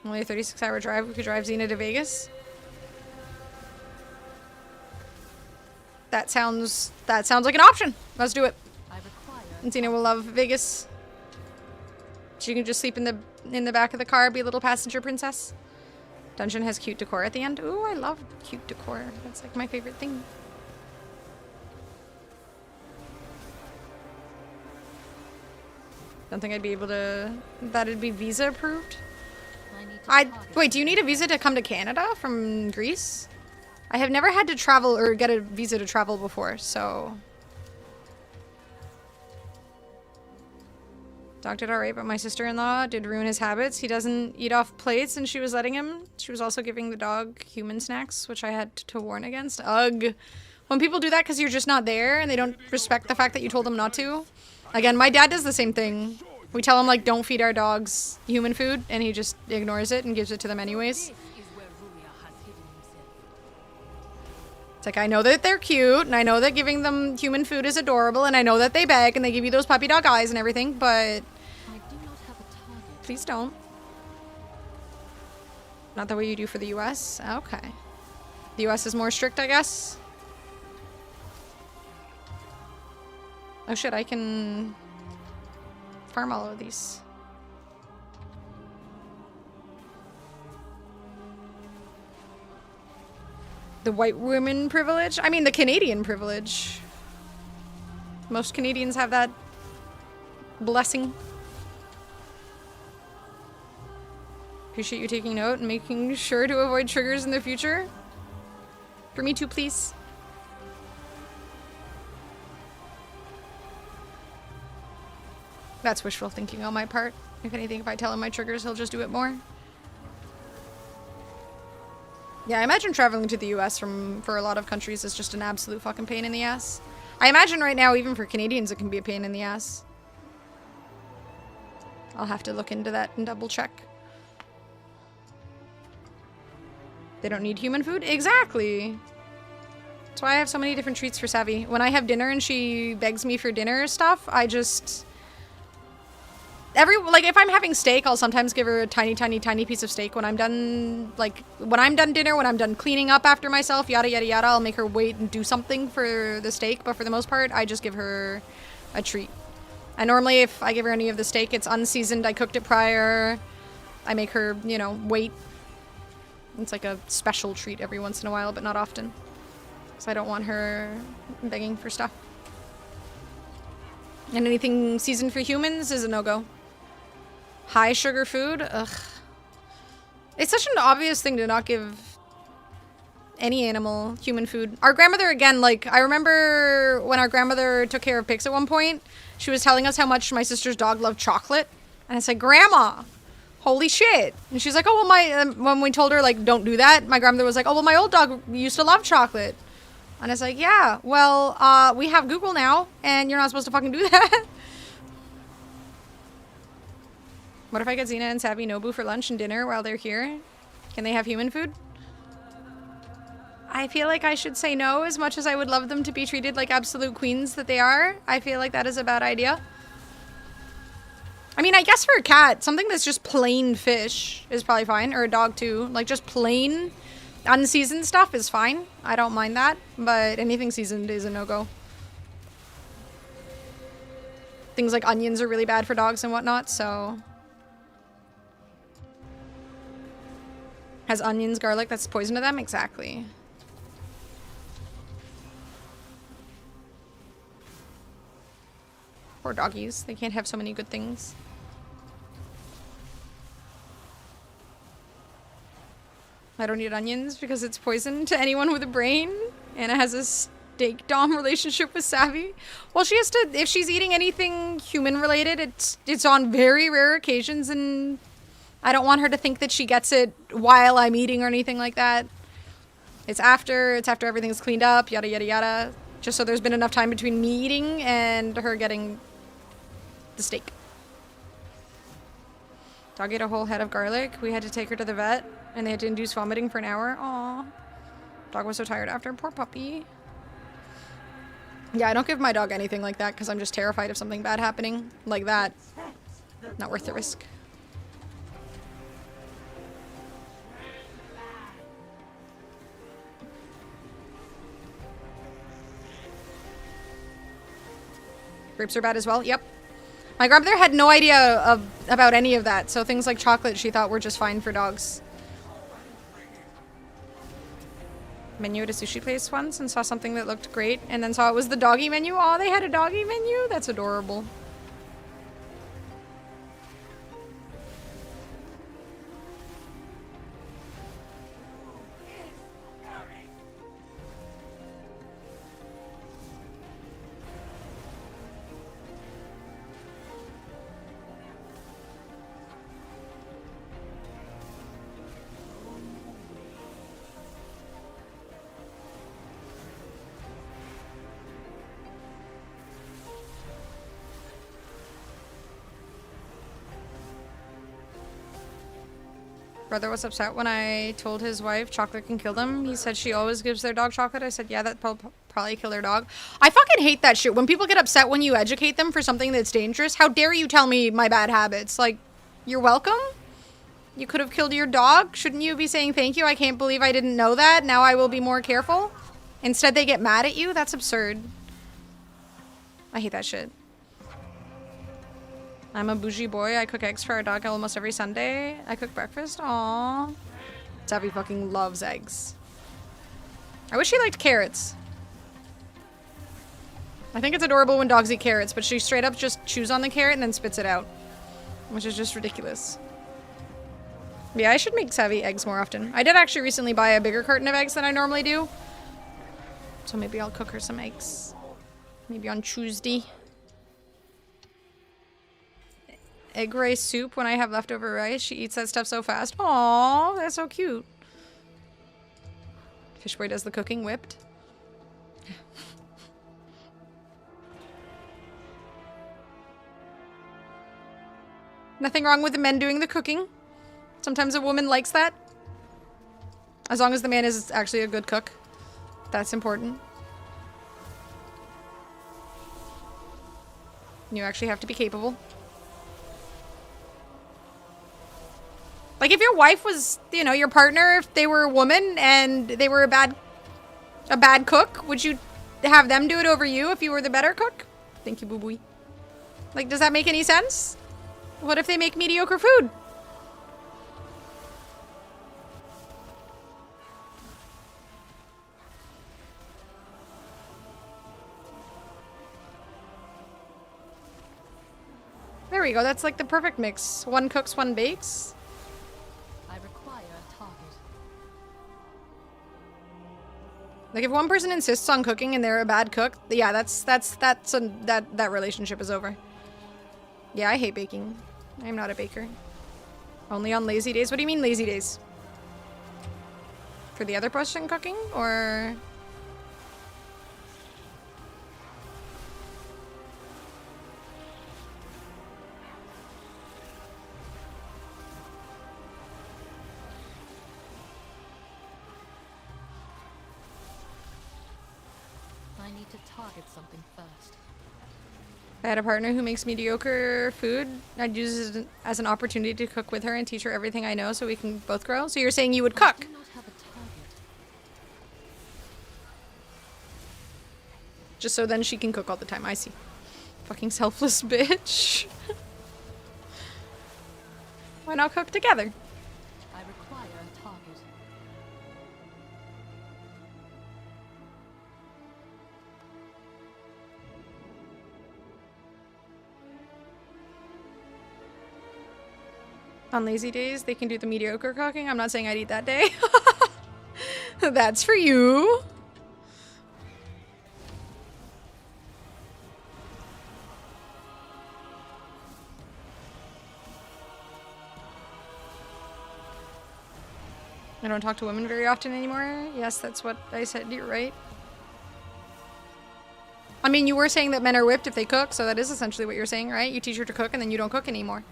Only a 36-hour drive. We could drive Xena to Vegas. That sounds like an option. Let's do it. I require And Xena will love Vegas. She can just sleep in the back of the car, be a little passenger princess. Dungeon has cute decor at the end. Ooh, I love cute decor. That's like my favorite thing. Don't think I'd be able to... That'd be visa approved? I need to target Wait, do you need a visa to come to Canada from Greece? I have never had to travel or get a visa to travel before, so... Dog did alright, but my sister-in-law did ruin his habits. He doesn't eat off plates, and she was letting him. She was also giving the dog human snacks, which I had to warn against. Ugh. When people do that because you're just not there, and they don't respect the fact that you told them not to. Again, my dad does the same thing. We tell him, like, don't feed our dogs human food, and he just ignores it and gives it to them anyways. This is where Ruria has hidden himself. It's like, I know that they're cute, and I know that giving them human food is adorable, and I know that they beg, and they give you those puppy dog eyes and everything, but I do not have a target. please don't. Not the way you do for the US? Okay. The US is more strict, I guess? Oh shit, I can farm all of these. The white women privilege? I mean, the Canadian privilege. Most Canadians have that blessing. Appreciate you taking note and making sure to avoid triggers in the future. For me too, please. That's wishful thinking on my part. If anything, if I tell him my triggers, he'll just do it more. Yeah, I imagine traveling to the US for a lot of countries is just an absolute fucking pain in the ass. I imagine right now, even for Canadians, it can be a pain in the ass. I'll have to look into that and double check. They don't need human food? Exactly! That's why I have so many different treats for Savvy. When I have dinner and she begs me for dinner stuff, I just... like, if I'm having steak, I'll sometimes give her a tiny, tiny, tiny piece of steak when I'm done, like, when I'm done dinner, when I'm done cleaning up after myself, yada, yada, yada, I'll make her wait and do something for the steak, but for the most part, I just give her a treat. And normally, if I give her any of the steak, it's unseasoned, I cooked it prior, I make her, you know, wait. It's like a special treat every once in a while, but not often. Because I don't want her begging for stuff. And anything seasoned for humans is a no-go. High sugar food? Ugh. It's such an obvious thing to not give any animal human food. Our grandmother, again, like, I remember when our grandmother took care of pigs at one point, she was telling us how much my sister's dog loved chocolate. And I said, Grandma, holy shit. And she's like, oh, well, when we told her, like, don't do that, my grandmother was like, oh, well, my old dog used to love chocolate. And I was like, yeah, well, we have Google now, and you're not supposed to fucking do that. What if I get Xena and Savvy Nobu for lunch and dinner while they're here? Can they have human food? I feel like I should say no, as much as I would love them to be treated like absolute queens that they are. I feel like that is a bad idea. I mean, I guess for a cat, something that's just plain fish is probably fine. Or a dog too. Like, just plain unseasoned stuff is fine. I don't mind that. But anything seasoned is a no-go. Things like onions are really bad for dogs and whatnot, so... Has onions, garlic, that's poison to them? Exactly. Poor doggies. They can't have so many good things. I don't eat onions because it's poison to anyone with a brain. Anna has a steak dom relationship with Savvy. Well, she has to, if she's eating anything human related, it's on very rare occasions, and I don't want her to think that she gets it while I'm eating or anything like that. It's after everything's cleaned up, yada yada yada. Just so there's been enough time between me eating and her getting the steak. Dog ate a whole head of garlic. We had to take her to the vet, and they had to induce vomiting for an hour. Aww. Dog was so tired after. Poor puppy. Yeah, I don't give my dog anything like that because I'm just terrified of something bad happening like that. Not worth the risk. Grapes are bad as well. Yep. My grandmother had no idea about any of that, so things like chocolate she thought were just fine for dogs. Menu at a sushi place once and saw something that looked great and then saw it was the doggy menu. Oh, they had a doggy menu? That's adorable. Brother was upset when I told his wife chocolate can kill them. He said she always gives their dog chocolate. I said, yeah, that probably kill their dog. I fucking hate that shit. When people get upset when you educate them for something that's dangerous, how dare you tell me my bad habits? Like, you're welcome? You could have killed your dog? Shouldn't you be saying thank you? I can't believe I didn't know that. Now I will be more careful. Instead, they get mad at you? That's absurd. I hate that shit. I'm a bougie boy. I cook eggs for our dog almost every Sunday. I cook breakfast. Aww. Savvy fucking loves eggs. I wish she liked carrots. I think it's adorable when dogs eat carrots, but she straight up just chews on the carrot and then spits it out. Which is just ridiculous. Yeah, I should make Savvy eggs more often. I did actually recently buy a bigger carton of eggs than I normally do. So maybe I'll cook her some eggs. Maybe on Tuesday. Egg rice soup when I have leftover rice. She eats that stuff so fast. Aww, that's so cute. Fishboy does the cooking, whipped. Nothing wrong with the men doing the cooking. Sometimes a woman likes that. As long as the man is actually a good cook. That's important. You actually have to be capable. Like, if your wife was, you know, your partner, if they were a woman and they were a bad cook, would you have them do it over you if you were the better cook? Thank you, boo-boo. Like, does that make any sense? What if they make mediocre food? There we go. That's like the perfect mix. One cooks, one bakes. I require a target. Like, if one person insists on cooking and they're a bad cook, yeah, that relationship is over. Yeah, I hate baking. I'm not a baker. Only on lazy days. What do you mean lazy days? For the other person cooking, or? I need to target something first. If I had a partner who makes mediocre food, I'd use it as an opportunity to cook with her and teach her everything I know so we can both grow. So you're saying you would I cook? do not have a target. Just so then she can cook all the time. I see. Fucking selfless bitch. Why not cook together? I require a target. On lazy days, they can do the mediocre cooking. I'm not saying I'd eat that day. That's for you. I don't talk to women very often anymore. Yes, that's what I said. You're right. I mean, you were saying that men are whipped if they cook, so that is essentially what you're saying, right? You teach her to cook and then you don't cook anymore.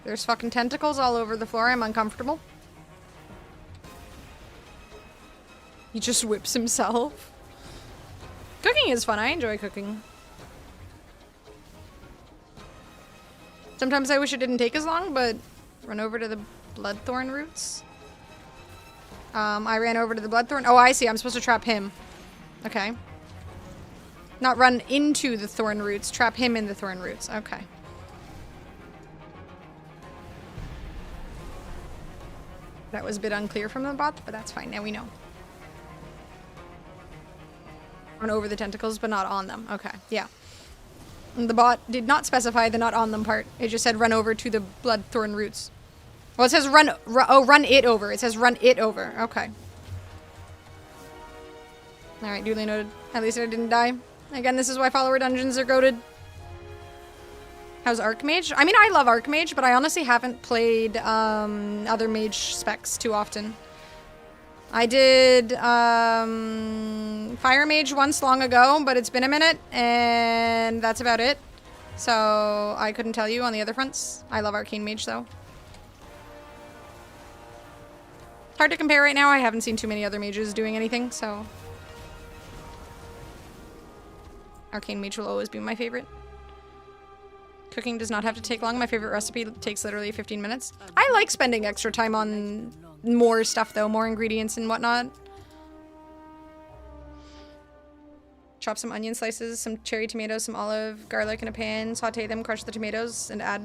There's fucking tentacles all over the floor. I'm uncomfortable. He just whips himself. Cooking is fun. I enjoy cooking. Sometimes I wish it didn't take as long, but run over to the bloodthorn roots. I ran over to the bloodthorn. Oh, I see. I'm supposed to trap him. Okay. Not run into the thorn roots. Trap him in the thorn roots. Okay. That was a bit unclear from the bot, but that's fine. Now we know. Run over the tentacles, but not on them. Okay. Yeah. And the bot did not specify the not on them part. It just said run over to the bloodthorn roots. Well, it says run it over. It says run it over. Okay. Alright, duly noted. At least I didn't die. Again, this is why follower dungeons are goated. How's Archmage? I mean, I love Archmage, but I honestly haven't played other mage specs too often. I did Fire Mage once long ago, but it's been a minute, and that's about it. So I couldn't tell you on the other fronts. I love Arcane Mage, though. Hard to compare right now. I haven't seen too many other mages doing anything, so... Arcane Mage will always be my favorite. Cooking does not have to take long. My favorite recipe takes literally 15 minutes. I like spending extra time on more stuff, though. More ingredients and whatnot. Chop some onion slices, some cherry tomatoes, some olive, garlic in a pan. Saute them, crush the tomatoes, and add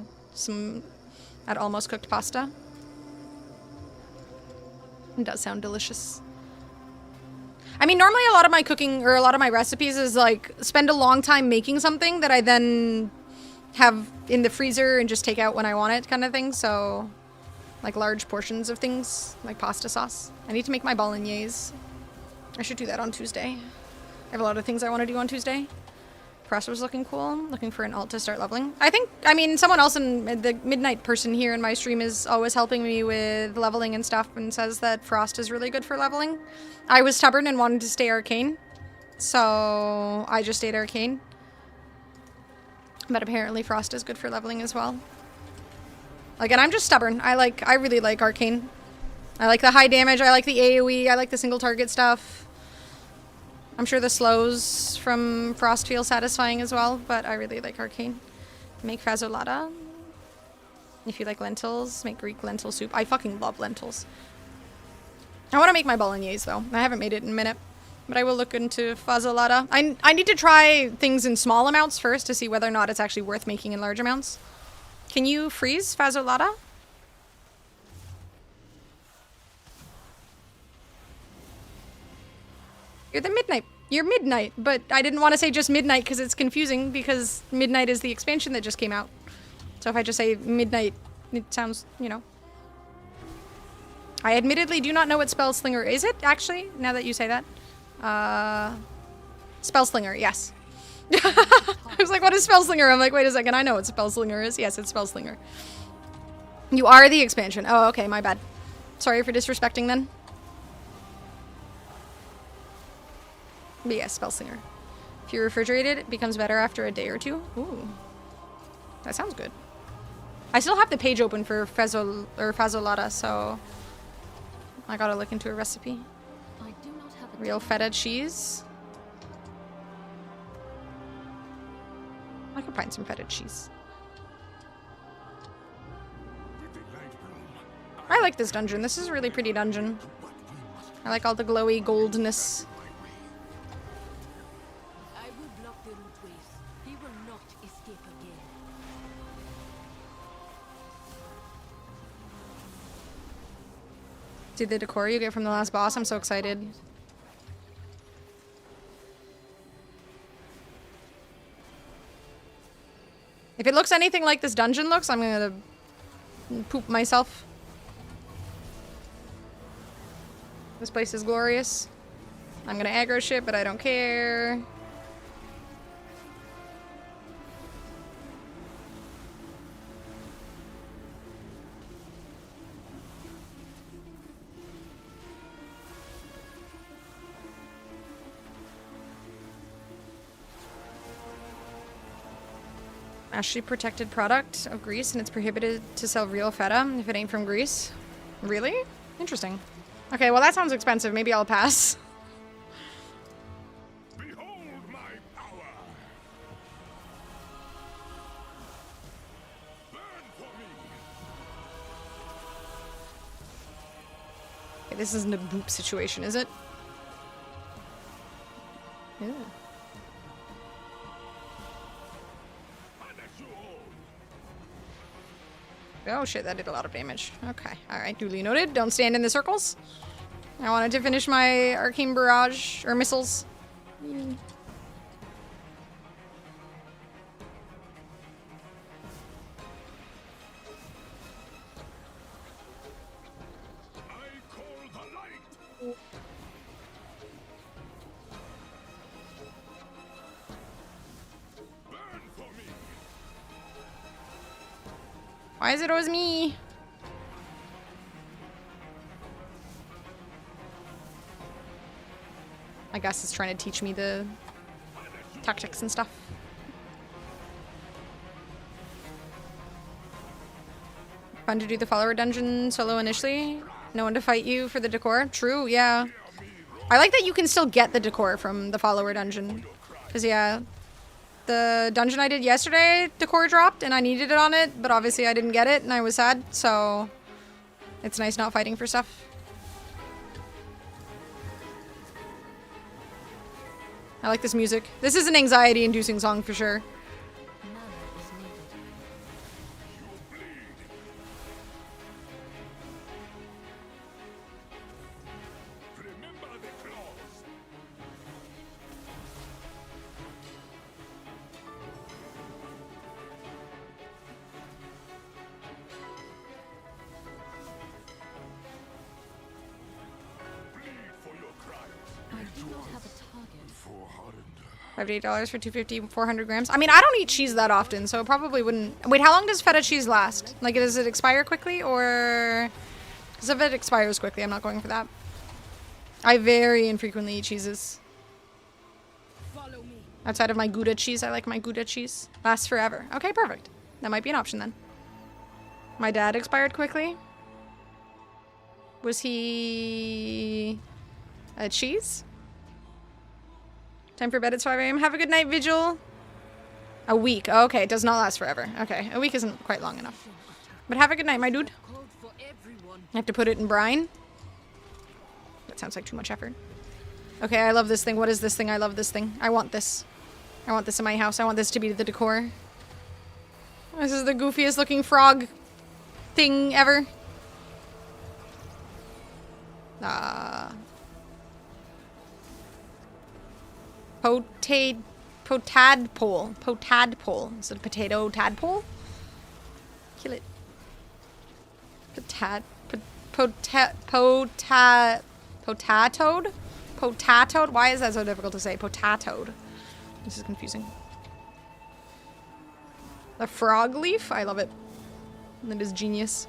almost cooked pasta. It does sound delicious. I mean, normally a lot of my cooking, or a lot of my recipes is like, spend a long time making something that I then have in the freezer and just take out when I want it kind of thing. So, like large portions of things, like pasta sauce. I need to make my bolognese. I should do that on Tuesday. I have a lot of things I want to do on Tuesday. Press was looking cool. Looking for an alt to start leveling. I mean, someone else in the midnight person here in my stream is always helping me with leveling and stuff and says that Frost is really good for leveling. I was stubborn and wanted to stay arcane. So I just stayed arcane. But apparently Frost is good for leveling as well. Again, I'm just stubborn. I really like arcane. I like the high damage. I like the AoE. I like the single target stuff. I'm sure the slows from Frost feel satisfying as well, but I really like arcane. Make fasolata. If you like lentils, make Greek lentil soup. I fucking love lentils. I want to make my bolognese though. I haven't made it in a minute, but I will look into fasolata. I need to try things in small amounts first to see whether or not it's actually worth making in large amounts. Can you freeze fasolata? You're midnight, but I didn't want to say just midnight because it's confusing because midnight is the expansion that just came out. So if I just say midnight, it sounds, you know. I admittedly do not know what Spellslinger is. It actually, now that you say that? Spellslinger, yes. I was like, what is Spellslinger? I'm like, wait a second, I know what Spellslinger is. Yes, it's Spellslinger. You are the expansion. Oh, okay, my bad. Sorry for disrespecting then. But yes, Spellslinger. If you refrigerate it, it becomes better after a day or two. Ooh. That sounds good. I still have the page open for fasolata, so I gotta look into a recipe. I do not have a Real feta cheese. I could find some feta cheese. I like this dungeon. This is a really pretty dungeon. I like all the glowy goldness. I will block the rootways. He will not escape again. See the decor you get from the last boss? I'm so excited. If it looks anything like this dungeon looks, I'm gonna poop myself. This place is glorious. I'm gonna aggro shit, but I don't care. Actually protected product of Greece, and it's prohibited to sell real feta if it ain't from Greece. Really? Interesting. Okay, well that sounds expensive. Maybe I'll pass. Behold my power! Burn for me! Okay, this isn't a boop situation, is it? Yeah. Oh shit, that did a lot of damage. Okay, alright, duly noted. Don't stand in the circles. I wanted to finish my arcane barrage, or missiles. I call the light! Burn for me! Why is it always me? I guess it's trying to teach me the tactics and stuff. Fun to do the follower dungeon solo initially. No one to fight you for the decor. True, yeah. I like that you can still get the decor from the follower dungeon. Because, yeah, the dungeon I did yesterday, decor dropped, and I needed it on it, but obviously I didn't get it, and I was sad, so it's nice not fighting for stuff. I like this music. This is an anxiety-inducing song for sure. Mana is needed. Remember the claws! Bleed for your crimes. I do not have a target. For hardened. $58 for 250, 400 grams. I mean, I don't eat cheese that often, so it probably wouldn't... Wait, how long does feta cheese last? Like, does it expire quickly, or... Because if it expires quickly, I'm not going for that. I very infrequently eat cheeses. Follow me. Outside of my Gouda cheese, I like my Gouda cheese. Lasts forever. Okay, perfect. That might be an option then. My dad expired quickly. Was he... a cheese? Time for bed, it's 5 a.m. Have a good night, Vigil. A week. Oh, okay, it does not last forever. Okay, a week isn't quite long enough. But have a good night, my dude. Code for everyone. I have to put it in brine. That sounds like too much effort. Okay, I love this thing. What is this thing? I love this thing. I want this. I want this in my house. I want this to be the decor. This is the goofiest looking frog thing ever. Potadpole. Potadpole. Is it a potato tadpole? Kill it. Potatoed? Potatoed? Why is that so difficult to say? Potatoed. This is confusing. The frog leaf? I love it. That is genius.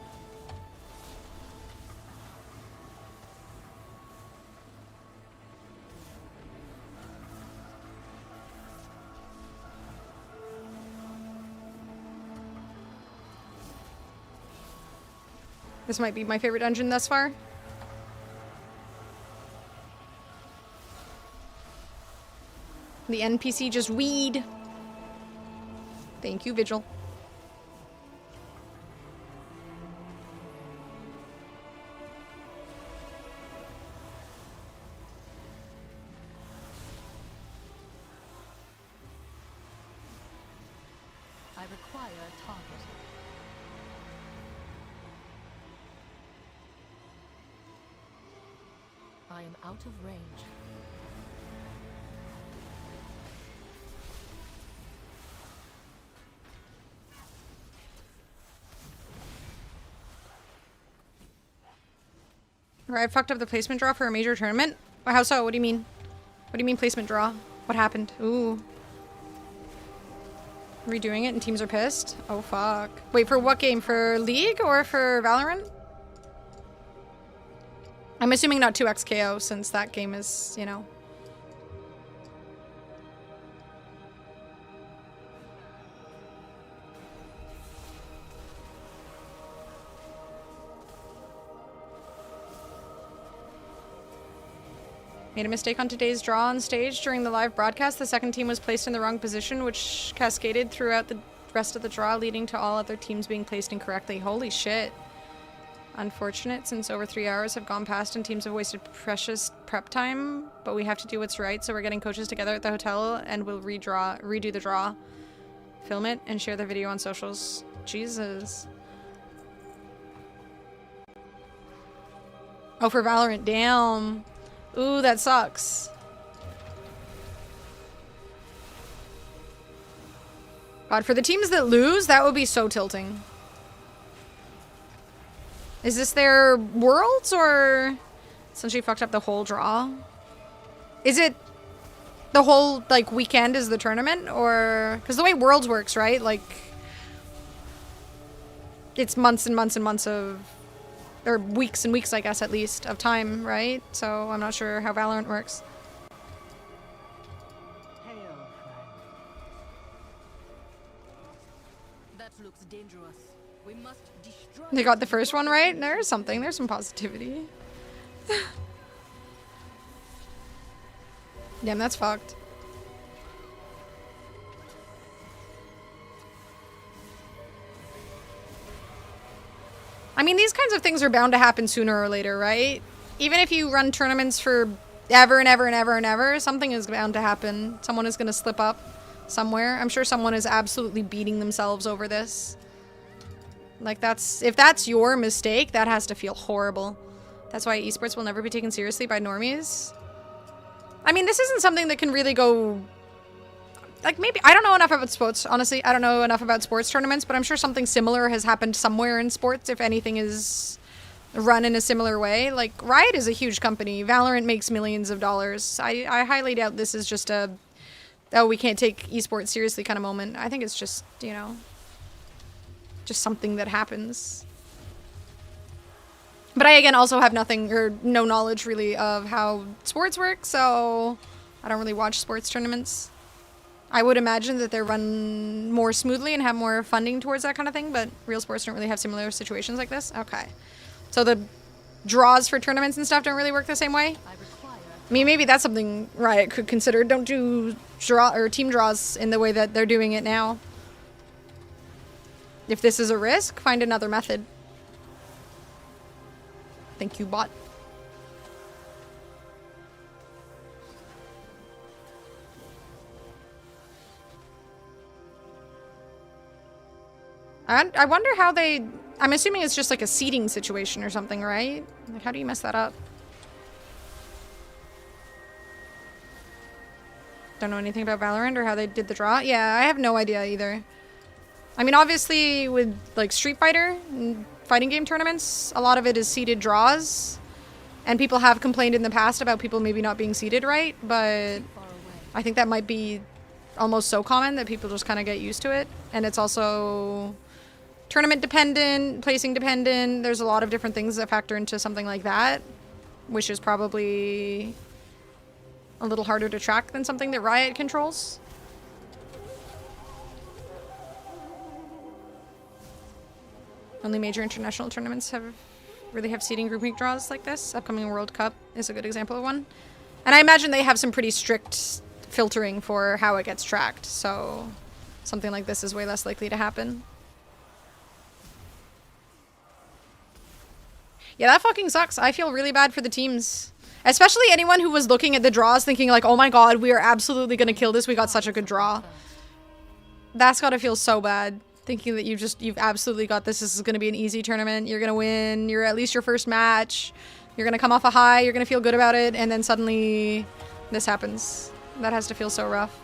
This might be my favorite dungeon thus far. The NPC just weed. Thank you, Vigil. I require a target. I am out of range. Right, I fucked up the placement draw for a major tournament. How so? What do you mean? What do you mean placement draw? What happened? Ooh. Redoing it and teams are pissed? Oh fuck. Wait, for what game? For League or for Valorant? I'm assuming not 2xKO since that game is, you know. Made a mistake on today's draw on stage during the live broadcast. The second team was placed in the wrong position, which cascaded throughout the rest of the draw, leading to all other teams being placed incorrectly. Holy shit. Unfortunate, since over 3 hours have gone past and teams have wasted precious prep time, but we have to do what's right, so we're getting coaches together at the hotel and we'll redo the draw. Film it and share the video on socials. Jesus. Oh, for Valorant. Damn. Ooh, that sucks. God, for the teams that lose, that would be so tilting. Is this their worlds, or essentially fucked up the whole draw? Is it the whole, like, weekend is the tournament, or... Because the way worlds works, right? Like, it's months and months and months of... Or weeks and weeks, I guess, at least, of time, right? So I'm not sure how Valorant works. That looks dangerous. We must destroy. They got the first one right? There's something. There's some positivity. Damn, that's fucked. I mean, these kinds of things are bound to happen sooner or later, right? Even if you run tournaments for ever and ever and ever and ever, something is bound to happen. Someone is going to slip up somewhere. I'm sure someone is absolutely beating themselves over this. Like, if that's your mistake, that has to feel horrible. That's why esports will never be taken seriously by normies. I mean, this isn't something that can really go... Like, maybe... I don't know enough about sports, honestly. I don't know enough about sports tournaments, but I'm sure something similar has happened somewhere in sports if anything is run in a similar way. Like, Riot is a huge company. Valorant makes millions of dollars. I highly doubt this is just a... Oh, we can't take esports seriously kind of moment. I think it's just, you know... Just something that happens. But I, again, also have nothing or no knowledge, really, of how sports work, so I don't really watch sports tournaments. I would imagine that they're run more smoothly and have more funding towards that kind of thing, but real sports don't really have similar situations like this. Okay. So the draws for tournaments and stuff don't really work the same way? I mean, maybe that's something Riot could consider. Don't do team draws in the way that they're doing it now. If this is a risk, find another method. Thank you, bot. I wonder how they... I'm assuming it's just like a seeding situation or something, right? Like, how do you mess that up? Don't know anything about Valorant or how they did the draw. Yeah, I have no idea either. I mean, obviously, with, like, Street Fighter and fighting game tournaments, a lot of it is seeded draws. And people have complained in the past about people maybe not being seeded right, but I think that might be almost so common that people just kind of get used to it. And it's also tournament dependent, placing dependent. There's a lot of different things that factor into something like that, which is probably a little harder to track than something that Riot controls. Only major international tournaments really have seeding grouping draws like this. Upcoming World Cup is a good example of one. And I imagine they have some pretty strict filtering for how it gets tracked, so something like this is way less likely to happen. Yeah, that fucking sucks. I feel really bad for the teams. Especially anyone who was looking at the draws thinking like, oh my god, we are absolutely gonna kill this. We got such a good draw. That's gotta feel so bad. Thinking that you've absolutely got this. This is gonna be an easy tournament. You're gonna win. You're at least your first match. You're gonna come off a high. You're gonna feel good about it. And then suddenly this happens. That has to feel so rough.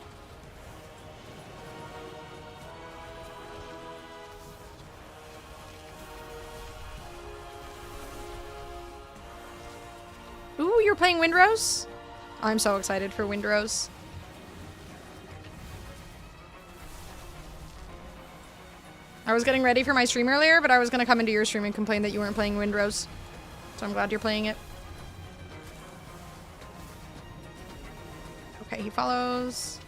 Ooh, you're playing Windrose? I'm so excited for Windrose. I was getting ready for my stream earlier, but I was gonna come into your stream and complain that you weren't playing Windrose. So I'm glad you're playing it. Okay, he follows.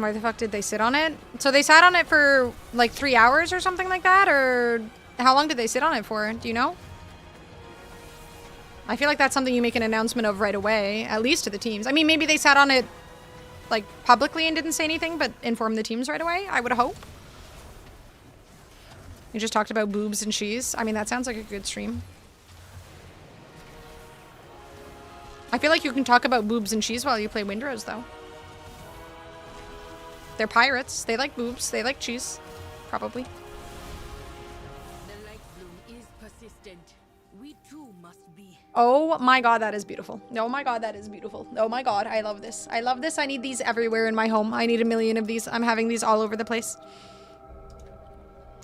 Why the fuck did they sit on it? So they sat on it for like 3 hours or something like that? Or how long did they sit on it for? Do you know? I feel like that's something you make an announcement of right away, at least to the teams. I mean, maybe they sat on it like publicly and didn't say anything, but informed the teams right away, I would hope. You just talked about boobs and cheese. I mean, that sounds like a good stream. I feel like you can talk about boobs and cheese while you play Windrose, though. They're pirates. They like boobs. They like cheese. Probably. The light bloom is persistent. We too must be. Oh my god, that is beautiful. Oh my god, that is beautiful. Oh my god, I love this. I love this. I need these everywhere in my home. I need a million of these. I'm having these all over the place.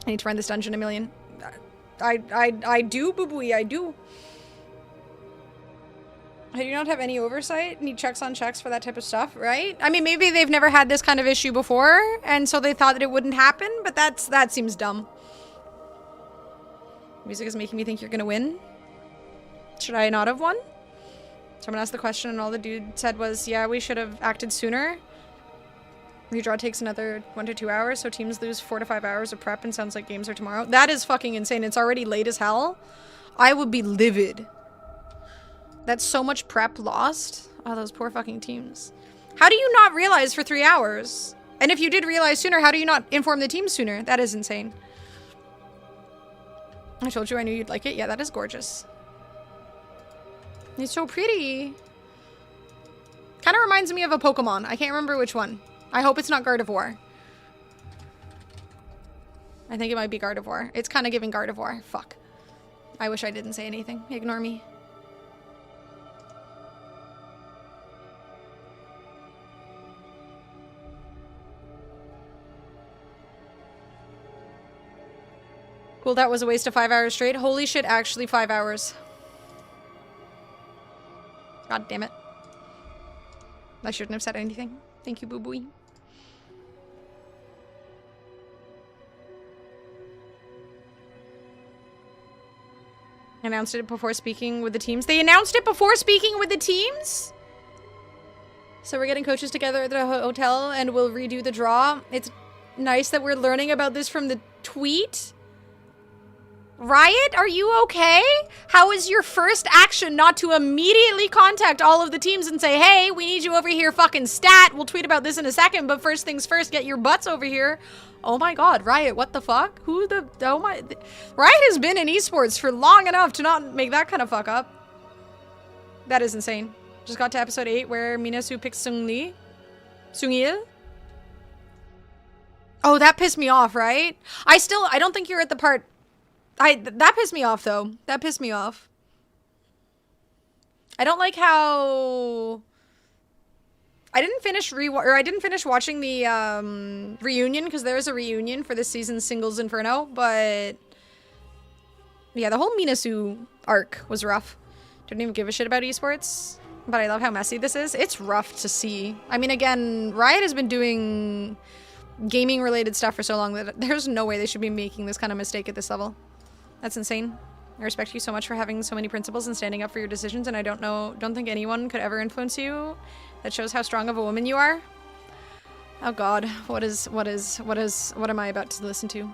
I need to run this dungeon a million. I do, boo-boo, I do. I do not have any oversight. Need checks on checks for that type of stuff, right? I mean, maybe they've never had this kind of issue before, and so they thought that it wouldn't happen, but that seems dumb. Music is making me think you're gonna win. Should I not have won? Someone asked the question, and all the dude said was, yeah, we should have acted sooner. Redraw takes another 1 to 2 hours, so teams lose 4 to 5 hours of prep and sounds like games are tomorrow. That is fucking insane. It's already late as hell. I would be livid. That's so much prep lost. Oh, those poor fucking teams. How do you not realize for 3 hours? And if you did realize sooner, how do you not inform the team sooner? That is insane. I told you I knew you'd like it. Yeah, that is gorgeous. It's so pretty. Kind of reminds me of a Pokemon. I can't remember which one. I hope it's not Gardevoir. I think it might be Gardevoir. It's kind of giving Gardevoir. Fuck. I wish I didn't say anything. Ignore me. Cool, that was a waste of 5 hours straight. Holy shit, actually 5 hours. God damn it. I shouldn't have said anything. Thank you, boo-boo. Announced it before speaking with the teams. They announced it before speaking with the teams? So we're getting coaches together at the hotel and we'll redo the draw. It's nice that we're learning about this from the tweet. Riot, are you okay? How is your first action not to immediately contact all of the teams and say, hey, we need you over here fucking stat. We'll tweet about this in a second, but first things first, get your butts over here. Oh my god, Riot, what the fuck? Riot has been in esports for long enough to not make that kind of fuck up. That is insane. Just got to episode 8 where Minasu picks Sungil. Oh, that pissed me off, right? I don't think you're at the part. That pissed me off, though. That pissed me off. I don't like how... I didn't finish watching the reunion, because there was a reunion for this season's Singles Inferno, but... Yeah, the whole Minasu arc was rough. Didn't even give a shit about esports, but I love how messy this is. It's rough to see. I mean, again, Riot has been doing gaming-related stuff for so long that there's no way they should be making this kind of mistake at this level. That's insane. I respect you so much for having so many principles and standing up for your decisions, and I don't think anyone could ever influence you. That shows how strong of a woman you are. Oh god, what am I about to listen to?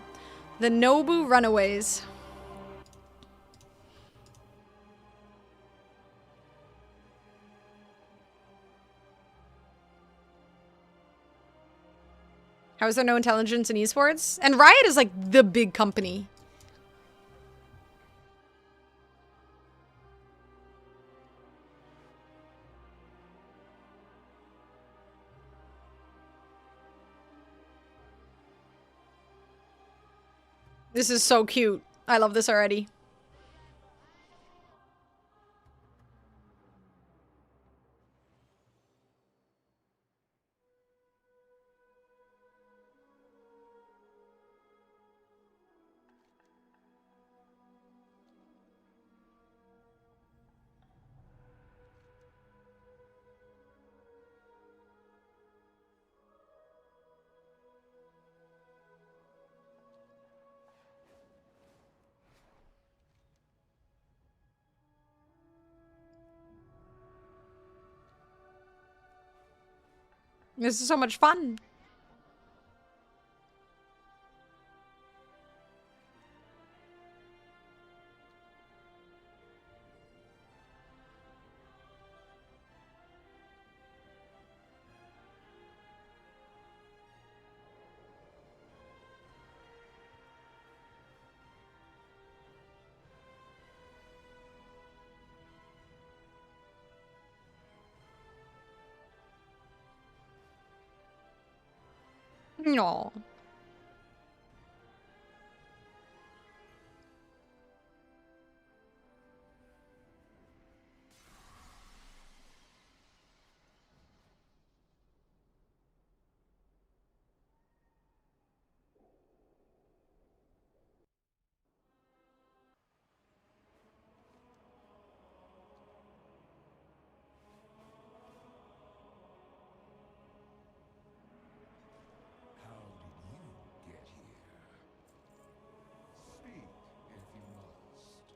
The Nobu Runaways. How is there no intelligence in esports? And Riot is like the big company. This is so cute. I love this already. This is so much fun. No. How did you get here? Speak if you must.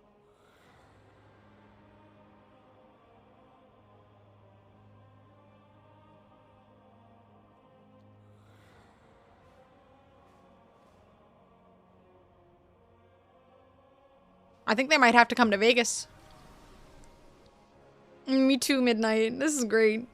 I think they might have to come to Vegas. Me too, Midnight. This is great.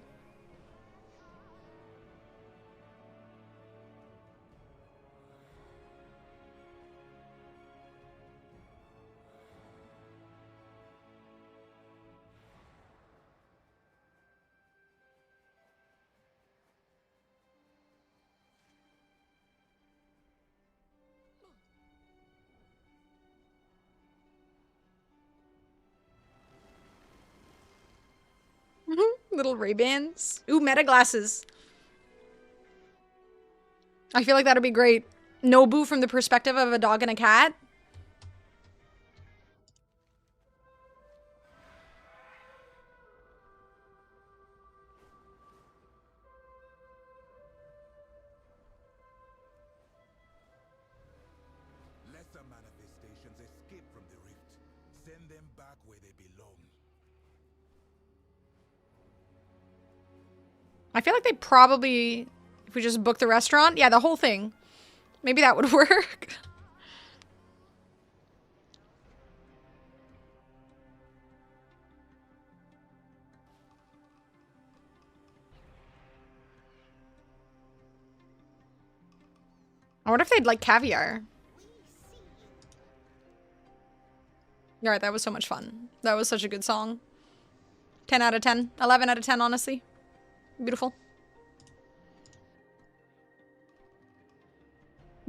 Little Ray-Bans. Ooh, meta glasses. I feel like that'd be great. Nobu from the perspective of a dog and a cat. Lesser manifestations escape from the rift. Send them back where they belong. I feel like they probably, if we just book the restaurant, yeah, the whole thing. Maybe that would work. I wonder if they'd like caviar. Alright, that was so much fun. That was such a good song. 10 out of 10. 11 out of 10, honestly. Beautiful.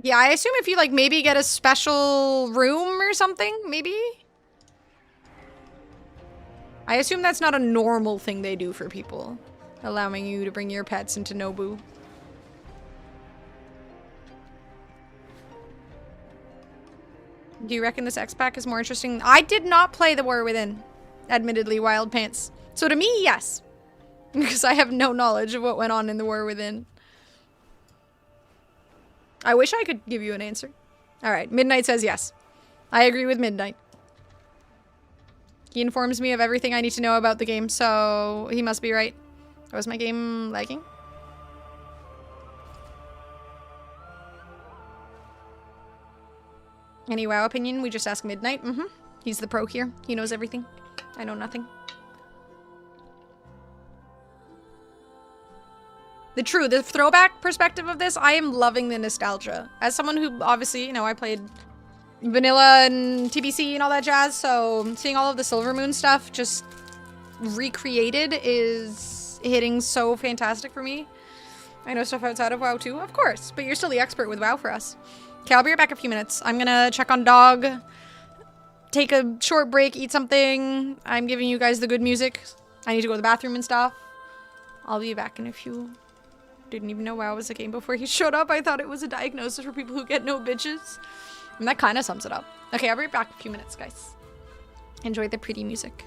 Yeah, I assume if you, like, maybe get a special room or something, maybe? I assume that's not a normal thing they do for people. Allowing you to bring your pets into Nobu. Do you reckon this X-Pack is more interesting? I did not play The War Within. Admittedly, Wild Pants. So to me, yes. Because I have no knowledge of what went on in The War Within. I wish I could give you an answer. Alright, Midnight says yes. I agree with Midnight. He informs me of everything I need to know about the game, so he must be right. Was my game lagging? Any WoW opinion? We just ask Midnight. He's the pro here. He knows everything. I know nothing. The throwback perspective of this, I am loving the nostalgia. As someone who, obviously, you know, I played vanilla and TBC and all that jazz, so seeing all of the Silver Moon stuff just recreated is hitting so fantastic for me. I know stuff outside of WoW too, of course, but you're still the expert with WoW for us. Okay, I'll be right back in a few minutes. I'm gonna check on dog, take a short break, eat something. I'm giving you guys the good music. I need to go to the bathroom and stuff. I'll be back in a few. Didn't even know WoW was a game before he showed up. I thought it was a diagnosis for people who get no bitches. And that kind of sums it up. Okay, I'll be right back in a few minutes, guys. Enjoy the pretty music.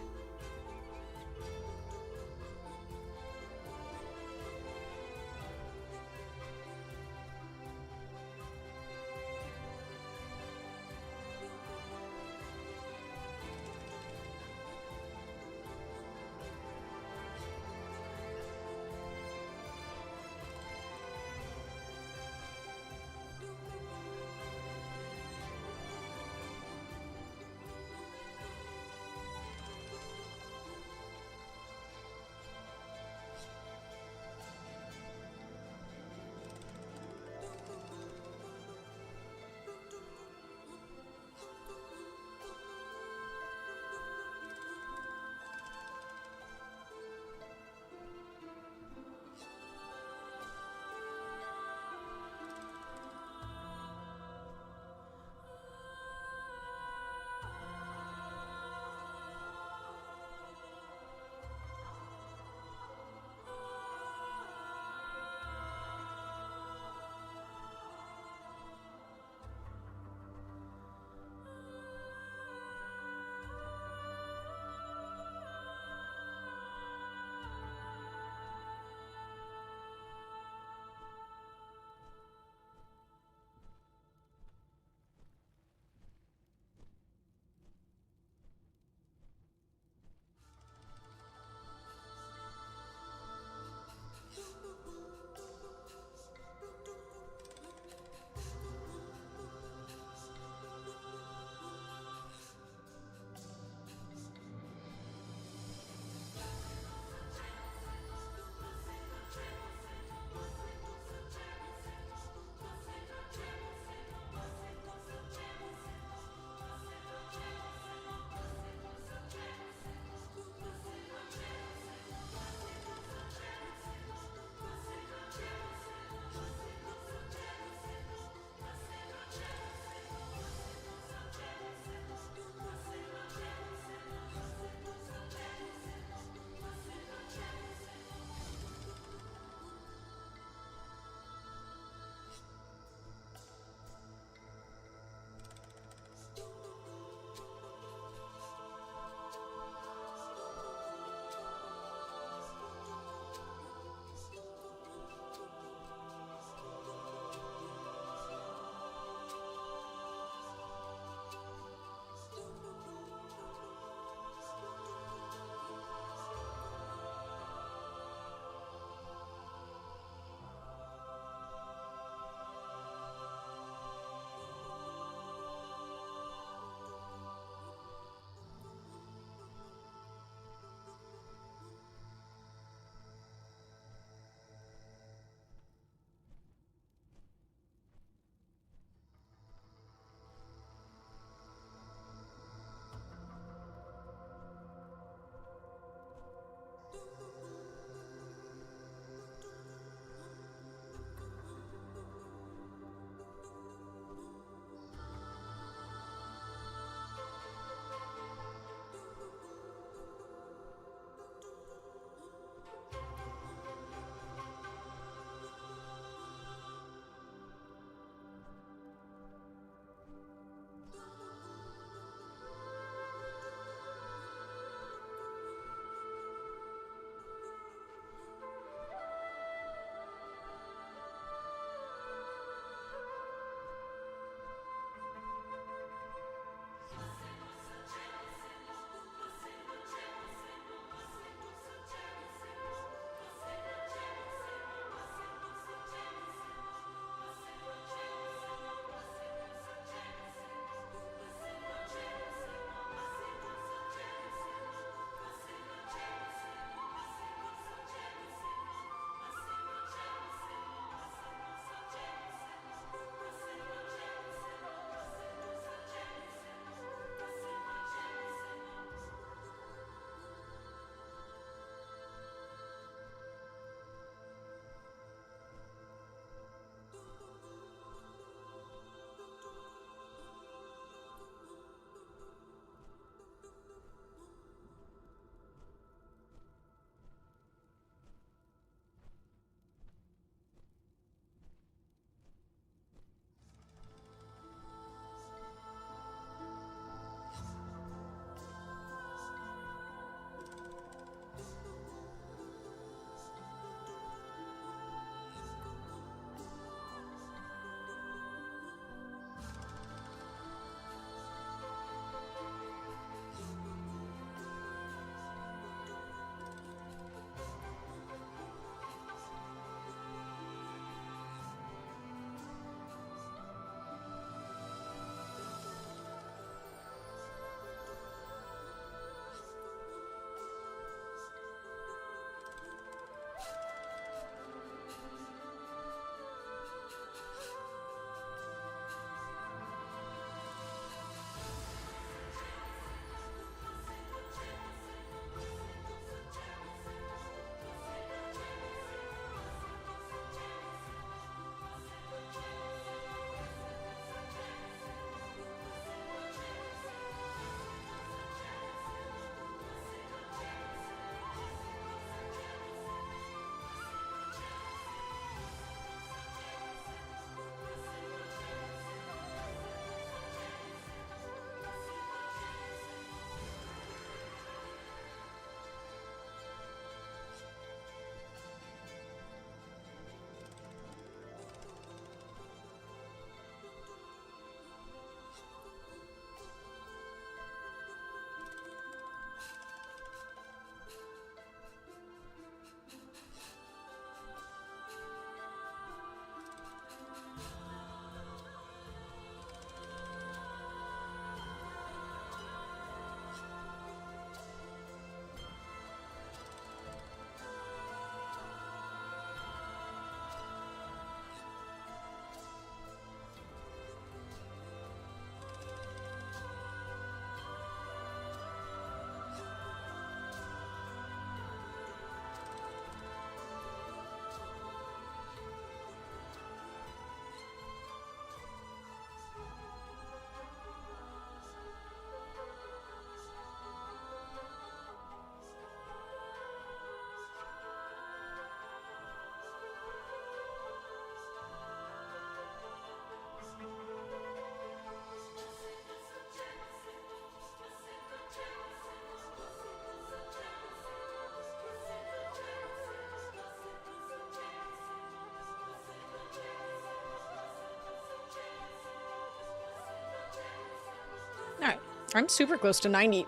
I'm super close to 90.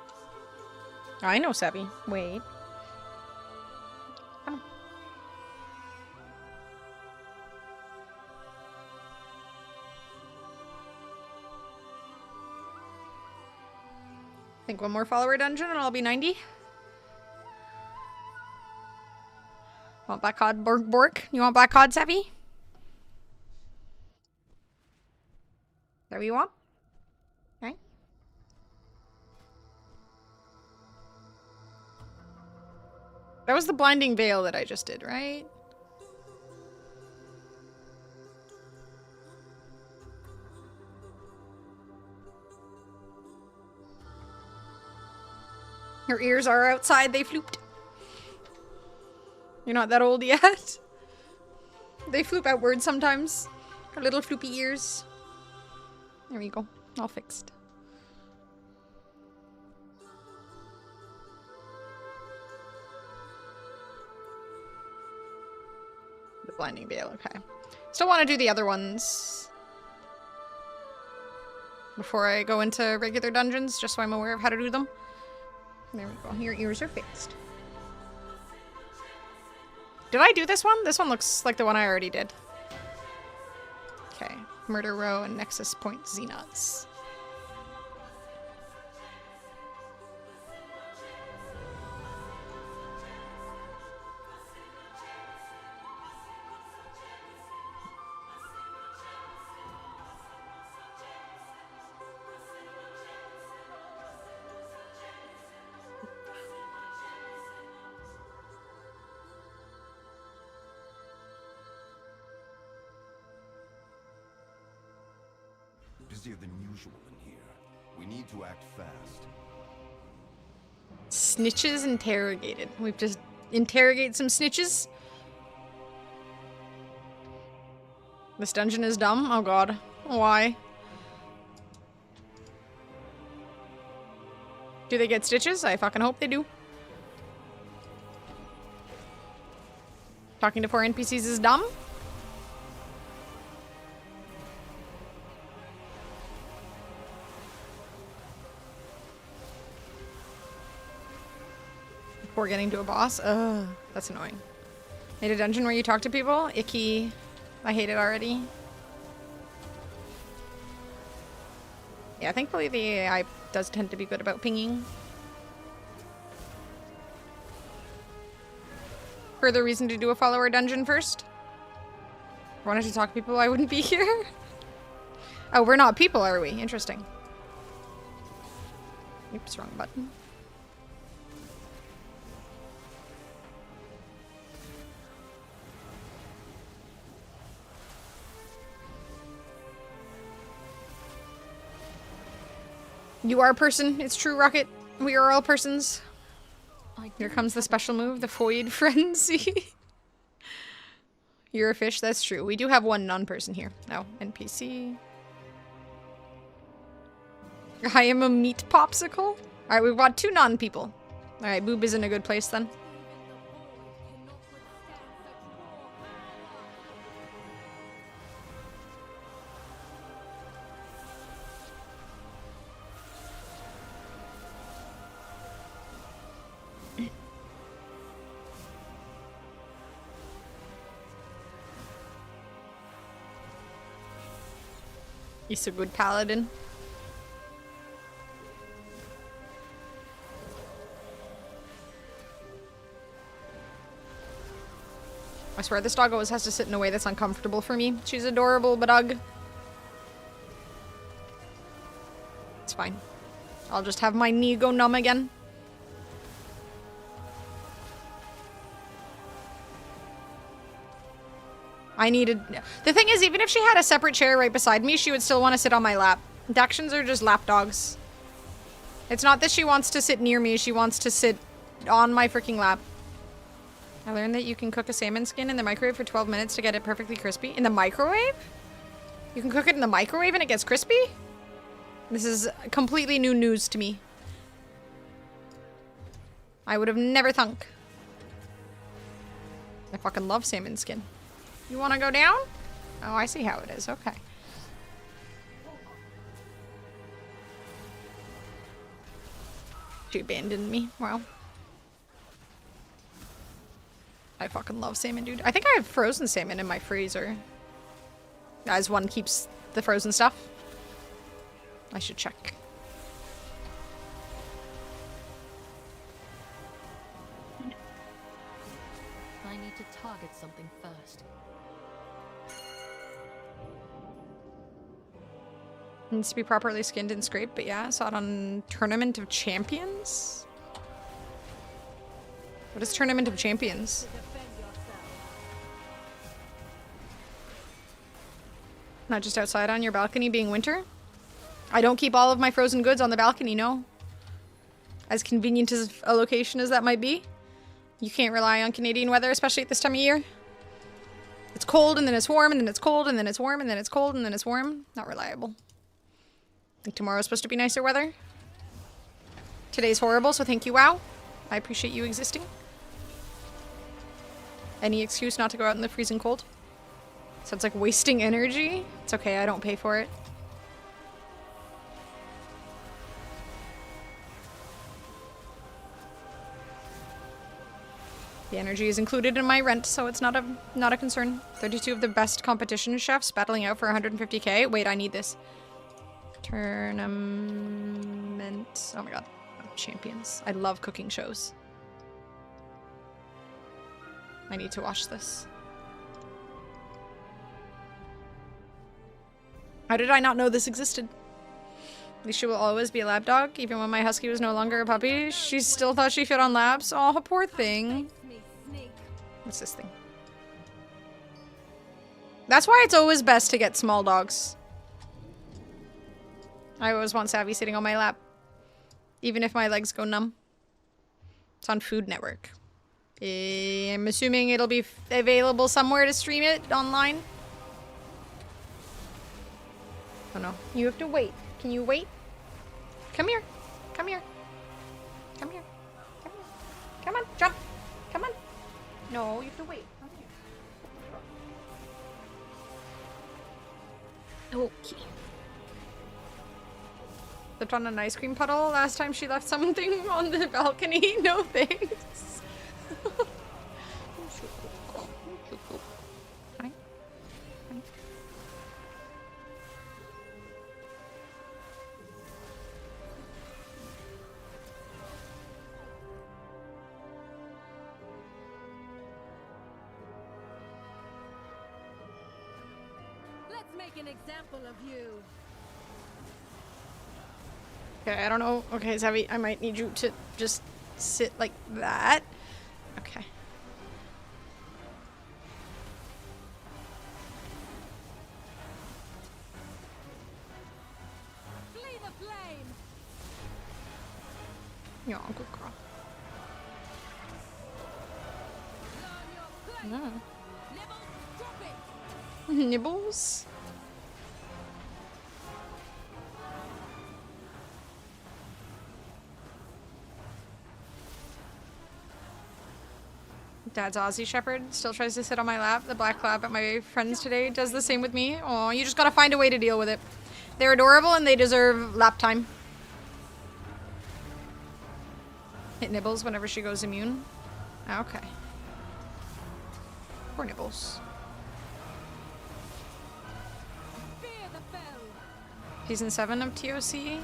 I know, Savvy. Wait. Come on. I think one more follower dungeon and I'll be 90. Want black cod, Bork Bork? You want black cod, Savvy? Is that what you want? Okay. That was the blinding veil that I just did, right? Your ears are outside, they flooped. You're not that old yet. They floop outwards sometimes. Her little floopy ears. There we go. All fixed. The blinding veil, okay. Still want to do the other ones before I go into regular dungeons, just so I'm aware of how to do them. There we go. Your ears are fixed. Did I do this one? This one looks like the one I already did. Okay. Murder Row and Nexus Point Xenots. Busier than usual in here. We need to act fast. Snitches interrogated. We've just interrogate some snitches. This dungeon is dumb? Oh god. Why? Do they get stitches? I fucking hope they do. Talking to 4 NPCs is dumb? Before getting to a boss? Ugh, that's annoying. Made a dungeon where you talk to people? Icky. I hate it already. Yeah, thankfully the AI does tend to be good about pinging. Further reason to do a follower dungeon first? If I wanted to talk to people, I wouldn't be here. Oh, we're not people, are we? Interesting. Oops, wrong button. You are a person. It's true, Rocket. We are all persons. Here comes the special move, the Void Frenzy. You're a fish, that's true. We do have one non-person here. No, NPC. I am a meat popsicle. Alright, we've got 2 non-people. Alright, Boob is in a good place then. He's a good paladin. I swear this dog always has to sit in a way that's uncomfortable for me. She's adorable, but ugh. It's fine. I'll just have my knee go numb again. I needed... The thing is, even if she had a separate chair right beside me, she would still want to sit on my lap. Dachshunds are just lap dogs. It's not that she wants to sit near me, she wants to sit on my freaking lap. I learned that you can cook a salmon skin in the microwave for 12 minutes to get it perfectly crispy. In the microwave? You can cook it in the microwave and it gets crispy? This is completely new news to me. I would have never thunk. I fucking love salmon skin. You want to go down? Oh, I see how it is. Okay. She abandoned me. Wow. I fucking love salmon, dude. I think I have frozen salmon in my freezer. As one keeps the frozen stuff. I should check. I need to target something first. Needs to be properly skinned and scraped, but yeah, I saw it on Tournament of Champions. What is Tournament of Champions? Not just outside on your balcony being winter? I don't keep all of my frozen goods on the balcony, no. As convenient as a location as that might be. You can't rely on Canadian weather, especially at this time of year. It's cold and then it's warm and then it's cold and then it's warm and then it's cold and then it's warm. Not reliable. I think tomorrow's supposed to be nicer weather. Today's horrible, so thank you, WoW. I appreciate you existing. Any excuse not to go out in the freezing cold. So it's like wasting energy. It's okay, I don't pay for it. The energy is included in my rent, so it's not a concern. 32 of the best competition chefs battling out for 150k. Wait, I need this. Tournament. Oh my god. Champions. I love cooking shows. I need to watch this. How did I not know this existed? Alicia will always be a lab dog, even when my husky was no longer a puppy. She still thought she fit on labs. Oh, poor thing. What's this thing? That's why it's always best to get small dogs. I always want Savvy sitting on my lap. Even if my legs go numb. It's on Food Network. I'm assuming it'll be available somewhere to stream it online. Oh no. You have to wait. Can you wait? Come here. Come here. Come here. Come here. Come on. Jump. Come on. No, you have to wait. Come here. Okay. Slipped on an ice cream puddle last time she left something on the balcony. No thanks. Hi. Hi. Let's make an example of you. Okay, I don't know. Okay, Savvy, I might need you to just sit like that. Okay. Flee the flame. Yeah, good girl. Learn your place. No. Nibbles, drop it. Nibbles? Dad's Aussie Shepherd still tries to sit on my lap. The black lab at my friend's today does the same with me. Oh, you just gotta find a way to deal with it. They're adorable and they deserve lap time. Hit Nibbles whenever she goes immune. Okay. Poor Nibbles. Fear the fell. Season 7 of TOC.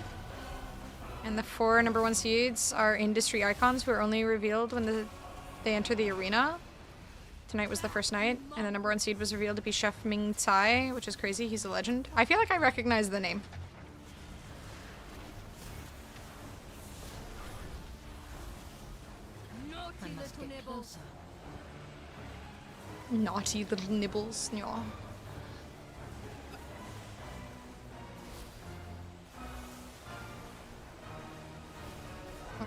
And the 4 #1 seeds are industry icons who are only revealed when they enter the arena. Tonight was the first night, and the #1 seed was revealed to be Chef Ming Tsai, which is crazy. He's a legend. I feel like I recognize the name. Naughty I must little get nibbles. closer. Naughty little Nibbles. Yeah.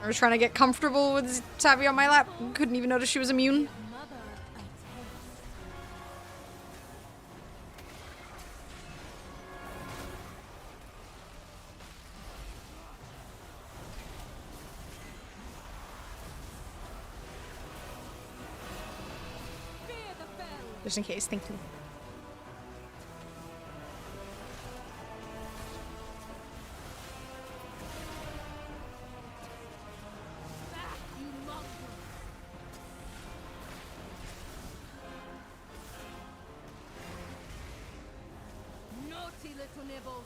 I was trying to get comfortable with Savvy on my lap. Couldn't even notice she was immune. Mother, a taste. Fear the fell. Just in case, thank you. Nasty little nibble.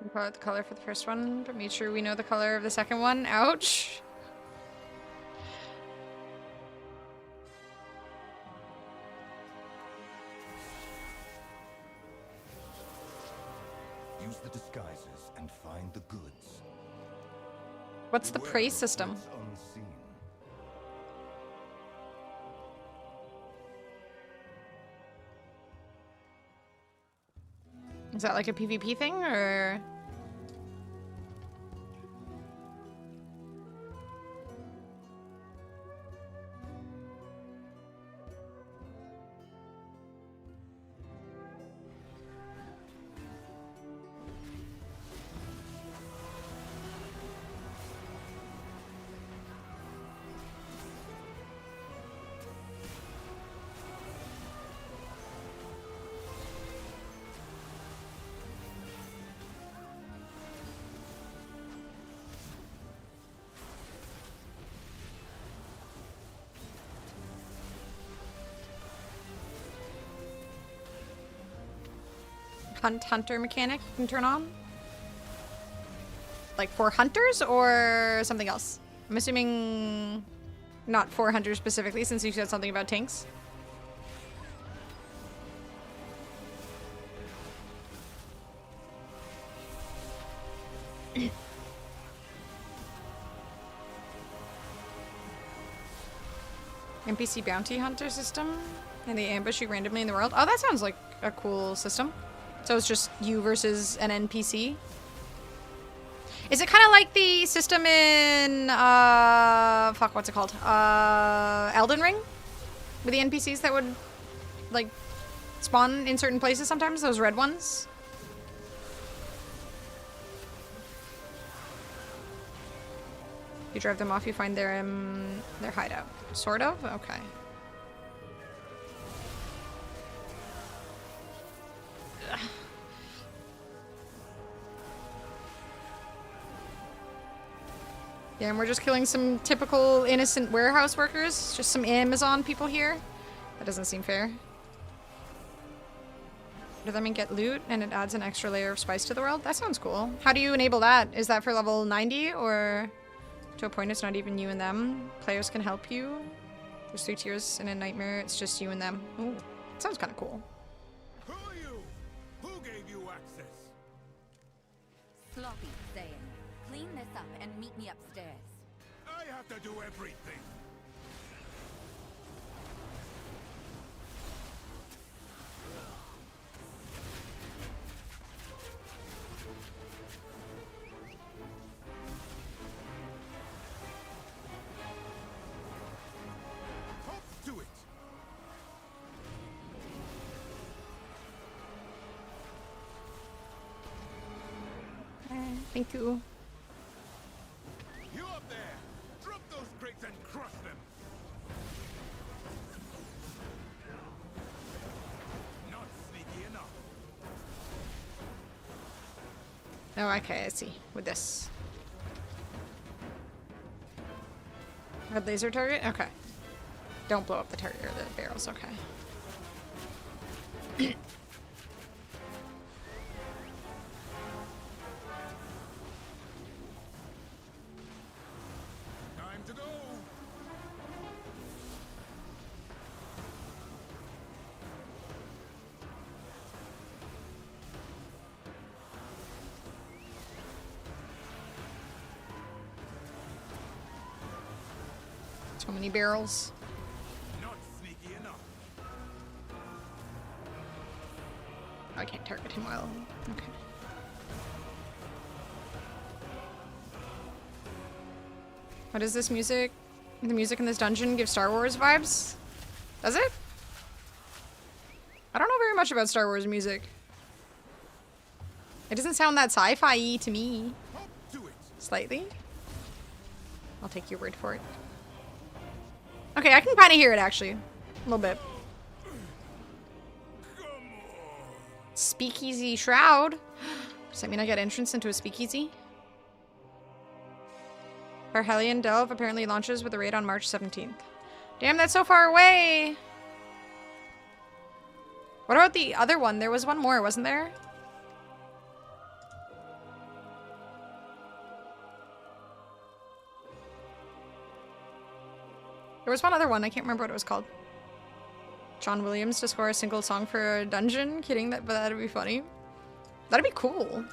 We call it the color for the first one, but make sure we know the color of the second one. Ouch. Use the disguises and find the goods. What's the Beware praise of system? threats unseen. Is that like a PvP thing, or...? Hunter mechanic you can turn on? Like for hunters or something else? I'm assuming not for hunters specifically, since you said something about tanks. NPC bounty hunter system? And they ambush you randomly in the world? Oh, that sounds like a cool system. So it's just you versus an NPC? Is it kind of like the system in, fuck, what's it called? Elden Ring? With the NPCs that would, like, spawn in certain places sometimes? Those red ones? You drive them off, you find their hideout. Sort of? Okay. Yeah, and we're just killing some typical innocent warehouse workers. Just some Amazon people here. That doesn't seem fair. Do them and get loot, and it adds an extra layer of spice to the world? That sounds cool. How do you enable that? Is that for level 90, or to a point it's not even you and them? Players can help you. There's 3 tiers in a nightmare. It's just you and them. Ooh, that sounds kind of cool. Who are you? Who gave you access? Sloppy saying, clean this up and meet me upstairs. I have to do everything. Hop to it. Thank you. You up there! Drop those crates and crush them! Not sneaky enough. Oh, okay, I see. With this. Red laser target? Okay. Don't blow up the target or the barrels, okay. Time to go! So many barrels. Not sneaky enough. I can't target him well. Okay. What is this music? The music in this dungeon gives Star Wars vibes? Does it? I don't know very much about Star Wars music. It doesn't sound that sci-fi-y to me. Hop to it. Slightly. I'll take your word for it. Okay, I can kind of hear it actually. A little bit. Come on. Speakeasy Shroud. Does that mean I get entrance into a speakeasy? Our Hellion Delve apparently launches with a raid on March 17th. Damn, that's so far away! What about the other one? There was one more, wasn't there? There was one other one. I can't remember what it was called. John Williams to score a single song for a dungeon. Kidding, but that'd be funny. That'd be cool.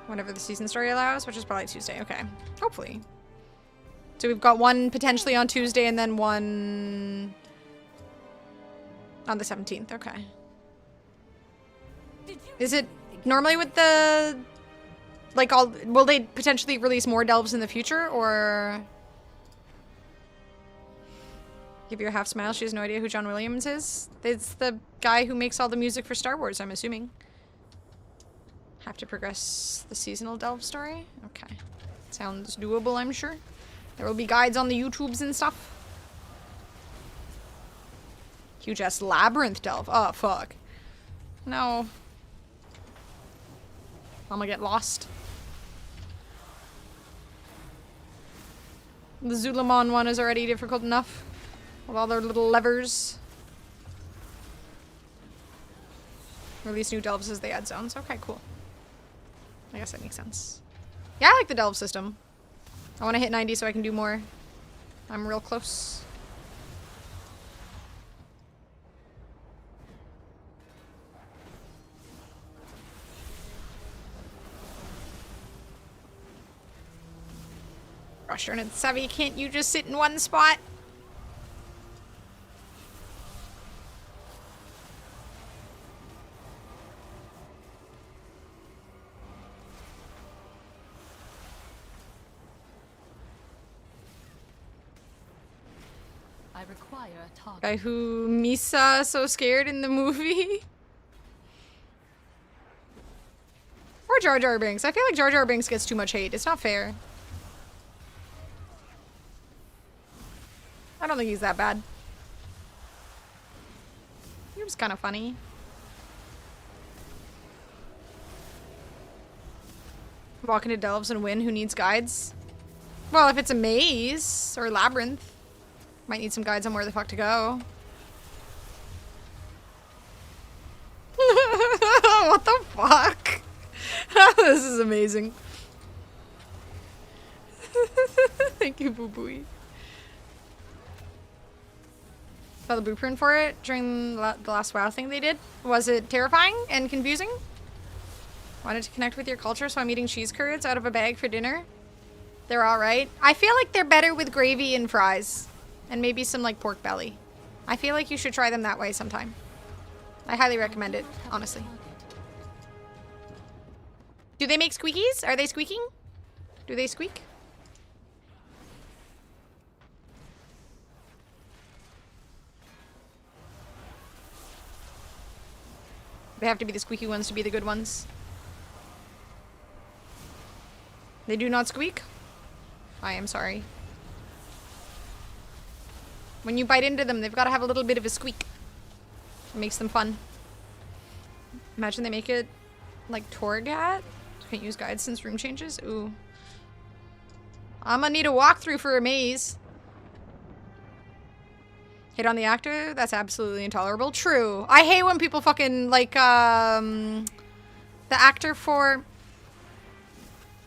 Whenever the season story allows, which is probably Tuesday. Okay. Hopefully. So we've got one potentially on Tuesday and then one on the 17th. Okay. Is it normally with the... Like, will they potentially release more delves in the future, or... Give you a half smile. She has no idea who John Williams is. It's the guy who makes all the music for Star Wars, I'm assuming. Have to progress the seasonal delve story? Okay. Sounds doable, I'm sure. There will be guides on the YouTubes and stuff. Huge ass labyrinth delve. Oh, fuck. No. I'm gonna get lost. The Zulamon one is already difficult enough. With all their little levers. Release new delves as they add zones. Okay, cool. I guess that makes sense. Yeah, I like the delve system. I want to hit 90 so I can do more. I'm real close. Gosh darn it, Savvy, can't you just sit in one spot? I require a target. Guy who Misa so scared in the movie. Or Jar Jar Binks. I feel like Jar Jar Binks gets too much hate. It's not fair. I don't think he's that bad. He was kind of funny. Walk into delves and win. Who needs guides? Well, if it's a maze or labyrinth. Might need some guides on where the fuck to go. What the fuck? This is amazing. Thank you, Boo Booey. Saw the blueprint for it during the last WoW thing they did. Was it terrifying and confusing? Wanted to connect with your culture, so I'm eating cheese curds out of a bag for dinner. They're alright. I feel like they're better with gravy and fries. And maybe some, like, pork belly. I feel like you should try them that way sometime. I highly recommend it, honestly. Do they make squeakies? Are they squeaking? Do they squeak? They have to be the squeaky ones to be the good ones. They do not squeak? I am sorry. When you bite into them, they've got to have a little bit of a squeak. It makes them fun. Imagine they make it like Torgat. Can't use guides since room changes. Ooh. I'm gonna need a walkthrough for a maze. Hit on the actor? That's absolutely intolerable. True. I hate when people fucking like the actor for...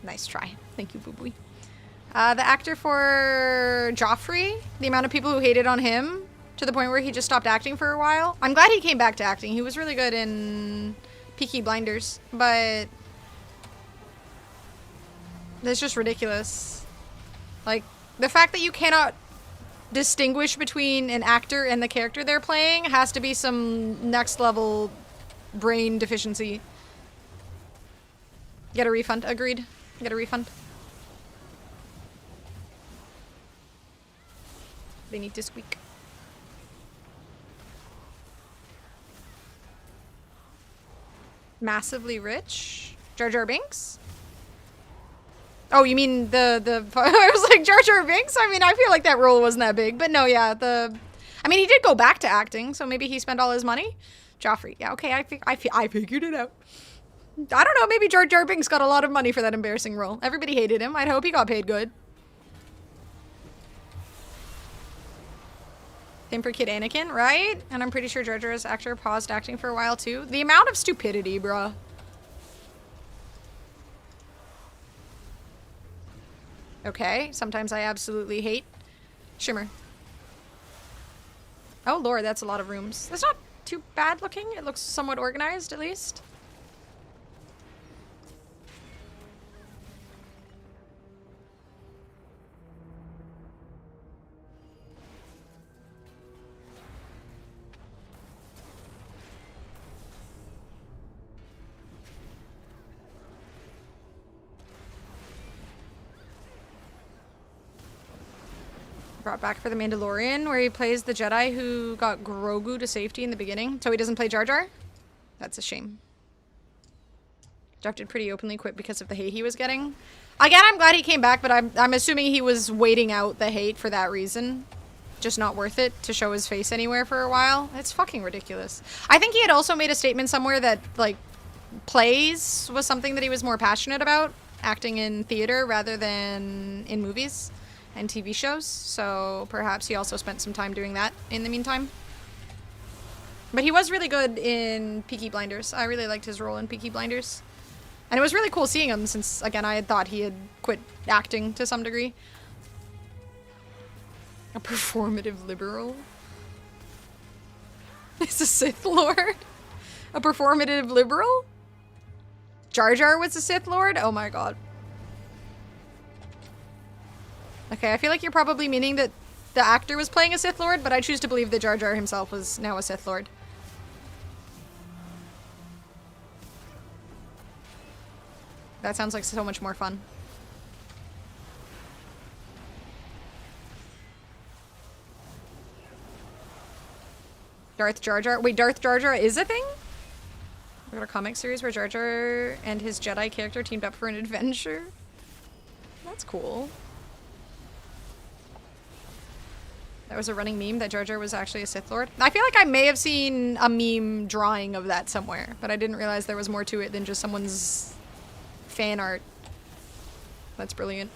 Nice try. Thank you, Boo Boo. The actor for Joffrey, the amount of people who hated on him to the point where he just stopped acting for a while. I'm glad he came back to acting. He was really good in Peaky Blinders, but it's just ridiculous. Like, the fact that you cannot distinguish between an actor and the character they're playing has to be some next level brain deficiency. Get a refund. Agreed. Get a refund. They need to squeak. Massively rich? Jar Jar Binks? Oh, you mean the I was like, Jar Jar Binks? I mean, I feel like that role wasn't that big. But no, yeah, I mean, he did go back to acting, so maybe he spent all his money. Joffrey. Yeah, okay, I figured it out. I don't know, maybe Jar Jar Binks got a lot of money for that embarrassing role. Everybody hated him. I'd hope he got paid good. Same for Kid Anakin, right? And I'm pretty sure Jar Jar's actor paused acting for a while too. The amount of stupidity, bruh. Okay, sometimes I absolutely hate Shimmer. Oh lord, that's a lot of rooms. That's not too bad looking. It looks somewhat organized, at least. Brought back for The Mandalorian, where he plays the Jedi who got Grogu to safety in the beginning, so he doesn't play Jar Jar? That's a shame. Drafted pretty openly quit because of the hate he was getting. Again, I'm glad he came back, but I'm assuming he was waiting out the hate for that reason. Just not worth it to show his face anywhere for a while. It's fucking ridiculous. I think he had also made a statement somewhere that, like, plays was something that he was more passionate about, acting in theater rather than in movies and TV shows, so perhaps he also spent some time doing that in the meantime. But he was really good in Peaky Blinders. I really liked his role in Peaky Blinders. And it was really cool seeing him since, again, I had thought he had quit acting to some degree. A performative liberal? It's a Sith Lord? A performative liberal? Jar Jar was a Sith Lord? Oh my god. Okay, I feel like you're probably meaning that the actor was playing a Sith Lord, but I choose to believe that Jar Jar himself was now a Sith Lord. That sounds like so much more fun. Darth Jar Jar? Wait, Darth Jar Jar is a thing? We got a comic series where Jar Jar and his Jedi character teamed up for an adventure? That's cool. That was a running meme that Jar Jar was actually a Sith Lord. I feel like I may have seen a meme drawing of that somewhere, but I didn't realize there was more to it than just someone's fan art. That's brilliant.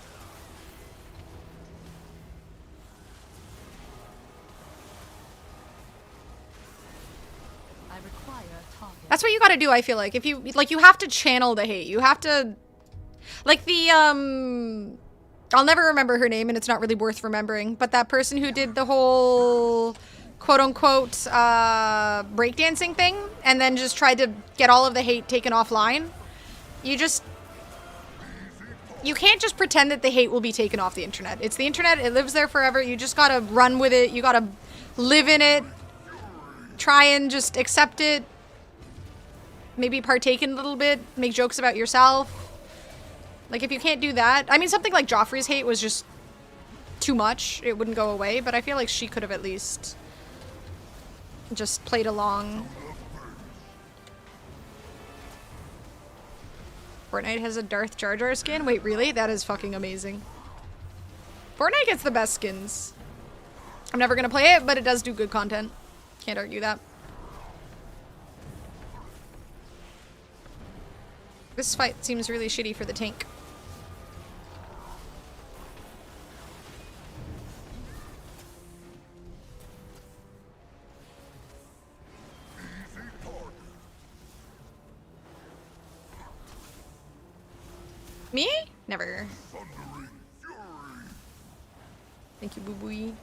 I require a target. That's what you gotta do, I feel like. If you, like, you have to channel the hate. You have to, like the, I'll never remember her name and it's not really worth remembering, but that person who did the whole quote-unquote breakdancing thing and then just tried to get all of the hate taken offline. You can't just pretend that the hate will be taken off the internet. It's the internet, it lives there forever. You just gotta run with it. You gotta live in it. Try and just accept it. Maybe partake in a little bit. Make jokes about yourself. Like, if you can't do that... I mean, something like Joffrey's hate was just too much. It wouldn't go away, but I feel like she could have at least just played along. Fortnite has a Darth Jar Jar skin? Wait, really? That is fucking amazing. Fortnite gets the best skins. I'm never gonna play it, but it does do good content. Can't argue that. This fight seems really shitty for the tank. Me? Never. Thank you, Boo Boo.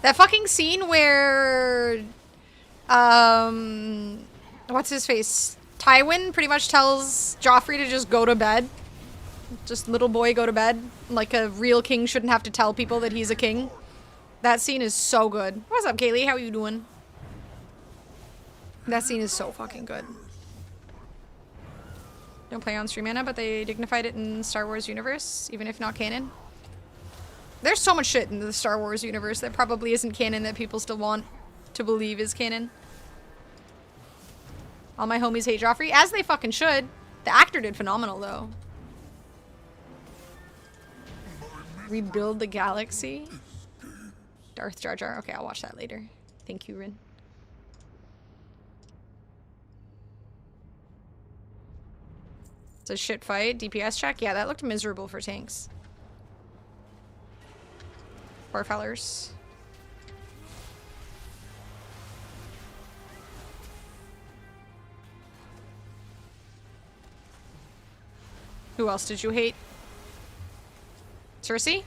That fucking scene where, what's his face? Tywin pretty much tells Joffrey to just go to bed. Just little boy, go to bed. Like a real king shouldn't have to tell people that he's a king. That scene is so good. What's up, Kaylee? How are you doing? That scene is so fucking good. Don't play on stream Anna, but they dignified it in Star Wars universe, even if not canon. There's so much shit in the Star Wars universe that probably isn't canon that people still want to believe is canon. All my homies hate Joffrey, as they fucking should. The actor did phenomenal, though. Rebuild the galaxy? Darth Jar Jar. Okay, I'll watch that later. Thank you, Rin. a shit fight. DPS check. Yeah, that looked miserable for tanks. Poor fellers. Who else did you hate? Cersei?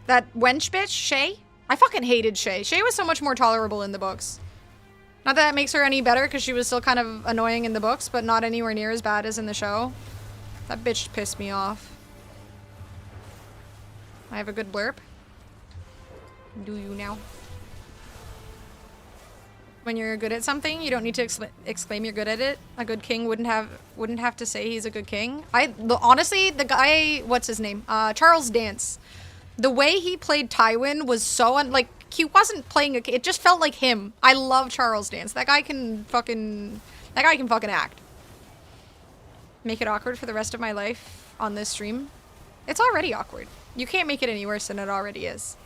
That wench bitch? Shay? I fucking hated Shay. Shay was so much more tolerable in the books. Not that it makes her any better, because she was still kind of annoying in the books, but not anywhere near as bad as in the show. That bitch pissed me off. I have a good blurb. Do you now? When you're good at something, you don't need to exclaim you're good at it. A good king wouldn't have to say he's a good king. Honestly, the guy, what's his name? Charles Dance. The way he played Tywin was so like he wasn't playing it just felt like him. I love Charles Dance. That guy can fucking act. Make it awkward for the rest of my life on this stream. It's already awkward. You can't make it any worse than it already is.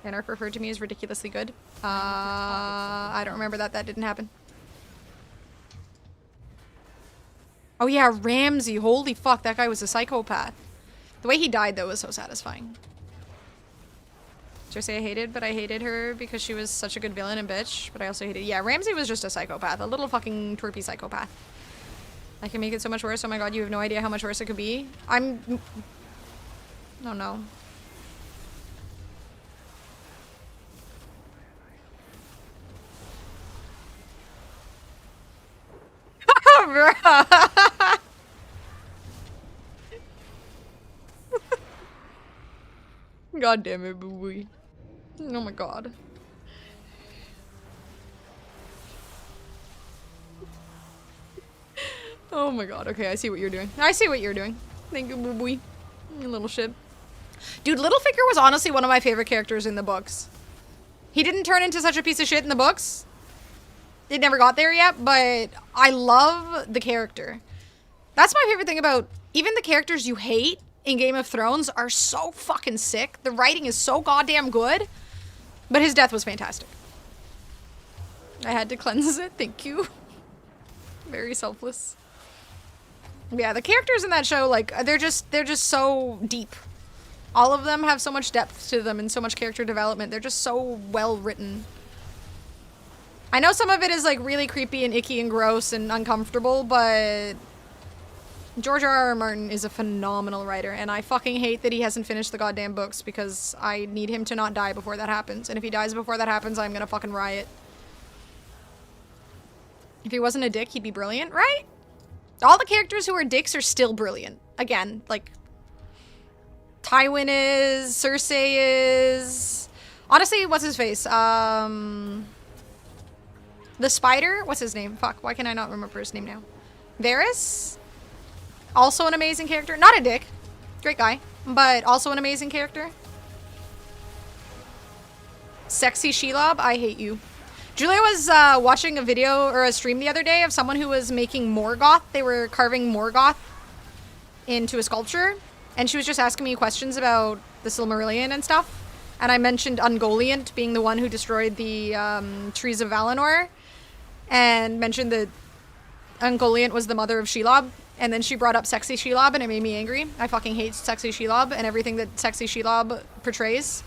Anarch referred to me as ridiculously good. I don't remember that. That didn't happen. Oh yeah, Ramsay. Holy fuck, that guy was a psychopath. The way he died, though, was so satisfying. Cersei I hated, but I hated her because she was such a good villain and bitch. But I also hated... Yeah, Ramsay was just a psychopath. A little fucking twerpy psychopath. I can make it so much worse. Oh my god, you have no idea how much worse it could be. Oh no. Bruh. God damn it, boo-boo. Oh my god. Oh my god. Okay, I see what you're doing. I see what you're doing. Thank you, boo-boo. You little shit. Dude, Littlefinger was honestly one of my favorite characters in the books. He didn't turn into such a piece of shit in the books. It never got there yet, but I love the character. That's my favorite thing about even the characters you hate in Game of Thrones are so fucking sick. The writing is so goddamn good. But his death was fantastic. I had to cleanse it. Thank you. Very selfless. Yeah, the characters in that show, like, they're just so deep. All of them have so much depth to them and so much character development. They're just so well written. I know some of it is like really creepy and icky and gross and uncomfortable, but George R.R. Martin is a phenomenal writer, and I fucking hate that he hasn't finished the goddamn books because I need him to not die before that happens. And if he dies before that happens, I'm gonna fucking riot. If he wasn't a dick, he'd be brilliant, right? All the characters who are dicks are still brilliant. Again, like Tywin is, Cersei is. Honestly, what's his face? The spider? What's his name? Fuck, why can I not remember his name now? Varys? Also an amazing character. Not a dick. Great guy. But also an amazing character. Sexy Shelob, I hate you. Julia was watching a video or a stream the other day of someone who was making Morgoth. They were carving Morgoth into a sculpture. And she was just asking me questions about the Silmarillion and stuff. And I mentioned Ungoliant being the one who destroyed the trees of Valinor. And mentioned that Ungoliant was the mother of Shelob. And then she brought up Sexy Shelob and it made me angry. I fucking hate Sexy Shelob and everything that Sexy Shelob portrays.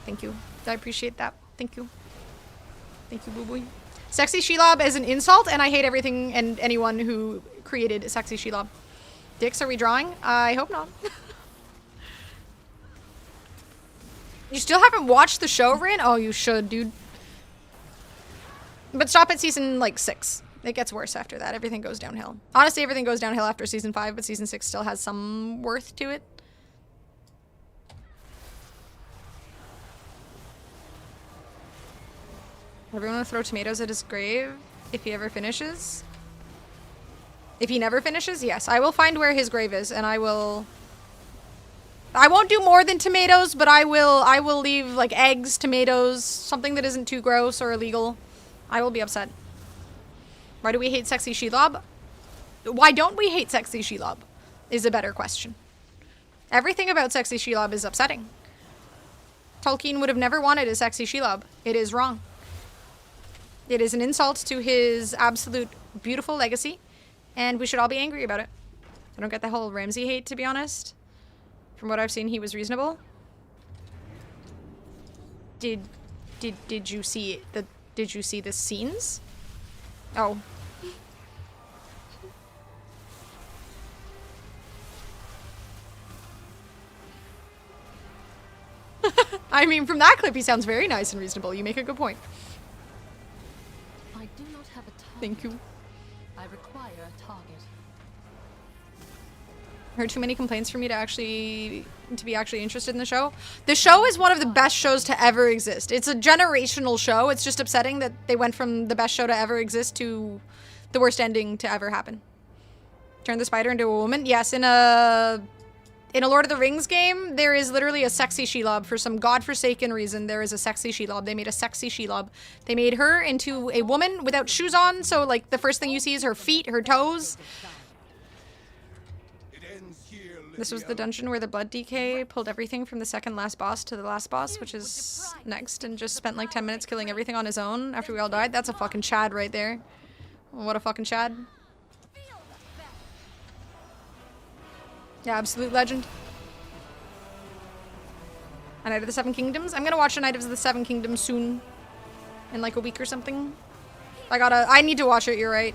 Thank you. I appreciate that. Thank you. Thank you, boo-boo. Sexy Shelob is an insult and I hate everything and anyone who created Sexy Shelob. Dicks, are we drawing? I hope not. You still haven't watched the show, Rin? Oh, you should, dude. But stop at season, like, 6. It gets worse after that. Everything goes downhill. Honestly, everything goes downhill after season 5, but season 6 still has some worth to it. Everyone will throw tomatoes at his grave if he ever finishes. If he never finishes, yes. I will find where his grave is, and I won't do more than tomatoes, but I will leave, like, eggs, tomatoes, something that isn't too gross or illegal. I will be upset. Why do we hate Sexy Shelob? Why don't we hate Sexy Shelob? Is a better question. Everything about Sexy Shelob is upsetting. Tolkien would have never wanted a Sexy Shelob. It is wrong. It is an insult to his absolute beautiful legacy, and we should all be angry about it. I don't get the whole Ramsay hate, to be honest. From what I've seen, he was reasonable. Did you see the scenes? Oh. I mean, from that clip, he sounds very nice and reasonable. You make a good point. I do not have a target. Thank you. I require a target. Heard too many complaints for me to be actually interested in the show. The show is one of the best shows to ever exist. It's a generational show. It's just upsetting that they went from the best show to ever exist to the worst ending to ever happen. Turn the spider into a woman? Yes, in a Lord of the Rings game, there is literally a sexy Shelob. For some godforsaken reason, there is a sexy Shelob. They made a sexy Shelob. They made her into a woman without shoes on, so like the first thing you see is her feet, her toes. This was the dungeon where the Blood DK pulled everything from the second last boss to the last boss, which is next, and just spent like 10 minutes killing everything on his own after we all died. That's a fucking Chad right there. What a fucking Chad. Yeah, absolute legend. A Knight of the Seven Kingdoms? I'm gonna watch A Knight of the Seven Kingdoms soon. In like a week or something. I need to watch it, you're right.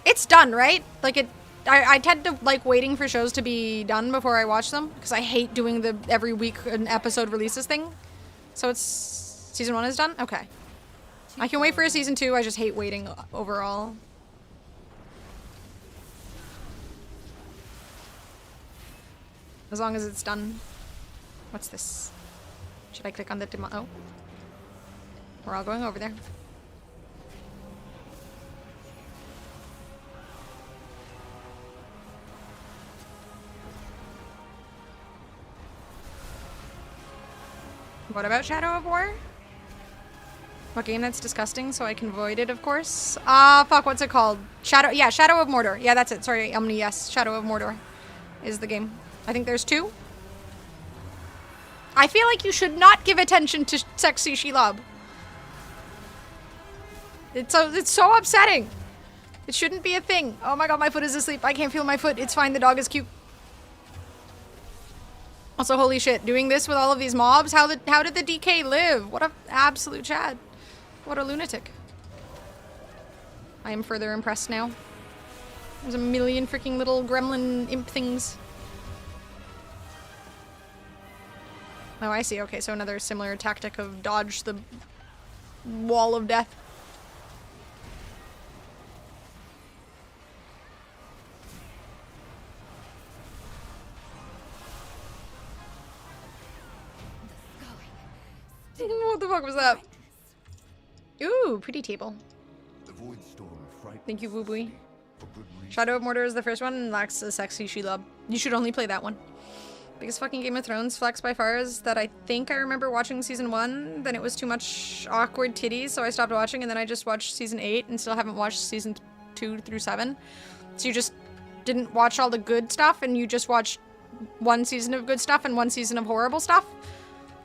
It's done, right? Like I tend to like waiting for shows to be done before I watch them. Because I hate doing the every week an episode releases thing. So it's... Season 1 is done? Okay. I can wait for a season 2, I just hate waiting overall. As long as it's done. What's this? Should I click on the demo? Oh. We're all going over there. What about Shadow of War? What game that's disgusting, so I can void it, of course. Fuck, what's it called? Shadow of Mordor. Yeah, that's it. Sorry, yes. Shadow of Mordor is the game. I think there's 2. I feel like you should not give attention to sexy Shelob. It's so upsetting. It shouldn't be a thing. Oh my god, my foot is asleep. I can't feel my foot. It's fine, the dog is cute. Also, holy shit, doing this with all of these mobs? How did the DK live? What a absolute Chad. What a lunatic. I am further impressed now. There's a million freaking little gremlin imp things. Oh, I see. Okay, so another similar tactic of dodge the wall of death. What the fuck was that? Ooh, pretty table. Thank you, Woo Boo. Shadow of Mordor is the first one and lacks a sexy Shelob. You should only play that one. Biggest fucking Game of Thrones flex by far is that I think I remember watching season 1, then it was too much awkward titties, so I stopped watching, and then I just watched season 8 and still haven't watched season 2 through 7. So you just didn't watch all the good stuff, and you just watched one season of good stuff and one season of horrible stuff?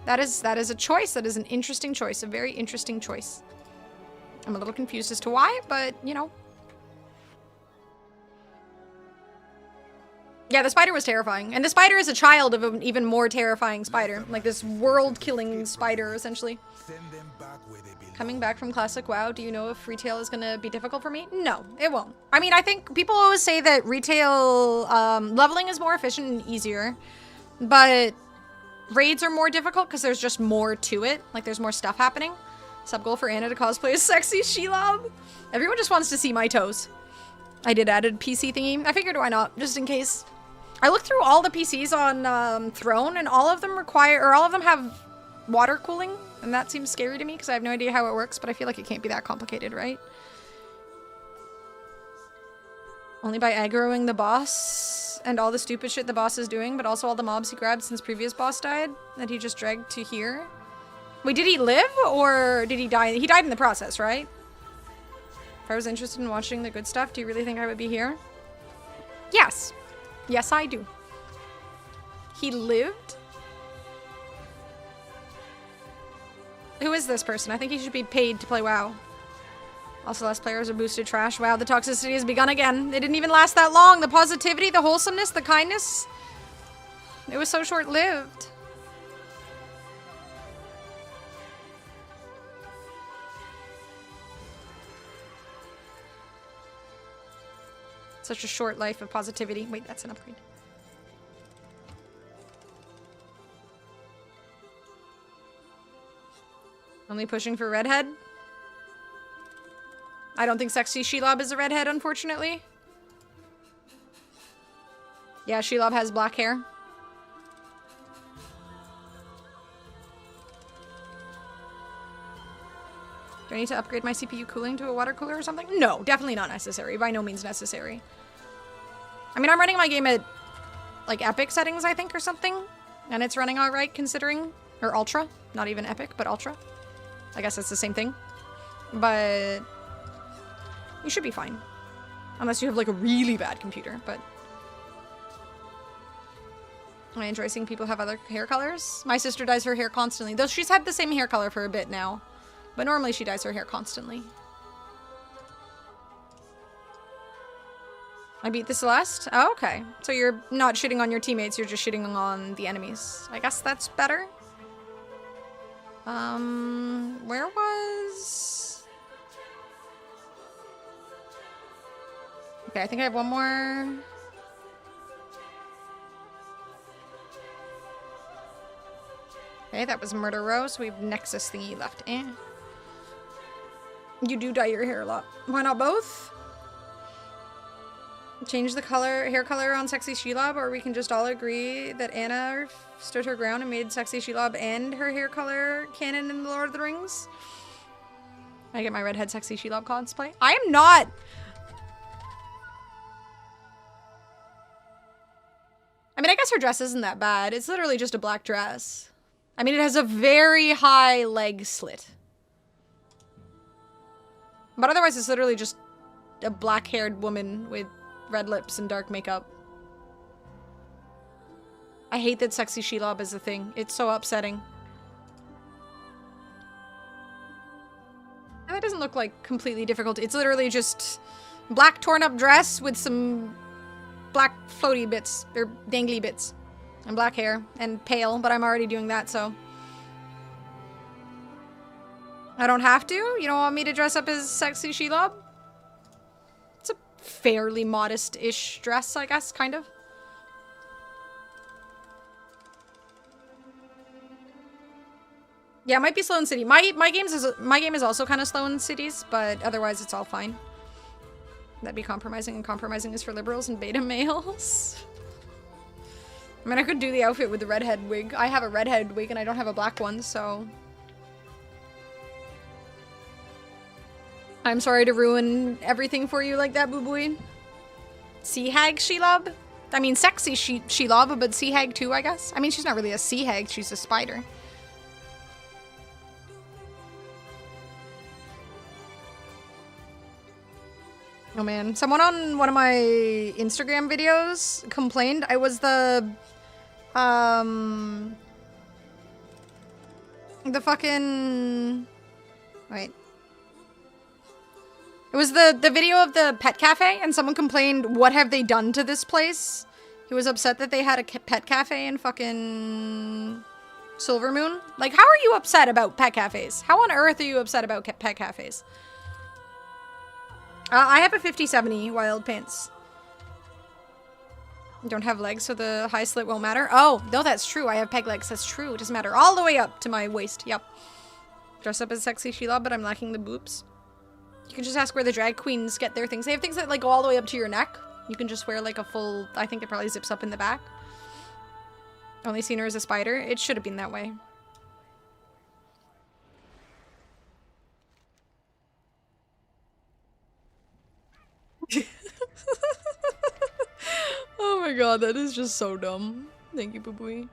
That is a choice. That is an interesting choice. A very interesting choice. I'm a little confused as to why, but, you know. Yeah, the spider was terrifying. And the spider is a child of an even more terrifying spider. Like this world-killing spider, essentially. Coming back from classic WoW, do you know if retail is gonna be difficult for me? No, it won't. I mean, I think people always say that retail leveling is more efficient and easier. But raids are more difficult because there's just more to it. Like, there's more stuff happening. Sub goal for Anna to cosplay as sexy Shelob. Everyone just wants to see my toes. I did add a PC thingy. I figured why not, just in case. I looked through all the PCs on Throne, and all of them have water cooling, and that seems scary to me because I have no idea how it works, but I feel like it can't be that complicated, right? Only by aggroing the boss and all the stupid shit the boss is doing, but also all the mobs he grabbed since previous boss died that he just dragged to here. Wait, did he live or did he die? He died in the process, right? If I was interested in watching the good stuff, do you really think I would be here? Yes. Yes, I do. He lived? Who is this person? I think he should be paid to play WoW. Also, less players are boosted trash. Wow, the toxicity has begun again. It didn't even last that long. The positivity, the wholesomeness, the kindness. It was so short-lived. Such a short life of positivity. Wait, that's an upgrade. Only pushing for redhead? I don't think Sexy Shelob is a redhead, unfortunately. Yeah, Shelob has black hair. Do I need to upgrade my CPU cooling to a water cooler or something? No, definitely not necessary. By no means necessary. I mean, I'm running my game at, like, epic settings, I think, or something. And it's running alright, considering. Or ultra. Not even epic, but ultra. I guess it's the same thing. But you should be fine. Unless you have, like, a really bad computer, but I enjoy seeing people have other hair colors. My sister dyes her hair constantly. Though she's had the same hair color for a bit now. But normally she dyes her hair constantly. I beat the Celeste? Oh, okay. So you're not shitting on your teammates, you're just shitting on the enemies. I guess that's better. Where was... Okay, I think I have one more. Okay, that was Murder Row, so we have Nexus thingy left. You do dye your hair a lot. Why not both? Change the hair color on Sexy Shelob, or we can just all agree that Anna stood her ground and made Sexy Shelob and her hair color canon in The Lord of the Rings. I get my redhead Sexy Shelob cosplay. I am not. I mean, I guess her dress isn't that bad. It's literally just a black dress. I mean, it has a very high leg slit. But otherwise, it's literally just a black-haired woman with red lips and dark makeup. I hate that Sexy Shelob is a thing. It's so upsetting. And that doesn't look like completely difficult. It's literally just black torn-up dress with some black floaty bits, or dangly bits. And black hair, and pale, but I'm already doing that, so I don't have to? You don't want me to dress up as Sexy Shelob? It's a fairly modest-ish dress, I guess, kind of. Yeah, it might be slow in city. My game is also kind of slow in cities, but otherwise it's all fine. That'd be compromising, and compromising is for liberals and beta males. I mean, I could do the outfit with the redhead wig. I have a redhead wig and I don't have a black one, so I'm sorry to ruin everything for you like that, boo-booey. Sea hag Shelob? I mean, sexy Shelob, but sea hag too, I guess. I mean, she's not really a sea hag, she's a spider. Oh man, someone on one of my Instagram videos complained I was the fucking... Wait. It was the video of the pet cafe, and someone complained, what have they done to this place? He was upset that they had a pet cafe in fucking Silver Moon. Like, how are you upset about pet cafes? How on earth are you upset about pet cafes? I have a 50/70 wild pants. Don't have legs, so the high slit won't matter. Oh, no, that's true. I have peg legs. That's true. It doesn't matter. All the way up to my waist. Yep. Dress up as Sexy Shelob, but I'm lacking the boobs. You can just ask where the drag queens get their things. They have things that, like, go all the way up to your neck. You can just wear, like, a full... I think it probably zips up in the back. Only seen her as a spider. It should have been that way. Oh my god, that is just so dumb. Thank you, boo-boo.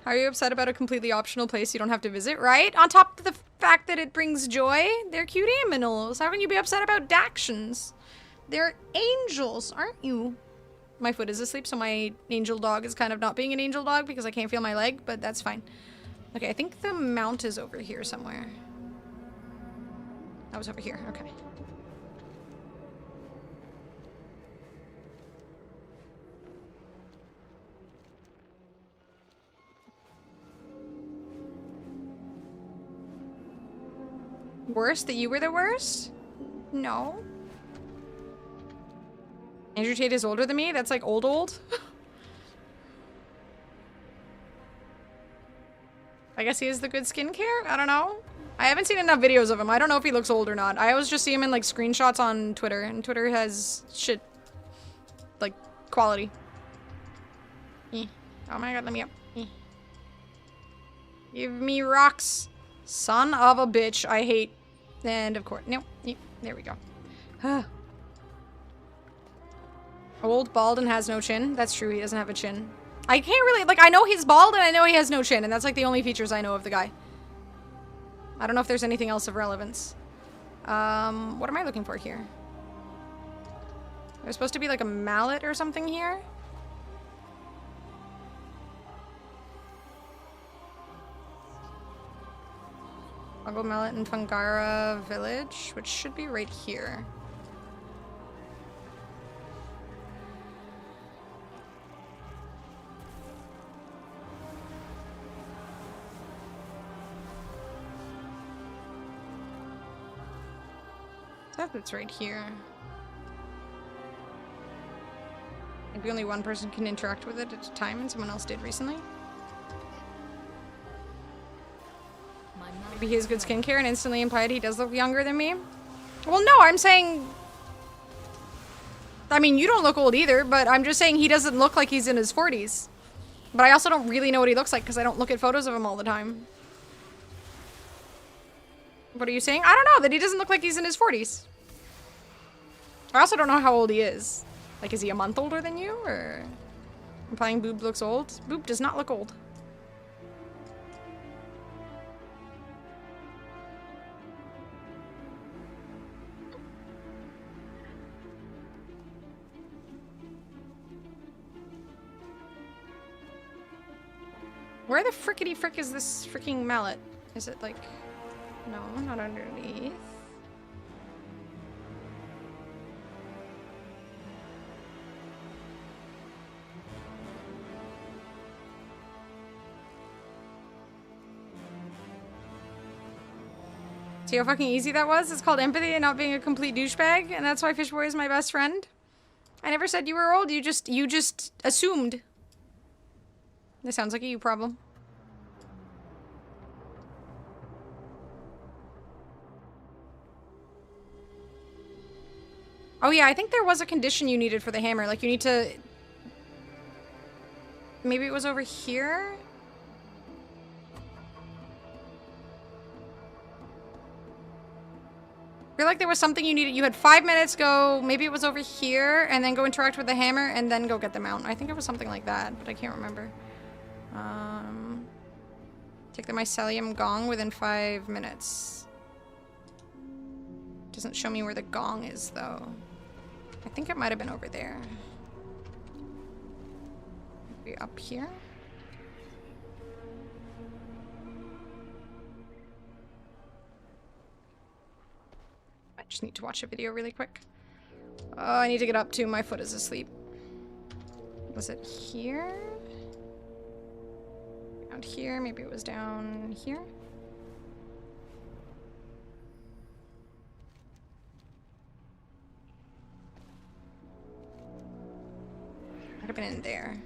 How are you upset about a completely optional place you don't have to visit, right? On top of the fact that it brings joy, they're cute aminals. How can you be upset about dachshunds? They're angels, aren't you? My foot is asleep, so my angel dog is kind of not being an angel dog because I can't feel my leg, but that's fine. Okay, I think the mount is over here somewhere. was over here. Okay. Worst? That you were the worst? No. Andrew Tate is older than me? That's like old. I guess he has the good skincare? I don't know. I haven't seen enough videos of him. I don't know if he looks old or not. I always just see him in like screenshots on Twitter, and Twitter has shit, like, quality. Eh. Oh my god, let me up. Eh. Give me rocks. Son of a bitch. I hate. And of course, no. There we go. Old, bald, and has no chin. That's true, he doesn't have a chin. I can't really, like, I know he's bald and I know he has no chin, and that's like the only features I know of the guy. I don't know if there's anything else of relevance. What am I looking for here? There's supposed to be like a mallet or something here. Uncle Mallet in Fungara Village, which should be right here. It's right here. Maybe only one person can interact with it at a time, and someone else did recently. Maybe he has good skincare and instantly implied he does look younger than me. Well, no, I'm saying... I mean, you don't look old either, but I'm just saying he doesn't look like he's in his 40s. But I also don't really know what he looks like because I don't look at photos of him all the time. What are you saying? I don't know, that he doesn't look like he's in his 40s. I also don't know how old he is. Like, is he a month older than you, or... Implying Boob looks old? Boob does not look old. Where the frickety frick is this freaking mallet? Is it like... No, not underneath. See how fucking easy that was? It's called empathy and not being a complete douchebag, and that's why Fishboy is my best friend. I never said you were old, you just assumed. This sounds like a you problem. Oh yeah, I think there was a condition you needed for the hammer. Like, you need to... Maybe it was over here? I feel like there was something you needed. You had 5 minutes, go... Maybe it was over here, and then go interact with the hammer, and then go get the mount. I think it was something like that, but I can't remember. Take the mycelium gong within 5 minutes. Doesn't show me where the gong is, though. I think it might have been over there. Maybe up here? I just need to watch a video really quick. Oh, I need to get up too. My foot is asleep. Was it here? Around here? Maybe it was down here? Might have been in there.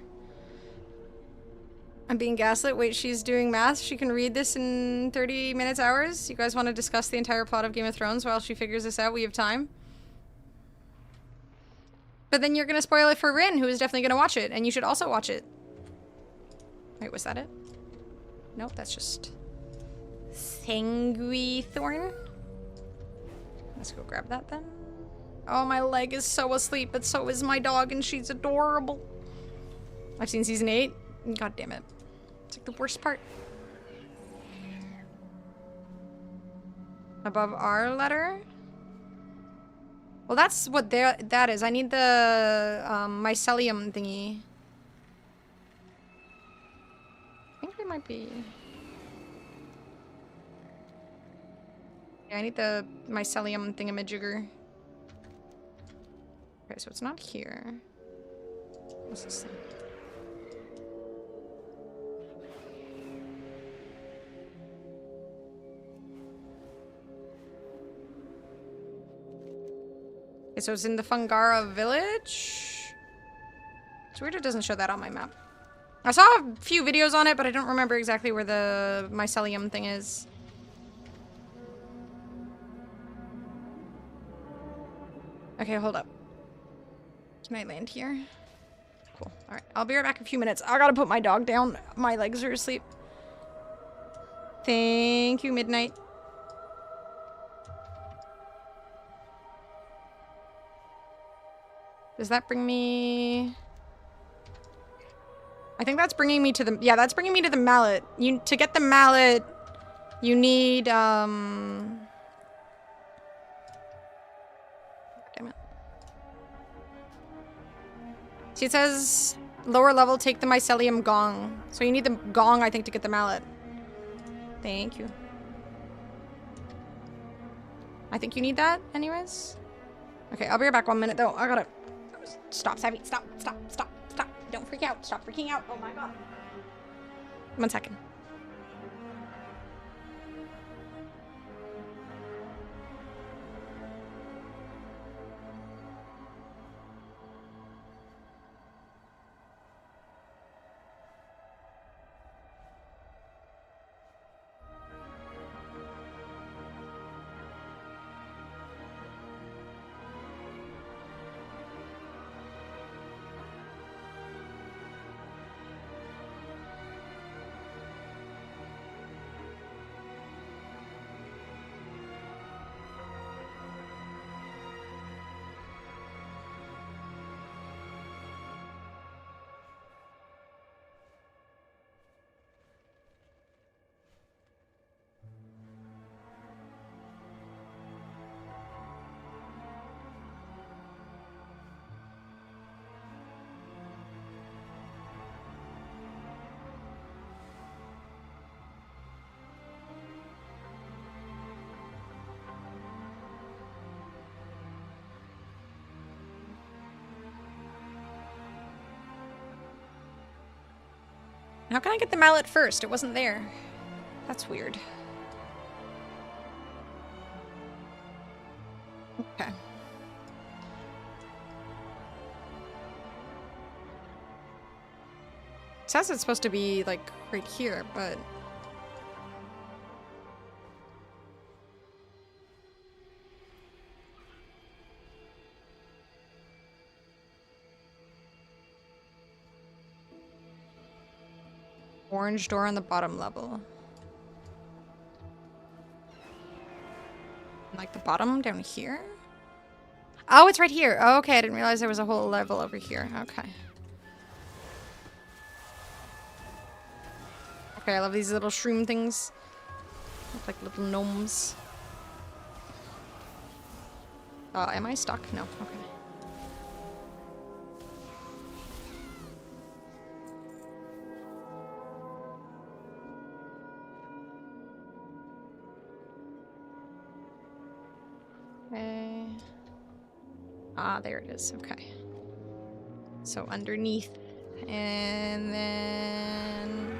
I'm being gaslit. Wait, she's doing math. She can read this in 30 minutes, hours. You guys want to discuss the entire plot of Game of Thrones while she figures this out? We have time. But then you're going to spoil it for Rin, who is definitely going to watch it. And you should also watch it. Wait, was that it? Nope, that's just... Sanguithorn. Let's go grab that then. Oh, my leg is so asleep, but so is my dog, and she's adorable. I've seen season 8. God damn it. It's like the worst part. Above our letter? Well, that's what that is. I need the mycelium thingy. I think they might be... Yeah, I need the mycelium thingamajigger. Okay, so it's not here. What's this thing? Okay, so it's in the Fungara village. It's weird it doesn't show that on my map. I saw a few videos on it, but I don't remember exactly where the mycelium thing is. Okay, hold up. Can I land here? Cool. Alright, I'll be right back in a few minutes. I gotta put my dog down. My legs are asleep. Thank you, Midnight. Does that bring me... I think that's bringing me to the... Yeah, that's bringing me to the mallet. To get the mallet, you need, Damn it. See, it says lower level, take the mycelium gong. So you need the gong, I think, to get the mallet. Thank you. I think you need that, anyways. Okay, I'll be right back 1 minute, though. I gotta... Stop, Savvy. Stop. Don't freak out. Stop freaking out. Oh my god. 1 second. How can I get the mallet first? It wasn't there. That's weird. Okay. It says it's supposed to be, like, right here, but... Orange door on the bottom level. Like the bottom down here? Oh, it's right here. Oh, okay, I didn't realize there was a whole level over here. Okay. Okay, I love these little shroom things. Look like little gnomes. Am I stuck? No. Okay. Okay. Ah, there it is. Okay. So underneath. And then...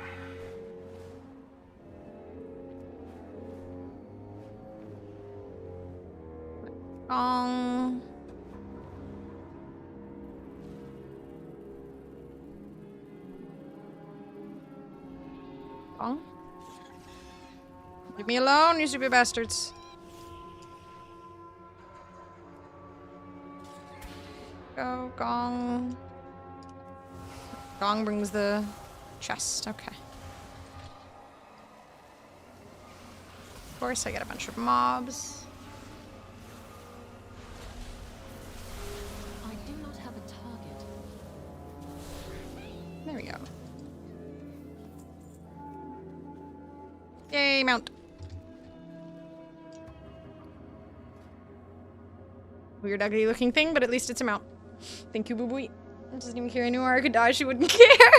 Gong. Gong. Leave me alone, you stupid bastards. Go, gong. Gong brings the chest. Okay. Of course, I get a bunch of mobs. I do not have a target. There we go. Yay, mount. Weird, ugly looking thing, but at least it's a mount. Thank you, Boo Boo. I doesn't even care anymore. I could die, she wouldn't care.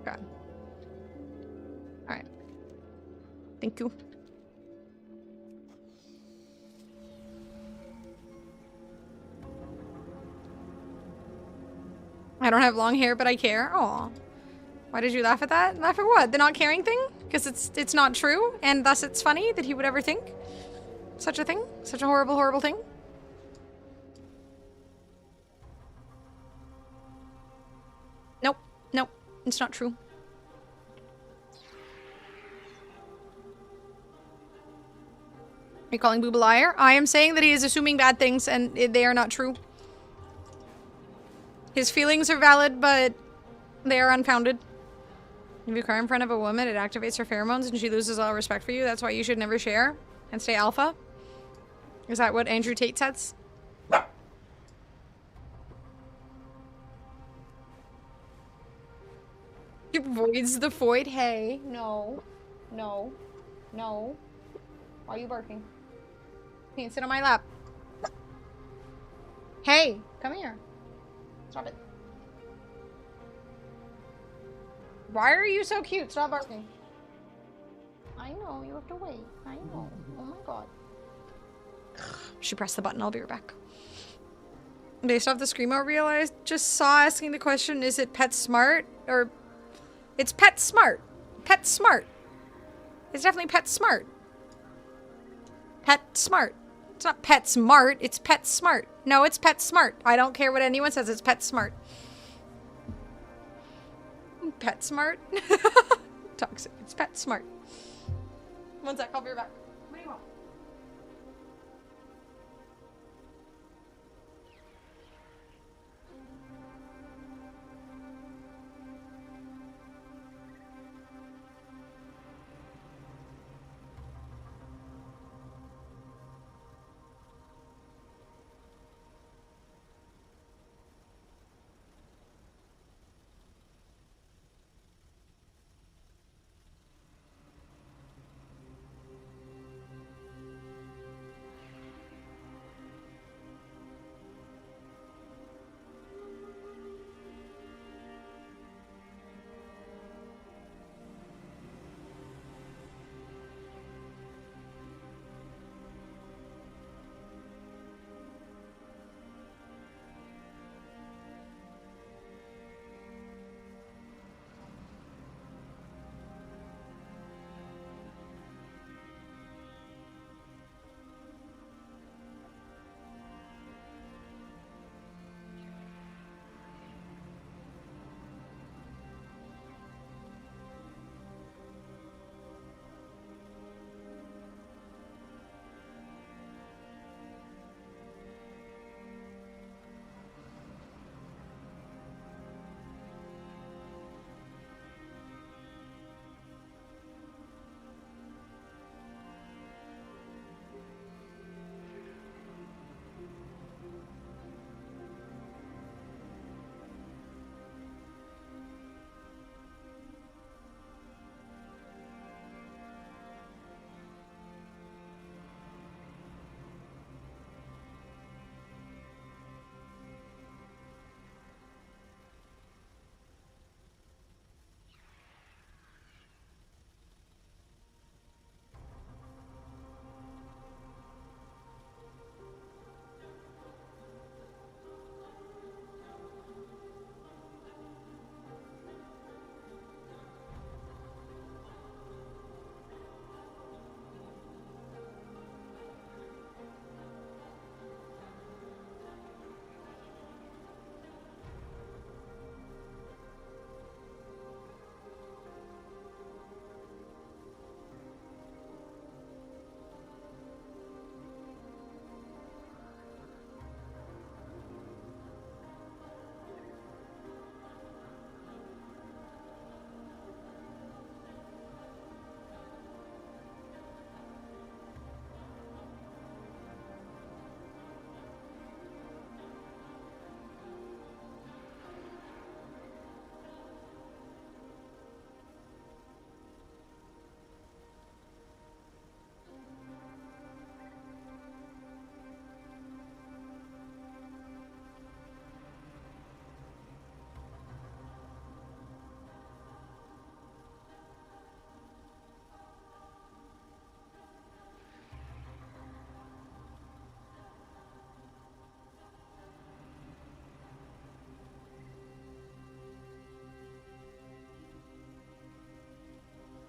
Okay. Alright. Thank Thank you. I don't have long hair, but I care. Aw. Why did you laugh at that? Laugh at what? The not caring thing? Because it's not true, and thus it's funny that he would ever think such a thing? Such a horrible, horrible thing? Nope. Nope. It's not true. Are you calling Boob a liar? I am saying that he is assuming bad things, and they are not true. His feelings are valid, but they are unfounded. If you cry in front of a woman, it activates her pheromones and she loses all respect for you. That's why you should never share and stay alpha. Is that what Andrew Tate says? It voids the void. Hey, no. No. No. Why are you barking? Can't sit on my lap. Hey, come here. Stop it. Why are you so cute? Stop barking. I know, you have to wait. I know. Oh my god. She pressed the button. I'll be right back. Based off the Screamo reel I just saw asking the question, is it Pet Smart? Or... It's Pet Smart. Pet Smart. It's definitely Pet Smart. Pet Smart. It's not Pet Smart. It's Pet Smart. No, it's Pet Smart. I don't care what anyone says. It's Pet Smart. Pet Smart? Toxic. It's Pet Smart. One sec. I'll be right back. What do you want?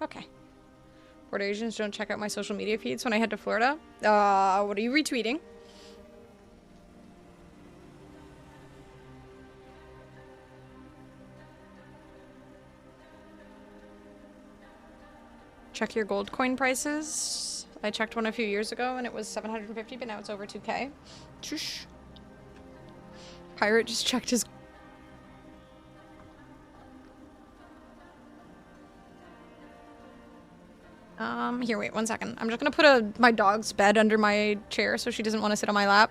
Okay. Puerto Asians don't check out my social media feeds when I head to Florida. What are you retweeting? Check your gold coin prices. I checked one a few years ago and it was 750, but now it's over 2K. Shush. Pirate just checked his... Here, wait 1 second. I'm just gonna put my dog's bed under my chair so she doesn't want to sit on my lap.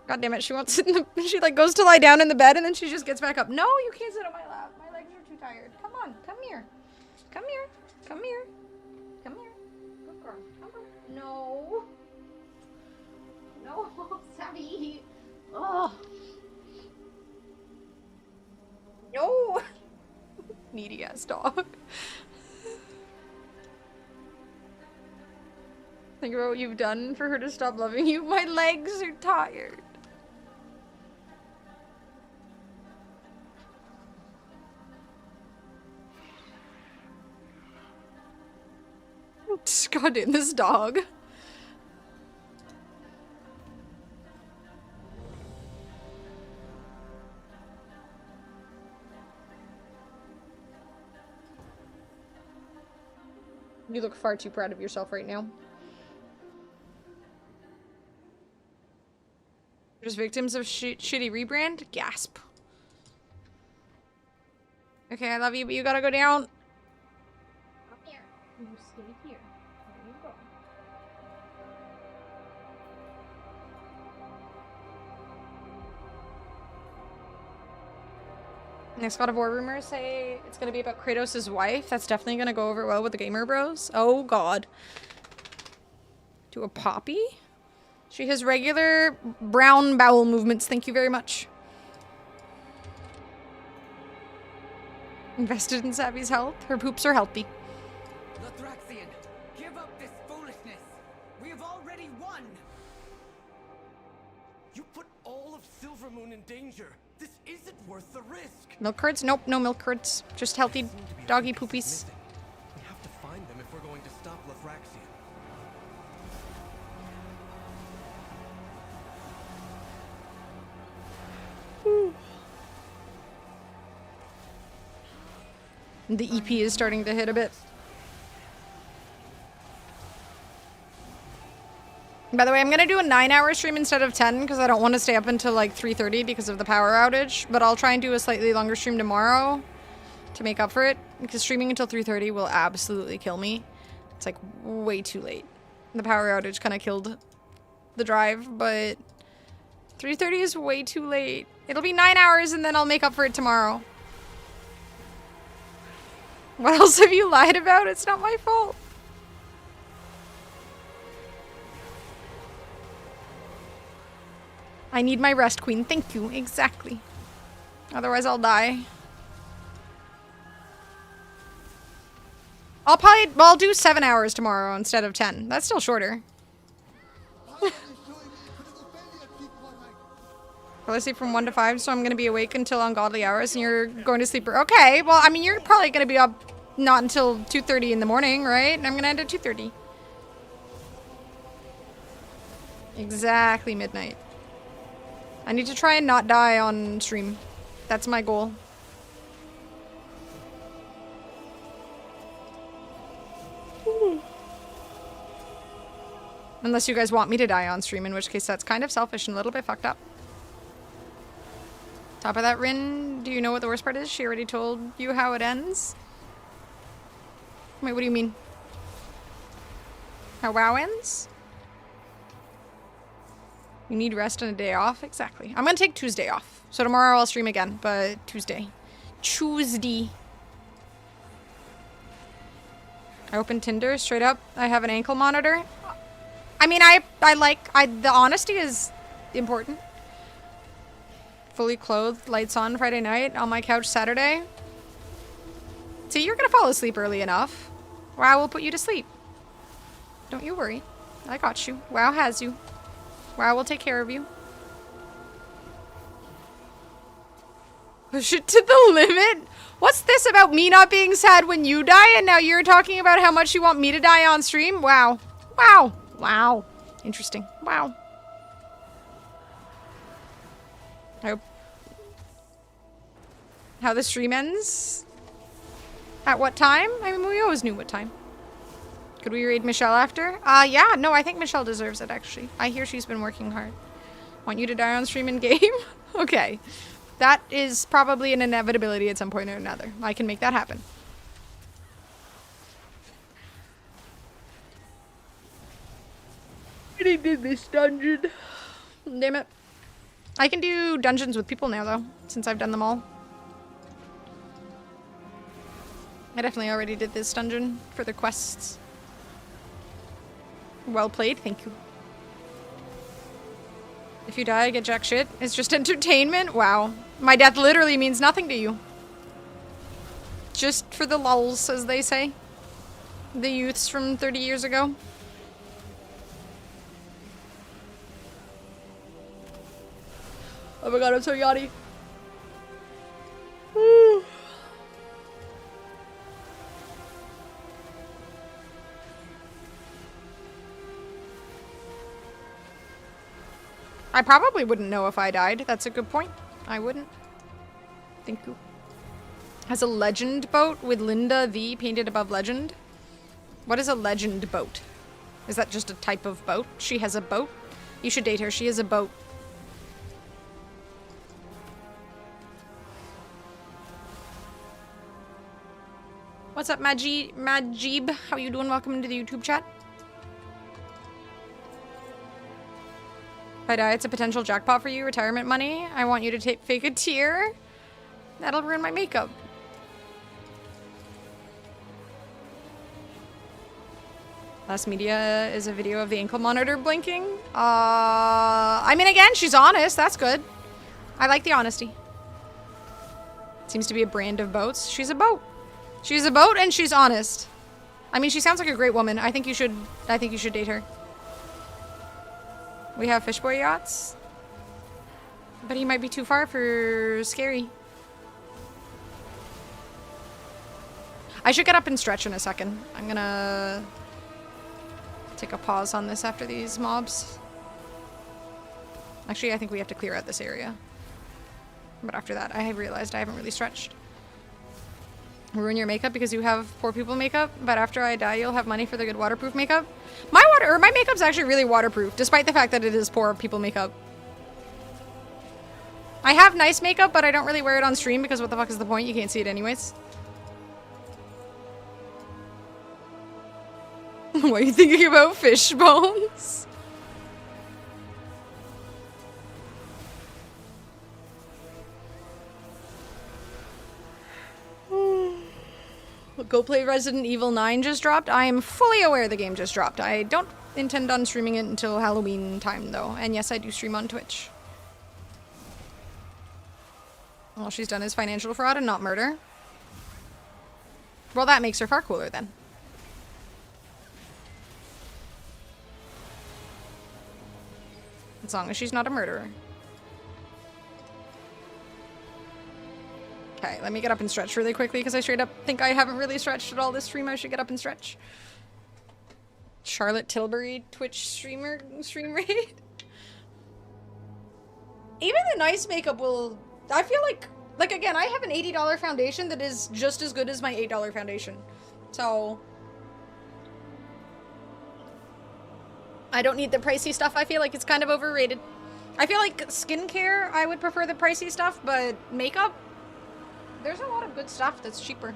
God damn it, she won't sit in the... She, like, goes to lie down in the bed and then she just gets back up. No, you can't sit on my lap. My legs are too tired. Come on, come here. Come here. Come here. Come here. Good girl. Come on. No. No, Savvy. Oh. No. Needy ass dog. Think about what you've done for her to stop loving you. My legs are tired. God damn, this dog. You look far too proud of yourself right now. Just victims of shitty rebrand? Gasp. Okay, I love you, but you gotta go down. Come here. You stay here. There you go. Next God of War rumors say it's gonna be about Kratos' wife. That's definitely gonna go over well with the gamer bros. Oh god. Do a poppy? She has regular brown bowel movements. Thank you very much. Invested in Savvy's health. Her poops are healthy. Lathraxian, give up this foolishness. We have already won. You put all of Silvermoon in danger. This isn't worth the risk. Milk curds? Nope, no milk curds. Just healthy doggy poopies. We have to find them if we're going to stop Lathraxian. The EP is starting to hit a bit. By the way, I'm gonna do a 9-hour stream instead of 10 because I don't want to stay up until like 3:30 because of the power outage. But I'll try and do a slightly longer stream tomorrow to make up for it. Because streaming until 3:30 will absolutely kill me. It's like way too late. The power outage kind of killed the drive, but 3:30 is way too late. It'll be 9 hours and then I'll make up for it tomorrow. What else have you lied about? It's not my fault. I need my rest, queen. Thank you. Exactly. Otherwise, I'll die. I'll do 7 hours tomorrow instead of 10. That's still shorter. I sleep from 1 to 5, so I'm going to be awake until ungodly hours, and you're going to sleep. Okay, well, I mean, you're probably going to be up not until 2:30 in the morning, right? And I'm going to end at 2:30. Exactly midnight. I need to try and not die on stream. That's my goal. Unless you guys want me to die on stream, in which case that's kind of selfish and a little bit fucked up. Top of that, Rin, do you know what the worst part is? She already told you how it ends? Wait, what do you mean? How WoW ends? You need rest and a day off? Exactly. I'm gonna take Tuesday off. So tomorrow I'll stream again, but Tuesday. Tuesday. I opened Tinder straight up. I have an ankle monitor. I mean, the honesty is important. Fully clothed, lights on Friday night, on my couch Saturday. See, you're gonna fall asleep early enough. WoW will put you to sleep. Don't you worry. I got you. WoW has you. WoW will take care of you. Push it to the limit? What's this about me not being sad when you die and now you're talking about how much you want me to die on stream? Wow. Wow. Wow. Interesting. Wow. I hope... How the stream ends? At what time? I mean, we always knew what time. Could we raid Michelle after? Yeah. No, I think Michelle deserves it, actually. I hear she's been working hard. Want you to die on stream in game? Okay. That is probably an inevitability at some point or another. I can make that happen. I already did this dungeon. Damn it. I can do dungeons with people now, though, since I've done them all. I definitely already did this dungeon for the quests. Well played, thank you. If you die, I get jack shit. It's just entertainment? Wow. My death literally means nothing to you. Just for the lulz, as they say. The youths from 30 years ago. Oh my god, I'm so yachty. I probably wouldn't know if I died. That's a good point. I wouldn't. Thank you. Has a legend boat with Linda V painted above legend. What is a legend boat? Is that just a type of boat? She has a boat? You should date her. She has a boat. What's up, Majib? How you doing? Welcome to the YouTube chat. If I die, it's a potential jackpot for you. Retirement money. I want you to fake a tear. That'll ruin my makeup. Last media is a video of the ankle monitor blinking. I mean, again, she's honest. That's good. I like the honesty. Seems to be a brand of boats. She's a boat. She's a boat and she's honest. I mean, she sounds like a great woman. I think you should date her. We have fishboy yachts. But he might be too far for scary. I should get up and stretch in a second. I'm gonna take a pause on this after these mobs. Actually, I think we have to clear out this area. But after that, I have realized I haven't really stretched. Ruin your makeup because you have poor people makeup, but after I die, you'll have money for the good waterproof makeup. My makeup's actually really waterproof, despite the fact that it is poor people makeup. I have nice makeup, but I don't really wear it on stream because what the fuck is the point? You can't see it anyways. What are you thinking about fish bones? Go play Resident Evil 9 just dropped. I am fully aware the game just dropped. I don't intend on streaming it until Halloween time, though. And yes, I do stream on Twitch. All she's done is financial fraud and not murder. Well, that makes her far cooler, then. As long as she's not a murderer. Okay, let me get up and stretch really quickly because I straight up think I haven't really stretched at all this stream. I should get up and stretch. Charlotte Tilbury Twitch stream raid. Even the nice makeup will... I feel like again, I have an $80 foundation that is just as good as my $8 foundation. So... I don't need the pricey stuff. I feel like it's kind of overrated. I feel like skincare, I would prefer the pricey stuff, but makeup... There's a lot of good stuff that's cheaper.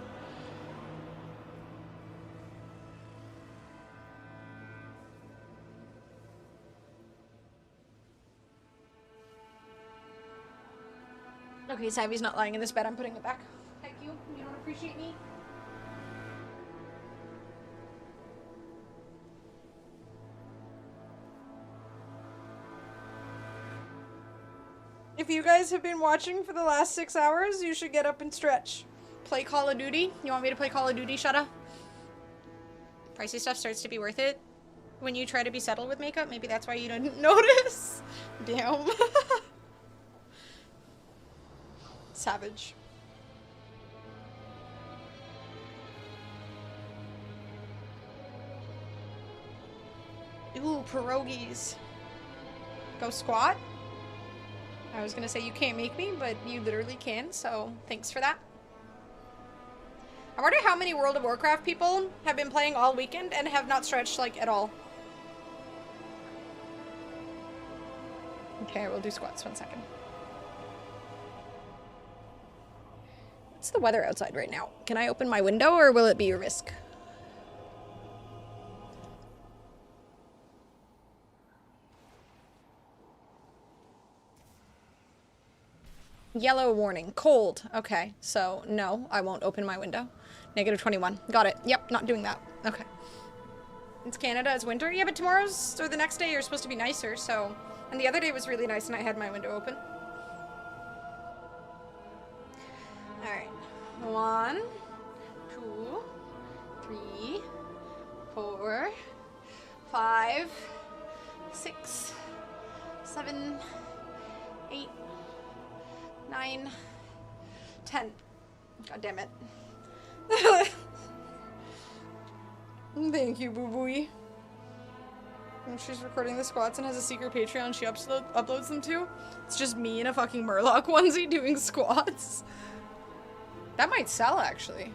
Okay, Savvy's not lying in this bed. I'm putting it back. Thank you. You don't appreciate me? If you guys have been watching for the last 6 hours, you should get up and stretch. Play Call of Duty? You want me to play Call of Duty, Shutta? Pricey stuff starts to be worth it when you try to be subtle with makeup. Maybe that's why you didn't notice. Damn. Savage. Ooh, pierogies. Go squat? I was gonna say you can't make me, but you literally can, so thanks for that. I wonder how many World of Warcraft people have been playing all weekend and have not stretched, like, at all. Okay, we'll do squats. 1 second. What's the weather outside right now? Can I open my window, or will it be a risk? Yellow warning. Cold. Okay, so no, I won't open my window. -21. Got it. Yep, not doing that. Okay. It's Canada, it's winter. Yeah, but tomorrow's, or the next day, you're supposed to be nicer, so... And the other day was really nice and I had my window open. Alright. 1, 2, 3, 4, 5, 6, 7, 8, 9, 10. God damn it. Thank you, Boo Booey. When she's recording the squats and has a secret Patreon she uploads them to, it's just me in a fucking Murloc onesie doing squats. That might sell, actually.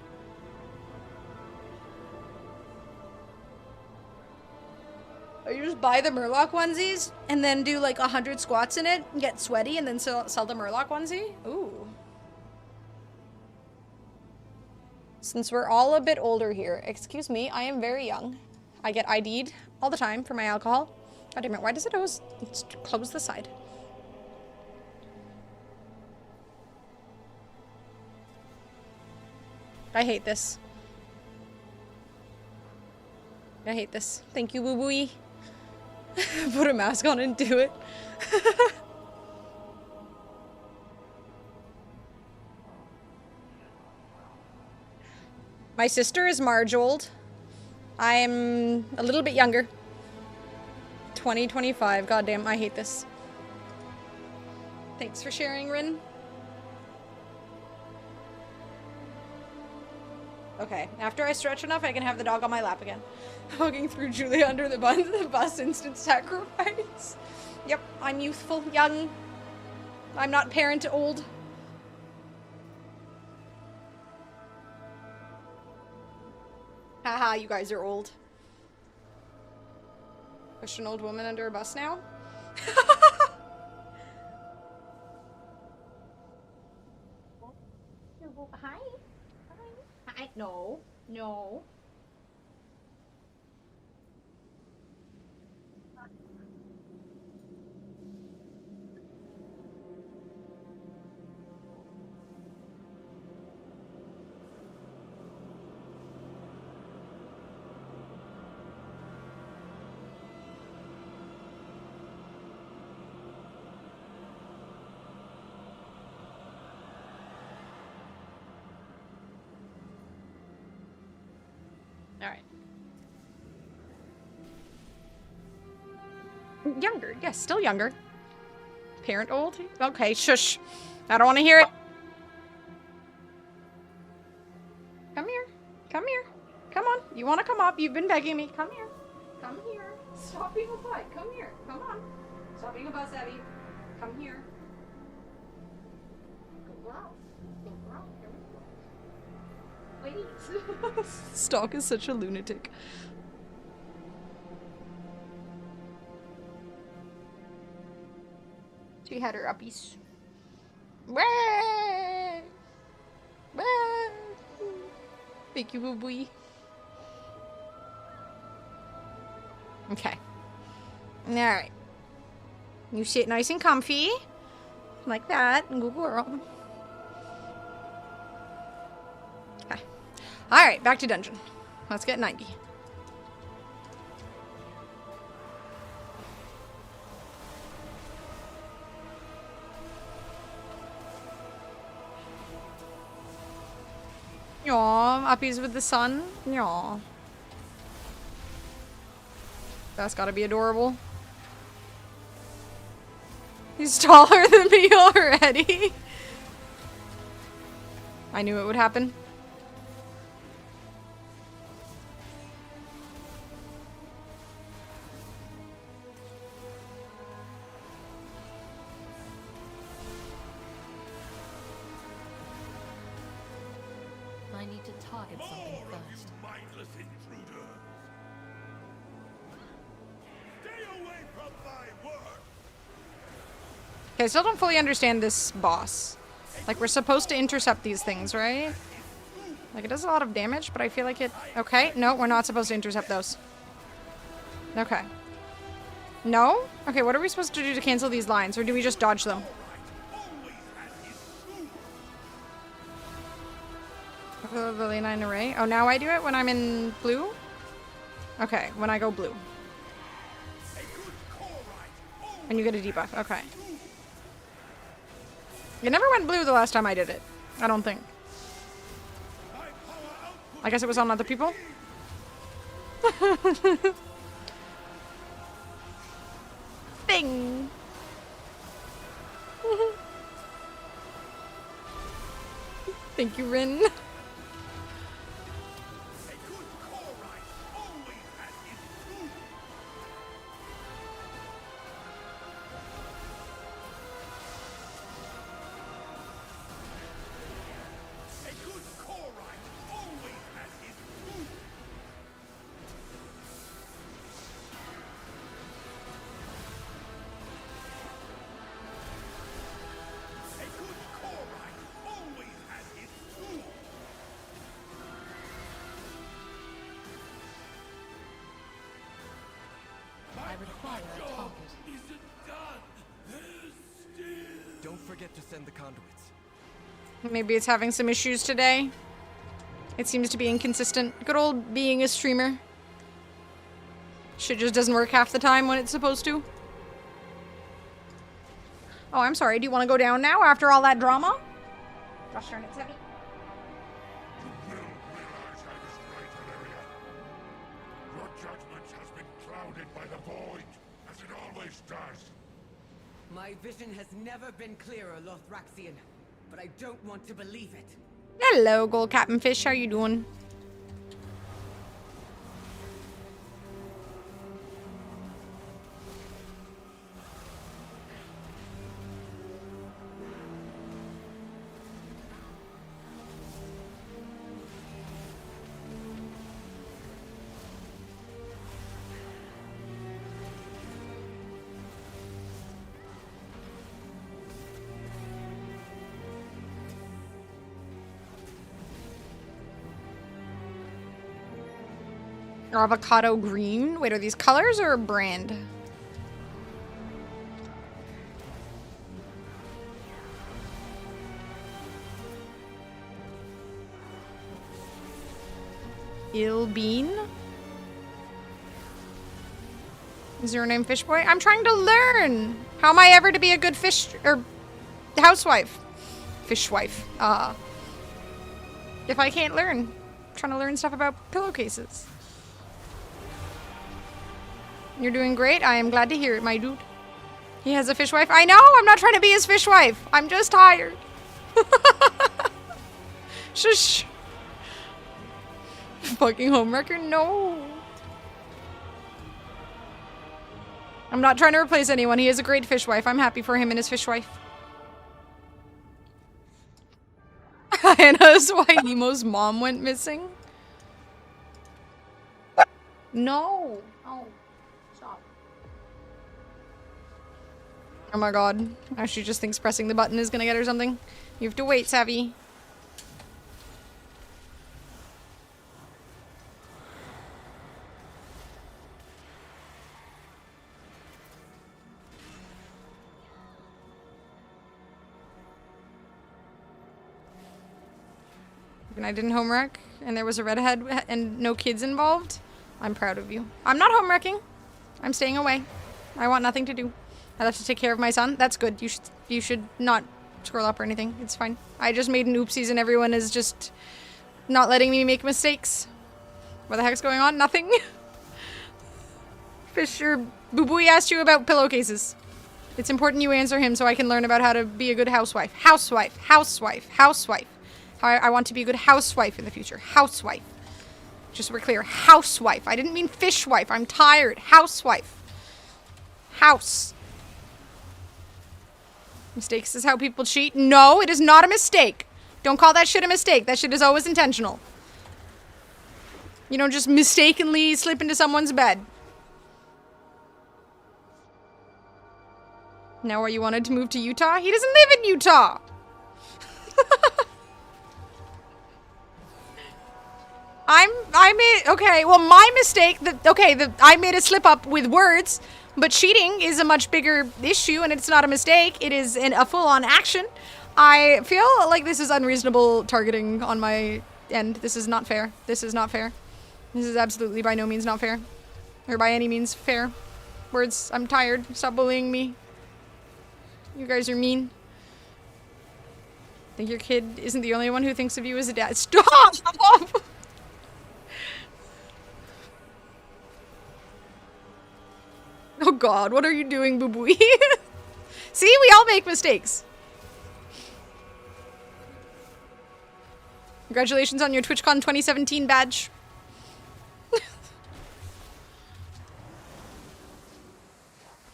Or you just buy the Murloc onesies and then do like 100 squats in it, get sweaty, and then sell the Murloc onesie? Ooh. Since we're all a bit older here, excuse me, I am very young. I get ID'd all the time for my alcohol. God damn it, why does it always close the side? I hate this. I hate this. Thank you, Woo Wooey. Put a mask on and do it. My sister is Marjold. I'm a little bit younger. 25. Goddamn, I hate this. Thanks for sharing, Rin. Okay, after I stretch enough, I can have the dog on my lap again. Hugging through Julia under the bus, instant sacrifice. Yep, I'm youthful, young. I'm not parent old. Haha, you guys are old. Push an old woman under a bus now? Hi. Hi. No. No. Alright. Younger. Yes, still younger. Parent old? Okay, shush. I don't want to hear it. Come here. Come here. Come on. You want to come up. You've been begging me. Come here. Come here. Stop being a butt. Come here. Come on. Stop being a buzz, Abby. Come here. Go out. Go out. Wait. Stalk is such a lunatic. She had her uppies. Wah! Wah! Thank you, boo boo. Okay. Alright. You sit nice and comfy. Like that. Good girl. Okay. Alright, back to dungeon. Let's get 90. Aw, uppies with the sun. Aw. That's gotta be adorable. He's taller than me already. I knew it would happen. I need to target something first. Mindless intruder. Stay away from my work. Okay, I still don't fully understand this boss. Like, we're supposed to intercept these things, right? Like, it does a lot of damage, but I feel like it... Okay, no, we're not supposed to intercept those. Okay. No? Okay, what are we supposed to do to cancel these lines? Or do we just dodge them? The line array. Oh, now I do it when I'm in blue? Okay, when I go blue. And you get a debuff. Okay. It never went blue the last time I did it. I don't think. I guess it was on other people. Bing! Thank you, Rin. I require a target. Don't forget to send the conduits. Maybe it's having some issues today. It seems to be inconsistent. Good old being a streamer. Shit just doesn't work half the time when it's supposed to. Oh, I'm sorry. Do you want to go down now after all that drama? Gosh darn it, it's heavy. You will realize I was right, Valeria. Your judgment has been clouded by the void, as it always does. My vision has never been clearer, Lothraxian, but I don't want to believe it. Hello, Gold Captain Fish. How you doing? Avocado green. Wait, are these colors or a brand? Ill Bean? Is your name Fish Boy? I'm trying to learn! How am I ever to be a good fish or housewife? Fishwife. If I can't learn. I'm trying to learn stuff about pillowcases. You're doing great. I am glad to hear it, my dude. He has a fishwife. I know! I'm not trying to be his fishwife. I'm just tired. Shush. Fucking homewrecker? No. I'm not trying to replace anyone. He has a great fishwife. I'm happy for him and his fishwife. Hannah's why Nemo's mom went missing. No. Oh. Stop. Oh my god. Now she just thinks pressing the button is gonna get her something. You have to wait, Savvy. When I didn't homewreck and there was a redhead and no kids involved, I'm proud of you. I'm not homewrecking. I'm staying away. I want nothing to do. I have to take care of my son. That's good. You should not scroll up or anything. It's fine. I just made an oopsies and everyone is just Not letting me make mistakes. What the heck's going on? Nothing. Fisher Boo-Booey asked you about pillowcases. It's important you answer him so I can learn about how to be a good housewife. Housewife. Housewife. Housewife. How I want to be a good housewife in the future. Housewife. Just so we're clear. Housewife. I didn't mean fishwife. I'm tired. Housewife. House. Mistakes is how people cheat? No, it is not a mistake. Don't call that shit a mistake. That shit is always intentional. You don't just mistakenly slip into someone's bed. Now where you wanted to move to Utah? He doesn't live in Utah! I made, okay, well my mistake, I made a slip up with words, but cheating is a much bigger issue and it's not a mistake, it is a full-on action. I feel like this is unreasonable targeting on my end. This is not fair. This is not fair. This is absolutely by no means not fair. Or by any means fair. Words, I'm tired. Stop bullying me. You guys are mean. Think your kid isn't the only one who thinks of you as a dad. Stop! Oh god, what are you doing, boo-booey? See, we all make mistakes. Congratulations on your TwitchCon 2017 badge.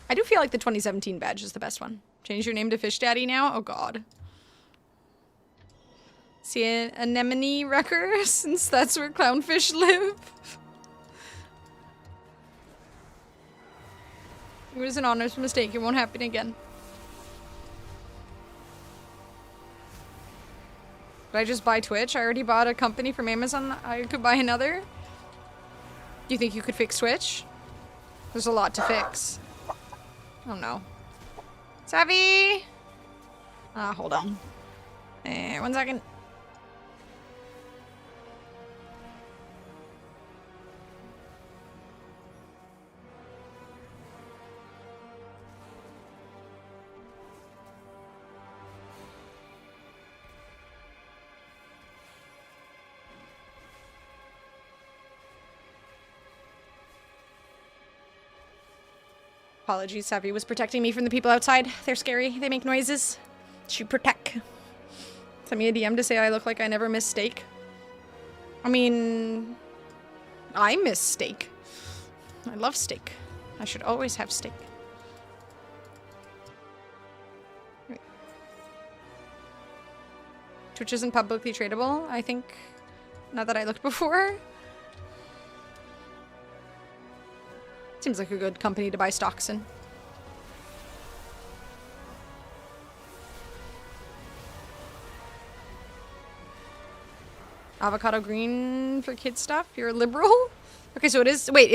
I do feel like the 2017 badge is the best one. Change your name to Fish Daddy now? Oh god. See an anemone wrecker, since that's where clownfish live. It was an honest mistake. It won't happen again. Did I just buy Twitch? I already bought a company from Amazon. I could buy another. Do you think you could fix Twitch? There's a lot to fix. Oh no. Savvy! Hold on. 1 second. Apologies, Savvy was protecting me from the people outside. They're scary. They make noises. She protect. Send me a DM to say I look like I never miss steak. I mean, I miss steak. I love steak. I should always have steak. Wait. Twitch isn't publicly tradable, I think. Not that I looked before. Seems like a good company to buy stocks in. Avocado green for kid stuff? You're a liberal? Okay, so it is. Wait,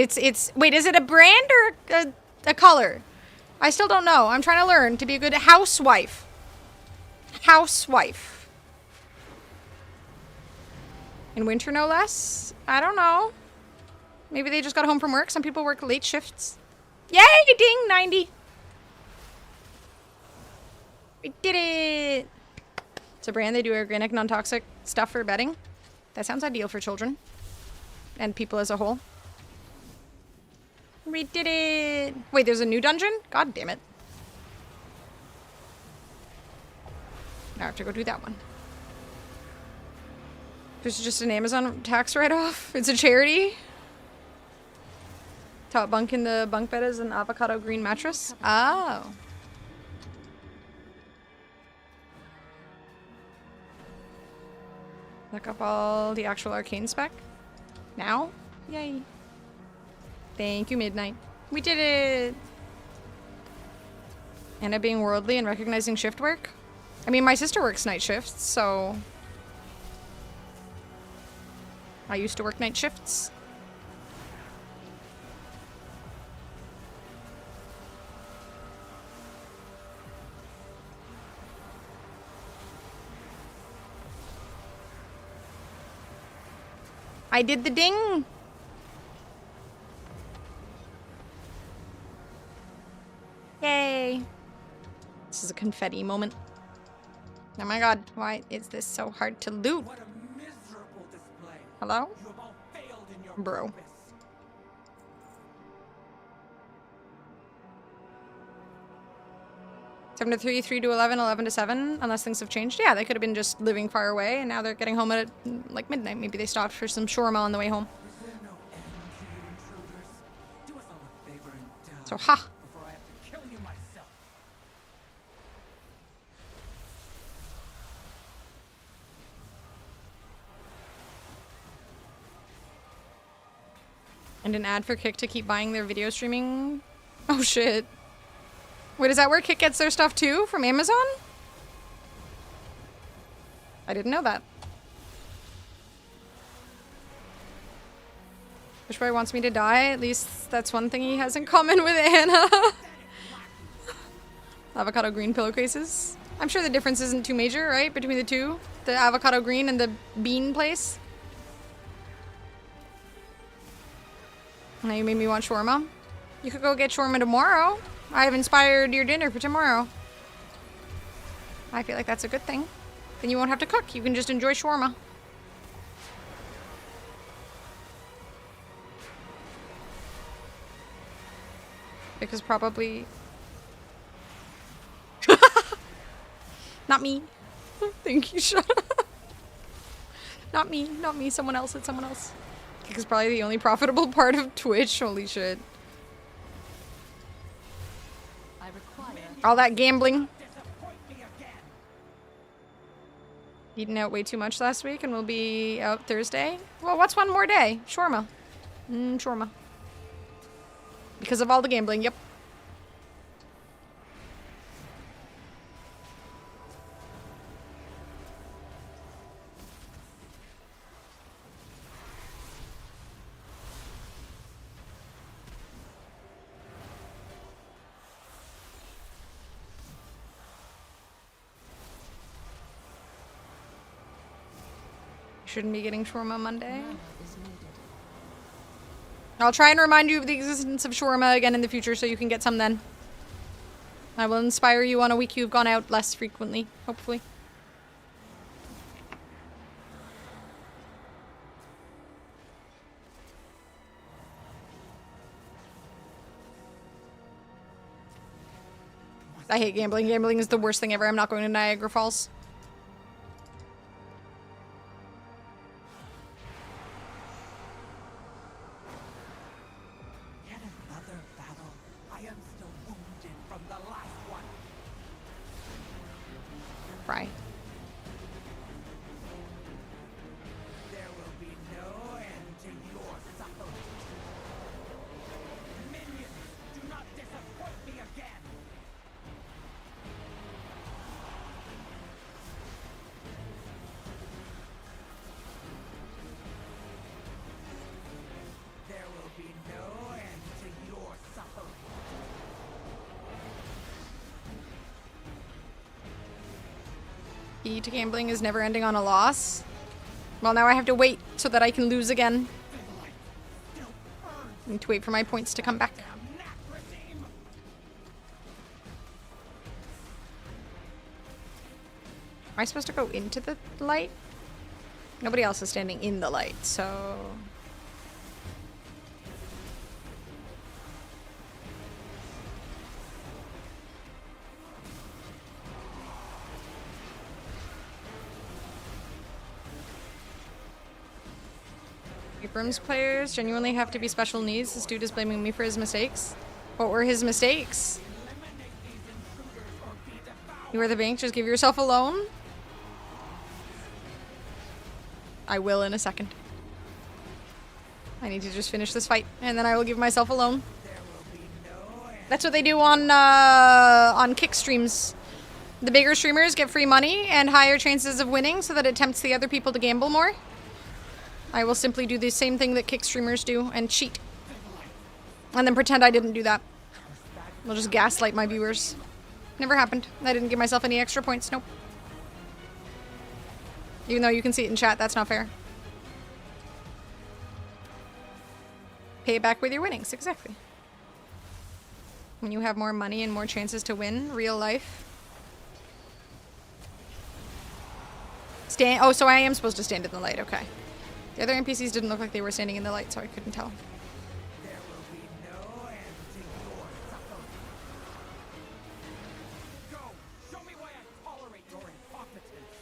wait, is it a brand or a color? I still don't know. I'm trying to learn to be a good housewife. Housewife. In winter, no less? I don't know. Maybe they just got home from work. Some people work late shifts. Yay! Ding! 90! We did it! It's a brand. They do organic, non-toxic stuff for bedding. That sounds ideal for children. And people as a whole. We did it! Wait, there's a new dungeon? God damn it. Now I have to go do that one. This is just an Amazon tax write-off. It's a charity. Top bunk in the bunk bed is an avocado green mattress. Oh. Look up all the actual arcane spec. Now? Yay. Thank you, Midnight. We did it! Anna being worldly and recognizing shift work? I mean, my sister works night shifts, so... I used to work night shifts. I did the ding! Yay! This is a confetti moment. Oh my god, why is this so hard to loot? What a miserable Hello? Bro. Seven to 3, 3 to 11, 11 to 7, unless things have changed. Yeah, they could have been just living far away, and now they're getting home at like midnight. Maybe they stopped for some shawarma on the way home. So, ha! And an ad for Kick to keep buying their video streaming. Oh shit. Wait, is that where Kick gets their stuff too? From Amazon? I didn't know that. Wishboy wants me to die. At least that's one thing he has in common with Anna. Avocado green pillowcases. I'm sure the difference isn't too major, right? Between the two? The avocado green and the bean place? Now you made me want shawarma. You could go get shawarma tomorrow. I've inspired your dinner for tomorrow. I feel like that's a good thing. Then you won't have to cook. You can just enjoy shawarma. Because probably... Not me. Thank you, shut up. Not me, not me. Someone else. It's someone else. Kick is probably the only profitable part of Twitch. Holy shit. All that gambling. Eaten out way too much last week and we'll be out Thursday. Well, what's one more day? Shawarma. Shawarma. Because of all the gambling, yep. Shouldn't be getting shawarma Monday. I'll try and remind you of the existence of shawarma again in the future so you can get some then. I will inspire you on a week you've gone out less frequently, hopefully. I hate gambling. Gambling is the worst thing ever. I'm not going to Niagara Falls. Right. There will be no end to your suffering. Minions, do not disappoint me again. There will be no end to your suffering. Key to gambling is never ending on a loss. Well, now I have to wait so that I can lose again. I need to wait for my points to come back. Am I supposed to go into the light? Nobody else is standing in the light, so... Abrams players genuinely have to be special needs. This dude is blaming me for his mistakes. What were his mistakes? You were the bank, just give yourself a loan? I will in a second. I need to just finish this fight, and then I will give myself a loan. That's what they do on Kick streams. The bigger streamers get free money and higher chances of winning so that it tempts the other people to gamble more. I will simply do the same thing that Kick streamers do and cheat. And then pretend I didn't do that. I'll just gaslight my viewers. Never happened. I didn't give myself any extra points. Nope. Even though you can see it in chat, that's not fair. Pay it back with your winnings. Exactly. When you have more money and more chances to win, real life. Stand. Oh, so I am supposed to stand in the light. Okay. The other NPCs didn't look like they were standing in the light, so I couldn't tell. There will be no end to your suffering. Go! Show me why I tolerate your incompetence!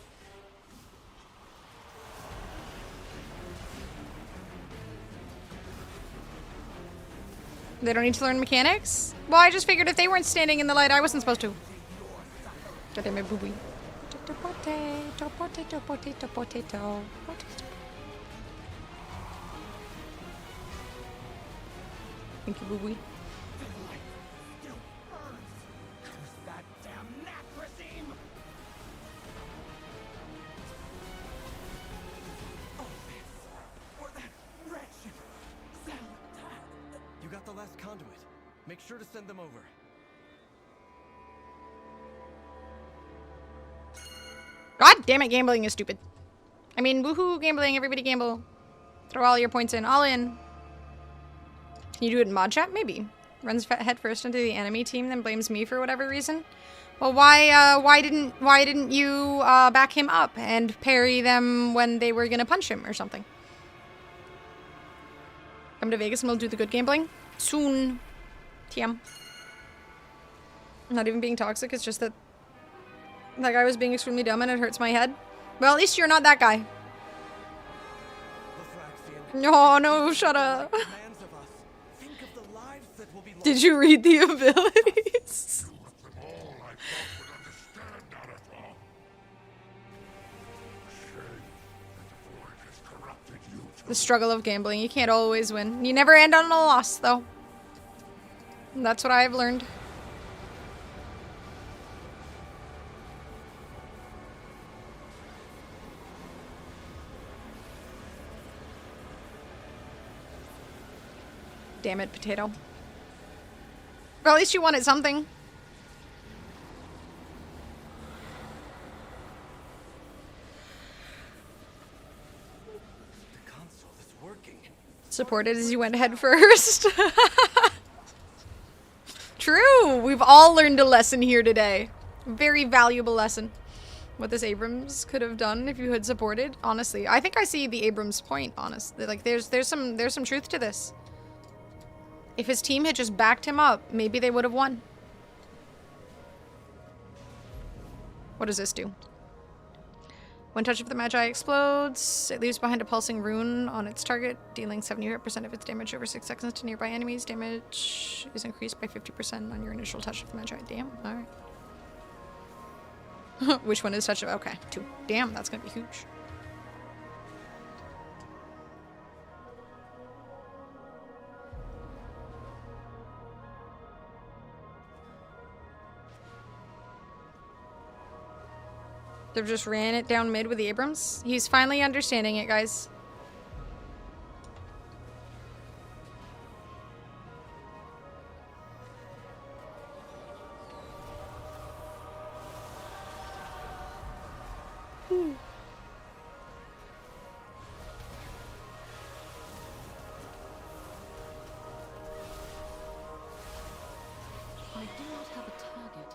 They don't need to learn mechanics? Well, I just figured if they weren't standing in the light, I wasn't supposed to. God damn it, boo-boo. Potato, potato, potato, potato, potato. Thank you, boo-boo. Still burns! Curse that damn knack regime! Oh, this! Or that wretched Salad. You got the last conduit. Make sure to send them over. God damn it, gambling is stupid. I mean, woohoo, gambling, everybody gamble. Throw all your points in, all in. Can you do it in mod chat? Maybe. Runs head first into the enemy team, then blames me for whatever reason. Well, why didn't you back him up and parry them when they were gonna punch him or something? Come to Vegas and we'll do the good gambling soon. TM. I'm not even being toxic. It's just that that guy was being extremely dumb and it hurts my head. Well, at least you're not that guy. No, no, shut up. Did you read the abilities? The struggle of gambling. You can't always win. You never end on a loss, though. And that's what I've learned. Damn it, potato. Well, at least you wanted something. The console is working. Supported as you went head first. True. We've all learned a lesson here today. Very valuable lesson. What this Abrams could have done if you had supported. Honestly, I think I see the Abrams point. Honestly, like there's some truth to this. If his team had just backed him up, maybe they would have won. What does this do? When touch of the Magi explodes, it leaves behind a pulsing rune on its target, dealing 70% of its damage over 6 seconds to nearby enemies. Damage is increased by 50% on your initial touch of the Magi. Damn, alright. Which one is touch of? Okay, 2. Damn, that's gonna be huge. They just ran it down mid with the Abrams. He's finally understanding it, guys. I do not have a target.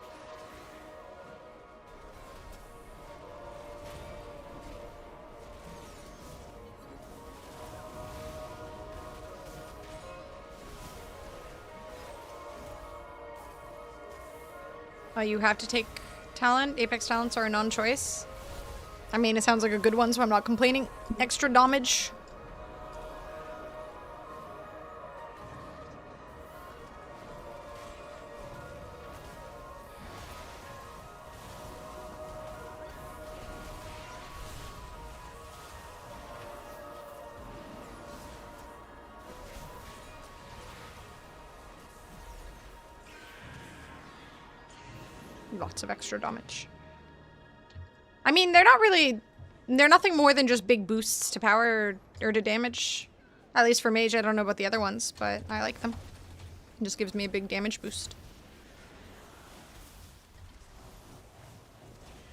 You have to take talent. Apex talents are a non-choice. I mean, it sounds like a good one, so I'm not complaining. Extra damage. Lots of extra damage. I mean, they're not really... They're nothing more than just big boosts to power or to damage. At least for mage, I don't know about the other ones, but I like them. It just gives me a big damage boost.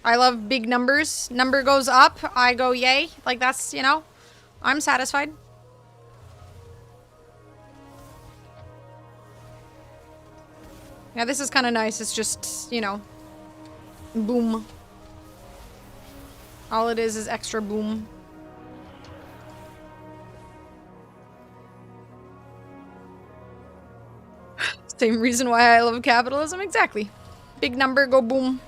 I love big numbers. Number goes up, I go yay. Like that's, you know, I'm satisfied. Yeah, this is kind of nice. It's just, you know, boom. All it is extra boom. Same reason why I love capitalism, exactly. Big number, go boom.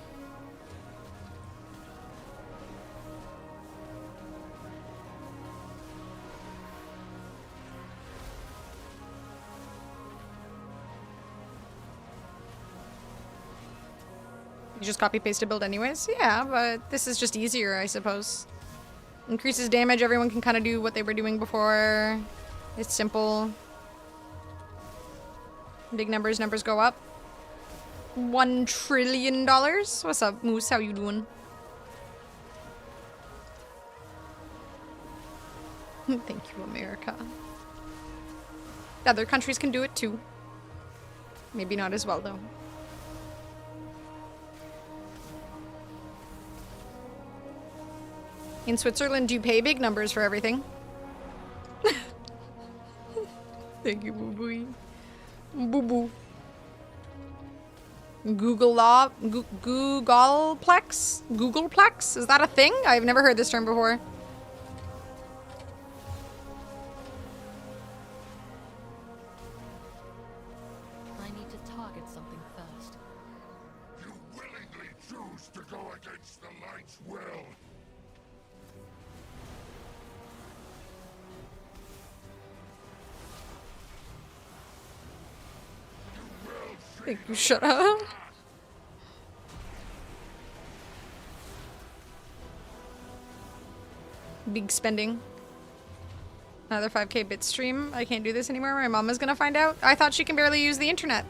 You just copy paste a build anyways? Yeah, but this is just easier, I suppose. Increases damage, everyone can kind of do what they were doing before. It's simple. Big numbers go up. $1 trillion? What's up, Moose? How you doing? Thank you, America. Other countries can do it too. Maybe not as well, though. In Switzerland, you pay big numbers for everything. Thank you, boo boo. Boo boo. Googleplex? Googleplex? Is that a thing? I've never heard this term before. I need to target something first. You willingly choose to go against the light's will. Thank you, shut up. Big spending. Another 5K bit stream. I can't do this anymore. My mom is gonna find out. I thought she can barely use the internet.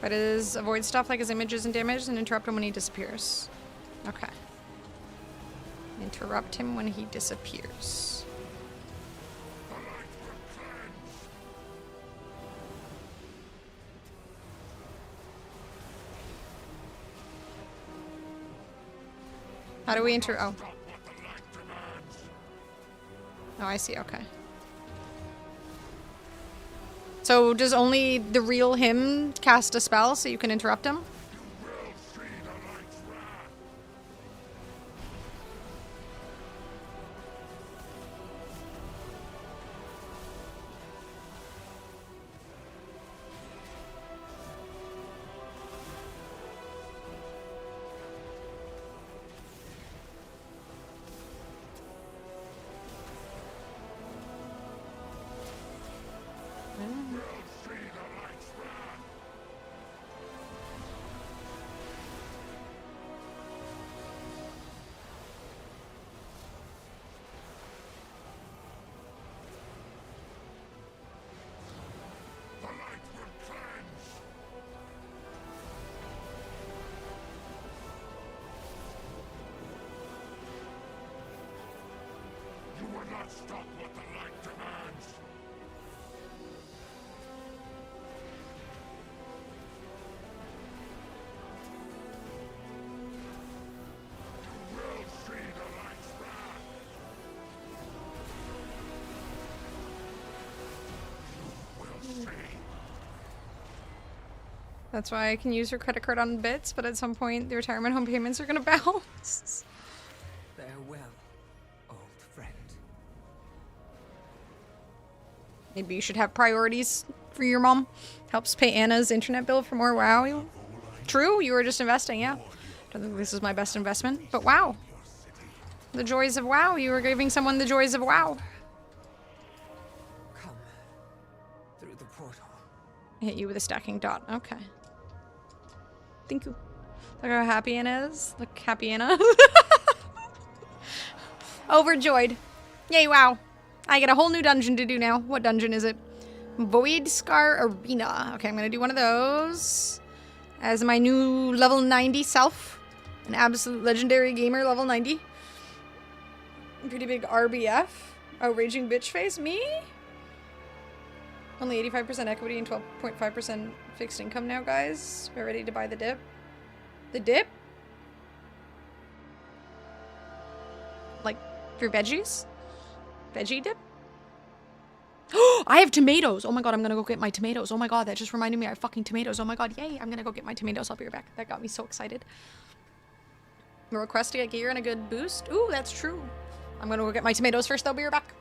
But it is avoid stuff like his images and damage and interrupt him when he disappears. Okay. Interrupt him when he disappears. How do we oh. Oh, I see, okay. So does only the real him cast a spell so you can interrupt him? Stop what the light demands! You will see the light's wrath! You will see! That's why I can use her credit card on bits, but at some point the retirement home payments are gonna bounce. Farewell, old friend. Maybe you should have priorities for your mom. Helps pay Anna's internet bill for more WoW. True, you were just investing, yeah. Don't think this is my best investment, but wow. The joys of WoW. You were giving someone the joys of WoW. Come through the portal. I hit you with a stacking dot. Okay. Thank you. Look how happy Anna is. Look, happy Anna. Overjoyed. Yay, WoW. I get a whole new dungeon to do now. What dungeon is it? Void Scar Arena. Okay, I'm gonna do one of those as my new level 90 self. An absolute legendary gamer, level 90. Pretty big RBF. Outraging bitch face. Me? Only 85% equity and 12.5% fixed income now, guys. We're ready to buy the dip. The dip? Like, for veggies? Veggie dip? I have tomatoes. Oh my god, I'm gonna go get my tomatoes. Oh my god, that just reminded me I have fucking tomatoes. Oh my god, yay. I'm gonna go get my tomatoes. I'll be right back. That got me so excited. A request to get gear and a good boost. Ooh, that's true. I'm gonna go get my tomatoes first. I'll be right back.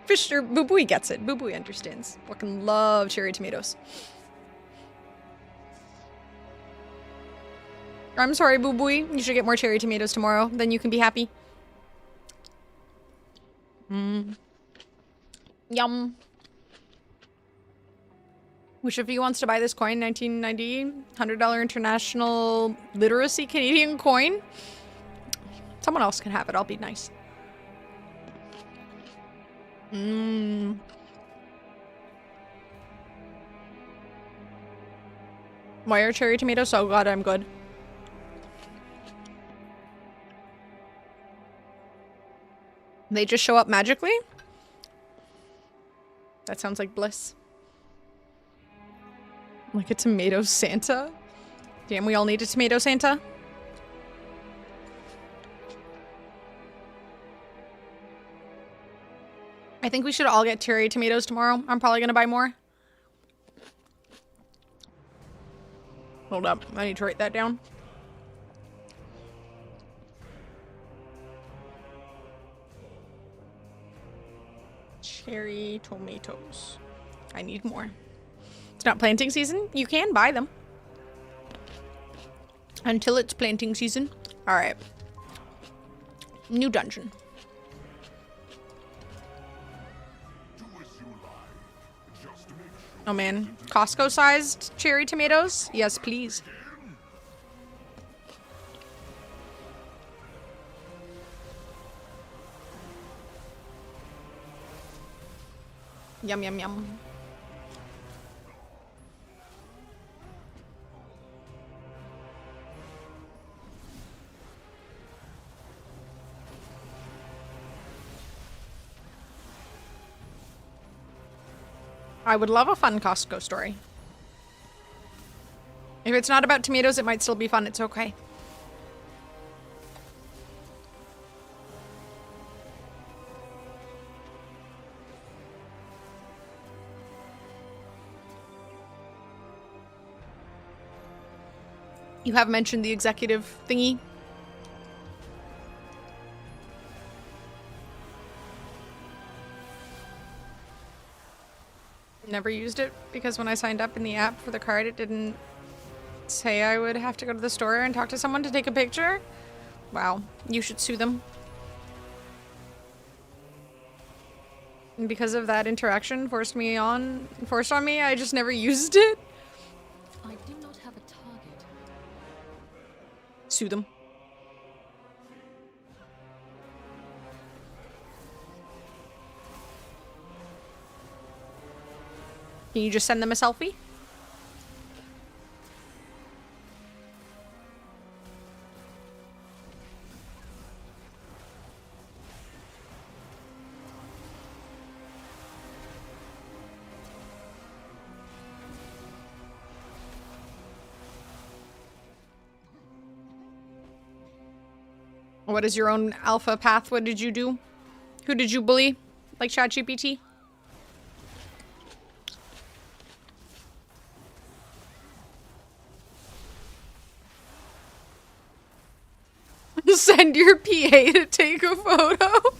Fisher Booboo gets it. Booboo understands. Fucking love cherry tomatoes. I'm sorry, Booboo. You should get more cherry tomatoes tomorrow. Then you can be happy. Yum. Which of you wants to buy this coin? 1990 $100 international literacy Canadian coin? Someone else can have it. I'll be nice. Why are cherry tomatoes so good? I'm good. They just show up magically? That sounds like bliss. Like a tomato Santa? Damn, we all need a tomato Santa? I think we should all get cherry tomatoes tomorrow. I'm probably gonna buy more. Hold up, I need to write that down. Cherry tomatoes. I need more. It's not planting season. You can buy them. Until it's planting season. Alright. New dungeon. Oh man. Costco-sized cherry tomatoes? Yes, please. Yum, yum, yum. I would love a fun Costco story. If it's not about tomatoes, it might still be fun. It's okay. You have mentioned the executive thingy. Never used it because when I signed up in the app for the card, it didn't say I would have to go to the store and talk to someone to take a picture. Wow, you should sue them. And because of that interaction forced on me, I just never used it. I do not have a target. Sue them. Can you just send them a selfie? What is your own alpha path? What did you do? Who did you bully? Like ChatGPT? Send your PA to take a photo.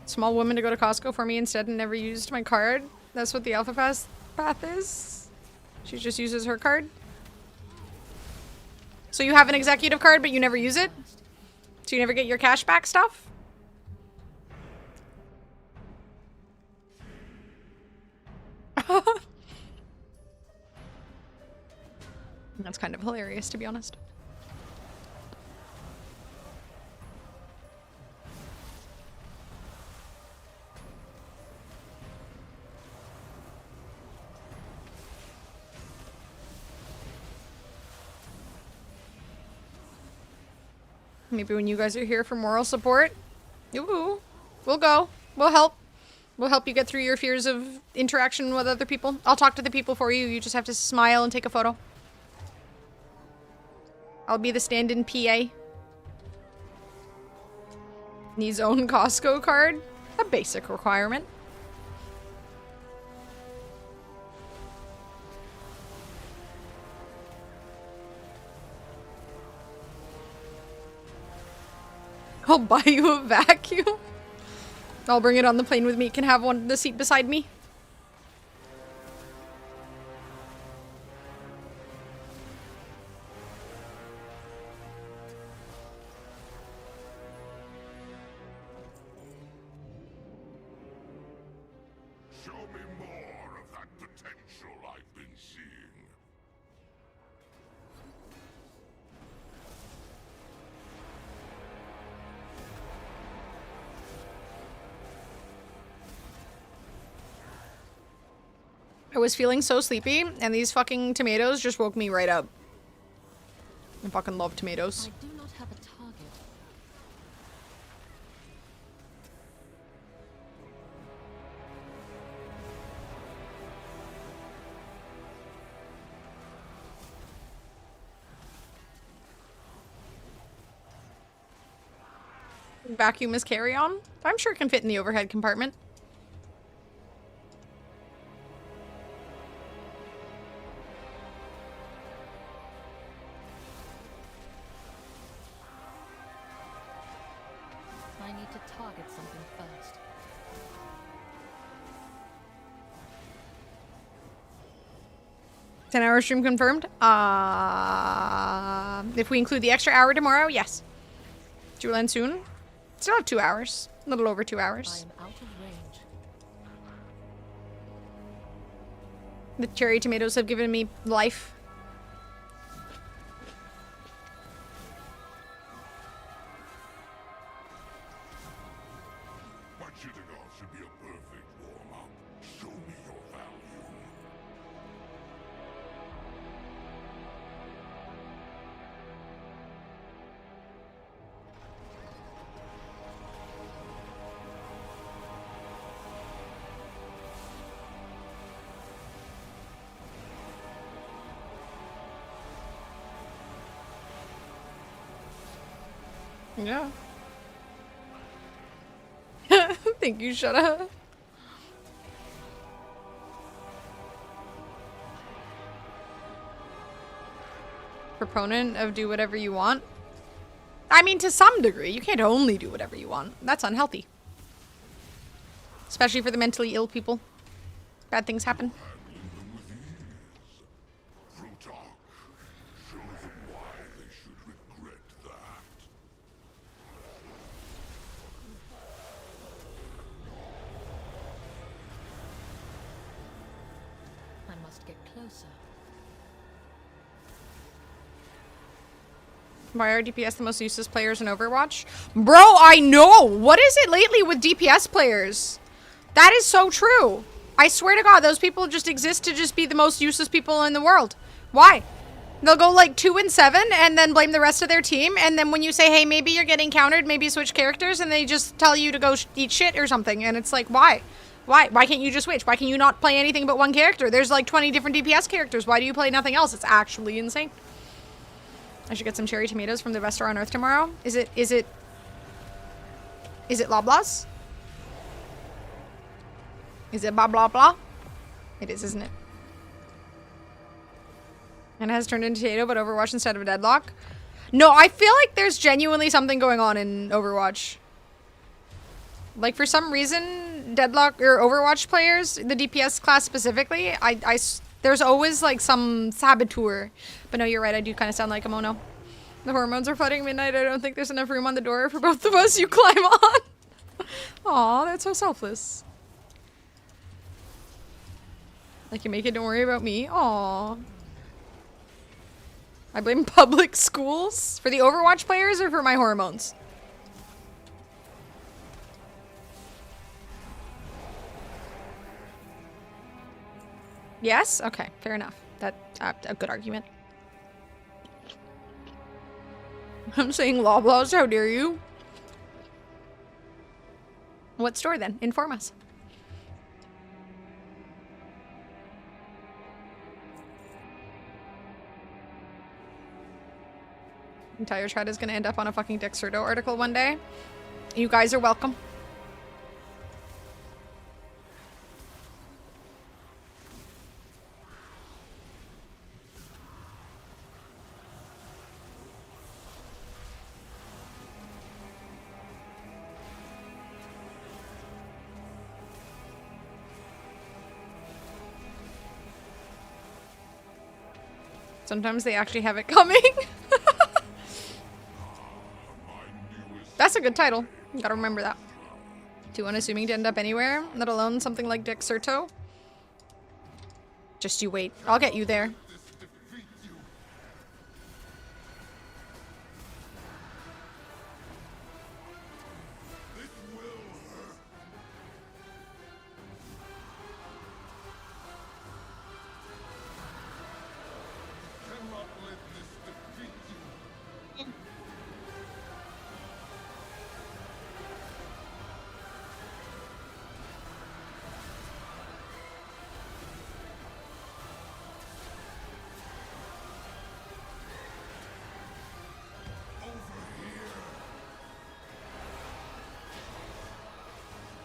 Small woman to go to Costco for me instead and never used my card. That's what the alpha path is. She just uses her card. So you have an executive card, but you never use it? So you never get your cashback stuff? That's kind of hilarious, to be honest. Maybe when you guys are here for moral support, ooh, we'll go. We'll help. We'll help you get through your fears of interaction with other people. I'll talk to the people for you. You just have to smile and take a photo. I'll be the stand-in PA. Needs own Costco card. A basic requirement. I'll buy you a vacuum. I'll bring it on the plane with me. You can have one in the seat beside me. Show me more of that potential I've been seeing. I was feeling so sleepy, and these fucking tomatoes just woke me right up. I fucking love tomatoes. I do not have a target. Vacuum is carry-on? I'm sure it can fit in the overhead compartment. I need to target something first. $10-hour stream confirmed. If we include the extra hour tomorrow, yes. Do you end soon? Still have 2 hours. A little over 2 I hours. am out of range. The cherry tomatoes have given me life. My shooting off should be a perfect warm-up. Show me your value. Yeah. Thank you, shut up. Proponent of do whatever you want. I mean, to some degree. You can't only do whatever you want. That's unhealthy. Especially for the mentally ill people. Bad things happen. Frutak, show them why they should regret that. I must get closer. Why are DPS the most useless players in Overwatch? Bro, I know! What is it lately with DPS players? That is so true. I swear to God, those people just exist to just be the most useless people in the world. Why? They'll go like 2 and 7 and then blame the rest of their team. And then when you say, hey, maybe you're getting countered, maybe switch characters, and they just tell you to go eat shit or something. And it's like, why? Why? Why can't you just switch? Why can you not play anything but one character? There's like 20 different DPS characters. Why do you play nothing else? It's actually insane. I should get some cherry tomatoes from the best store on earth tomorrow. Is it Loblaws? Is it blah blah blah? It is, isn't it? And it has turned into Tato, but Overwatch instead of a Deadlock. No, I feel like there's genuinely something going on in Overwatch. Like, for some reason, Deadlock or Overwatch players, the DPS class specifically, there's always like some saboteur. But no, you're right, I do kind of sound like a mono. The hormones are flooding midnight. I don't think there's enough room on the door for both of us. You climb on. Aw, that's so selfless. Like, you make it, don't worry about me. Aw. I blame public schools for the Overwatch players or for my hormones? Yes? Okay, fair enough. That's a good argument. I'm saying Loblaws, how dare you? What store then? Inform us. Entire chat is gonna end up on a fucking Dexerto article one day. You guys are welcome. Sometimes they actually have it coming. That's a good title. You gotta remember that. Too unassuming to end up anywhere, let alone something like Dexerto. Just you wait. I'll get you there.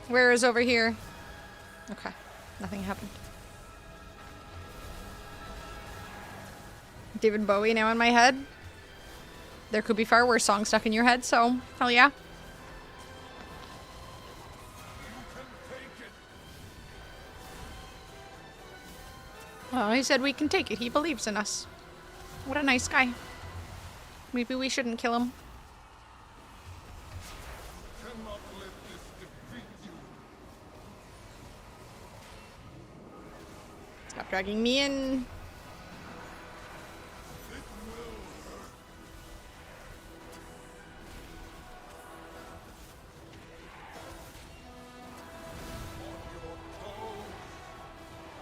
Where is over here? Okay. Nothing happened. David Bowie now in my head. There could be far worse songs stuck in your head, so hell yeah. Well, he said we can take it. He believes in us. What a nice guy. Maybe we shouldn't kill him. Stop dragging me in.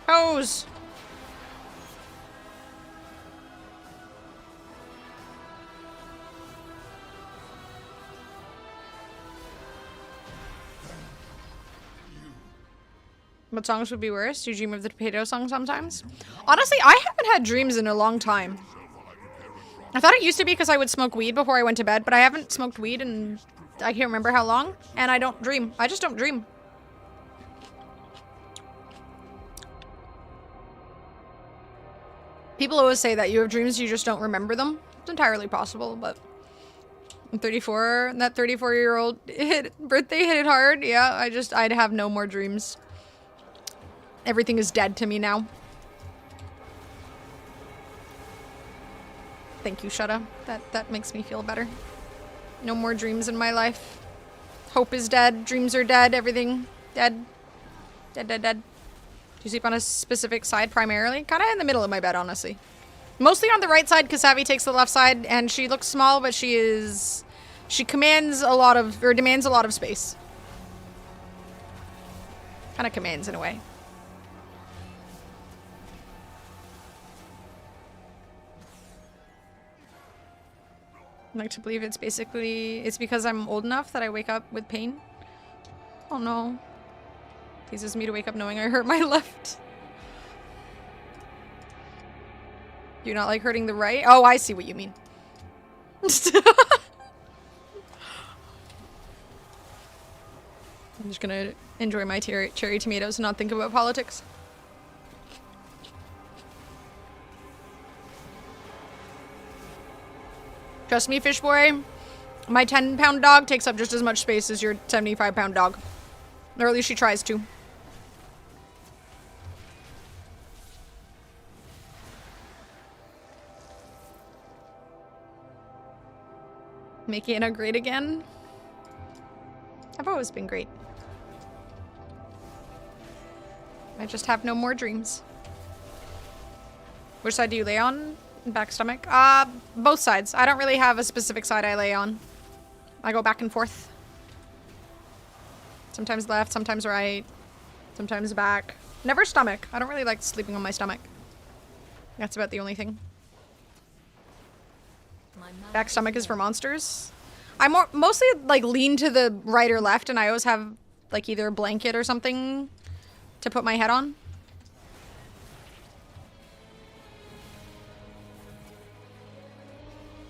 Hose. What songs would be worse? Do you dream of the potato song sometimes? Honestly, I haven't had dreams in a long time. I thought it used to be because I would smoke weed before I went to bed, but I haven't smoked weed in I can't remember how long, and I don't dream. I just don't dream. People always say that you have dreams, you just don't remember them. It's entirely possible, but I'm 34, and that 34-year-old birthday hit it hard. Yeah, I'd have no more dreams. Everything is dead to me now. Thank you, Shutta. That makes me feel better. No more dreams in my life. Hope is dead. Dreams are dead. Everything dead. Dead, dead, dead. Do you sleep on a specific side primarily? Kind of in the middle of my bed, honestly. Mostly on the right side because Savvy takes the left side, and she looks small, but she commands a lot of, or demands a lot of space. Kind of commands in a way. I like to believe it's because I'm old enough that I wake up with pain. Oh no. Teases me to wake up knowing I hurt my left. Do you not like hurting the right? Oh, I see what you mean. I'm just gonna enjoy my cherry tomatoes and not think about politics. Trust me, fish boy. My 10-pound dog takes up just as much space as your 75-pound dog. Or at least she tries to. Making it great again? I've always been great. I just have no more dreams. Which side do you lay on? Back stomach? Both sides. I don't really have a specific side I lay on. I go back and forth. Sometimes left, sometimes right, sometimes back. Never stomach. I don't really like sleeping on my stomach. That's about the only thing. Back stomach is for monsters. I mostly like lean to the right or left, and I always have like either a blanket or something to put my head on.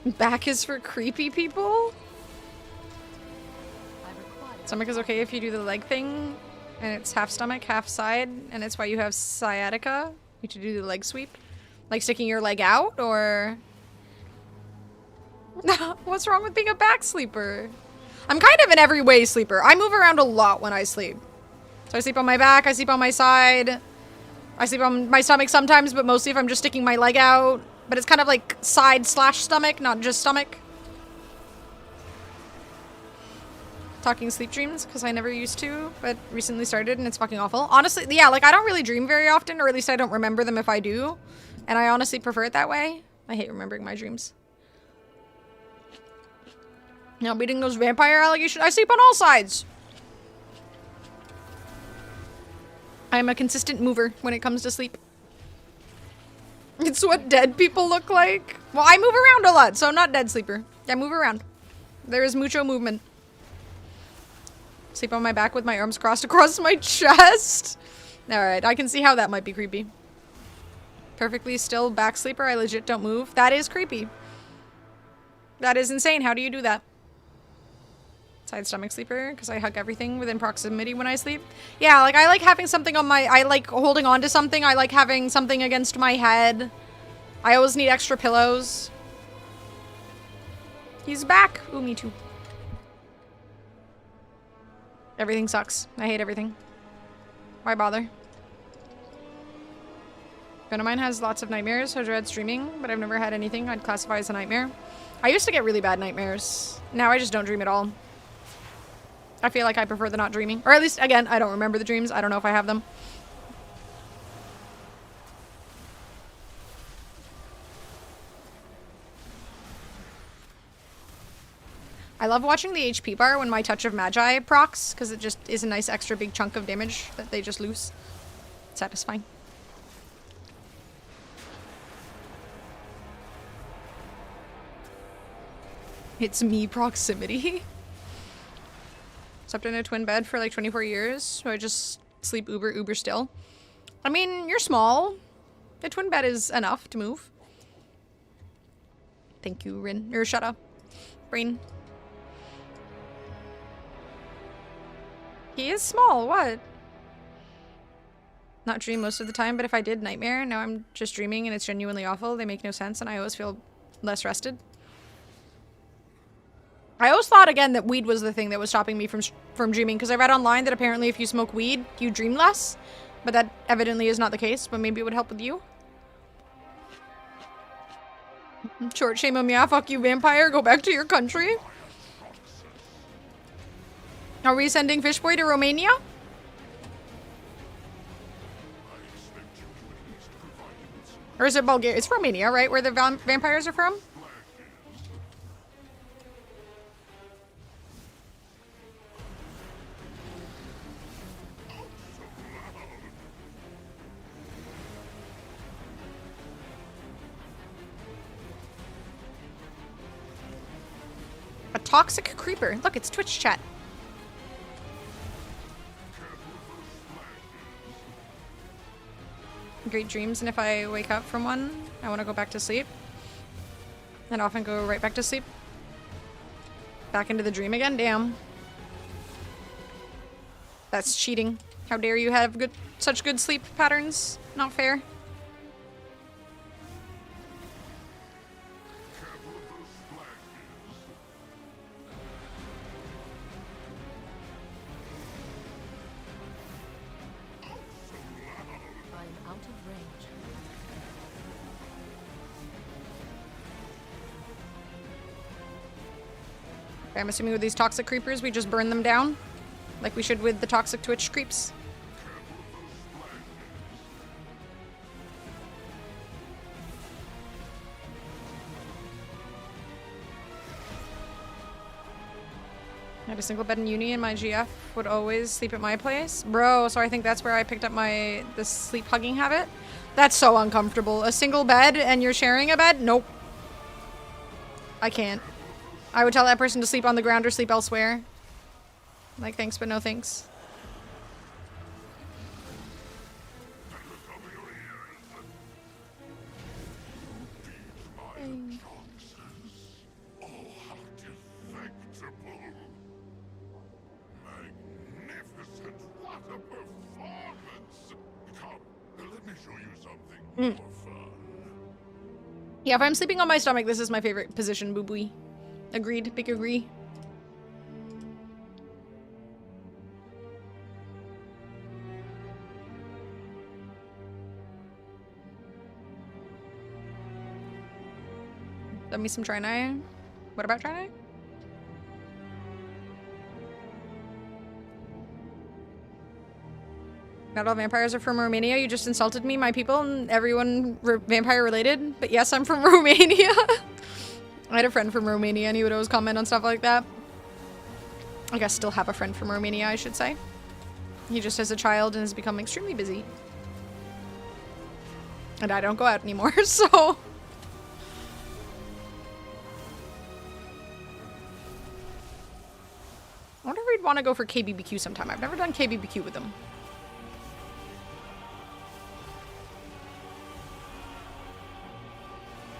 Back is for creepy people. Stomach is okay if you do the leg thing, and it's half stomach, half side, and it's why you have sciatica. You need to do the leg sweep. Like sticking your leg out, or... What's wrong with being a back sleeper? I'm kind of an every way sleeper. I move around a lot when I sleep. So I sleep on my back, I sleep on my side. I sleep on my stomach sometimes, but mostly if I'm just sticking my leg out. But it's kind of like side/stomach, not just stomach. Talking sleep dreams, because I never used to, but recently started and it's fucking awful. Honestly, yeah, like I don't really dream very often, or at least I don't remember them if I do. And I honestly prefer it that way. I hate remembering my dreams. Now beating those vampire allegations. I sleep on all sides. I am a consistent mover when it comes to sleep. It's what dead people look like. Well, I move around a lot, so I'm not dead sleeper. I move around. There is mucho movement. Sleep on my back with my arms crossed across my chest. Alright, I can see how that might be creepy. Perfectly still back sleeper. I legit don't move. That is creepy. That is insane. How do you do that? Side stomach sleeper, because I hug everything within proximity when I sleep. Yeah, like I like having something on my... I like holding on to something. I like having something against my head. I always need extra pillows. He's back. Ooh, me too. Everything sucks. I hate everything. Why bother? A friend of mine has lots of nightmares, so dreads dreaming, but I've never had anything I'd classify as a nightmare. I used to get really bad nightmares. Now I just don't dream at all. I feel like I prefer the not dreaming. Or at least, again, I don't remember the dreams. I don't know if I have them. I love watching the HP bar when my Touch of Magi procs, because it just is a nice extra big chunk of damage that they just lose. It's satisfying. It's me proximity. Slept in a twin bed for like 24 years, so I just sleep uber still. I mean, you're small. A twin bed is enough to move. Thank you, Rin. Or shut up. Brain. He is small, what? Not dream most of the time, but if I did nightmare, now I'm just dreaming and it's genuinely awful. They make no sense and I always feel less rested. I always thought, again, that weed was the thing that was stopping me from dreaming, because I read online that apparently if you smoke weed, you dream less. But that evidently is not the case, but maybe it would help with you. Short shame on me, ah, fuck you, vampire, go back to your country. Are we sending Fishboy to Romania? Or is it Bulgaria? It's Romania, right? Where the vampires are from? A toxic creeper. Look, it's Twitch chat. great dreams, and if I wake up from one, I want to go back to sleep. And often go right back to sleep. Back into the dream again? Damn. That's cheating. How dare you have such good sleep patterns? Not fair. I'm out of range. Okay, I'm assuming with these toxic creepers, we just burn them down. Like we should with the toxic Twitch creeps. I had a single bed in uni and my GF would always sleep at my place. Bro, so I think that's where I picked up the sleep hugging habit. That's so uncomfortable. A single bed and you're sharing a bed? Nope. I can't. I would tell that person to sleep on the ground or sleep elsewhere. Like, thanks, but no thanks. Magnificent! What a performance! Come, let me show you something more fun. Yeah, if I'm sleeping on my stomach, this is my favorite position, boo-boo. Agreed. Big agree. Love me some Trinai. What about Trinai? Not all vampires are from Romania. You just insulted me, my people, and everyone vampire related. But yes, I'm from Romania. I had a friend from Romania and he would always comment on stuff like that. I guess still have a friend from Romania, I should say. He just has a child and has become extremely busy. And I don't go out anymore, so... I wonder if we'd want to go for KBBQ sometime. I've never done KBBQ with them.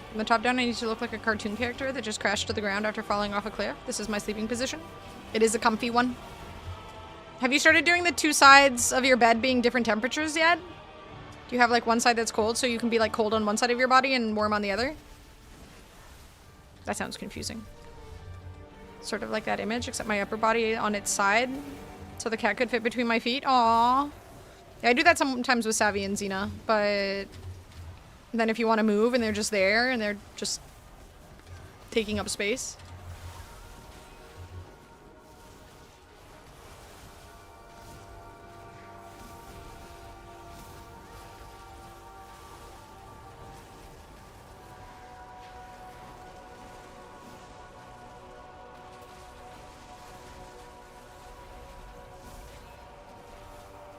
From the top down, I need to look like a cartoon character that just crashed to the ground after falling off a cliff. This is my sleeping position. It is a comfy one. Have you started doing the two sides of your bed being different temperatures yet? Do you have like one side that's cold so you can be like cold on one side of your body and warm on the other? That sounds confusing. Sort of like that image, except my upper body on its side. So the cat could fit between my feet. Aww. Yeah, I do that sometimes with Savvy and Xena, but... then if you want to move and they're just there and they're just taking up space.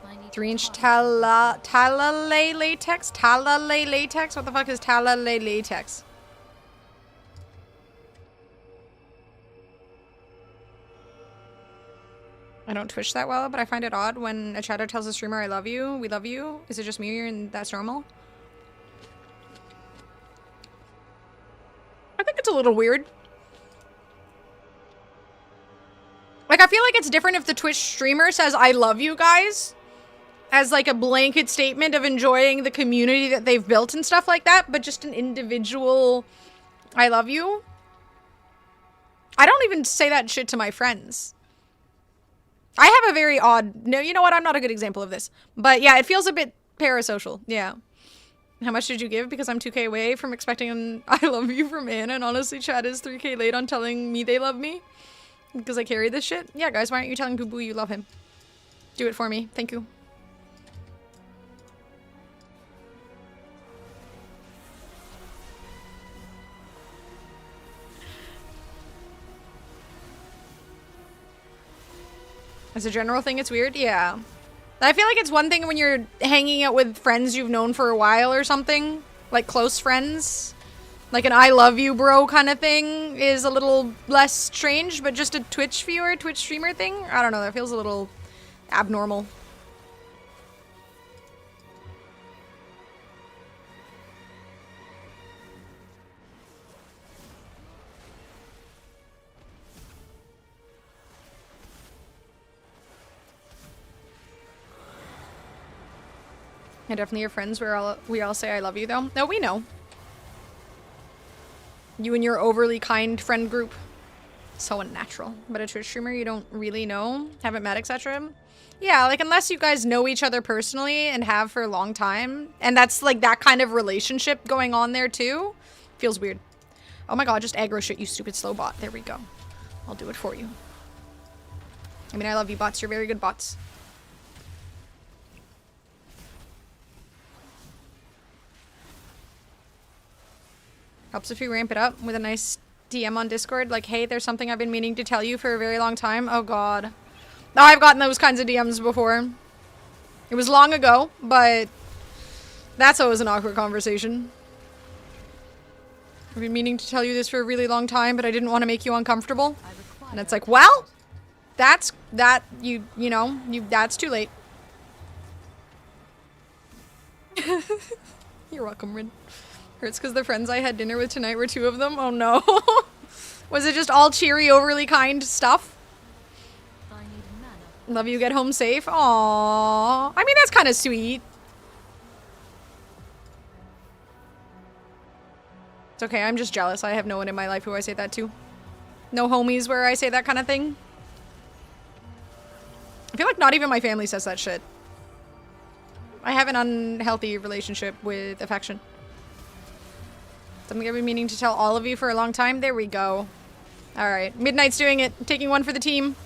I need 3-inch Talalay latex? Talalay latex? What the fuck is Talalay latex? I don't Twitch that well, but I find it odd when a chatter tells a streamer I love you, we love you. Is it just me and that's normal? I think it's a little weird. Like, I feel like it's different if the Twitch streamer says I love you guys as like a blanket statement of enjoying the community that they've built and stuff like that, but just an individual I love you. I don't even say that shit to my friends. I have a very odd... No, you know what? I'm not a good example of this. But yeah, it feels a bit parasocial. Yeah. How much did you give? Because I'm 2k away from expecting an I love you from Anna, and honestly, chat is 3k late on telling me they love me. Because I carry this shit. Yeah, guys, why aren't you telling Boo Boo you love him? Do it for me. Thank you. As a general thing, it's weird. Yeah. I feel like it's one thing when you're hanging out with friends you've known for a while or something. Like close friends. Like an I love you bro kind of thing is a little less strange, but just a Twitch viewer, Twitch streamer thing? I don't know, that feels a little abnormal. I definitely have friends where we all say I love you, though. No, we know. You and your overly kind friend group. So unnatural. But a Twitch streamer you don't really know, haven't met, etc. Yeah, like, unless you guys know each other personally and have for a long time, and that's, like, that kind of relationship going on there, too, feels weird. Oh my god, just aggro shit, you stupid slow bot. There we go. I'll do it for you. I mean, I love you, bots. You're very good bots. Helps if you ramp it up with a nice DM on Discord. Like, hey, there's something I've been meaning to tell you for a very long time. Oh, God. Oh, I've gotten those kinds of DMs before. It was long ago, but that's always an awkward conversation. I've been meaning to tell you this for a really long time, but I didn't want to make you uncomfortable. And it's like, well, that's too late. You're welcome, Rin. Hurts because the friends I had dinner with tonight were two of them. Oh no. Was it just all cheery, overly kind stuff? Love you, get home safe. Aww. I mean, that's kind of sweet. It's okay, I'm just jealous. I have no one in my life who I say that to. No homies where I say that kind of thing. I feel like not even my family says that shit. I have an unhealthy relationship with affection. Something I've been meaning to tell all of you for a long time. There we go. Alright. Midnight's doing it. Taking one for the team.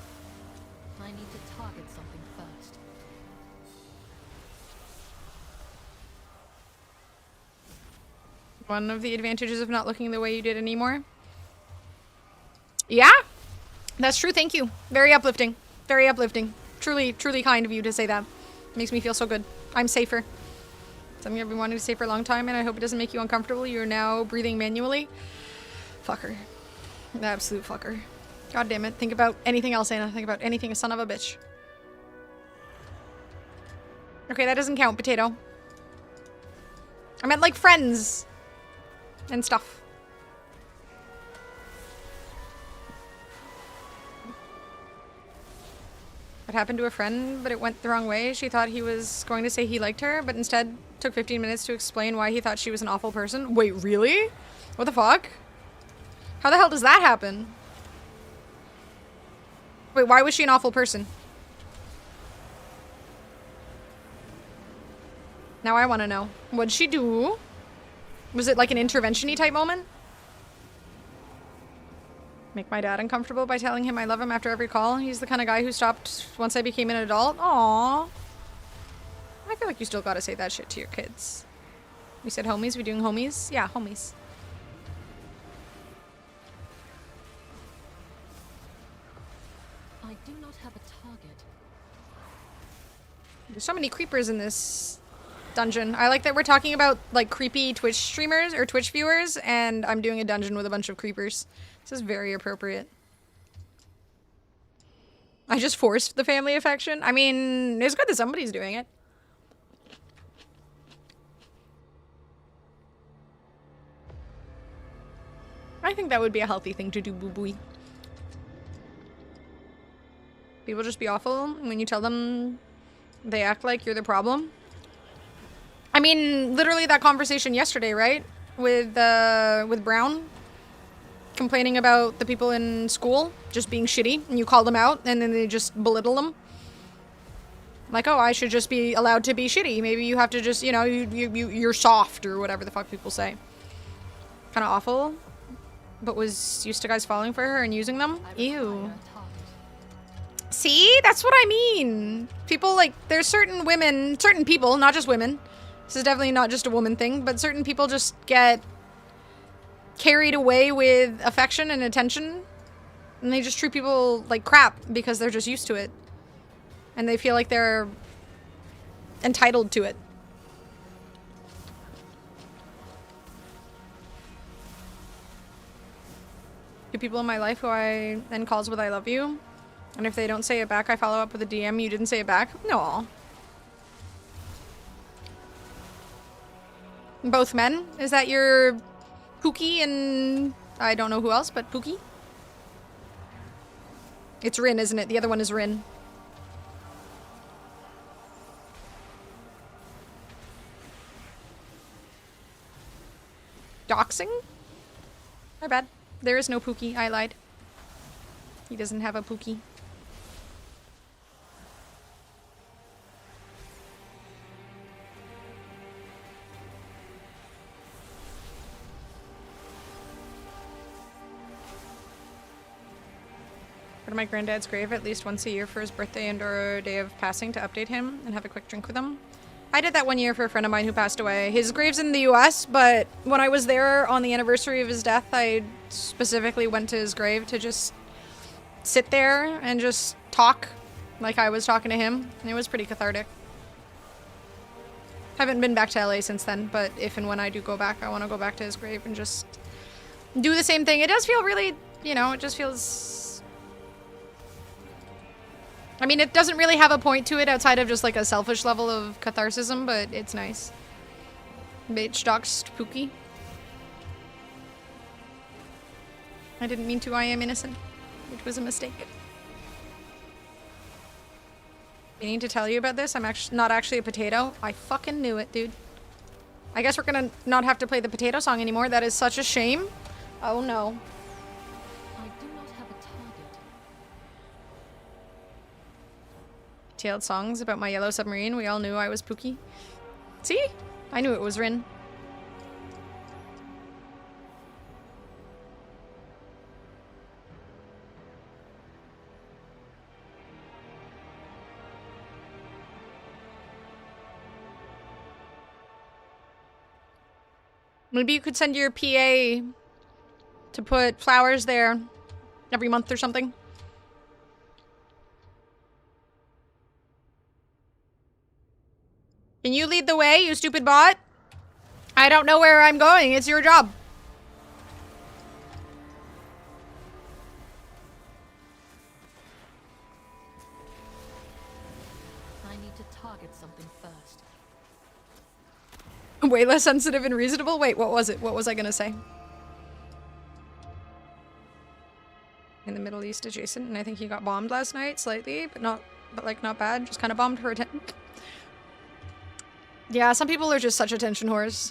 I need to target something first. One of the advantages of not looking the way you did anymore. Yeah. That's true. Thank you. Very uplifting. Very uplifting. Truly, truly kind of you to say that. Makes me feel so good. I'm safer. Something I've been wanting to say for a long time, and I hope it doesn't make you uncomfortable. You're now breathing manually. Fucker. Absolute fucker. God damn it. Think about anything else, Anna. Think about anything, a son of a bitch. Okay, that doesn't count, potato. I meant like friends. And stuff. What happened to a friend, but it went the wrong way. She thought he was going to say he liked her, but instead took 15 minutes to explain why he thought she was an awful person. Wait, really? What the fuck? How the hell does that happen? Wait, why was she an awful person? Now I want to know. What'd she do? Was it like an intervention-y type moment? Make my dad uncomfortable by telling him I love him after every call. He's the kind of guy who stopped once I became an adult. Aww. I feel like you still gotta say that shit to your kids. We said homies. We doing homies? Yeah, homies. I do not have a target. There's so many creepers in this dungeon. I like that we're talking about like creepy Twitch streamers or Twitch viewers, and I'm doing a dungeon with a bunch of creepers. This is very appropriate. I just forced the family affection. I mean, it's good that somebody's doing it. I think that would be a healthy thing to do, boo-booey. People just be awful when you tell them they act like you're the problem. I mean, literally that conversation yesterday, right? With Brown. Complaining about the people in school just being shitty, and you call them out, and then they just belittle them. Like, oh, I should just be allowed to be shitty. Maybe you have to just, you know, you're soft, or whatever the fuck people say. Kind of awful. But was used to guys falling for her and using them? Ew. See? That's what I mean. People, like, there's certain women, certain people, not just women. This is definitely not just a woman thing, but certain people just get carried away with affection and attention, and they just treat people like crap because they're just used to it, and they feel like they're entitled to it. To people in my life who I end calls with I love you, and if they don't say it back, I follow up with a DM. You didn't say it back? No. Both men? Is that your Pookie and I don't know who else, but Pookie? It's Rin, isn't it? The other one is Rin. Doxing? My bad. There is no Pookie. I lied. He doesn't have a Pookie. Go to my granddad's grave at least once a year for his birthday and or day of passing to update him and have a quick drink with him. I did that one year for a friend of mine who passed away. His grave's in the US, but when I was there on the anniversary of his death, I specifically went to his grave to just sit there and just talk like I was talking to him. And it was pretty cathartic. Haven't been back to LA since then, but if and when I do go back, I want to go back to his grave and just do the same thing. It does feel really, you know, it just feels... I mean, it doesn't really have a point to it outside of just like a selfish level of catharsism, but it's nice. Bitch doxed Pookie. I didn't mean to, I am innocent. It was a mistake. Meaning to tell you about this, I'm actually not actually a potato. I fucking knew it, dude. I guess we're gonna not have to play the potato song anymore. That is such a shame. Oh no. Detailed songs about my yellow submarine. We all knew I was Pookie. See? I knew it was Rin. Maybe you could send your PA to put flowers there every month or something. Can you lead the way, you stupid bot? I don't know where I'm going. It's your job. I need to target something first. Way less sensitive and reasonable? Wait, what was it? What was I gonna say? In the Middle East adjacent, and I think he got bombed last night slightly, but not bad. Just kind of bombed for attention. Yeah, some people are just such attention whores.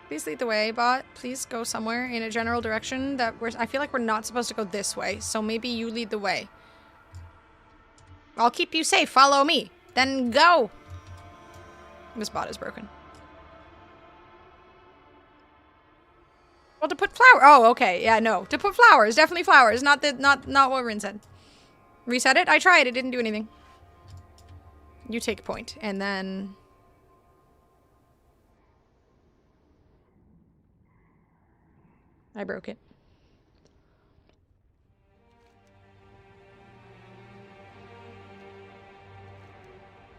Please lead the way, bot. Please go somewhere in a general direction that I feel like we're not supposed to go this way, so maybe you lead the way. I'll keep you safe. Follow me. Then go. This bot is broken. Well, to put flower. Oh, okay. Yeah, no. To put flowers. Definitely flowers. Not what Rin said. Reset it? I tried. It didn't do anything. You take point, and then... I broke it.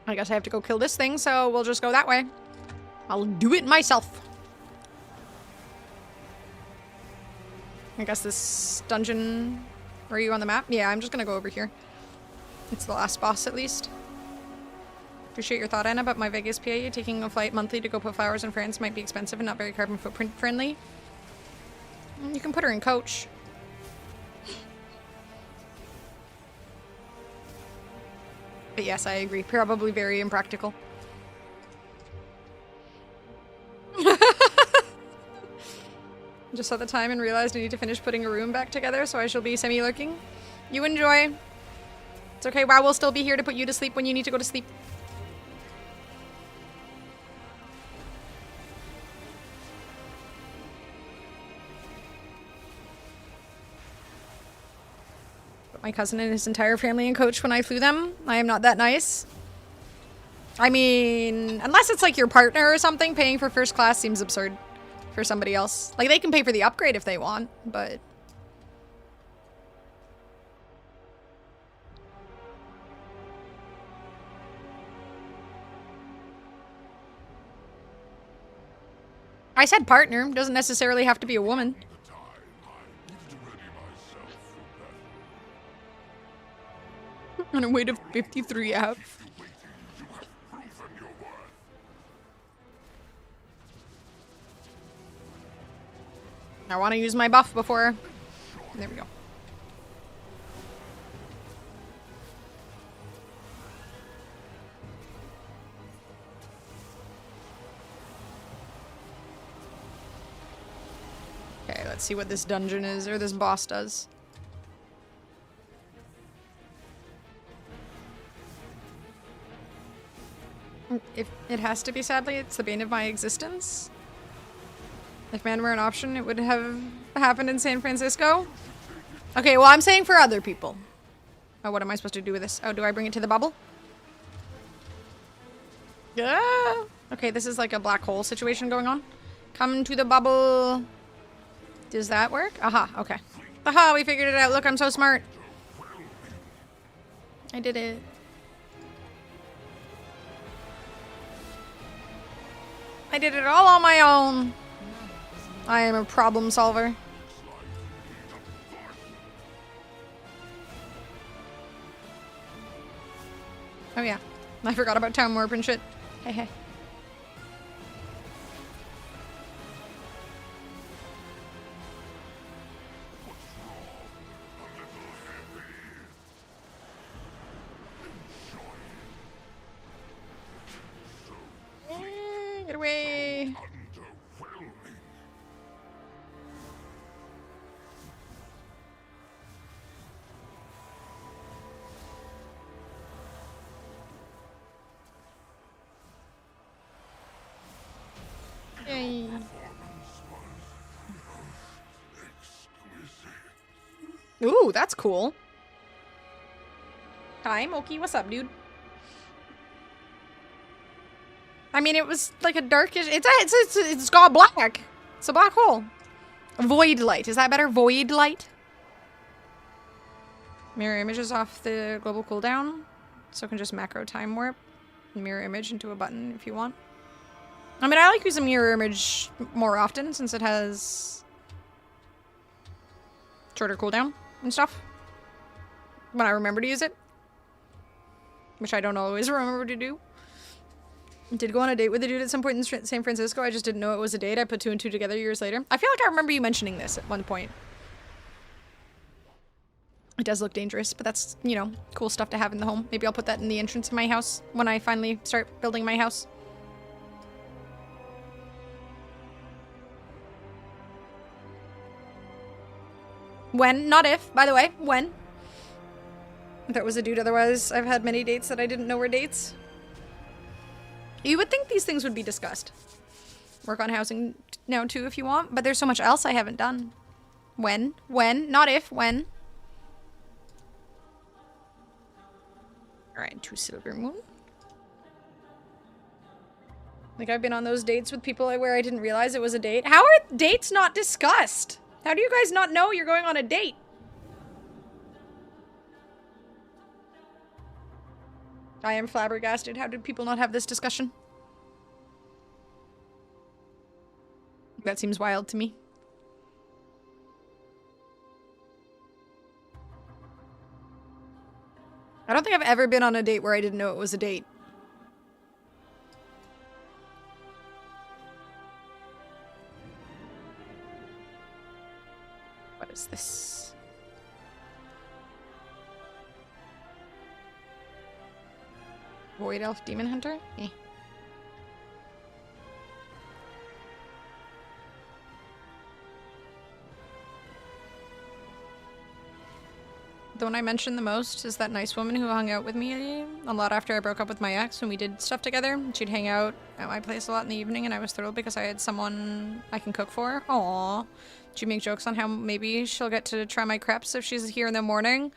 I guess I have to go kill this thing, so we'll just go that way. I'll do it myself. I guess this dungeon... Are you on the map? Yeah, I'm just gonna go over here. It's the last boss, at least. Appreciate your thought, Anna, but my Vegas PA taking a flight monthly to go put flowers in France might be expensive and not very carbon footprint friendly. You can put her in coach. But yes, I agree. Probably very impractical. Just saw the time and realized I need to finish putting a room back together, so I shall be semi-lurking. You enjoy. It's okay, WoW will still be here to put you to sleep when you need to go to sleep. My cousin and his entire family in coach when I flew them. I am not that nice. I mean, unless it's like your partner or something, paying for first class seems absurd for somebody else. Like, they can pay for the upgrade if they want, but... I said partner. Doesn't necessarily have to be a woman. On a weight of 53 up. I want to use my buff before... There we go. Let's see what this dungeon is, or this boss does. If it has to be, sadly, it's the bane of my existence. If man were an option, it would have happened in San Francisco. Okay, well, I'm saying for other people. Oh, what am I supposed to do with this? Oh, do I bring it to the bubble? Yeah. Okay, this is like a black hole situation going on. Come to the bubble. Does that work? Aha, okay. Aha, we figured it out. Look, I'm so smart. I did it. I did it all on my own. I am a problem solver. Oh yeah, I forgot about town warp and shit. Hey, hey. Get away. Yay. Ooh, that's cool. Hi, Moki. What's up, dude? I mean, it was like a darkish. It's got black. It's a black hole. Void light. Is that better? Void light. Mirror images off the global cooldown, so it can just macro time warp and mirror image into a button if you want. I mean, I like using mirror image more often since it has shorter cooldown and stuff. When I remember to use it, which I don't always remember to do. Did go on a date with a dude at some point in San Francisco. I just didn't know it was a date. I put 2 and 2 together years later. I feel like I remember you mentioning this at one point. It does look dangerous, but that's, you know, cool stuff to have in the home. Maybe I'll put that in the entrance of my house when I finally start building my house. When, not if, by the way, when. If it was a dude, otherwise I've had many dates that I didn't know were dates. You would think these things would be discussed. Work on housing now too if you want, but there's so much else I haven't done. When, not if, when. Alright, 2 Silver Moon. Like, I've been on those dates with people where I didn't realize it was a date. How are dates not discussed? How do you guys not know you're going on a date? I am flabbergasted. How did people not have this discussion? That seems wild to me. I don't think I've ever been on a date where I didn't know it was a date. What is this? Void Elf Demon Hunter? Eh. The one I mentioned the most is that nice woman who hung out with me a lot after I broke up with my ex when we did stuff together. She'd hang out at my place a lot in the evening, and I was thrilled because I had someone I can cook for. Aww. She'd make jokes on how maybe she'll get to try my crepes if she's here in the morning.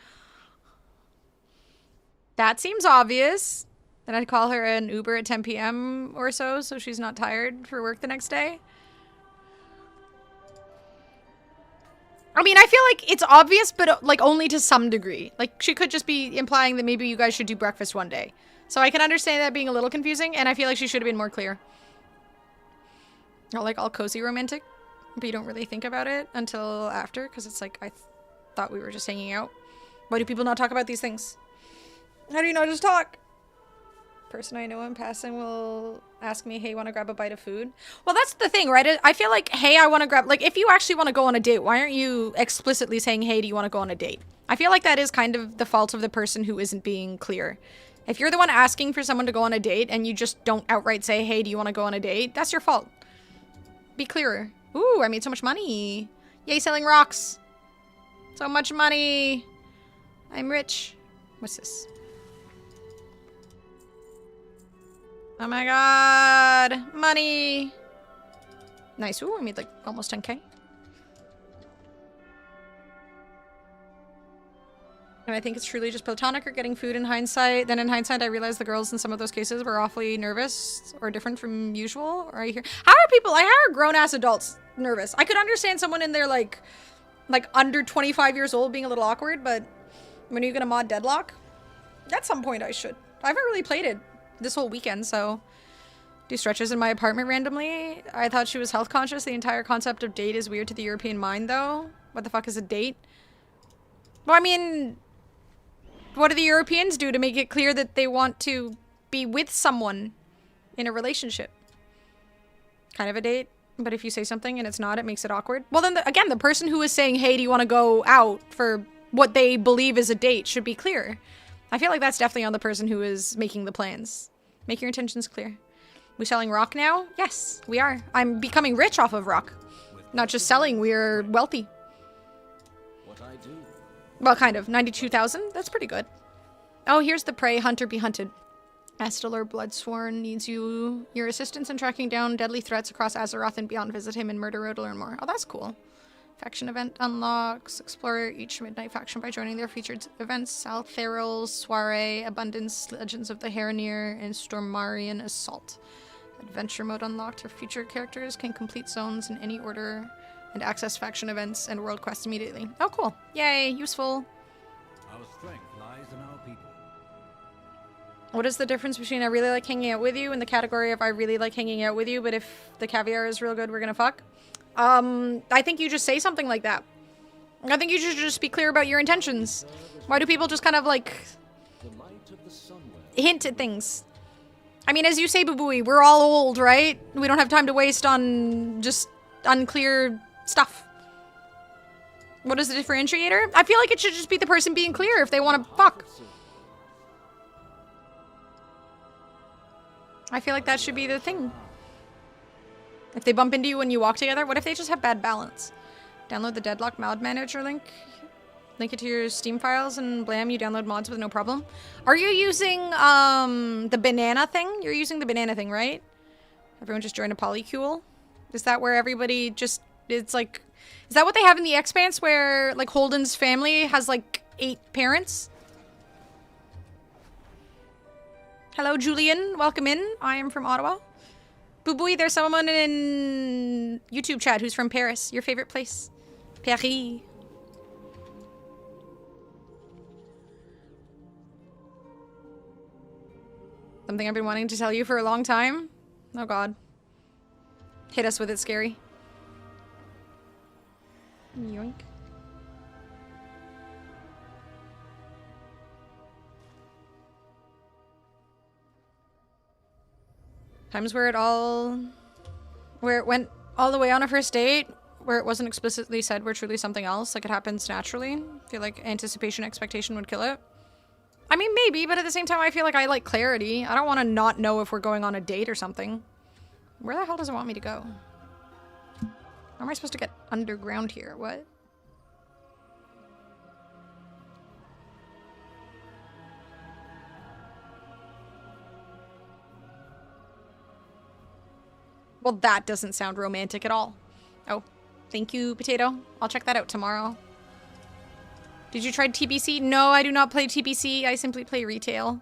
That seems obvious. Then I'd call her an Uber at 10 p.m. or so she's not tired for work the next day. I mean, I feel like it's obvious, but like only to some degree. Like, she could just be implying that maybe you guys should do breakfast one day. So I can understand that being a little confusing, and I feel like she should have been more clear. Not like all cozy romantic, but you don't really think about it until after, because it's like, I thought we were just hanging out. Why do people not talk about these things? How do you not just talk? Person I know in passing will ask me, hey, want to grab a bite of food? Well, that's the thing, right? I feel like, hey, I want to grab, like, if you actually want to go on a date, why aren't you explicitly saying, hey, do you want to go on a date? I feel like that is kind of the fault of the person who isn't being clear. If you're the one asking for someone to go on a date and you just don't outright say, hey, do you want to go on a date? That's your fault. Be clearer. Ooh, I made so much money. Yay, selling rocks. So much money. I'm rich. What's this? Oh my god. Money. Nice. Ooh, I made like almost 10k. And I think it's truly just platonic or getting food in hindsight. Then in hindsight, I realized the girls in some of those cases were awfully nervous or different from usual. Or I hear, how are people, how are grown-ass adults nervous? I could understand someone in their like under 25 years old being a little awkward, but when are you gonna mod Deadlock? At some point I should. I haven't really played it this whole weekend, so do stretches in my apartment randomly. I thought she was health conscious. The entire concept of date is weird to the European mind, though. What the fuck is a date? Well, I mean, what do the Europeans do to make it clear that they want to be with someone in a relationship? Kind of a date, but if you say something and it's not, it makes it awkward. Well, then, again, the person who is saying, hey, do you want to go out for what they believe is a date should be clear. I feel like that's definitely on the person who is making the plans. Make your intentions clear. We selling rock now? Yes, we are. I'm becoming rich off of rock. Not just selling, we're wealthy. What I do. Well, kind of. 92,000? That's pretty good. Oh, here's the prey. Hunter be hunted. Estelar Bloodsworn needs your assistance in tracking down deadly threats across Azeroth and beyond. Visit him in Murder Road to learn more. Oh, that's cool. Faction event unlocks. Explore each midnight faction by joining their featured events. Saltheral's Soiree, Abundance, Legends of the Haranir, and Stormarian Assault. Adventure mode unlocked. Your future characters can complete zones in any order and access faction events and world quests immediately. Oh, cool. Yay, useful. Our strength lies in our people. What is the difference between I really like hanging out with you and the category of I really like hanging out with you, but if the caviar is real good, we're gonna fuck? I think you just say something like that. I think you should just be clear about your intentions. Why do people just kind of like hint at things? I mean, as you say, Bubui, we're all old, right? We don't have time to waste on just unclear stuff. What is the differentiator? I feel like it should just be the person being clear if they want to fuck. I feel like that should be the thing. If they bump into you when you walk together, what if they just have bad balance? Download the Deadlock mod manager link. Link it to your Steam files and blam, you download mods with no problem. Are you using the banana thing? You're using the banana thing, right? Everyone just joined a polycule? Is that where everybody just, it's like, is that what they have in the Expanse where like Holden's family has like 8 parents? Hello, Julian. Welcome in. I am from Ottawa. Boubouille, there's someone in YouTube chat who's from Paris. Your favorite place. Paris. Something I've been wanting to tell you for a long time. Oh god. Hit us with it, Scary. Yoink. Times where it went all the way on a first date, where it wasn't explicitly said we're truly something else, like it happens naturally. I feel like anticipation, expectation would kill it. I mean, maybe, but at the same time, I feel like I like clarity. I don't want to not know if we're going on a date or something. Where the hell does it want me to go? How am I supposed to get underground here? What? Well, that doesn't sound romantic at all. Oh, thank you, Potato. I'll check that out tomorrow. Did you try TBC? No, I do not play TBC. I simply play retail.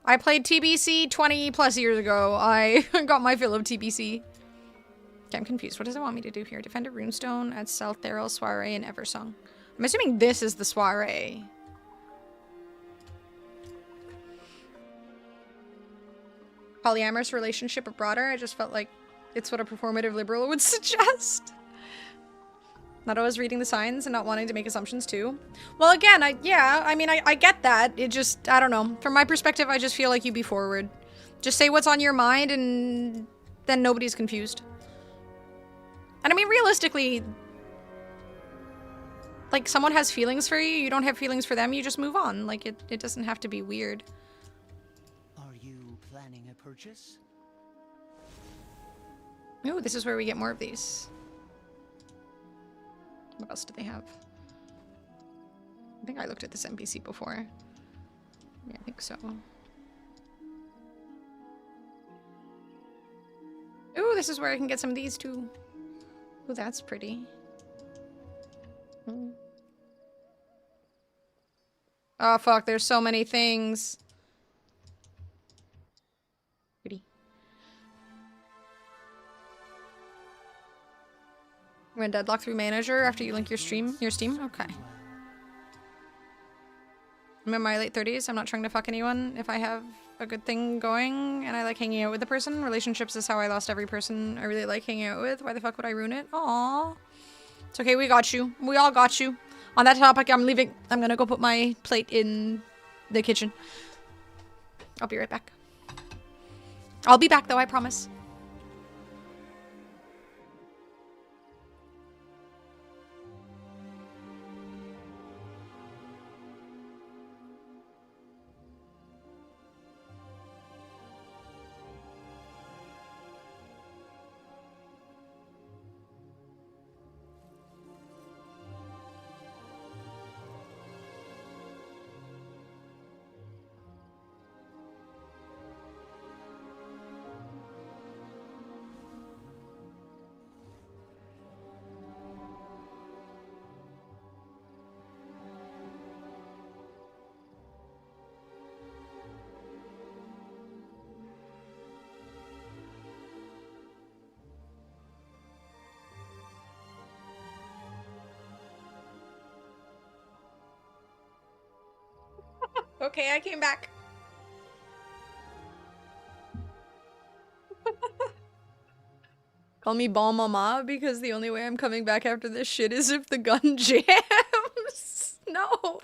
I played TBC 20 plus years ago. I got my fill of TBC. Okay, I'm confused. What does it want me to do here? Defend a runestone at Saltheral, Soiree, and Eversong. I'm assuming this is the Soiree. Polyamorous relationship or broader? I just felt like it's what a performative liberal would suggest. Not always reading the signs and not wanting to make assumptions too. Well, again, I get that. It just, I don't know. From my perspective, I just feel like you be forward. Just say what's on your mind and then nobody's confused. And I mean, realistically, like someone has feelings for you, you don't have feelings for them, you just move on. Like it doesn't have to be weird. Are you planning a purchase? Ooh, this is where we get more of these. What else do they have? I think I looked at this NPC before. Yeah, I think so. Ooh, this is where I can get some of these too. Ooh, that's pretty. Hmm. Oh fuck, there's so many things. Pretty. We're gonna deadlock through manager after you link your Steam? Okay. I'm in my late 30s. I'm not trying to fuck anyone if I have a good thing going and I like hanging out with the person. Relationships is how I lost every person I really like hanging out with. Why the fuck would I ruin it? Aww. It's okay, we got you. We all got you. On that topic, I'm leaving. I'm gonna go put my plate in the kitchen. I'll be right back. I'll be back though, I promise. Okay, I came back. Call me Bon Mama because the only way I'm coming back after this shit is if the gun jams. No.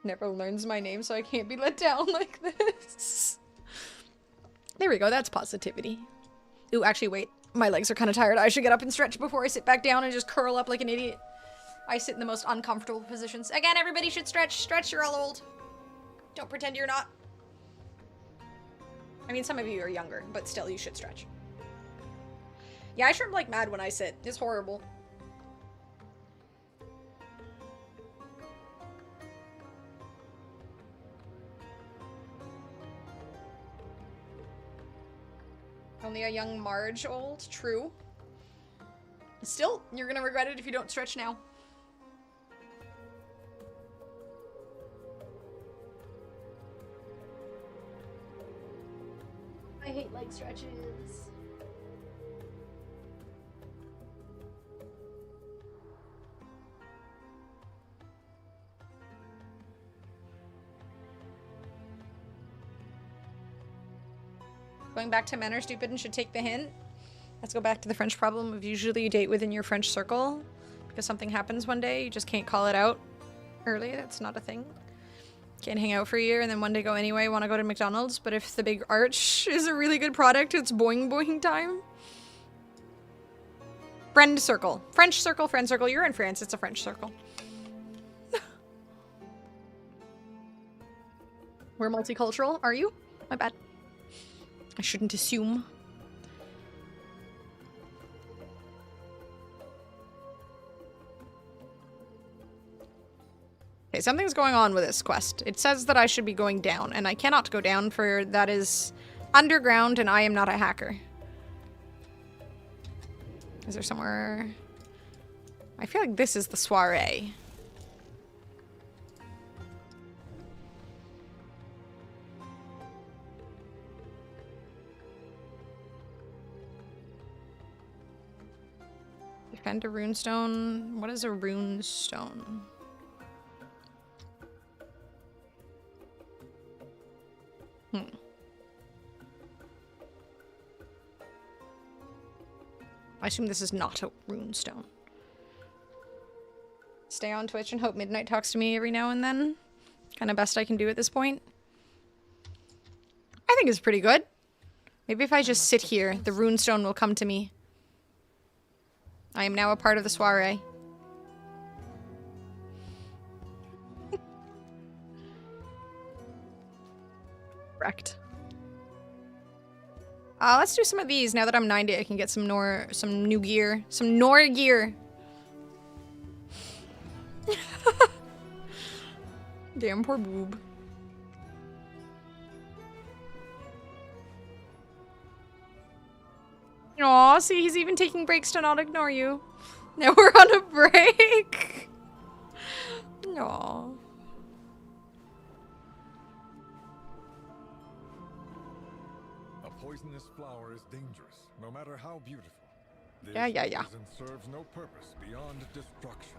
Never learns my name, so I can't be let down like this. There we go, that's positivity. Ooh, actually, wait. My legs are kind of tired. I should get up and stretch before I sit back down and just curl up like an idiot. I sit in the most uncomfortable positions. Again, everybody should stretch. Stretch, you're all old. Don't pretend you're not. I mean, some of you are younger, but still, you should stretch. Yeah, I shrimp like mad when I sit. It's horrible. Only a young Marge old? True. Still, you're gonna regret it if you don't stretch now. I hate leg stretches. Going back to men are stupid and should take the hint. Let's go back to the French problem of usually you date within your French circle because something happens one day, you just can't call it out early. That's not a thing. Can't hang out for a year and then one day go anyway, want to go to McDonald's, but if the big arch is a really good product, it's boing boing time. Friend circle. French circle, friend circle. You're in France, it's a French circle. We're multicultural, are you? My bad. I shouldn't assume. Okay, something's going on with this quest. It says that I should be going down, and I cannot go down for that is underground, and I am not a hacker. Is there somewhere... I feel like this is the soiree. Defend a runestone. What is a runestone? I assume this is not a runestone. Stay on Twitch and hope Midnight talks to me every now and then. Kind of best I can do at this point. I think it's pretty good. Maybe if I just sit here, the runestone will come to me. I am now a part of the soiree. Correct. Let's do some of these. Now that I'm 90, I can get some new gear. Some Nor gear. Damn, poor boob. Aw, see, he's even taking breaks to not ignore you. Now we're on a break. Aw. A poisonous flower is dangerous, no matter how beautiful. This Yeah. poison serves no purpose beyond destruction.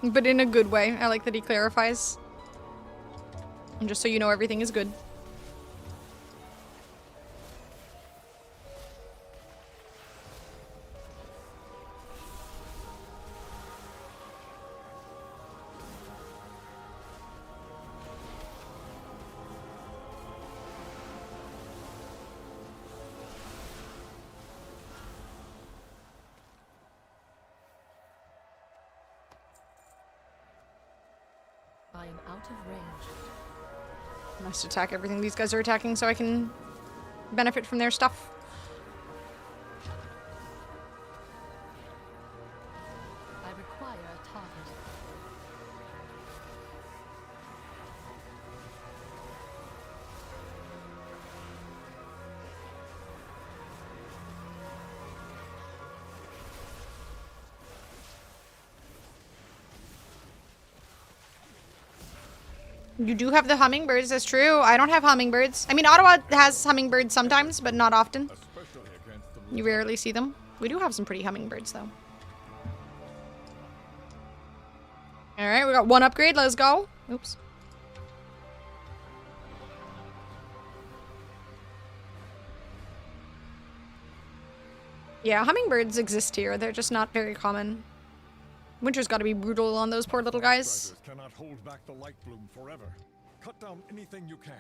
But in a good way. I like that he clarifies. And just so you know, everything is good. I am out of range. I must attack everything these guys are attacking so I can benefit from their stuff. I require a target. You do have the hummingbirds, that's true. I don't have hummingbirds. I mean, Ottawa has hummingbirds sometimes, but not often. Especially against the You rarely see them. We do have some pretty hummingbirds, though. Alright, we got one upgrade. Let's go. Oops. Yeah, hummingbirds exist here. They're just not very common. Winter's got to be brutal on those poor little guys. Outriders cannot hold back the light bloom forever. Cut down anything you can.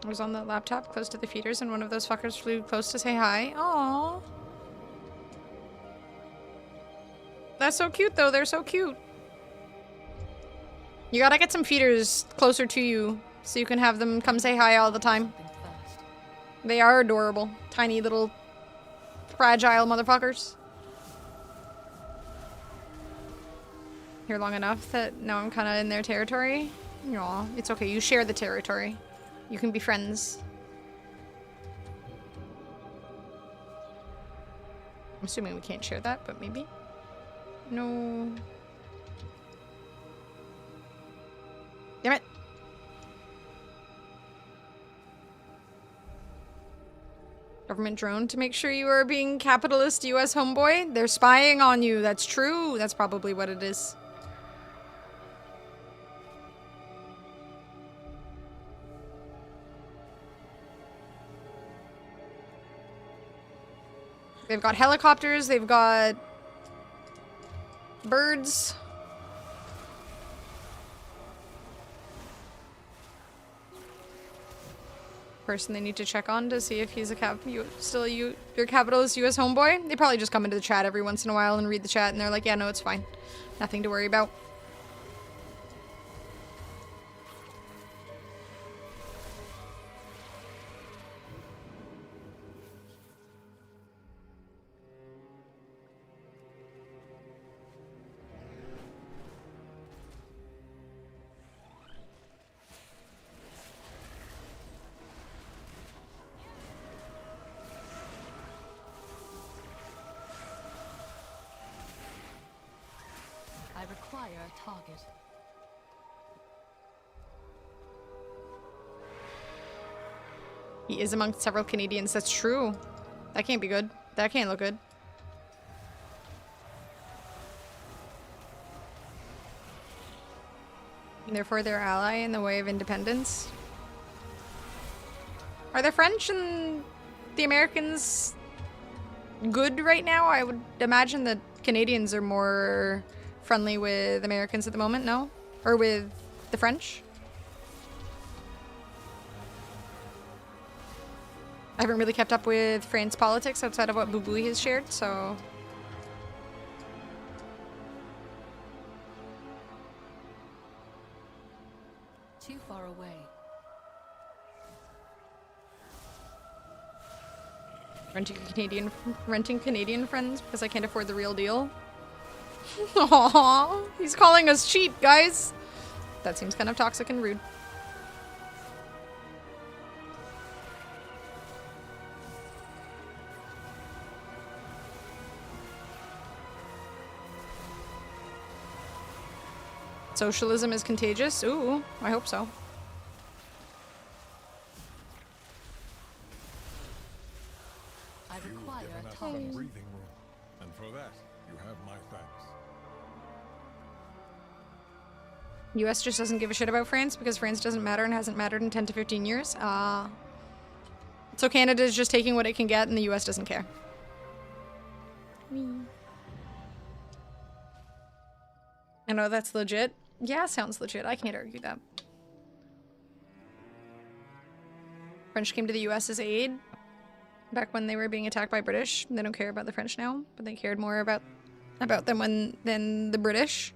I was on the laptop close to the feeders and one of those fuckers flew close to say hi. Aww. That's so cute though, they're so cute. You gotta get some feeders closer to you so you can have them come say hi all the time. They are adorable. Tiny little fragile motherfuckers. Here long enough that now I'm kinda in their territory. Aw, it's okay, you share the territory. You can be friends. I'm assuming we can't share that, but maybe. No. Damn it. Government drone to make sure you are being capitalist US homeboy. They're spying on you. That's true. That's probably what it is. They've got helicopters, they've got birds. Person they need to check on to see if he's your capitalist US homeboy. They probably just come into the chat every once in a while and read the chat and they're like, yeah, no, it's fine. Nothing to worry about. I require a target. He is amongst several Canadians. That's true. That can't be good. That can't look good. And therefore, their ally in the way of independence. Are the French and the Americans good right now? I would imagine that Canadians are more friendly with Americans at the moment, no? Or with the French? I haven't really kept up with France politics outside of what Bubui has shared, so... Too far away. Renting Canadian friends because I can't afford the real deal. Aww, he's calling us cheap, guys. That seems kind of toxic and rude. Socialism is contagious? Ooh, I hope so. I require You've given a us target. some breathing room, and for that, you have my thanks. US just doesn't give a shit about France because France doesn't matter and hasn't mattered in 10 to 15 years. So Canada is just taking what it can get and the US doesn't care. I know that's legit. Yeah, sounds legit. I can't argue that. French came to the US's aid back when they were being attacked by British. They don't care about the French now, but they cared more about them than the British.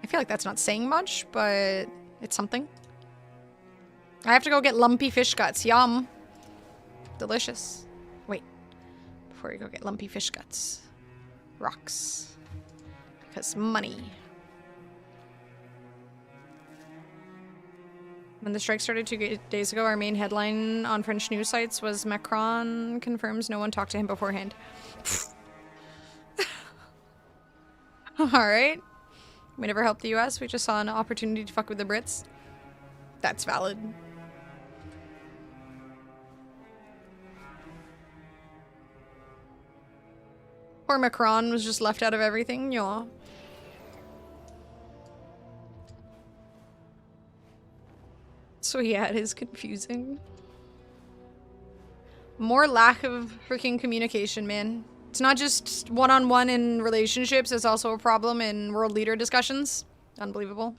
I feel like that's not saying much, but it's something. I have to go get lumpy fish guts. Yum. Delicious. Wait. Before you go get lumpy fish guts. Rocks. Because money. When the strike started 2 days ago, our main headline on French news sites was Macron confirms no one talked to him beforehand. Alright. We never helped the US, we just saw an opportunity to fuck with the Brits. That's valid. Poor Macron was just left out of everything, yeah. So yeah, it is confusing. More lack of freaking communication, man. It's not just one-on-one in relationships, it's also a problem in world leader discussions. Unbelievable.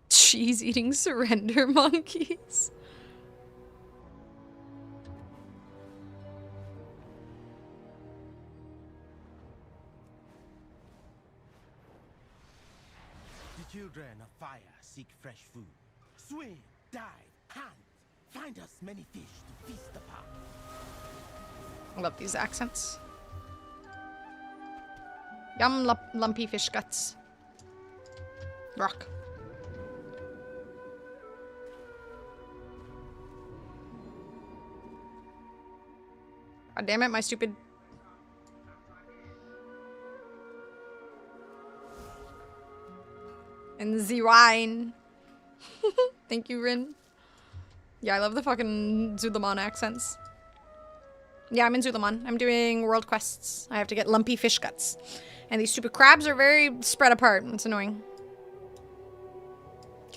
Cheese-eating surrender monkeys. The children of fire seek fresh food. Swim, dive, hunt. Find us many fish to feast upon. I love these accents. Yum, lumpy fish guts. Rock. God damn it, my stupid... And the wine. Thank you, Rin. Yeah, I love the fucking Zulaman accents. Yeah, I'm in Zulaman. I'm doing world quests. I have to get lumpy fish guts. And these stupid crabs are very spread apart. It's annoying.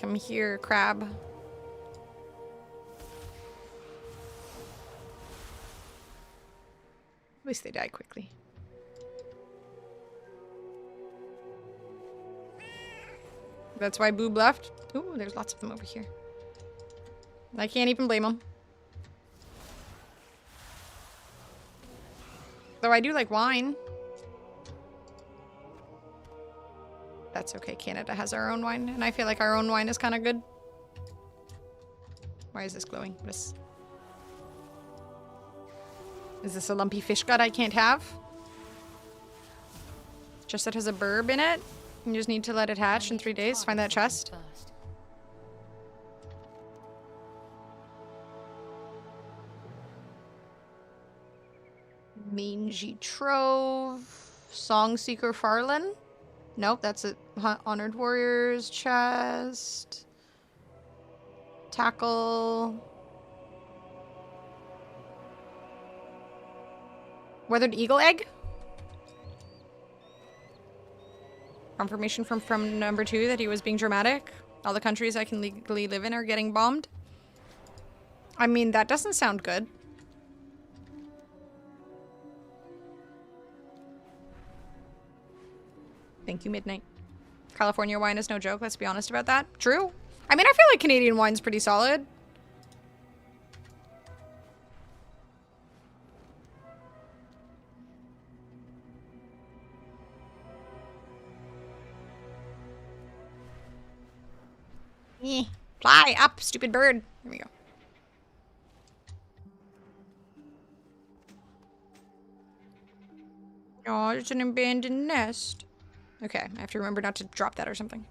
Come here, crab. At least they die quickly. That's why Boob left. Ooh, there's lots of them over here. I can't even blame them. Though I do like wine. That's okay. Canada has our own wine, and I feel like our own wine is kind of good. Why is this glowing? What is this a lumpy fish gut I can't have? Just that has a burb in it. You just need to let it hatch in 3 days. Find that chest. First. Mangy Trove. Songseeker Farlin. Nope, that's it. Honored Warriors chest. Tackle. Weathered eagle egg? Confirmation from number 2 that he was being dramatic. All the countries I can legally live in are getting bombed. I mean, that doesn't sound good. Thank you, Midnight. California wine is no joke, let's be honest about that. True. I mean, I feel like Canadian wine's pretty solid. Fly up, stupid bird. There we go. Oh, it's an abandoned nest. Okay, I have to remember not to drop that or something.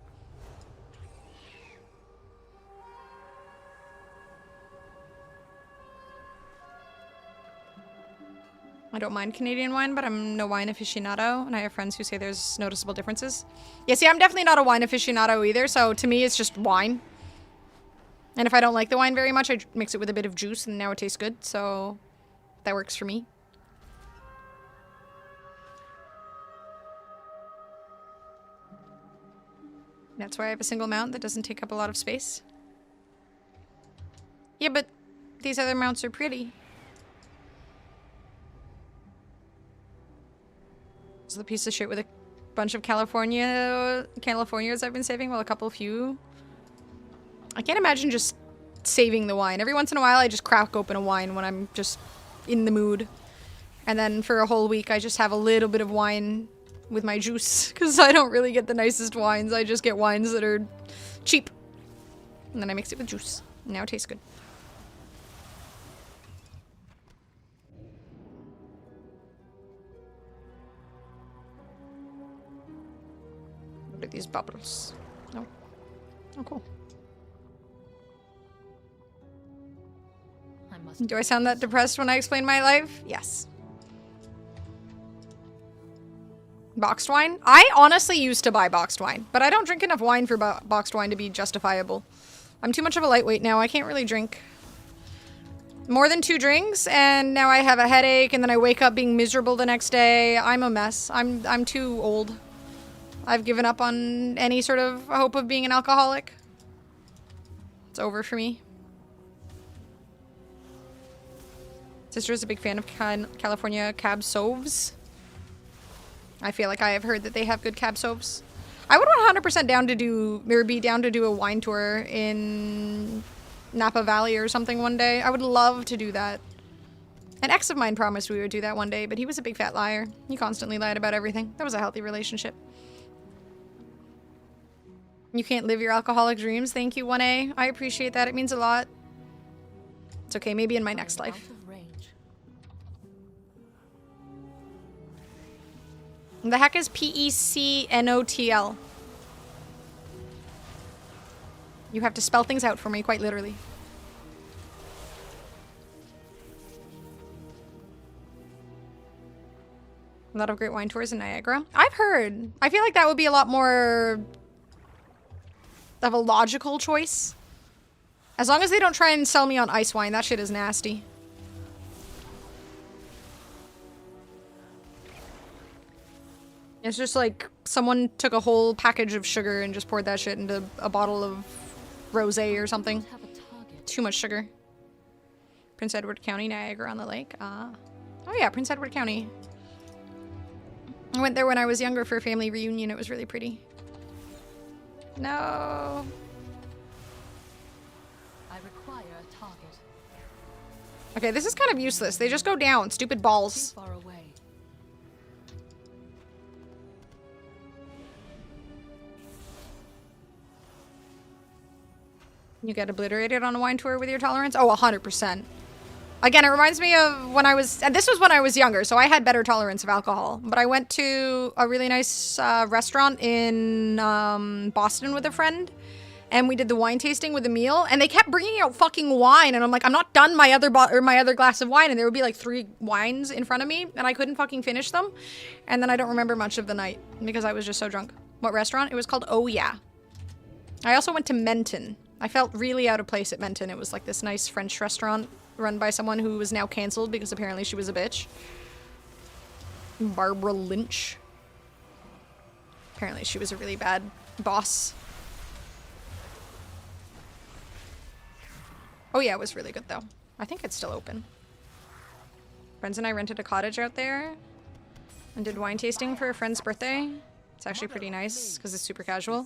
I don't mind Canadian wine, but I'm no wine aficionado, and I have friends who say there's noticeable differences. Yeah, see, I'm definitely not a wine aficionado either, so to me it's just wine. And if I don't like the wine very much, I mix it with a bit of juice, and now it tastes good, so that works for me. That's why I have a single mount that doesn't take up a lot of space. Yeah, but these other mounts are pretty. This is the piece of shit with a bunch of Californias I've been saving, well, a couple few. I can't imagine just saving the wine. Every once in a while, I just crack open a wine when I'm just in the mood. And then for a whole week, I just have a little bit of wine with my juice, because I don't really get the nicest wines. I just get wines that are cheap. And then I mix it with juice. And now it tastes good. What are these bubbles? No. Oh, cool. Do I sound that depressed when I explain my life? Yes. Boxed wine? I honestly used to buy boxed wine, but I don't drink enough wine for boxed wine to be justifiable. I'm too much of a lightweight now. I can't really drink more than 2 drinks, and now I have a headache, and then I wake up being miserable the next day. I'm a mess. I'm too old. I've given up on any sort of hope of being an alcoholic. It's over for me. Sister is a big fan of California Cab Sauves. I feel like I have heard that they have good Cab Sauves. I would 100% be down to do a wine tour in Napa Valley or something one day. I would love to do that. An ex of mine promised we would do that one day, but he was a big fat liar. He constantly lied about everything. That was a healthy relationship. You can't live your alcoholic dreams. Thank you, 1A. I appreciate that. It means a lot. It's okay, maybe in my next life. The heck is PECNOTL? You have to spell things out for me, quite literally. A lot of great wine tours in Niagara. I've heard. I feel like that would be a lot more of a logical choice. As long as they don't try and sell me on ice wine, that shit is nasty. It's just like someone took a whole package of sugar and just poured that shit into a bottle of rosé or something. Too much sugar. Prince Edward County, Niagara on the Lake. Oh yeah, Prince Edward County. I went there when I was younger for a family reunion. It was really pretty. No. I require a target. Okay, this is kind of useless. They just go down. Stupid balls. Too far away. You get obliterated on a wine tour with your tolerance? Oh, 100%. Again, it reminds me of when I was... And this was when I was younger, so I had better tolerance of alcohol. But I went to a really nice restaurant in Boston with a friend. And we did the wine tasting with a meal. And they kept bringing out fucking wine. And I'm like, I'm not done my other glass of wine. And there would be like 3 wines in front of me. And I couldn't fucking finish them. And then I don't remember much of the night. Because I was just so drunk. What restaurant? It was called Oh Yeah. I also went to Menton. I felt really out of place at Menton. It was like this nice French restaurant run by someone who was now canceled because apparently she was a bitch. Barbara Lynch. Apparently she was a really bad boss. Oh yeah, it was really good though. I think it's still open. Friends and I rented a cottage out there and did wine tasting for a friend's birthday. It's actually pretty nice because it's super casual.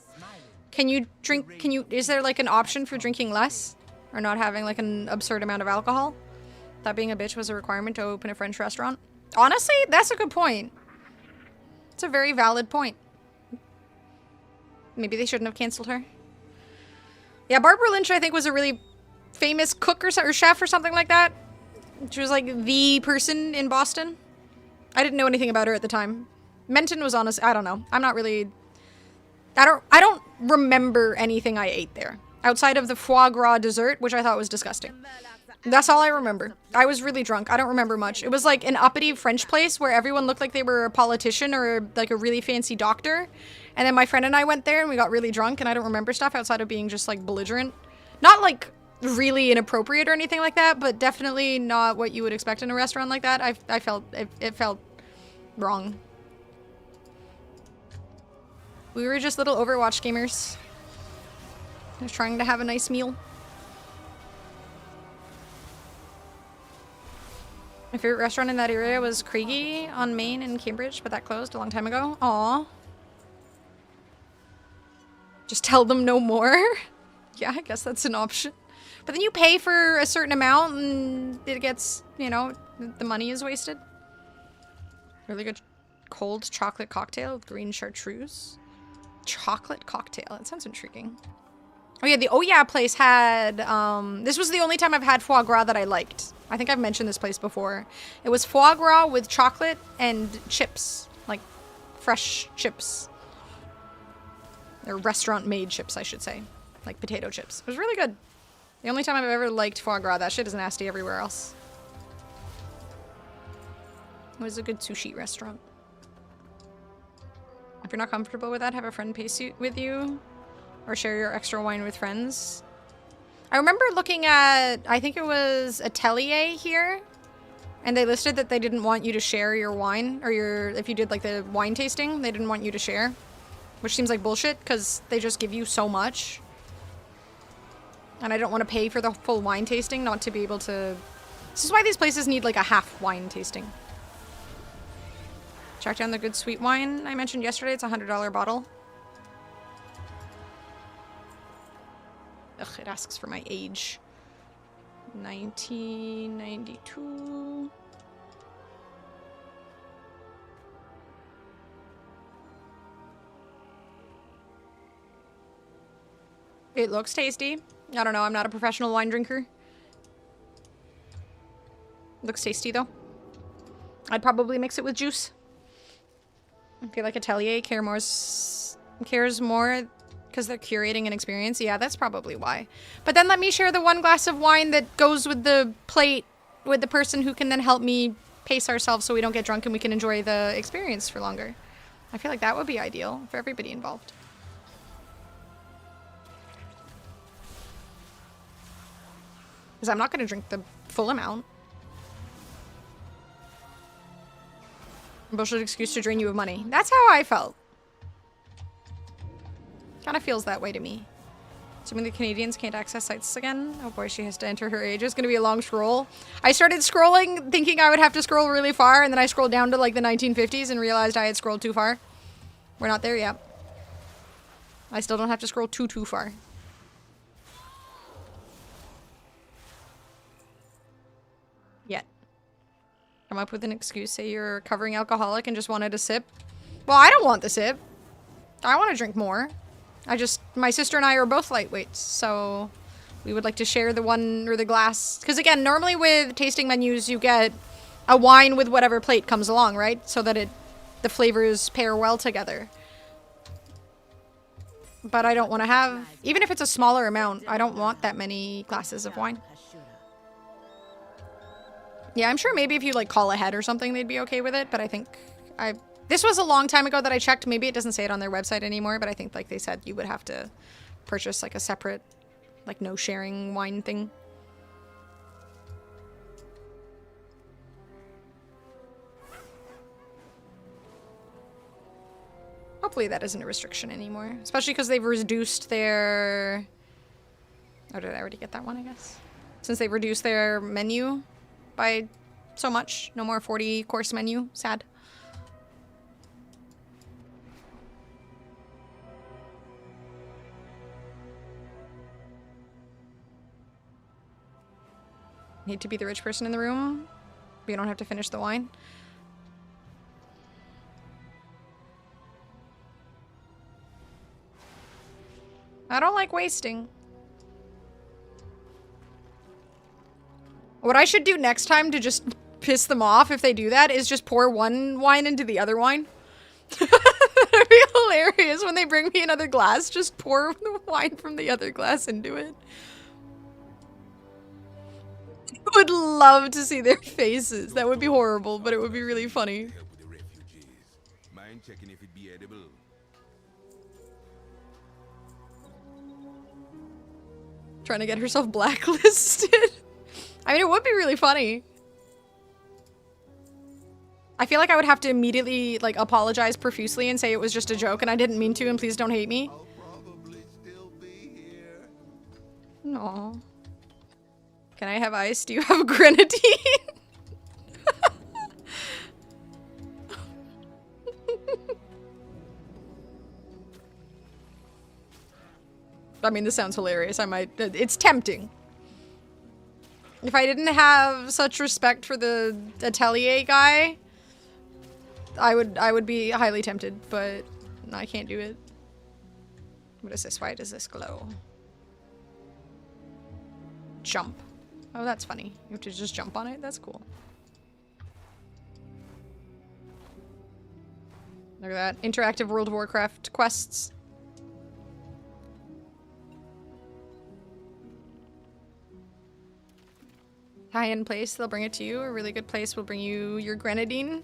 Can you drink, is there like an option for drinking less? Or not having like an absurd amount of alcohol? That being a bitch was a requirement to open a French restaurant? Honestly, that's a good point. It's a very valid point. Maybe they shouldn't have canceled her. Yeah, Barbara Lynch I think was a really famous cook or chef or something like that. She was like the person in Boston. I didn't know anything about her at the time. Menton was honest. I don't know. I'm not really... I don't remember anything I ate there. Outside of the foie gras dessert, which I thought was disgusting. That's all I remember. I was really drunk. I don't remember much. It was like an uppity French place where everyone looked like they were a politician or like a really fancy doctor. And then my friend and I went there and we got really drunk and I don't remember stuff outside of being just like belligerent. Not like really inappropriate or anything like that, but definitely not what you would expect in a restaurant like that. I felt, it felt wrong. We were just little Overwatch gamers. Just trying to have a nice meal. My favorite restaurant in that area was Craigie on Main in Cambridge, but that closed a long time ago. Aw. Just tell them no more? Yeah, I guess that's an option. But then you pay for a certain amount and it gets, you know, the money is wasted. Really good cold chocolate cocktail with green chartreuse. Chocolate cocktail. That sounds intriguing. Oh yeah, the Oh Yeah place had, this was the only time I've had foie gras that I liked. I think I've mentioned this place before. It was foie gras with chocolate and chips. Like, fresh chips. Or restaurant-made chips, I should say. Like potato chips. It was really good. The only time I've ever liked foie gras. That shit is nasty everywhere else. It was a good sushi restaurant. If you're not comfortable with that, have a friend pace with you. Or share your extra wine with friends. I remember looking at, I think it was Atelier here. And they listed that they didn't want you to share your wine. Or your, if you did like the wine tasting, they didn't want you to share. Which seems like bullshit, because they just give you so much. And I don't want to pay for the full wine tasting, not to be able to... This is why these places need like a half wine tasting. Track down the good sweet wine I mentioned yesterday. It's a $100 bottle. Ugh, it asks for my age. 1992. It looks tasty. I don't know, I'm not a professional wine drinker. Looks tasty though. I'd probably mix it with juice. I feel like Atelier cares more because they're curating an experience. Yeah, that's probably why. But then let me share the one glass of wine that goes with the plate with the person who can then help me pace ourselves so we don't get drunk and we can enjoy the experience for longer. I feel like that would be ideal for everybody involved. Because I'm not going to drink the full amount. Bullshit excuse to drain you of money. That's how I felt. Kind of feels that way to me. Assuming the Canadians can't access sites again. Oh boy, she has to enter her age. It's going to be a long scroll. I started scrolling thinking I would have to scroll really far, and then I scrolled down to like the 1950s and realized I had scrolled too far. We're not there yet. I still don't have to scroll too far. Yet. Come up with an excuse, say you're a recovering alcoholic and just wanted a sip. Well, I don't want the sip. I want to drink more. My sister and I are both lightweights, so we would like to share the one or the glass. Because again, normally with tasting menus, you get a wine with whatever plate comes along, right? So that the flavors pair well together. But I don't want to have, even if it's a smaller amount, I don't want that many glasses of wine. Yeah, I'm sure maybe if you like call ahead or something, they'd be okay with it. But I think this was a long time ago that I checked. Maybe it doesn't say it on their website anymore, but I think like they said you would have to purchase like a separate like no sharing wine thing. Hopefully that isn't a restriction anymore. Especially because they've reduced their... Oh, did I already get that one, I guess? Since they've reduced their menu by so much. No more 40-course menu. Sad. Need to be the rich person in the room, but you don't have to finish the wine. I don't like wasting. What I should do next time to just piss them off if they do that is just pour one wine into the other wine. That'd be hilarious when they bring me another glass. Just pour the wine from the other glass into it. Would love to see their faces. That would be horrible, but it would be really funny. Mind checking if it be edible. Trying to get herself blacklisted. I mean, it would be really funny. I feel like I would have to immediately, like, apologize profusely and say it was just a joke and I didn't mean to and please don't hate me. I'll probably still be here. Aww. Can I have ice? Do you have grenadine? I mean, this sounds hilarious. I might... It's tempting. If I didn't have such respect for the Atelier guy, I would be highly tempted, but I can't do it. What is this? Why does this glow? Jump. Oh, that's funny. You have to just jump on it? That's cool. Look at that. Interactive World of Warcraft quests. High-end place, they'll bring it to you. A really good place will bring you your grenadine.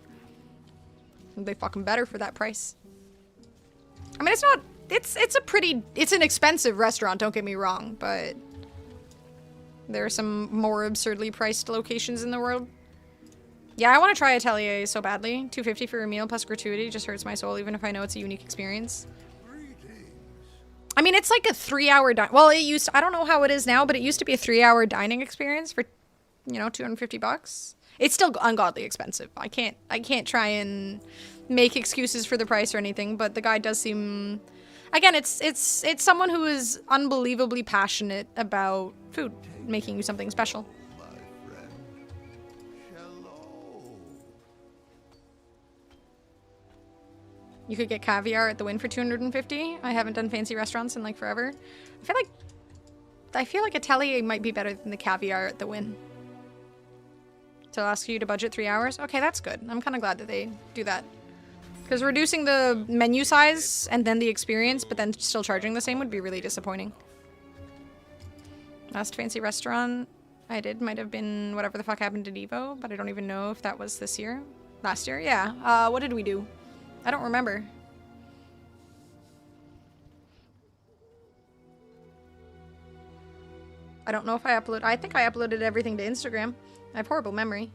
They fucking better for that price. I mean, it's not... It's a pretty... It's an expensive restaurant, don't get me wrong, but... There are some more absurdly priced locations in the world. Yeah, I want to try Atelier so badly. $2.50 for a meal plus gratuity just hurts my soul, even if I know it's a unique experience. I mean, it's like a 3-hour well, it used to, I don't know how it is now, but it used to be a 3-hour dining experience for, you know, $250. It's still ungodly expensive. I can't try and make excuses for the price or anything, but the guy does seem... Again, it's someone who is unbelievably passionate about food, making you something special. My friend. Hello. You could get caviar at the Wynn for $250. I haven't done fancy restaurants in like forever. I feel like Atelier might be better than the caviar at the Wynn. So I'll ask you to budget 3 hours. Okay, that's good. I'm kind of glad that they do that. Because reducing the menu size and then the experience, but then still charging the same would be really disappointing. Last fancy restaurant I did might have been whatever the fuck happened to Devo, but I don't even know if that was this year. Last year? Yeah. What did we do? I don't remember. I don't know if I upload... I think I uploaded everything to Instagram. I have horrible memory.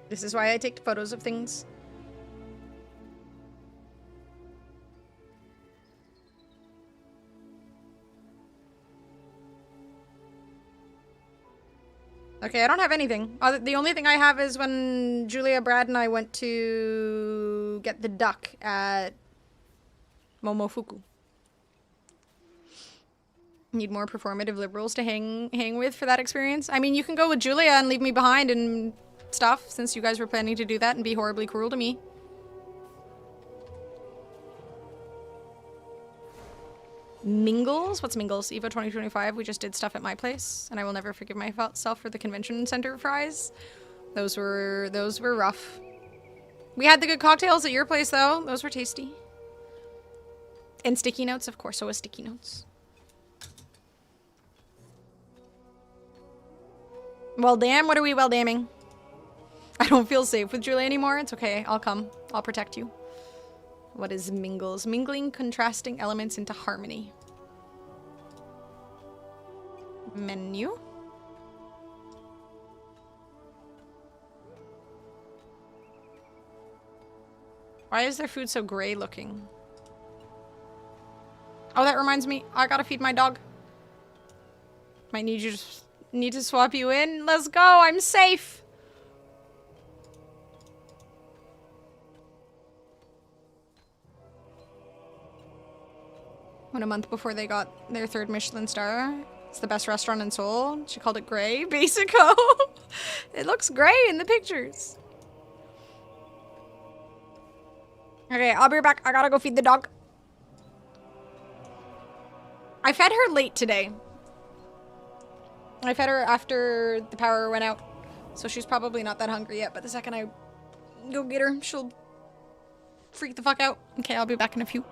This is why I take photos of things. Okay, I don't have anything. The only thing I have is when Julia, Brad, and I went to get the duck at Momofuku. Need more performative liberals to hang with for that experience. I mean, you can go with Julia and leave me behind and stuff, since you guys were planning to do that and be horribly cruel to me. Mingles? What's Mingles? EVO 2025. We just did stuff at my place, and I will never forgive myself for the convention center fries. Those were rough. We had the good cocktails at your place, though. Those were tasty. And sticky notes, of course. So was sticky notes. Well, damn. What are we well damning? I don't feel safe with Julia anymore. It's okay. I'll come. I'll protect you. What is mingles? Mingling contrasting elements into harmony. Menu. Why is their food so gray looking? Oh, that reminds me. I gotta feed my dog. Might need to swap you in. Let's go. I'm safe. When a month before they got their 3rd Michelin star. It's the best restaurant in Seoul. She called it gray. Basico. It looks gray in the pictures. Okay, I'll be right back. I gotta go feed the dog. I fed her late today. I fed her after the power went out. So she's probably not that hungry yet, but the second I go get her, she'll freak the fuck out. Okay, I'll be back in a few.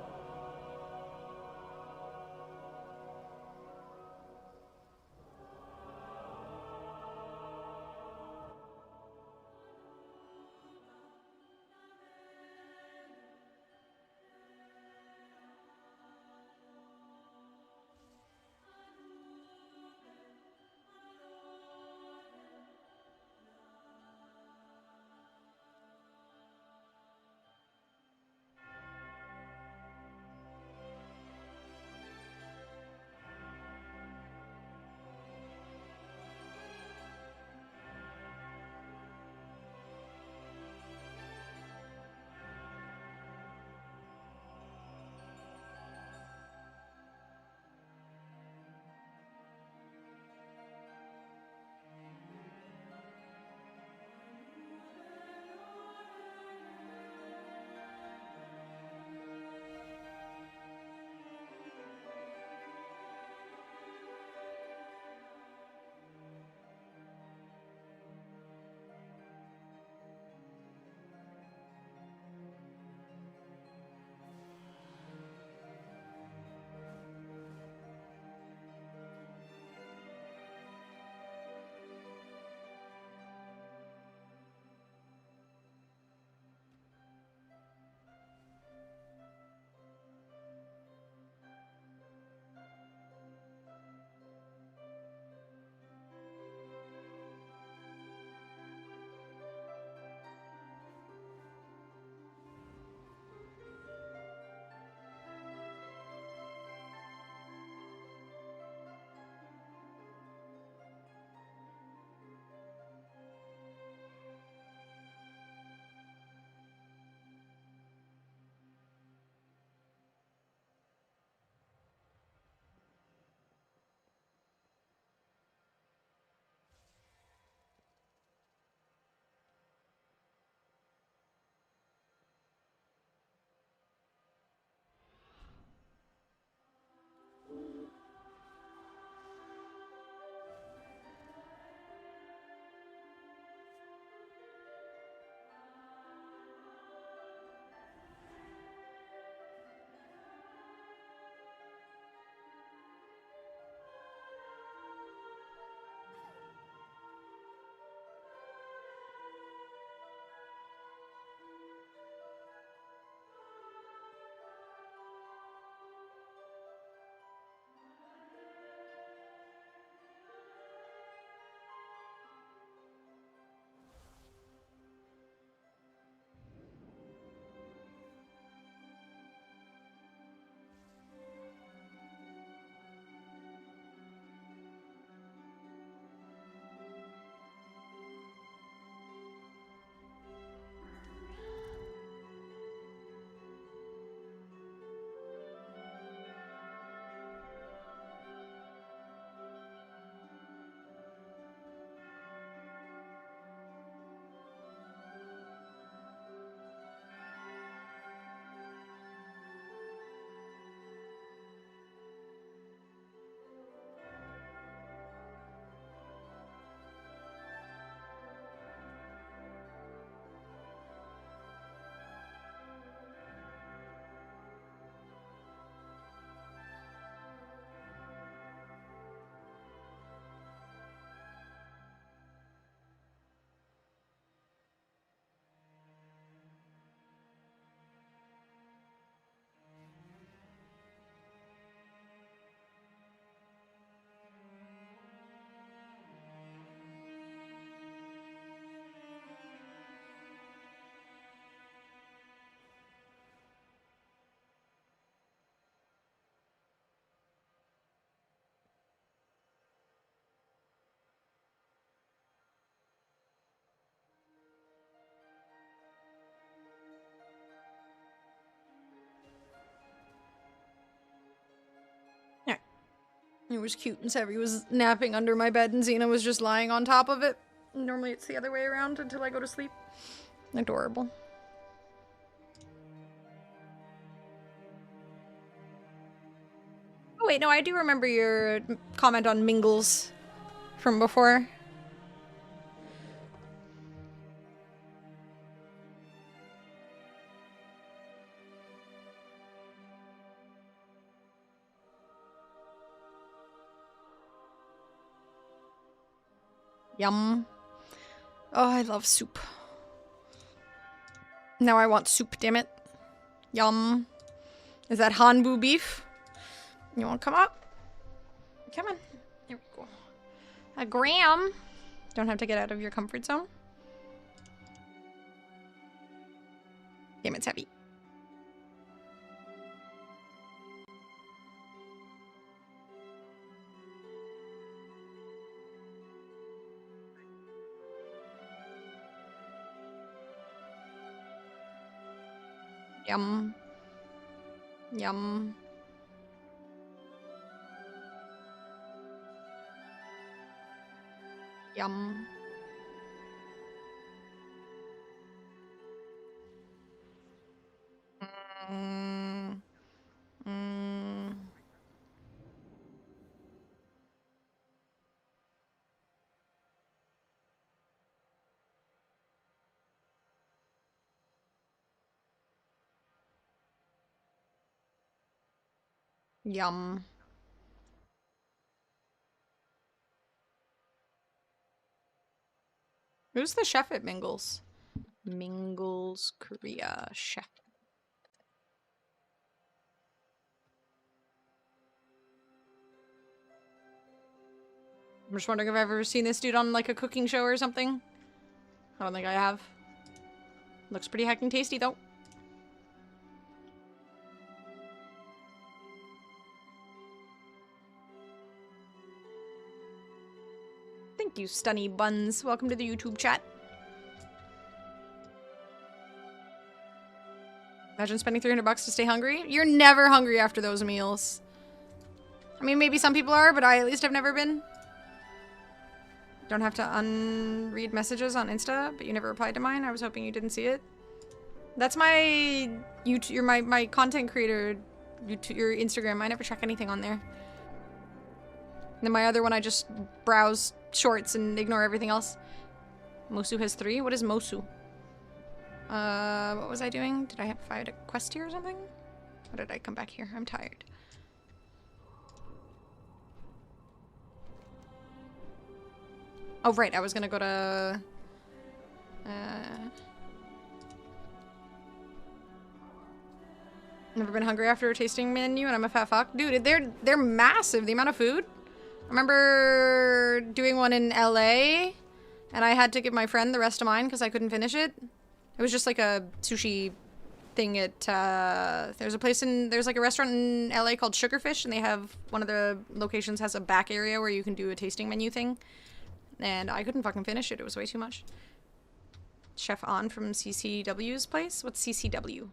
It was cute, and Sevi was napping under my bed, and Xena was just lying on top of it. Normally it's the other way around until I go to sleep. Adorable. Oh wait, no, I do remember your comment on Mingles from before. Yum. Oh, I love soup. Now I want soup, damn it. Yum. Is that Hanbu beef? You wanna come up? Come on. There we go. A gram. Don't have to get out of your comfort zone. Damn, it's heavy. Yum. Yum. Yum. Mm. Mm. Yum. Who's the chef at Mingles? Mingles Korea chef. I'm just wondering if I've ever seen this dude on like a cooking show or something. I don't think I have. Looks pretty heckin' tasty though. Thank you, Stunny Buns. Welcome to the YouTube chat. Imagine spending $300 to stay hungry. You're never hungry after those meals. I mean, maybe some people are, but I at least have never been. Don't have to unread messages on Insta, but you never replied to mine. I was hoping you didn't see it. That's my YouTube, my content creator, YouTube, your Instagram. I never check anything on there. And then my other one, I just browse shorts and ignore everything else. Mosu has 3. What is Mosu? What was I doing? Did I had a quest here or something? Or did I come back here? I'm tired. Oh, right. I was gonna go to... Never been hungry after a tasting menu and I'm a fat fuck. Dude, they're massive. The amount of food. I remember doing one in LA and I had to give my friend the rest of mine because I couldn't finish it. It was just like a sushi thing at, there's like a restaurant in LA called Sugarfish and they have, one of the locations has a back area where you can do a tasting menu thing. And I couldn't fucking finish it. It was way too much. Chef On from CCW's place? What's CCW?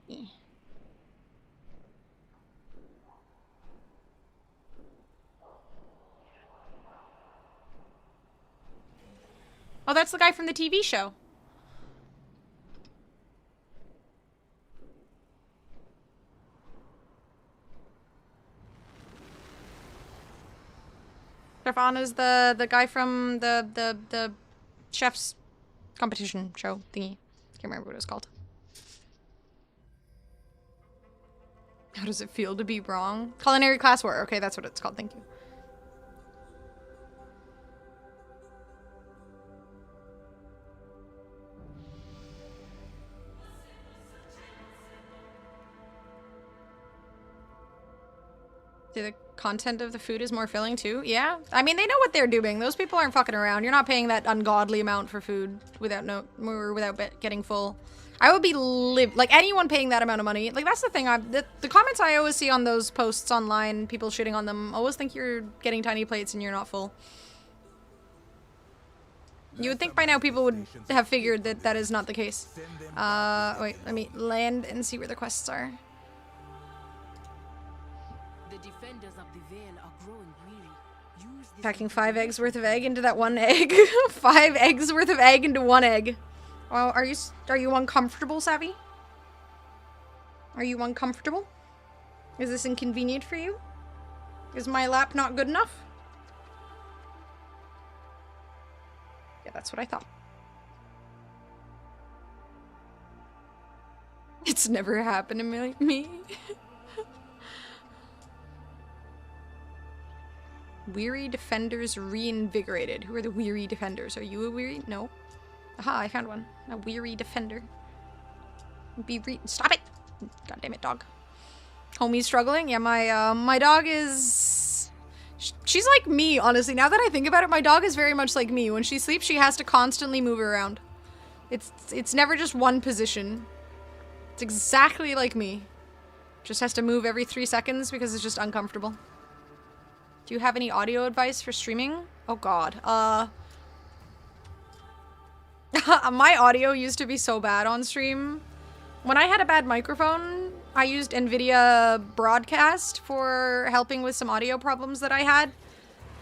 Eh. Oh, that's the guy from the TV show. Chef On is the guy from the chef's competition show thingy. Can't remember what it was called. How does it feel to be wrong? Culinary class war. Okay, that's what it's called. Thank you. The content of the food is more filling too. Yeah, I mean they know what they're doing. Those people aren't fucking around. You're not paying that ungodly amount for food without getting full. I would be like anyone paying that amount of money. Like that's the thing. The comments I always see on those posts online, people shitting on them, always think you're getting tiny plates and you're not full. You would think by now people would have figured that that is not the case. Wait, let me land and see where the quests are. The defenders of the Veil are growing Packing 5 eggs worth of egg into that one egg. 5 eggs worth of egg into 1 egg. Well, are you uncomfortable, Savvy? Are you uncomfortable? Is this inconvenient for you? Is my lap not good enough? Yeah, that's what I thought. It's never happened to me. Weary defenders reinvigorated. Who are the weary defenders? Are you a weary? No. Aha, I found one. A weary defender. Stop it! God damn it, dog. Homie's struggling? Yeah, my dog is... She's like me, honestly. Now that I think about it, my dog is very much like me. When she sleeps, she has to constantly move around. It's never just one position. It's exactly like me. Just has to move every 3 seconds because it's just uncomfortable. Do you have any audio advice for streaming? Oh god. My audio used to be so bad on stream. When I had a bad microphone, I used NVIDIA Broadcast for helping with some audio problems that I had.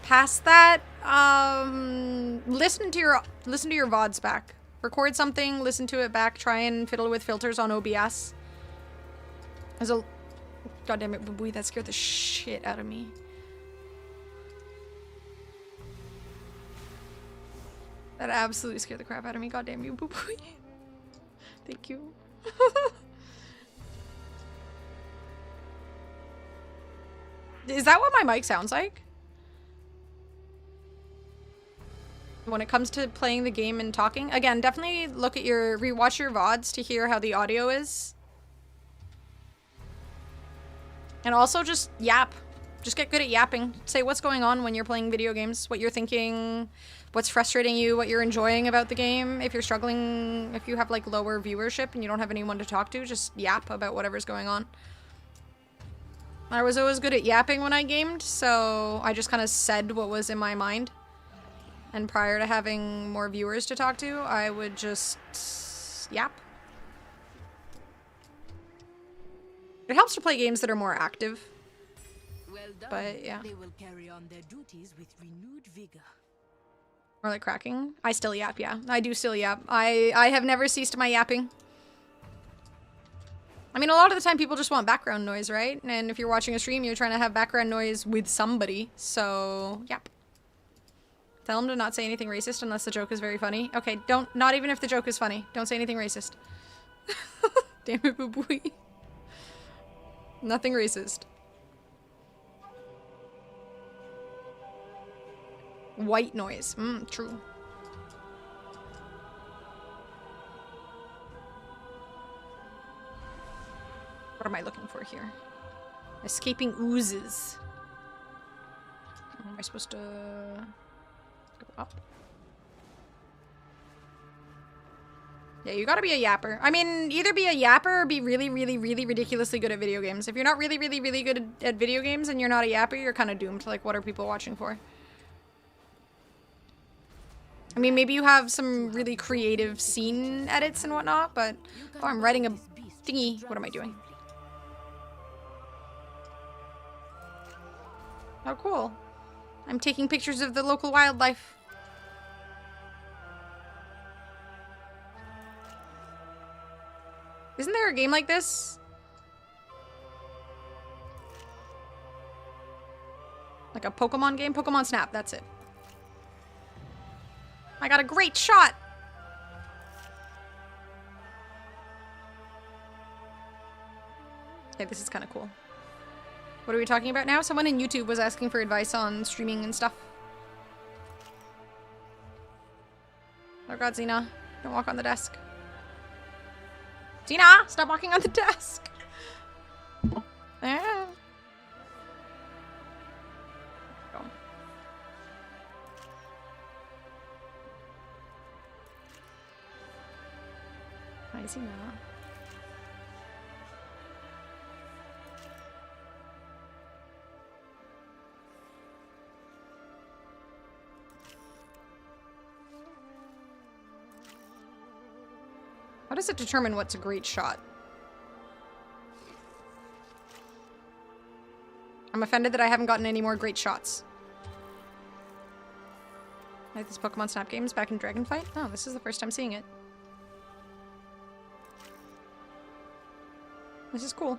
Past that, listen to your VODs back. Record something, listen to it back, try and fiddle with filters on OBS. God damn it, Boo-Boo, that scared the shit out of me. That absolutely scared the crap out of me. God damn you, Boo-Boo. Thank you. Is that what my mic sounds like? When it comes to playing the game and talking? Again, definitely rewatch your VODs to hear how the audio is. And also just yap. Just get good at yapping. Say what's going on when you're playing video games, what you're thinking, what's frustrating you, what you're enjoying about the game. If you're struggling, if you have like lower viewership and you don't have anyone to talk to, just yap about whatever's going on. I was always good at yapping when I gamed, so I just kind of said what was in my mind. And prior to having more viewers to talk to, I would just yap. It helps to play games that are more active. Well done. But yeah. They will carry on their duties with renewed vigor. Or like cracking. I still yap, yeah. I do still yap. I have never ceased my yapping. I mean, a lot of the time people just want background noise, right? And if you're watching a stream, you're trying to have background noise with somebody. So, yap. Tell them to not say anything racist unless the joke is very funny. Okay, not even if the joke is funny. Don't say anything racist. Damn it, Boo-Boo. Nothing racist. White noise. True. What am I looking for here? Escaping oozes. Am I supposed to go up? Yeah, you gotta be a yapper. I mean, either be a yapper or be really, really, really ridiculously good at video games. If you're not really, really, really good at video games and you're not a yapper, you're kind of doomed. Like, what are people watching for? I mean, maybe you have some really creative scene edits and whatnot, but... Oh, I'm writing a thingy. What am I doing? Oh, cool. I'm taking pictures of the local wildlife. Isn't there a game like this? Like a Pokemon game? Pokemon Snap, that's it. I got a great shot! Okay, this is kind of cool. What are we talking about now? Someone in YouTube was asking for advice on streaming and stuff. Oh god, Xena. Don't walk on the desk. Xena! Stop walking on the desk! Ah. Go. Hi, Xena. How does it determine what's a great shot? I'm offended that I haven't gotten any more great shots. Like this Pokemon Snap games back in Dragonfight? Oh, this is the first time seeing it. This is cool.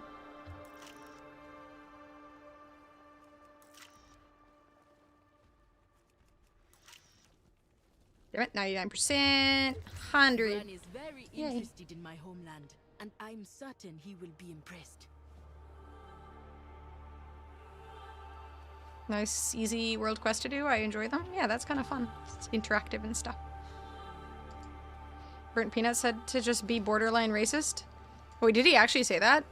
Damn it, 99%. 100. Ran is very Yay. interested in my homeland, and I'm certain he will be impressed. Nice, easy world quest to do. I enjoy them. Yeah, that's kind of fun. It's interactive and stuff. Burnt Peanut said to just be borderline racist. Wait, did he actually say that?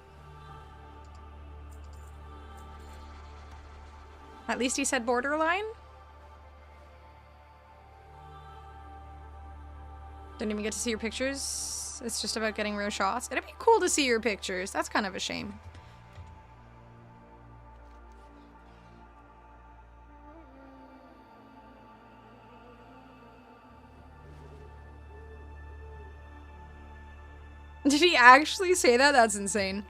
At least he said borderline? Didn't even get to see your pictures. It's just about getting real shots. It'd be cool to see your pictures. That's kind of a shame. Did he actually say that? That's insane.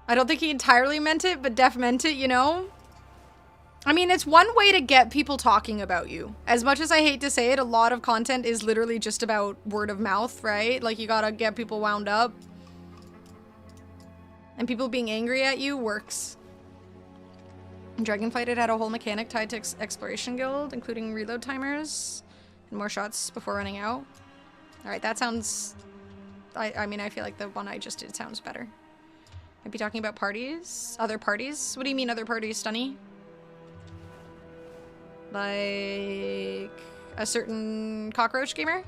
I don't think he entirely meant it, but Def meant it, you know? I mean, it's one way to get people talking about you. As much as I hate to say it, a lot of content is literally just about word of mouth, right? Like, you gotta get people wound up. And people being angry at you works. In Dragonfight, it had a whole mechanic tied to Exploration Guild, including reload timers and more shots before running out. Alright, that sounds... I mean, I feel like the one I just did sounds better. I'd be talking about parties? Other parties? What do you mean other parties, Stunny? Like... a certain cockroach gamer?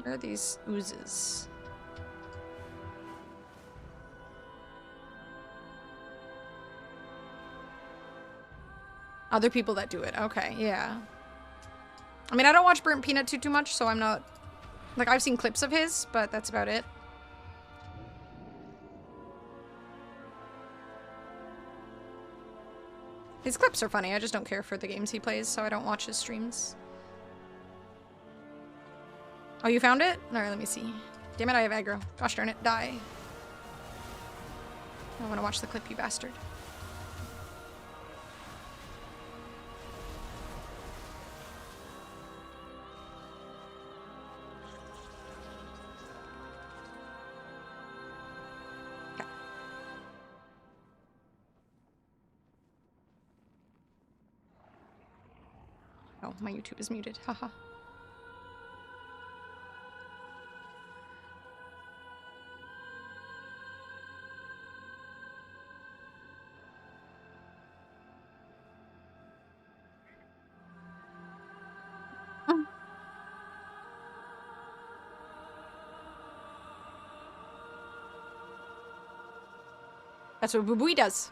Where are these oozes? Other people that do it. Okay, yeah. I mean, I don't watch Burnt Peanut too much, so I'm not... Like, I've seen clips of his, but that's about it. His clips are funny, I just don't care for the games he plays, so I don't watch his streams. Oh, you found it? Alright, let me see. Damn it, I have aggro. Gosh darn it, die. I want to watch the clip, you bastard. Oh, my YouTube is muted. Haha. That's what Boo-Boo does.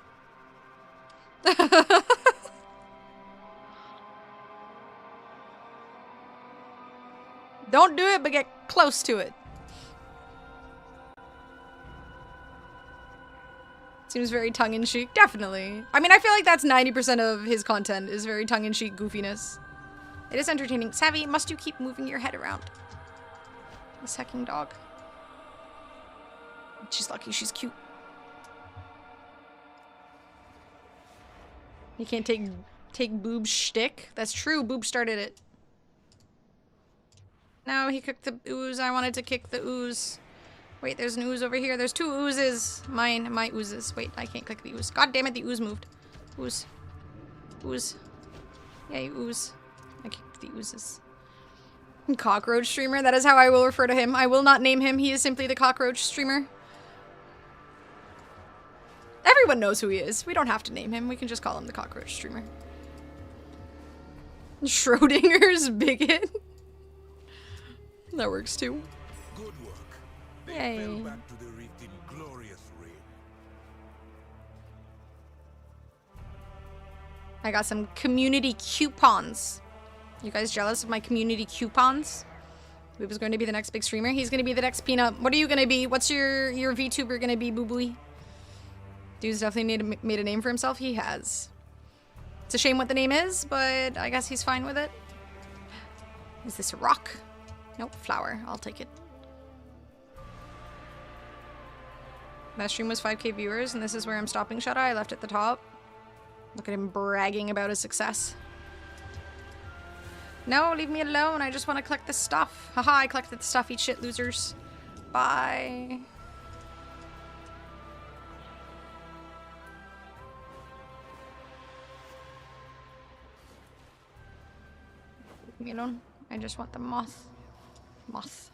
Don't do it, but get close to it. Seems very tongue-in-cheek. Definitely. I mean, I feel like that's 90% of his content is very tongue-in-cheek goofiness. It is entertaining. Savvy, must you keep moving your head around? This hecking dog. She's lucky she's cute. You can't take Boob's shtick. That's true. Boob started it. No, he cooked the ooze. I wanted to kick the ooze. Wait, there's an ooze over here. There's two oozes. My oozes. Wait, I can't click the ooze. God damn it, the ooze moved. Ooze. Ooze. Yeah, you ooze. I kicked the oozes. Cockroach streamer. That is how I will refer to him. I will not name him. He is simply the cockroach streamer. Everyone knows who he is. We don't have to name him. We can just call him the cockroach streamer. Schrodinger's bigot. That works too. Good work. They Yay. fell back to the rift in glorious reign. I got some community coupons. You guys jealous of my community coupons? Boob going to be the next big streamer. He's going to be the next Peanut. What are you going to be? What's your VTuber going to be, Boo-Boo? Dude's definitely made a name for himself. He has. It's a shame what the name is, but I guess he's fine with it. Is this a rock? Nope, flower. I'll take it. That stream was 5K viewers, and this is where I'm stopping Shut Eye. I left at the top. Look at him bragging about his success. No, leave me alone. I just want to collect the stuff. Haha, I collected the stuff. Eat shit, losers. Bye. Leave me alone. I just want the moth. Moth.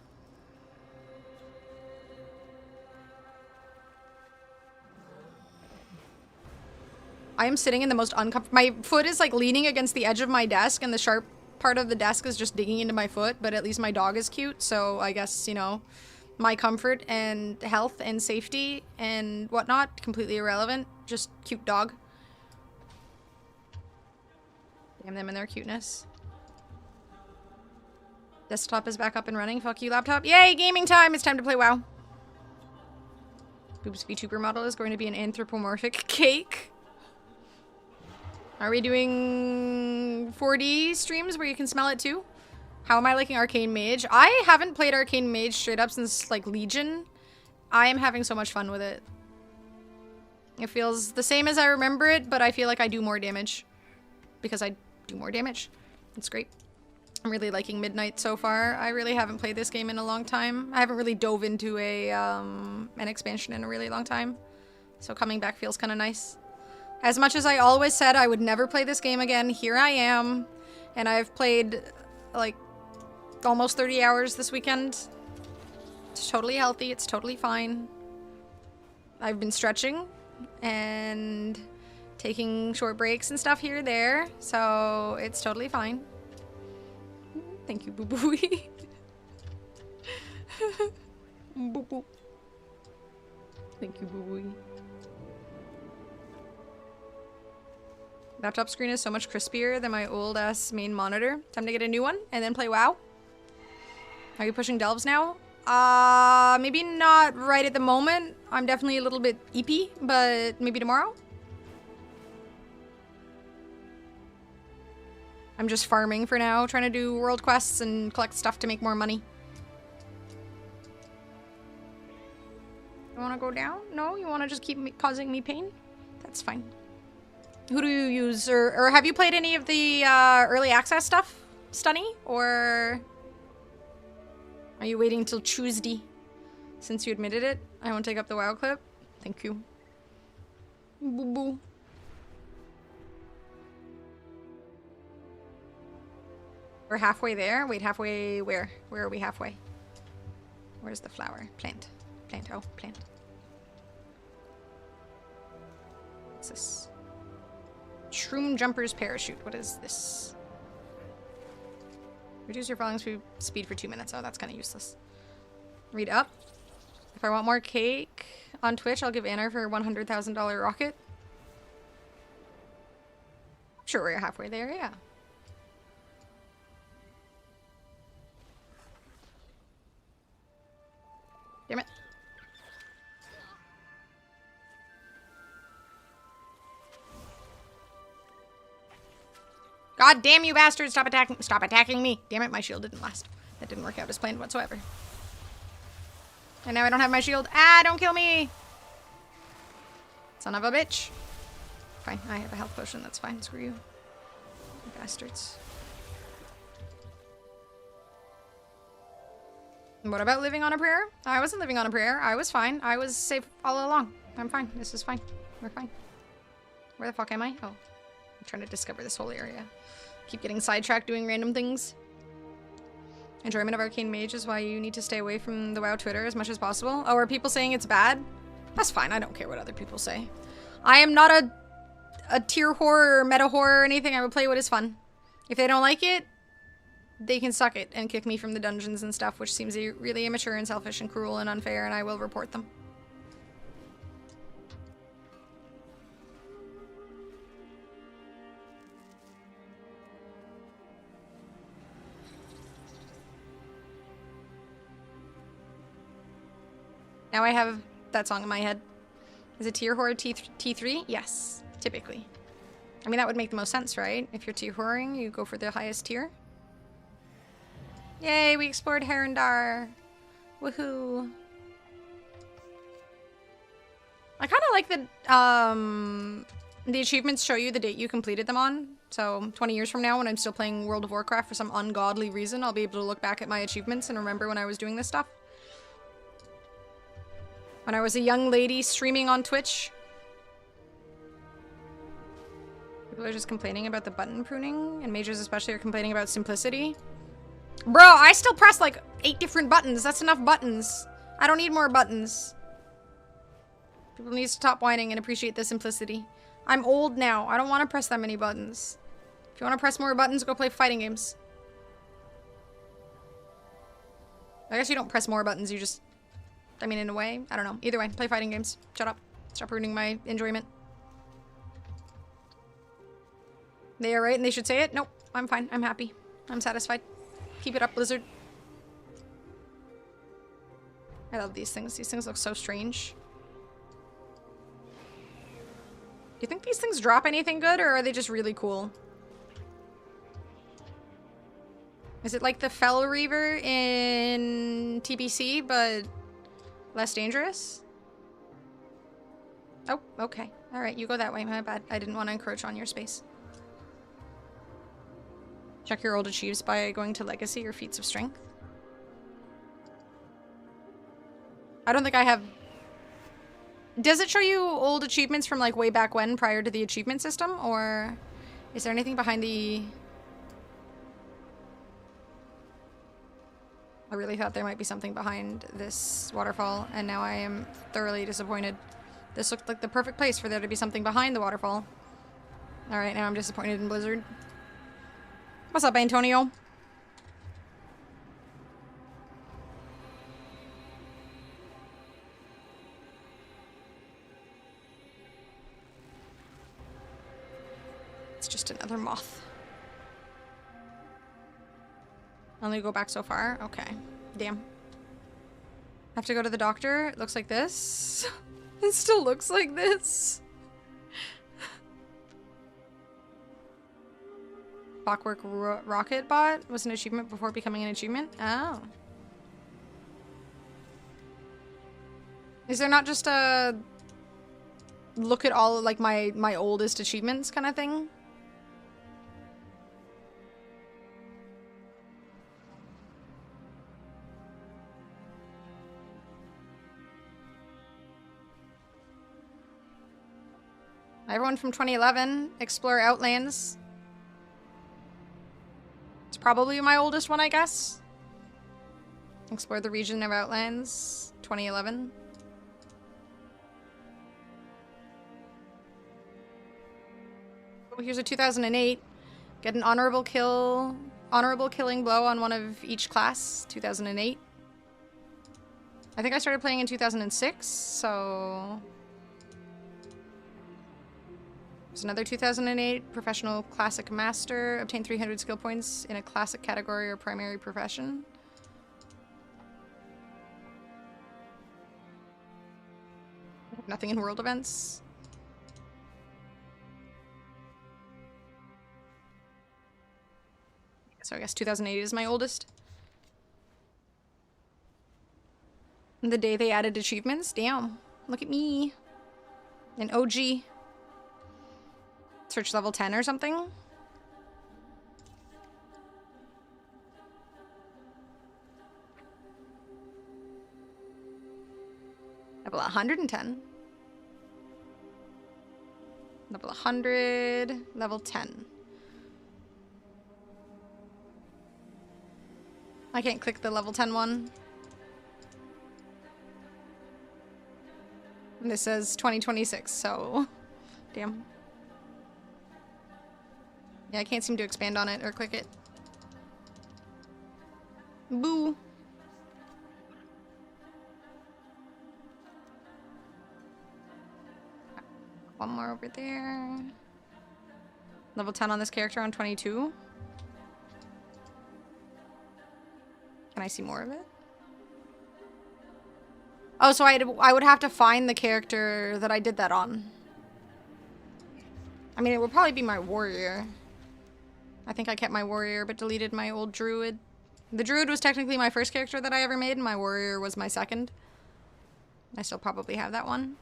I am sitting in the most uncomfortable. My foot is like leaning against the edge of my desk, and the sharp part of the desk is just digging into my foot, but at least my dog is cute, so I guess, you know, my comfort and health and safety and whatnot, completely irrelevant. Just cute dog. Damn them and their cuteness. Desktop is back up and running. Fuck you, laptop. Yay, gaming time! It's time to play WoW. Boobs VTuber model is going to be an anthropomorphic cake. Are we doing 4D streams where you can smell it too? How am I liking Arcane Mage? I haven't played Arcane Mage straight up since, like, Legion. I am having so much fun with it. It feels the same as I remember it, but I feel like I do more damage. Because I do more damage. It's great. I'm really liking Midnight so far. I really haven't played this game in a long time. I haven't really dove into an expansion in a really long time. So coming back feels kind of nice. As much as I always said I would never play this game again, here I am. And I've played, like, almost 30 hours this weekend. It's totally healthy. It's totally fine. I've been stretching and taking short breaks and stuff here and there. So it's totally fine. Thank you, Boo Boo. Boo Boo. Thank you, Boo Boo. Laptop screen is so much crispier than my old ass main monitor. Time to get a new one and then play WoW. Are you pushing delves now? Maybe not right at the moment. I'm definitely a little bit eepy, but maybe tomorrow. I'm just farming for now, trying to do world quests and collect stuff to make more money. You want to go down? No? You want to just keep causing me pain? That's fine. Who do you use? Or have you played any of the early access stuff, Stunny? Or are you waiting till Tuesday? Since you admitted it, I won't take up the WoW clip. Thank you. Boo boo. We're halfway there. Wait, halfway where? Where are we halfway? Where's the flower? Plant. Plant. Oh, plant. What's this? Shroom Jumper's Parachute. What is this? Reduce your falling speed for 2 minutes. Oh, that's kind of useless. Read up. If I want more cake on Twitch, I'll give Anna for a $100,000 rocket. I'm sure we're halfway there, yeah. Damn it. God damn you bastards, stop attacking me. Damn it, my shield didn't last. That didn't work out as planned whatsoever. And now I don't have my shield. Ah, don't kill me. Son of a bitch. Fine, I have a health potion, that's fine. Screw you. You bastards. What about living on a prayer? I wasn't living on a prayer. I was fine. I was safe all along. I'm fine. This is fine. We're fine. Where the fuck am I? Oh. I'm trying to discover this whole area. Keep getting sidetracked doing random things. Enjoyment of Arcane Mage is why you need to stay away from the WoW Twitter as much as possible. Oh, are people saying it's bad? That's fine. I don't care what other people say. I am not a tier whore or meta whore or anything. I would play what is fun. If they don't like it, they can suck it and kick me from the dungeons and stuff, which seems really immature and selfish and cruel and unfair, and I will report them. Now I have that song in my head. Is it tier whore T3? Yes, typically. I mean, that would make the most sense, right? If you're tier whoring, you go for the highest tier. Yay, we explored Herondar. Woohoo. I kind of like that the achievements show you the date you completed them on. So 20 years from now, when I'm still playing World of Warcraft for some ungodly reason, I'll be able to look back at my achievements and remember when I was doing this stuff. When I was a young lady streaming on Twitch. People are just complaining about the button pruning, and majors especially are complaining about simplicity. Bro, I still press like 8 different buttons. That's enough buttons. I don't need more buttons. People need to stop whining and appreciate the simplicity. I'm old now. I don't want to press that many buttons. If you want to press more buttons, go play fighting games. I guess you don't press more buttons, you just... I mean, in a way. I don't know. Either way, play fighting games. Shut up. Stop ruining my enjoyment. They are right and they should say it? Nope. I'm fine. I'm happy. I'm satisfied. Keep it up, Blizzard. I love these things. These things look so strange. Do you think these things drop anything good, or are they just really cool? Is it like the Fel Reaver in TBC, but less dangerous? Oh, okay. Alright, you go that way. My bad. I didn't want to encroach on your space. Check your old achieves by going to Legacy or Feats of Strength. I don't think I have... Does it show you old achievements from like way back when, prior to the achievement system? Or is there anything behind the... I really thought there might be something behind this waterfall, and now I am thoroughly disappointed. This looked like the perfect place for there to be something behind the waterfall. Alright, now I'm disappointed in Blizzard. What's up, Antonio? It's just another moth. Only go back so far? Okay. Damn. Have to go to the doctor? It looks like this. It still looks like this. Clockwork Rocket Bot was an achievement before becoming an achievement? Oh. Is there not just a look at all like my oldest achievements kind of thing? Everyone from 2011, Explore Outlands. It's probably my oldest one, I guess. Explore the region of Outlands, 2011. Oh, here's a 2008. Get an honorable killing blow on one of each class, 2008. I think I started playing in 2006, so... There's another 2008 Professional Classic Master. Obtain 300 skill points in a classic category or primary profession. Nothing in world events. So I guess 2008 is my oldest. And the day they added achievements? Damn. Look at me. An OG. Search level 10 or something? Level 110. Level 100. Level 10. I can't click the level 10 one. And this says 2026, so... Damn. Yeah, I can't seem to expand on it or click it. Boo. One more over there. Level 10 on this character on 22. Can I see more of it? Oh, so I would have to find the character that I did that on. I mean, it would probably be my warrior. I think I kept my warrior, but deleted my old druid. The druid was technically my first character that I ever made, and my warrior was my second. I still probably have that one.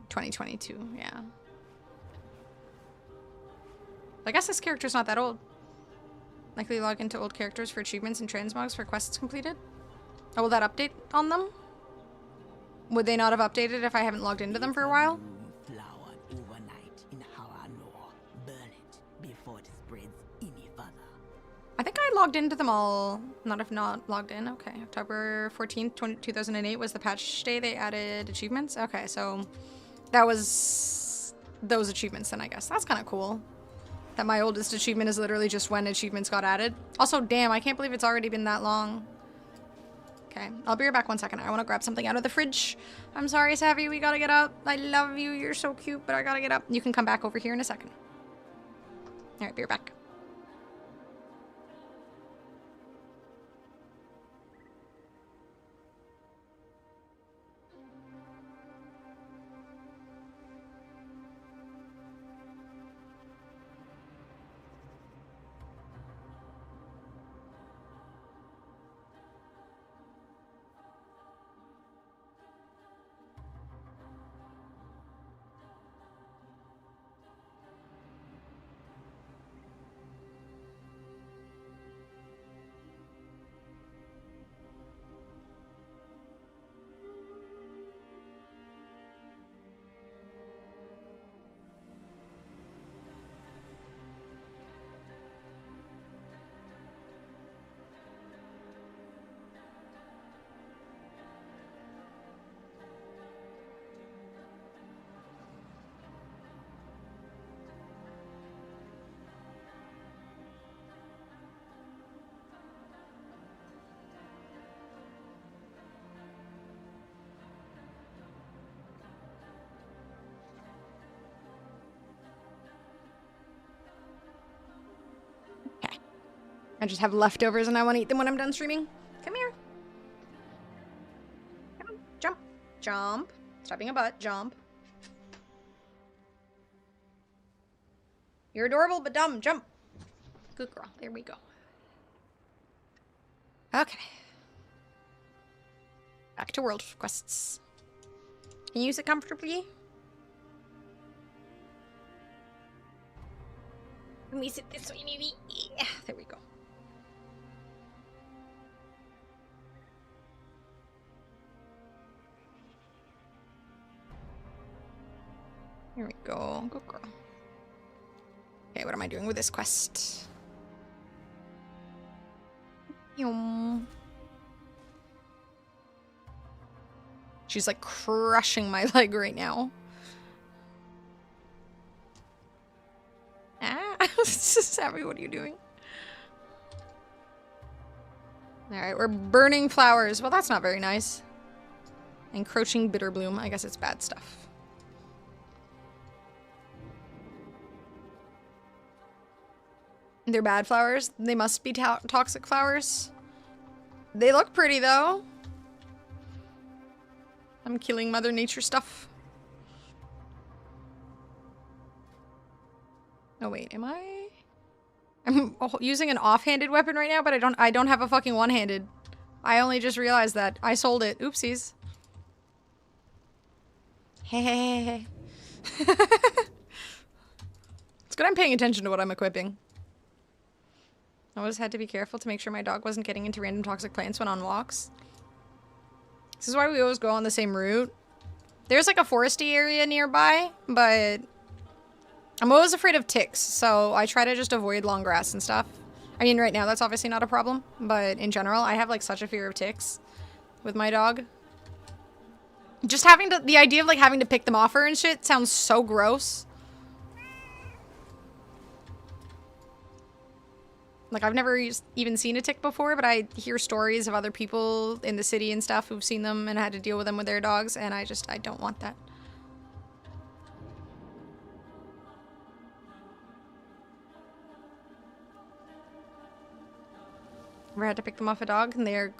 2022, yeah. I guess this character's not that old. Likely log into old characters for achievements and transmogs for quests completed. Oh, will that update on them? Would they not have updated if I haven't logged into them for a while? Flowered overnight in Haranor. Burn it before it spreads any further. I think I logged into them all. Not if not logged in. Okay. October 14th, 2008 was the patch day they added achievements. Okay, so that was those achievements then, I guess. That's kind of cool. That my oldest achievement is literally just when achievements got added. Also, damn, I can't believe it's already been that long. Okay, I'll be right back 1 second. I want to grab something out of the fridge. I'm sorry, Savvy, we gotta get up. I love you, you're so cute, but I gotta get up. You can come back over here in a second. Alright, be right back. I just have leftovers and I want to eat them when I'm done streaming. Come here. Come on. Jump. Jump. Stop being a butt. Jump. You're adorable but dumb. Jump. Good girl. There we go. Okay. Back to world quests. Can you use it comfortably? Let me sit this way, maybe. Yeah, there we go. Here we go. Good girl. Okay, what am I doing with this quest? Yum. She's like crushing my leg right now. Ah, Savvy, what are you doing? Alright, we're burning flowers. Well, that's not very nice. Encroaching bitterbloom. I guess it's bad stuff. They're bad flowers. They must be toxic flowers. They look pretty, though. I'm killing Mother Nature stuff. Oh, wait. Am I? I'm using an offhanded weapon right now, but I don't have a fucking one-handed. I only just realized that. I sold it. Oopsies. Hey, hey, hey, hey. It's good I'm paying attention to what I'm equipping. I always had to be careful to make sure my dog wasn't getting into random toxic plants when on walks. This is why we always go on the same route. There's like a foresty area nearby, but I'm always afraid of ticks, so I try to just avoid long grass and stuff. I mean, right now that's obviously not a problem, but in general, I have like such a fear of ticks with my dog. Just having to, the idea of like having to pick them off her and shit sounds so gross. Like, I've never even seen a tick before, but I hear stories of other people in the city and stuff who've seen them and had to deal with them with their dogs, and I don't want that. Ever had to pick them off a dog? And they are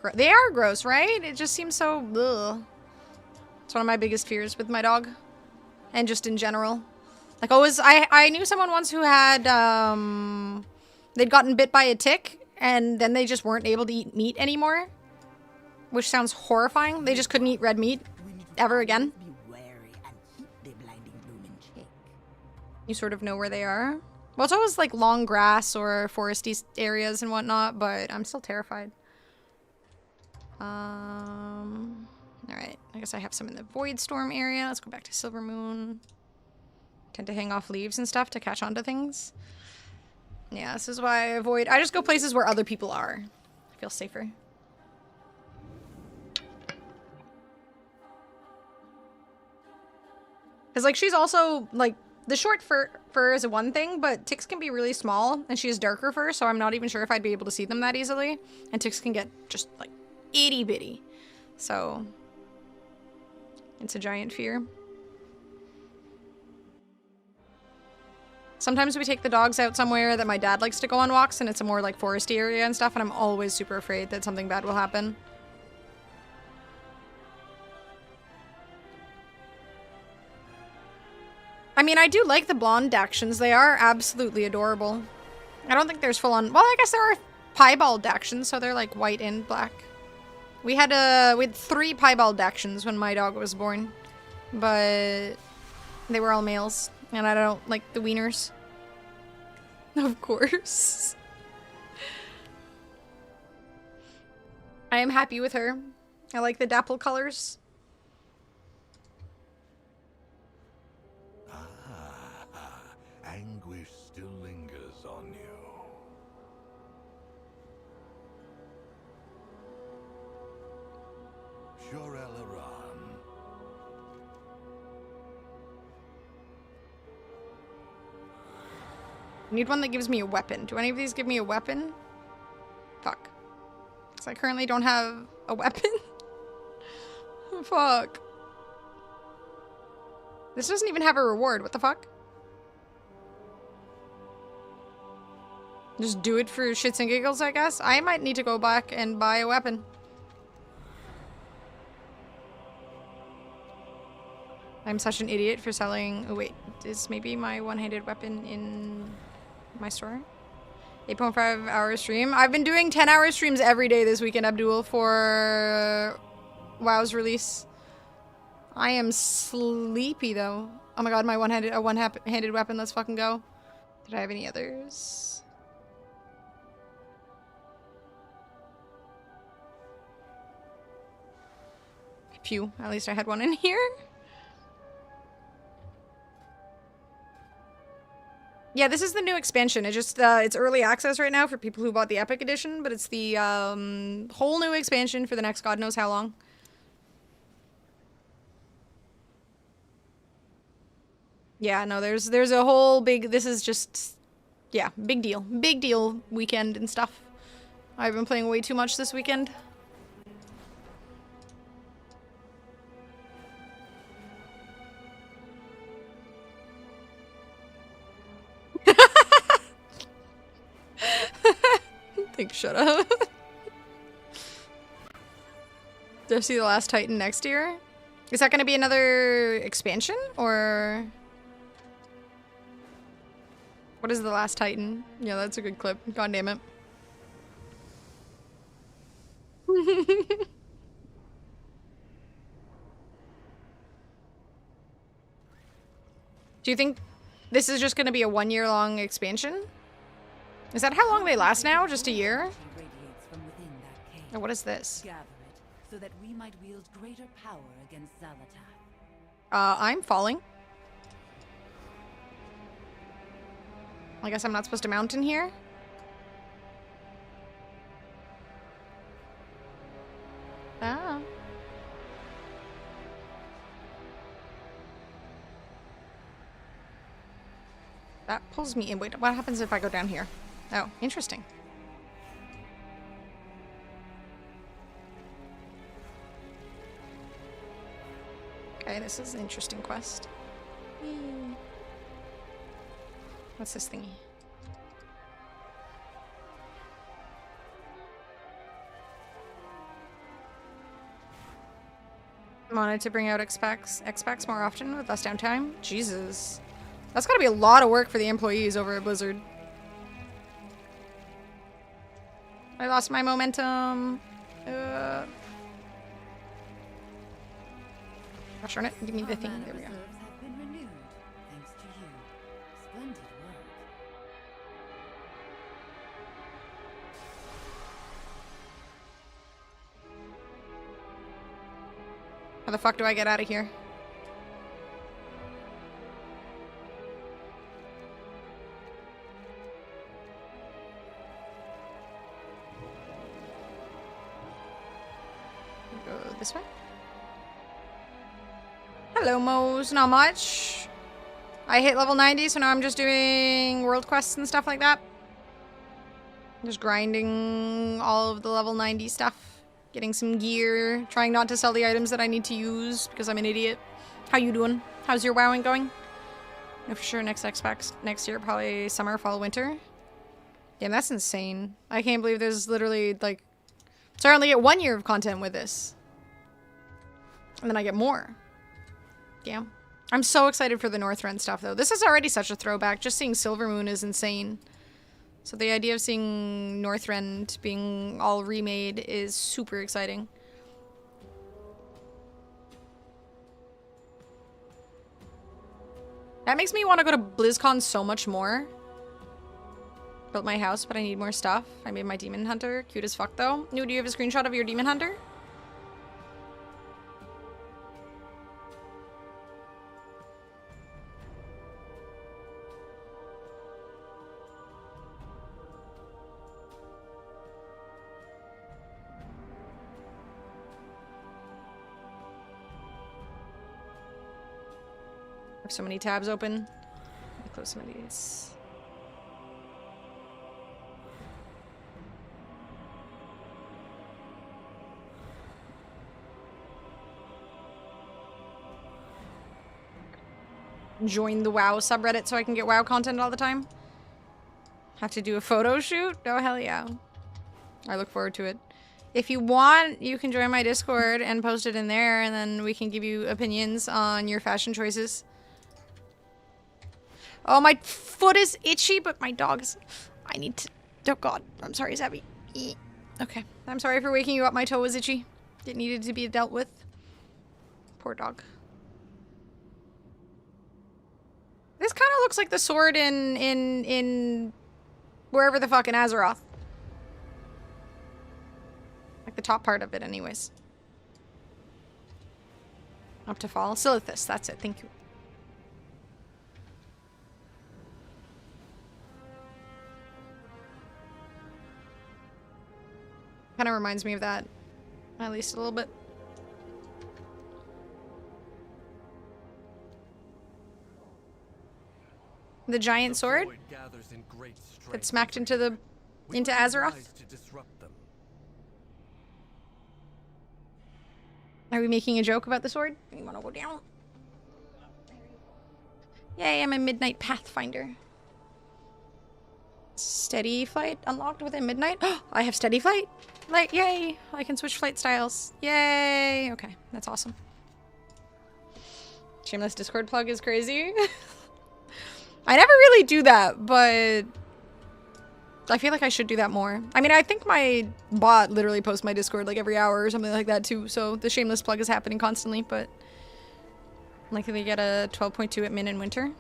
gross, right? It just seems so, ugh. It's one of my biggest fears with my dog. And just in general. Like, always, I knew someone once who had, they'd gotten bit by a tick, and then they just weren't able to eat meat anymore. Which sounds horrifying. They just couldn't eat red meat ever again. Be wary and keep the you sort of know where they are. Well, it's always like long grass or foresty areas and whatnot, but I'm still terrified. Alright, I guess I have some in the Void Storm area. Let's go back to Silver Moon. Tend to hang off leaves and stuff to catch onto things. Yeah, this is why I avoid... I just go places where other people are. I feel safer. Because, like, she's also, like... The short fur is one thing, but ticks can be really small, and she has darker fur, so I'm not even sure if I'd be able to see them that easily. And ticks can get just, like, itty-bitty. So... It's a giant fear. Sometimes we take the dogs out somewhere that my dad likes to go on walks, and it's a more, like, foresty area and stuff, and I'm always super afraid that something bad will happen. I mean, I do like the blonde Dachshunds. They are absolutely adorable. I don't think there's full-on... Well, I guess there are piebald Dachshunds, so they're, like, white and black. We had 3 piebald Dachshunds when my dog was born. But they were all males, and I don't like the wieners. Of course. I am happy with her. I like the dapple colors. Anguish still lingers on you. Shorelaran. I need one that gives me a weapon. Do any of these give me a weapon? Fuck. Because I currently don't have a weapon. Fuck. This doesn't even have a reward. What the fuck? Just do it for shits and giggles, I guess. I might need to go back and buy a weapon. I'm such an idiot for selling... Oh wait, is maybe my one-handed weapon in my store? 8.5 hour stream. I've been doing 10-hour streams every day this weekend, Abdul, for WoW's release. I am sleepy though. Oh my god, my one-handed weapon. Let's fucking go. Did I have any others? Phew, at least I had one in here. Yeah, this is the new expansion. It just, it's early access right now for people who bought the Epic Edition, but it's the, whole new expansion for the next God knows how long. Yeah, no, there's a whole big, this is just, yeah, big deal. Big deal weekend and stuff. I've been playing way too much this weekend. Think, shut up. Do I see the last Titan next year? Is that going to be another expansion, or what is the last Titan? Yeah, that's a good clip. God damn it. Do you think this is just going to be a one-year-long expansion? Is that how long they last now? Just a year? Oh, what is this? Gather it so that we might wield greater power against Zalatan. I'm falling. I guess I'm not supposed to mount in here? Ah. That pulls me in. Wait, what happens if I go down here? Oh, interesting. Okay, this is an interesting quest. Yay. What's this thingy? Wanted to bring out X-Packs more often with less downtime? Jesus. That's gotta be a lot of work for the employees over at Blizzard. I lost my momentum. Gosh darn it. Give me the thing. There we go. How the fuck do I get out of here? Go this way. Hello, Mo's. Not much. I hit level 90, so now I'm just doing world quests and stuff like that. Just grinding all of the level 90 stuff. Getting some gear. Trying not to sell the items that I need to use because I'm an idiot. How you doing? How's your wowing going? No, for sure next Xbox next year. Probably summer, fall, winter. Damn, that's insane. I can't believe there's literally, like... So I only get 1 year of content with this. And then I get more. Damn. I'm so excited for the Northrend stuff, though. This is already such a throwback. Just seeing Silvermoon is insane. So the idea of seeing Northrend being all remade is super exciting. That makes me want to go to BlizzCon so much more. Built my house, but I need more stuff. I made my Demon Hunter. Cute as fuck, though. New, do you have a screenshot of your Demon Hunter? I have so many tabs open. Let me close some of these. Join the WoW subreddit so I can get WoW content all the time. Have to do a photo shoot? Oh, hell yeah. I look forward to it. If you want, you can join my Discord and post it in there, and then we can give you opinions on your fashion choices. Oh, my foot is itchy, but my dog's... I need to... Oh, God. I'm sorry, Zabby. Okay. I'm sorry for waking you up. My toe was itchy. It needed to be dealt with. Poor dog. This kind of looks like the sword in wherever the fuck in Azeroth. Like the top part of it, anyways. Up to fall. Silithus, that's it. Thank you. Kind of reminds me of that, at least a little bit. The giant sword that smacked into Azeroth. Are we making a joke about the sword? You want to go down? Yay, I'm a Midnight Pathfinder. Steady flight unlocked within midnight. Oh, I have steady flight. Like, yay! I can switch flight styles. Yay! Okay, that's awesome. Shameless Discord plug is crazy. I never really do that, but I feel like I should do that more. I mean, I think my bot literally posts my Discord like every hour or something like that too, so the shameless plug is happening constantly, but likely to get a 12.2 at min in winter.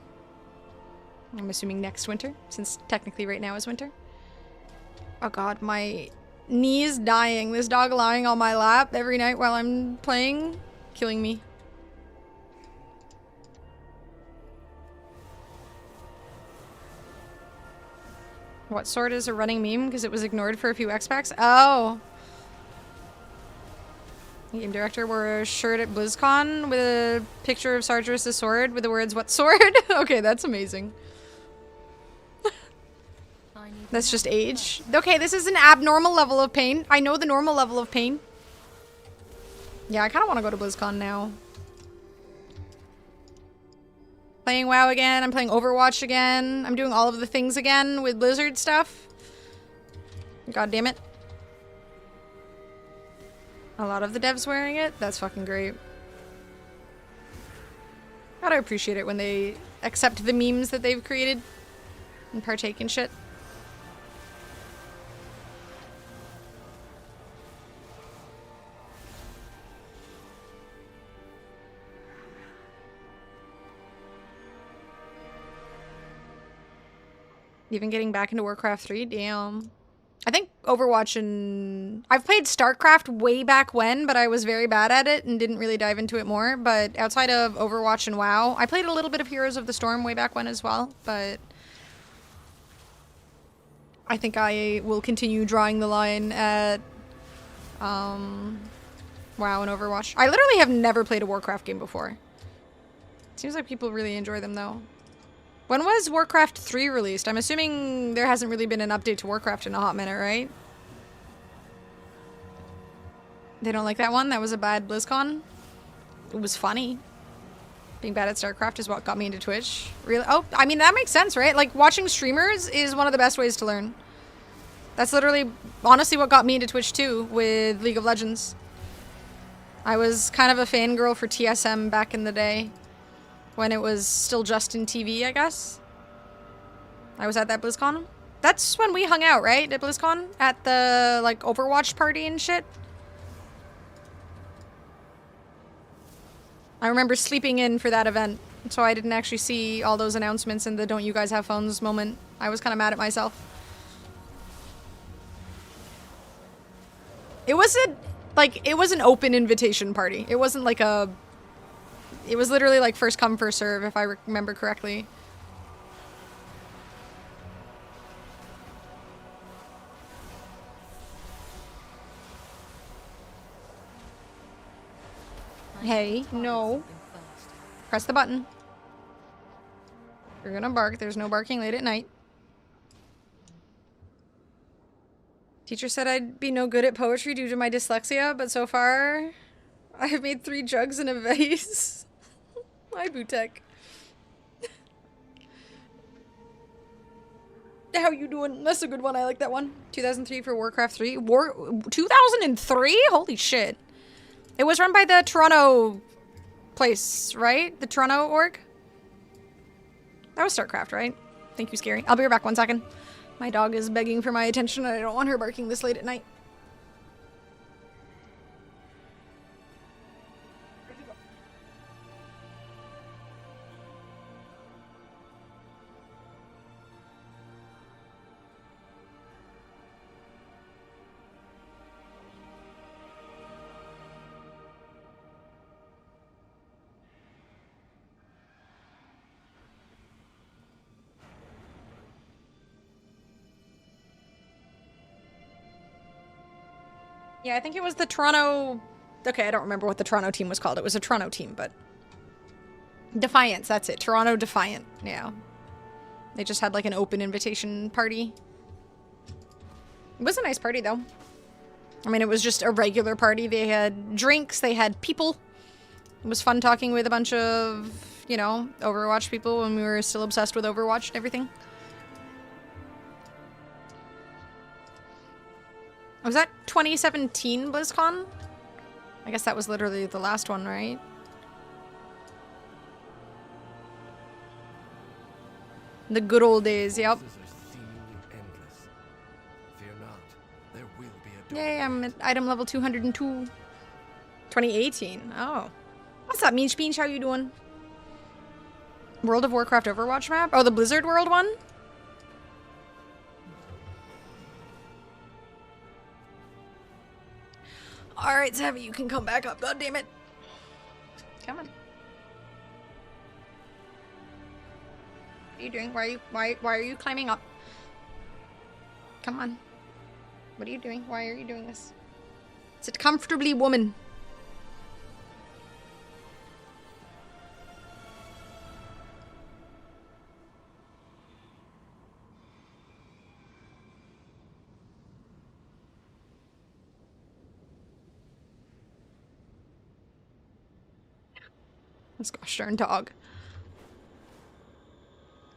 I'm assuming next winter, since technically right now is winter. Oh god, my knee is dying. This dog lying on my lap every night while I'm playing, killing me. What sword is a running meme? Because it was ignored for a few X-Packs? Oh! The game director wore a shirt at BlizzCon with a picture of Sargeras' sword with the words, "What sword?" Okay, that's amazing. That's just age. Okay, this is an abnormal level of pain. I know the normal level of pain. Yeah, I kind of want to go to BlizzCon now. Playing WoW again. I'm playing Overwatch again. I'm doing all of the things again with Blizzard stuff. God damn it. A lot of the devs wearing it. That's fucking great. Gotta appreciate it when they accept the memes that they've created and partake in shit. Even getting back into Warcraft 3? Damn. I think Overwatch and... I've played StarCraft way back when, but I was very bad at it and didn't really dive into it more. But outside of Overwatch and WoW, I played a little bit of Heroes of the Storm way back when as well, but... I think I will continue drawing the line at... WoW and Overwatch. I literally have never played a Warcraft game before. Seems like people really enjoy them, though. When was Warcraft 3 released? I'm assuming there hasn't really been an update to Warcraft in a hot minute, right? They don't like that one? That was a bad BlizzCon? It was funny. Being bad at StarCraft is what got me into Twitch. Really? Oh, I mean, that makes sense, right? Like, watching streamers is one of the best ways to learn. That's literally, honestly, what got me into Twitch, too, with League of Legends. I was kind of a fangirl for TSM back in the day. When it was still Justin TV, I guess. I was at that BlizzCon. That's when we hung out, right? At BlizzCon? At the, like, Overwatch party and shit. I remember sleeping in for that event, so I didn't actually see all those announcements in the "Don't you guys have phones" moment. I was kind of mad at myself. It was it was an open invitation party. It wasn't like a... It was literally like first come, first serve, if I remember correctly. Hey, no. Press the button. You're gonna bark. There's no barking late at night. Teacher said I'd be no good at poetry due to my dyslexia, but so far I have made 3 jugs in a vase. Hi, Butek. How you doing? That's a good one. I like that one. 2003 for Warcraft 3. 2003? Holy shit. It was run by the Toronto place, right? The Toronto org? That was StarCraft, right? Thank you, Scary. I'll be right back 1 second. My dog is begging for my attention and I don't want her barking this late at night. Yeah, I think it was the Toronto... Okay, I don't remember what the Toronto team was called. It was a Toronto team, but... Defiance, that's it. Toronto Defiant, yeah. They just had like an open invitation party. It was a nice party, though. I mean, it was just a regular party. They had drinks, they had people. It was fun talking with a bunch of, you know, Overwatch people when we were still obsessed with Overwatch and everything. Was that 2017 BlizzCon? I guess that was literally the last one, right? The good old days, yep. Yay, I'm at item level 202. 2018, oh. What's up, Meech Beach? How you doing? World of Warcraft Overwatch map? Oh, the Blizzard World one? Alright, Savvy, you can come back up. God damn it. Come on. What are you doing? Why are you climbing up? Come on. What are you doing? Why are you doing this? Sit comfortably, woman. This gosh darn dog.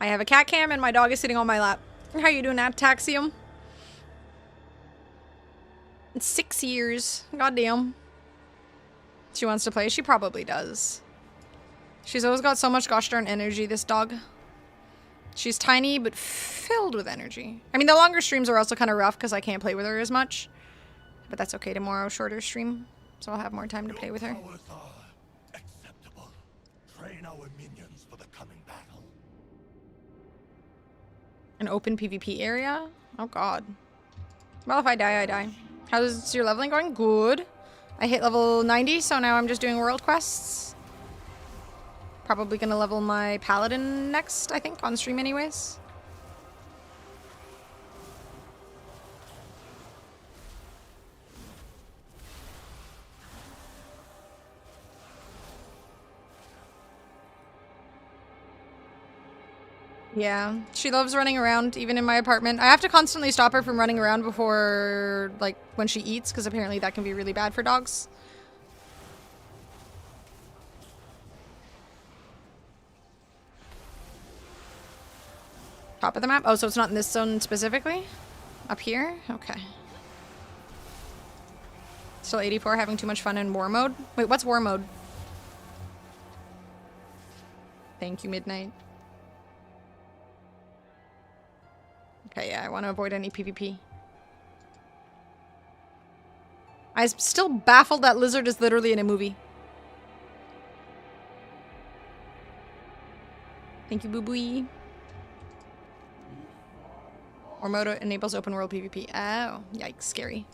I have a cat cam and my dog is sitting on my lap. How you doing, Ataxium? It's 6 years. Goddamn. She wants to play. She probably does. She's always got so much gosh darn energy, this dog. She's tiny, but filled with energy. I mean, the longer streams are also kind of rough because I can't play with her as much. But that's okay. Tomorrow, shorter stream. So I'll have more time to play with her. Train our minions for the coming battle. An open PvP area? Oh god. Well, if I die, I die. How's your leveling going? Good. I hit level 90, so now I'm just doing world quests. Probably gonna level my paladin next, I think, on stream anyways. Yeah, she loves running around, even in my apartment. I have to constantly stop her from running around before, like, when she eats, because apparently that can be really bad for dogs. Top of the map? Oh, so it's not in this zone specifically? Up here? Okay. Still 84, having too much fun in war mode? Wait, what's war mode? Thank you, Midnight. Okay, yeah, I want to avoid any PvP. I'm still baffled that Lizard is literally in a movie. Thank you, Boo Boo. Or mode enables open world PvP. Oh, yikes, scary.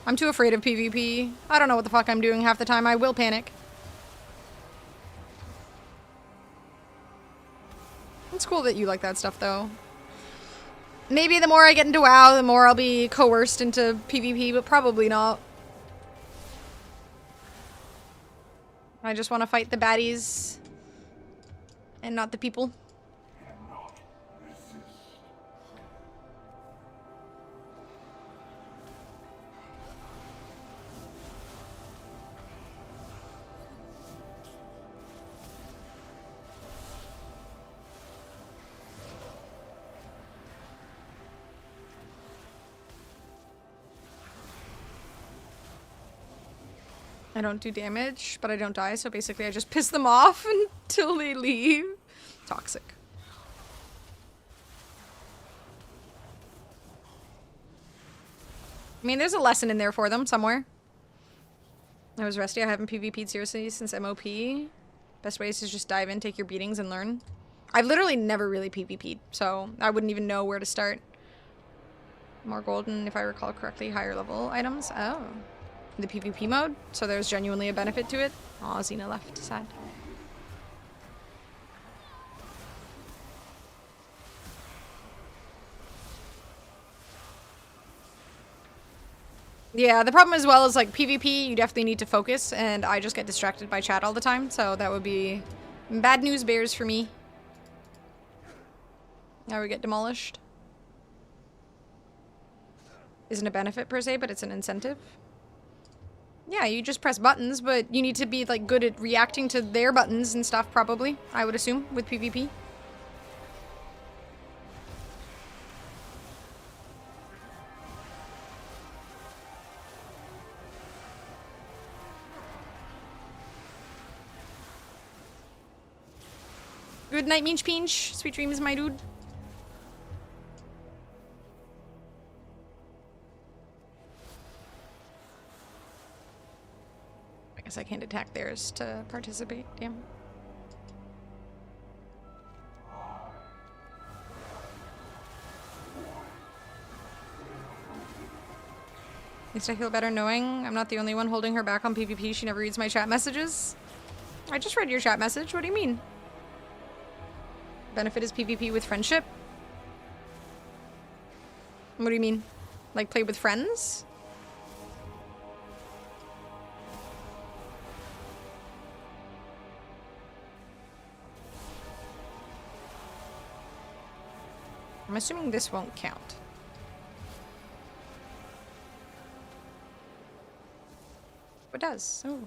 I'm too afraid of PvP. I don't know what the fuck I'm doing half the time. I will panic. It's cool that you like that stuff, though. Maybe the more I get into WoW, the more I'll be coerced into PvP, but probably not. I just want to fight the baddies and not the people. I don't do damage, but I don't die, so basically I just piss them off until they leave. Toxic. I mean, there's a lesson in there for them somewhere. I was rusty. I haven't PvP'd seriously since MOP. Best way is to just dive in, take your beatings, and learn. I've literally never really PvP'd, so I wouldn't even know where to start. More golden, if I recall correctly, higher level items. Oh. The PvP mode, so there's genuinely a benefit to it. Aw, Xena left. Sad. Yeah, the problem as well is like PvP, you definitely need to focus, and I just get distracted by chat all the time, so that would be bad news bears for me. Now we get demolished. Isn't a benefit per se, but it's an incentive. Yeah, you just press buttons, but you need to be like good at reacting to their buttons and stuff probably, I would assume, with PvP. Good night, Minch Pinch. Sweet dreams, my dude. I guess I can't attack theirs to participate. Damn. At least I feel better knowing I'm not the only one holding her back on PvP. She never reads my chat messages. I just read your chat message. What do you mean? Benefit is PvP with friendship? What do you mean? Like play with friends? I'm assuming this won't count. It does. Oh.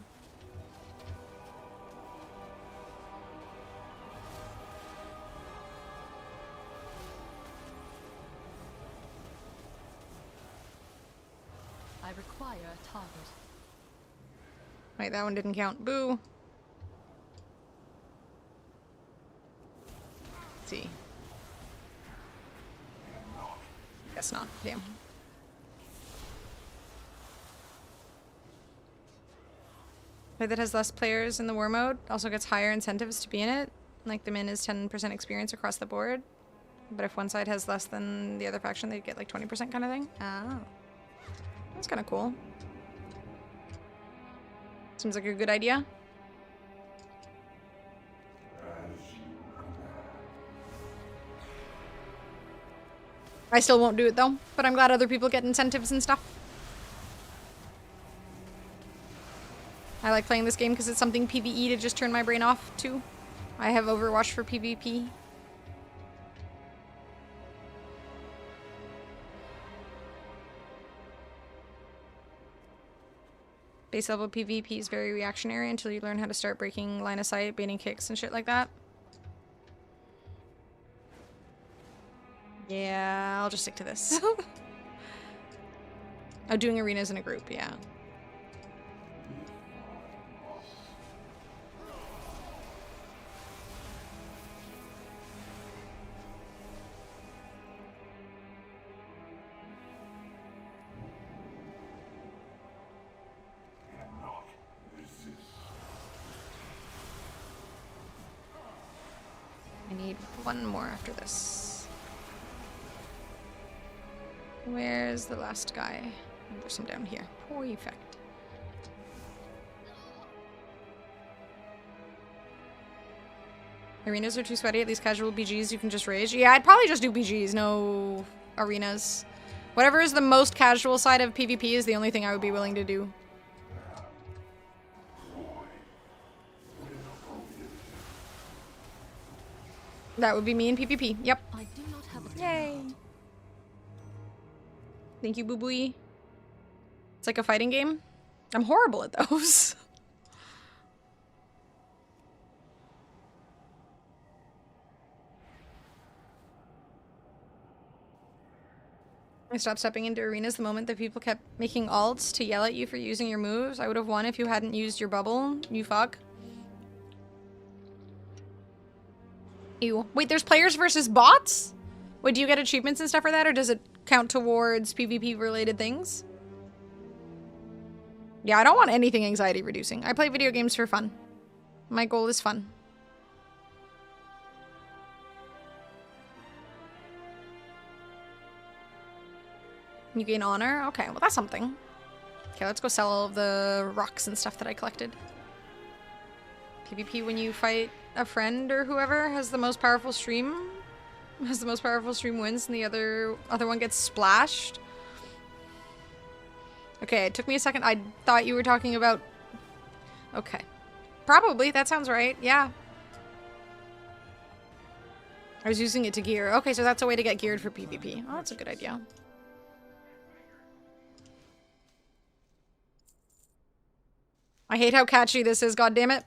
I require a target. Wait, that one didn't count. Boo. Let's see. Guess not. Damn. Play that has less players in the war mode also gets higher incentives to be in it. Like the min is 10% experience across the board. But if one side has less than the other faction, they get like 20% kind of thing. Oh. That's kind of cool. Seems like a good idea. I still won't do it though, but I'm glad other people get incentives and stuff. I like playing this game because it's something PvE to just turn my brain off to. I have Overwatch for PvP. Base level PvP is very reactionary until you learn how to start breaking line of sight, baiting kicks, and shit like that. Yeah, I'll just stick to this. Oh, doing arenas in a group, yeah. I need one more after this. Where's the last guy? There's some down here. Perfect. Arenas are too sweaty. At least casual BGs you can just rage. Yeah, I'd probably just do BGs, no arenas. Whatever is the most casual side of PvP is the only thing I would be willing to do. That would be me in PvP. Yep. I do not have a Yay. Thank you, Boo Booey. It's like a fighting game. I'm horrible at those. I stopped stepping into arenas the moment that people kept making alts to yell at you for using your moves. I would have won if you hadn't used your bubble. You fuck. Ew. Wait, there's players versus bots? Wait, do you get achievements and stuff for that, or does it count towards PvP-related things? Yeah, I don't want anything anxiety-reducing. I play video games for fun. My goal is fun. You gain honor? Okay, well that's something. Okay, let's go sell all of the rocks and stuff that I collected. PvP when you fight a friend or whoever has the most powerful stream. Has the most powerful stream wins and the other one gets splashed. Okay, it took me a second. I thought you were talking about... Okay. Probably, that sounds right. Yeah. I was using it to gear. Okay, so that's a way to get geared for PvP. Oh, that's a good idea. I hate how catchy this is, goddammit.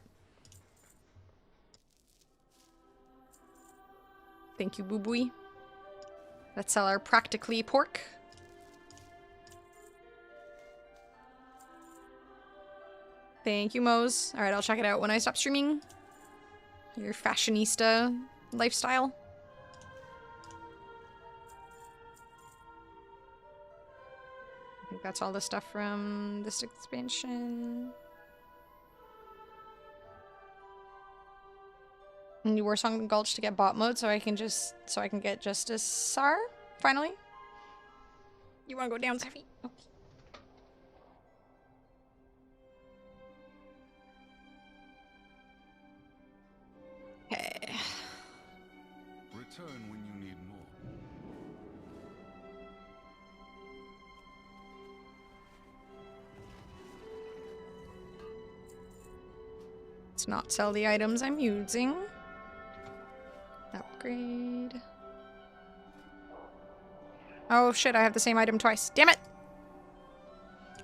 Thank you, Boo Booey. Let's sell our practically pork. Thank you, Mose. Alright, I'll check it out when I stop streaming. Your fashionista lifestyle. I think that's all the stuff from this expansion. And you Warsong Gulch to get bot mode so I can get Justice Sar finally. You wanna go down, Zeffy? Okay. Return when you need more. Let's not sell the items I'm using. Upgrade. Oh shit, I have the same item twice. Damn it!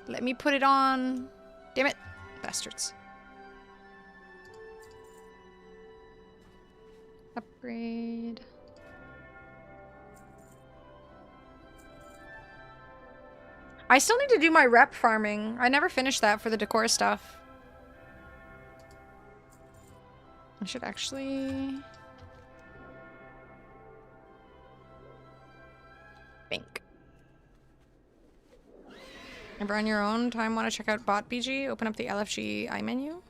Let me put it on. Damn it. Bastards. Upgrade. I still need to do my rep farming. I never finished that for the decor stuff. I should actually... think. Ever on your own time want to check out bot BG? Open up the LFG iMenu.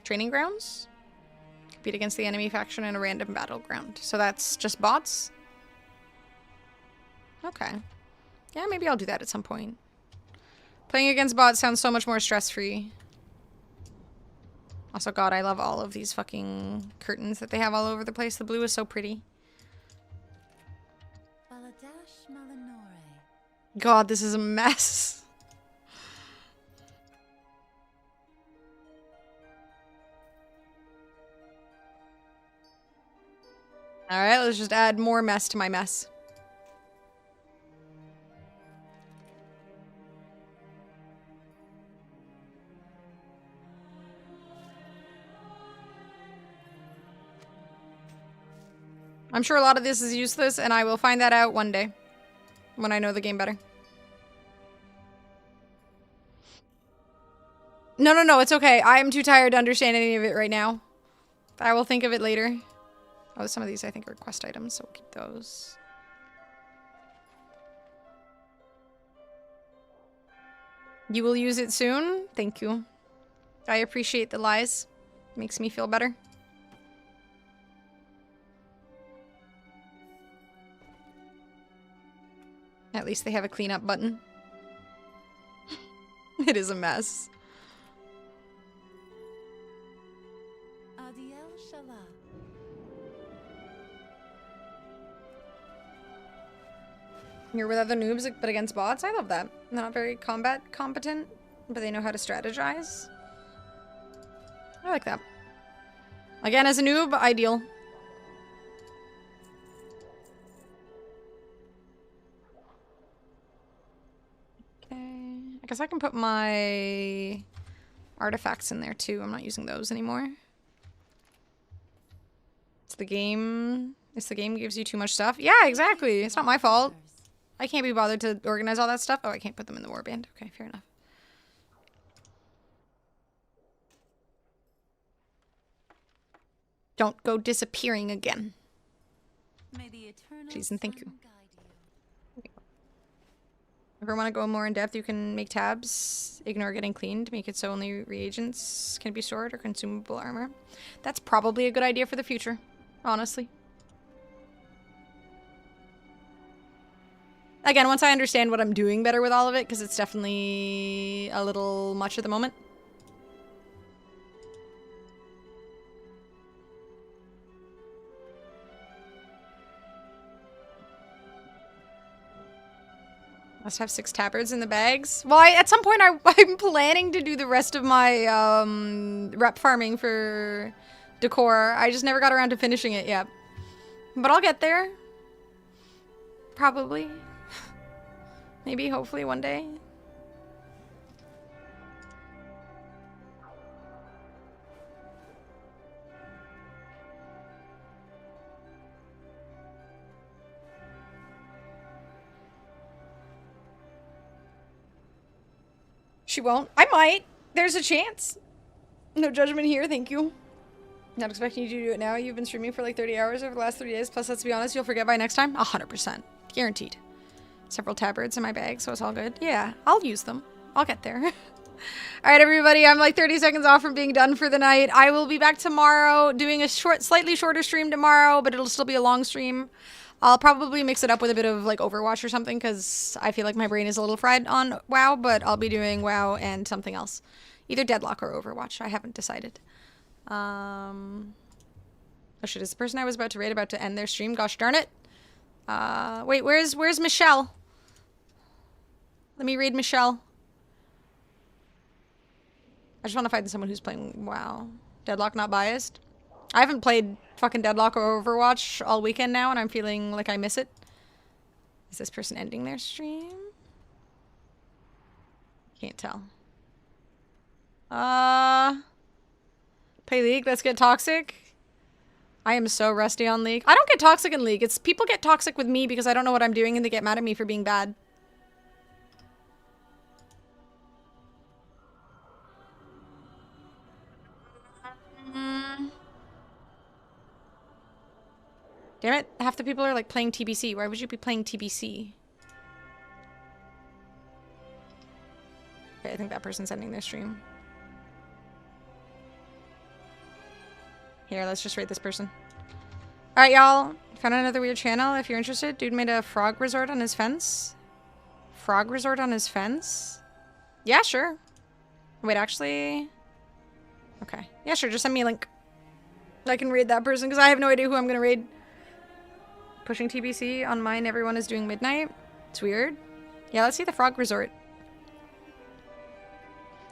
Training grounds? Compete against the enemy faction in a random battleground. So that's just bots? Okay. Yeah, maybe I'll do that at some point. Playing against bots sounds so much more stress-free. Also, God, I love all of these fucking curtains that they have all over the place. The blue is so pretty. God, this is a mess. Alright, let's just add more mess to my mess. I'm sure a lot of this is useless, and I will find that out one day. When I know the game better. No, no, no, it's okay. I am too tired to understand any of it right now. I will think of it later. Oh, some of these I think are quest items, so we'll keep those. You will use it soon? Thank you. I appreciate the lies. Makes me feel better. At least they have a cleanup button. It is a mess. You're with other noobs, but against bots? I love that. They're not very combat competent, but they know how to strategize. I like that. Again, as a noob, ideal. Okay. I guess I can put my artifacts in there too. I'm not using those anymore. It's the game. It's the game gives you too much stuff. Yeah, exactly. It's not my fault. I can't be bothered to organize all that stuff. Oh, I can't put them in the warband. Okay, fair enough. Don't go disappearing again. Please and thank you. If you want to go more in depth, you can make tabs, ignore getting cleaned, make it so only reagents can be stored or consumable armor. That's probably a good idea for the future, honestly. Again, once I understand what I'm doing better with all of it, because it's definitely a little much at the moment. Must have 6 tabards in the bags. Well, at some point I'm planning to do the rest of my rep farming for decor. I just never got around to finishing it yet. But I'll get there. Probably. Maybe, hopefully one day. She won't. I might. There's a chance. No judgment here, thank you. Not expecting you to do it now. You've been streaming for like 30 hours over the last 3 days. Plus, let's be honest, you'll forget by next time. 100%. Guaranteed. Several tabards in my bag, so it's all good. Yeah, I'll use them. I'll get there. Alright, everybody. I'm like 30 seconds off from being done for the night. I will be back tomorrow doing a slightly shorter stream tomorrow, but it'll still be a long stream. I'll probably mix it up with a bit of like Overwatch or something because I feel like my brain is a little fried on WoW, but I'll be doing WoW and something else. Either Deadlock or Overwatch. I haven't decided. Oh shit, is the person I was about to raid about to end their stream? Gosh darn it. Wait, where's Michelle? Let me raid Michelle. I just want to find someone who's playing WoW. Deadlock not biased. I haven't played fucking Deadlock or Overwatch all weekend now, and I'm feeling like I miss it. Is this person ending their stream? Can't tell. Play League, let's get toxic. I am so rusty on League. I don't get toxic in League. It's people get toxic with me because I don't know what I'm doing and they get mad at me for being bad. Damn it, half the people are like playing TBC. Why would you be playing TBC? Okay, I think that person's ending their stream. Here, let's just rate this person. Alright, y'all. Found another weird channel. If you're interested, dude made a frog resort on his fence. Frog resort on his fence? Yeah, sure. Wait, actually... Okay. Yeah, sure. Just send me a link. I can raid that person, because I have no idea who I'm going to raid. Pushing TBC on mine. Everyone is doing midnight. It's weird. Yeah, let's see the frog resort.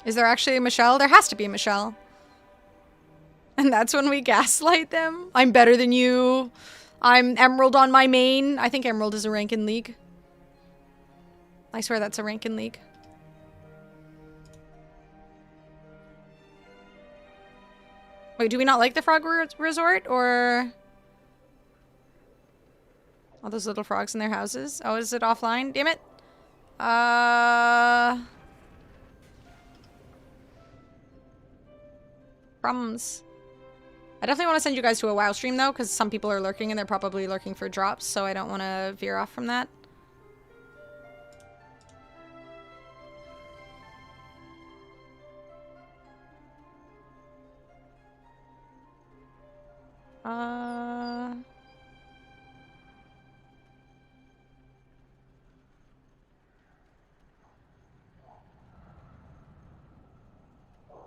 Is there actually a Michelle? There has to be a Michelle. And that's when we gaslight them. I'm better than you. I'm Emerald on my main. I think Emerald is a rank in League. I swear that's a rank in League. Wait, do we not like the frog resort, or... all those little frogs in their houses? Oh, is it offline? Damn it. Crumbs. I definitely want to send you guys to a WoW stream, though, because some people are lurking, and they're probably lurking for drops, so I don't want to veer off from that.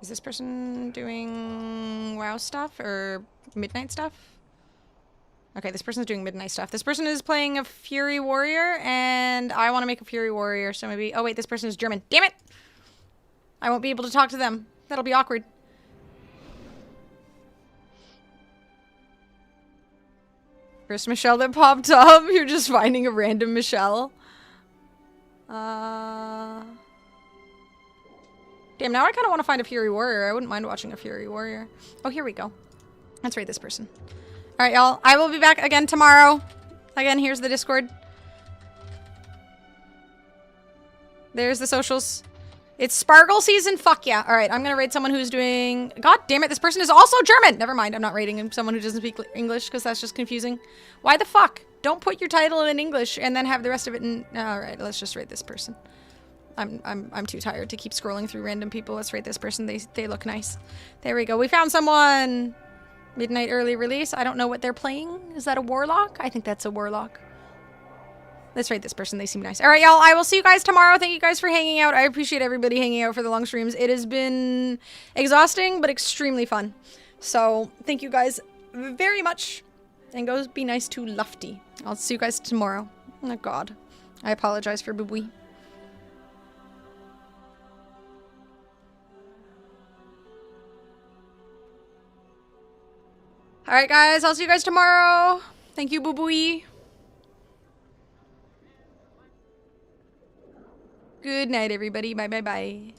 Is this person doing WoW stuff or midnight stuff? Okay, this person's doing midnight stuff. This person is playing a Fury Warrior, and I want to make a Fury Warrior, so maybe... oh, wait, this person is German. Damn it! I won't be able to talk to them. That'll be awkward. First Michelle that popped up. You're just finding a random Michelle. Damn, now I kind of want to find a Fury Warrior. I wouldn't mind watching a Fury Warrior. Oh, here we go. Let's rate this person. Alright, y'all. I will be back again tomorrow. Again, here's the Discord. There's the socials. It's Sparkle season? Fuck yeah. Alright, I'm gonna rate someone who's doing... God damn it, this person is also German! Never mind, I'm not rating someone who doesn't speak English, because that's just confusing. Why the fuck? Don't put your title in English and then have the rest of it in... Alright, let's just rate this person. I'm too tired to keep scrolling through random people. Let's rate this person. They look nice. There we go. We found someone! Midnight early release. I don't know what they're playing. Is that a warlock? I think that's a warlock. Let's rate this person. They seem nice. Alright, y'all. I will see you guys tomorrow. Thank you guys for hanging out. I appreciate everybody hanging out for the long streams. It has been exhausting, but extremely fun. So, thank you guys very much. And go be nice to Lufty. I'll see you guys tomorrow. Oh, God. I apologize for Boobwee. Alright, guys. I'll see you guys tomorrow. Thank you, Boobwee. Good night, everybody. Bye, bye, bye.